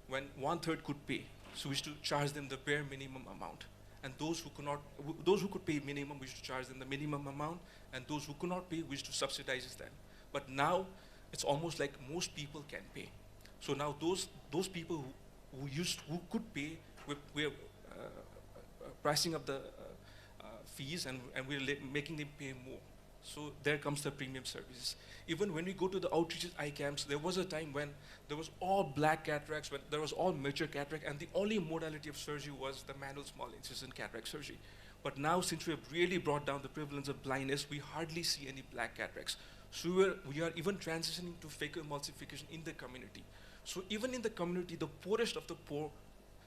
when 1/3 could pay. So we used to charge them the bare minimum amount. And those who could pay minimum, we used to charge them the minimum amount, and those who could not pay, we used to subsidize them. But now, it's almost like most people can pay. So now those people who could pay, we're pricing up the fees, and we're making them pay more. So there comes the premium services. Even when we go to the outreach eye camps, there was a time when there was all black cataracts, when there was all mature cataract, and the only modality of surgery was the manual small incision cataract surgery. But now, since we have really brought down the prevalence of blindness, we hardly see any black cataracts. So we are even transitioning to phacoemulsification in the community. So even in the community, the poorest of the poor,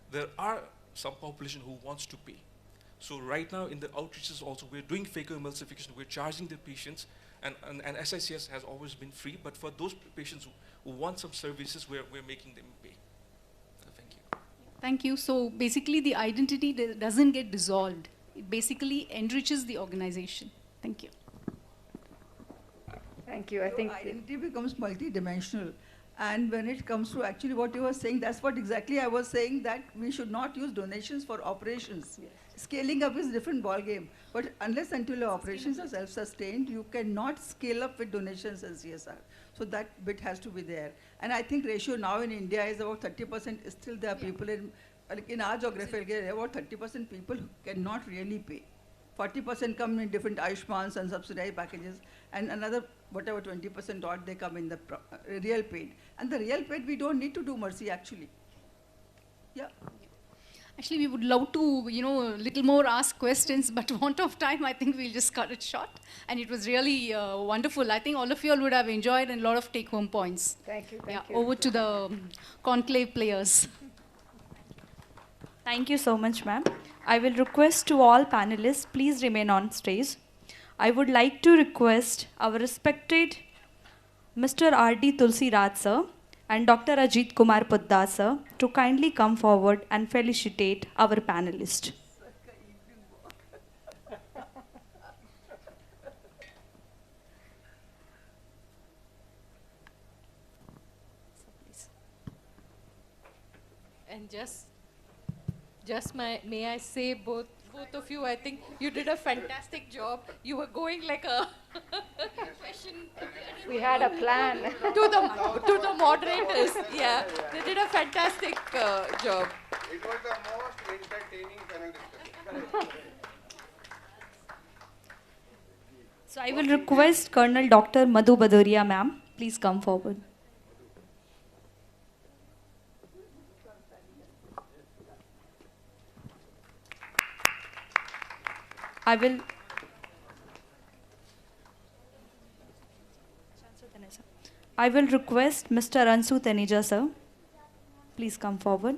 there are some population who wants to pay. So right now in the outreaches also, we're doing phacoemulsification, we're charging the patients, and SICS has always been free, but for those patients who want some services, we're making them pay. Thank you. Thank you. So basically the identity doesn't get dissolved. It basically enriches the organization. Thank you. Thank you. I think identity becomes multidimensional. And when it comes to actually what you were saying, that's what exactly I was saying, that we should not use donations for operations. Yes. Scaling up is a different ballgame. But unless until your operations are self-sustained, you cannot scale up with donations and CSR. So that bit has to be there. And I think ratio now in India is about 30%. Still there are people in our geographical area, about 30% people who cannot really pay. 40% come in different Ayushmans and subsidized packages, and another whatever 20% odd they come in the real paid. And the real paid, we don't need to do mercy actually. Yeah. Actually, we would love to, a little more ask questions, but want of time, I think we'll just cut it short. And it was really wonderful. I think all of you all would have enjoyed, and a lot of take-home points. Thank you. Thank you. Over to the conclave players. Thank you so much, ma'am. I will request to all panelists, please remain on stage. I would like to request our respected Mr. R.D. Tulsi Raj sir and Dr. Ajit Kumar Poddar sir to kindly come forward and felicitate our panelists. And may I say both of you, I think you did a fantastic job. You were going like a question. We had a plan. to the moderators. Yeah, they did a fantastic job. It was the most entertaining panel discussion. So I will request Colonel Dr. Madhu Bhadoria ma'am, please come forward. I will request Mr. Ansu Taneja sir, please come forward.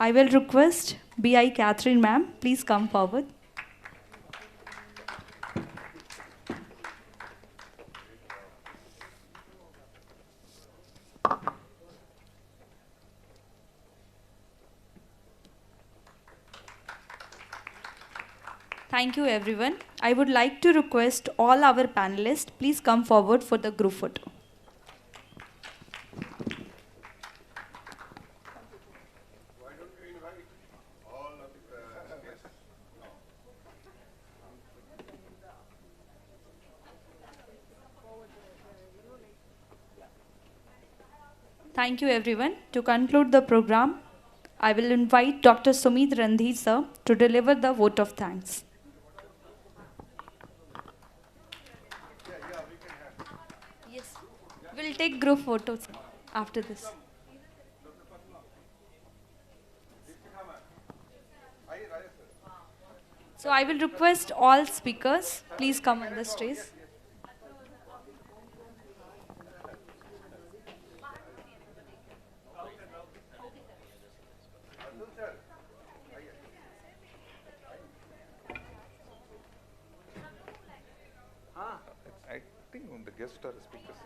I will request B.I. Catherine ma'am, please come forward. Thank you everyone. I would like to request all our panelists, please come forward for the group photo. Thank you everyone. To conclude the program, I will invite Dr. Sumit Randhi sir to deliver the vote of thanks. Yes, we'll take group photos after this. So I will request all speakers, please come on the stage. I think the guest or speakers.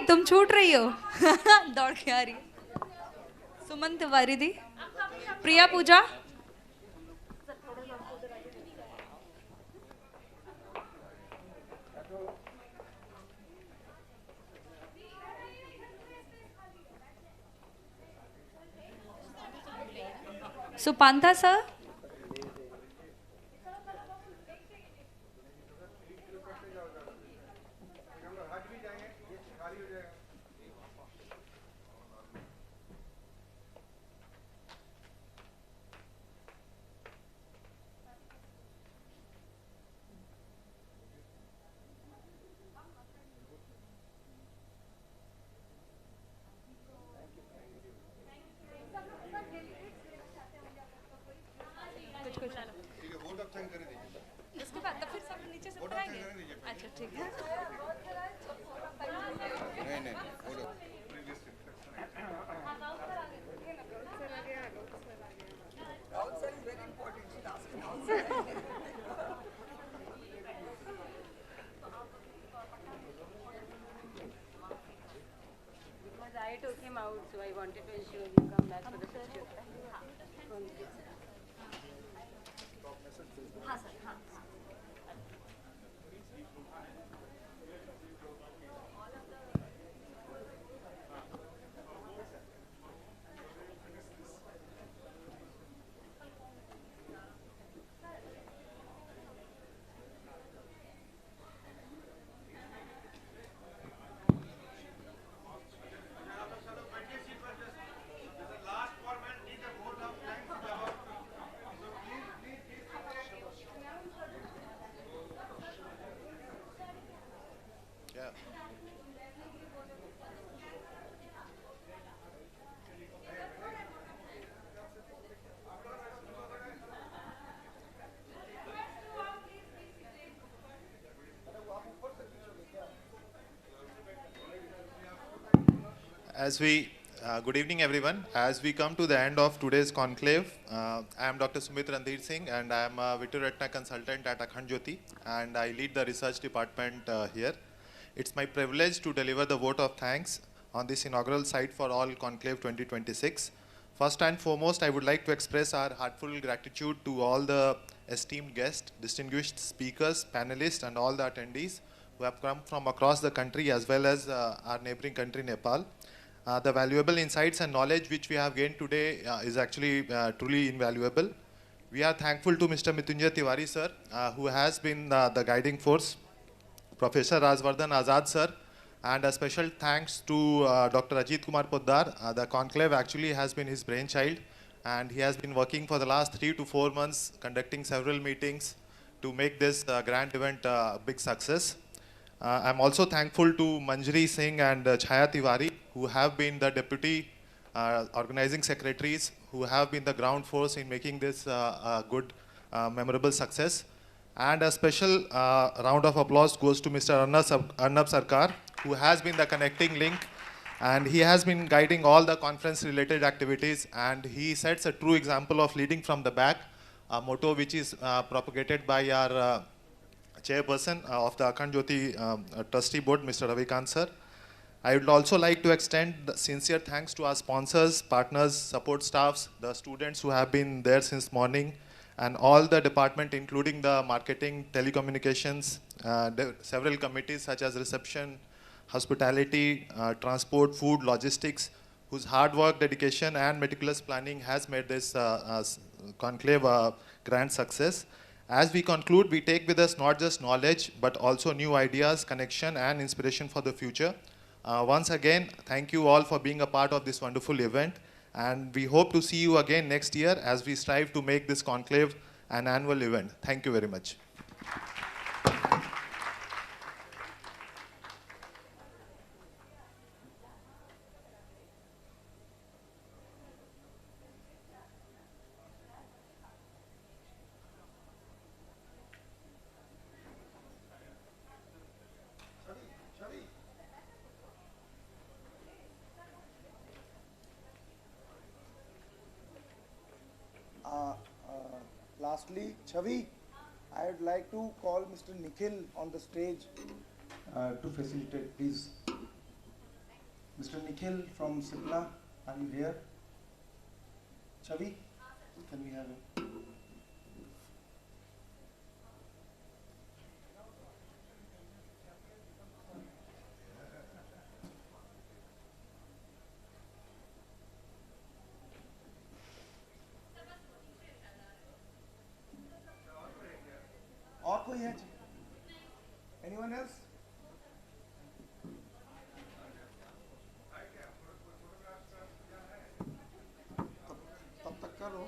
तुम छूट रही हो दौड़ के आ रही सुमन तिवारी दी प्रिया पूजा सुपांता sir इसके बाद तो फिर सब नीचे से उतराएंगे अच्छा ठीक है नहीं came out, so I wanted to ensure you come back for the picture. हाँ सर हाँ Yeah. Good evening everyone. As we come to the end of today's conclave, I am Dr. Sumit Randhir Singh and I am a Vitreoretina consultant at Akhand Jyoti and I lead the research department here. It's my privilege to deliver the vote of thanks on this inaugural site for all conclave 2026. First and foremost, I would like to express our heartfelt gratitude to all the esteemed guests, distinguished speakers, panelists and all the attendees who have come from across the country as well as our neighboring country Nepal. The valuable insights and knowledge which we have gained today is actually truly invaluable. We are thankful to Mr. Mrityunjay Tiwari sir, who has been the guiding force, Professor Rajvardhan Azad sir, and a special thanks to Dr. Ajit Kumar Poddar. The conclave actually has been his brainchild, and he has been working for the last 3 to 4 months, conducting several meetings to make this grand event a big success. I'm also thankful to Manjari Singh and Chaya Tiwari, who have been the deputy organizing secretaries, who have been the ground force in making this a good, memorable success. And a special round of applause goes to Mr. Arnab Sarkar, who has been the connecting link, and he has been guiding all the conference-related activities, and he sets a true example of leading from the back, a motto which is propagated by our chairperson of the Akhand Jyoti trustee board, Mr. Ravikant sir. I would also like to extend sincere thanks to our sponsors, partners, support staffs, the students who have been there since morning, and all the department, including the marketing, telecommunications, several committees such as reception, hospitality, transport, food, logistics, whose hard work, dedication, and meticulous planning has made this conclave a grand success. As we conclude, we take with us not just knowledge, but also new ideas, connection, and inspiration for the future. Once again, thank you all for being a part of this wonderful event. And we hope to see you again next year as we strive to make this conclave an annual event. Thank you very much. Lastly, Chavi, I would like to call Mr. Nikhil on the stage to facilitate, please. Mr. Nikhil from Simla, are you here? Chavi, can we have him? और कोई है जी? Anyone else? तब तक करो.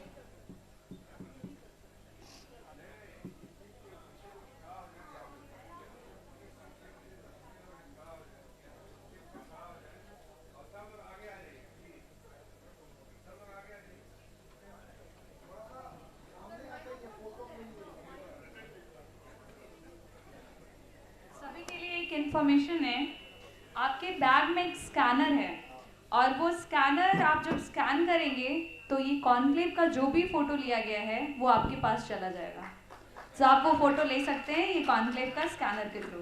सभी के लिए एक इन्फॉर्मेशन है, आपके बैग में एक स्कैनर है और वो स्कैनर आप जब स्कैन करेंगे तो ये कॉन्क्लेव का जो भी फोटो लिया गया है वो आपके पास चला जाएगा. तो आप वो फोटो ले सकते हैं ये कॉन्क्लेव का स्कैनर के थ्रू.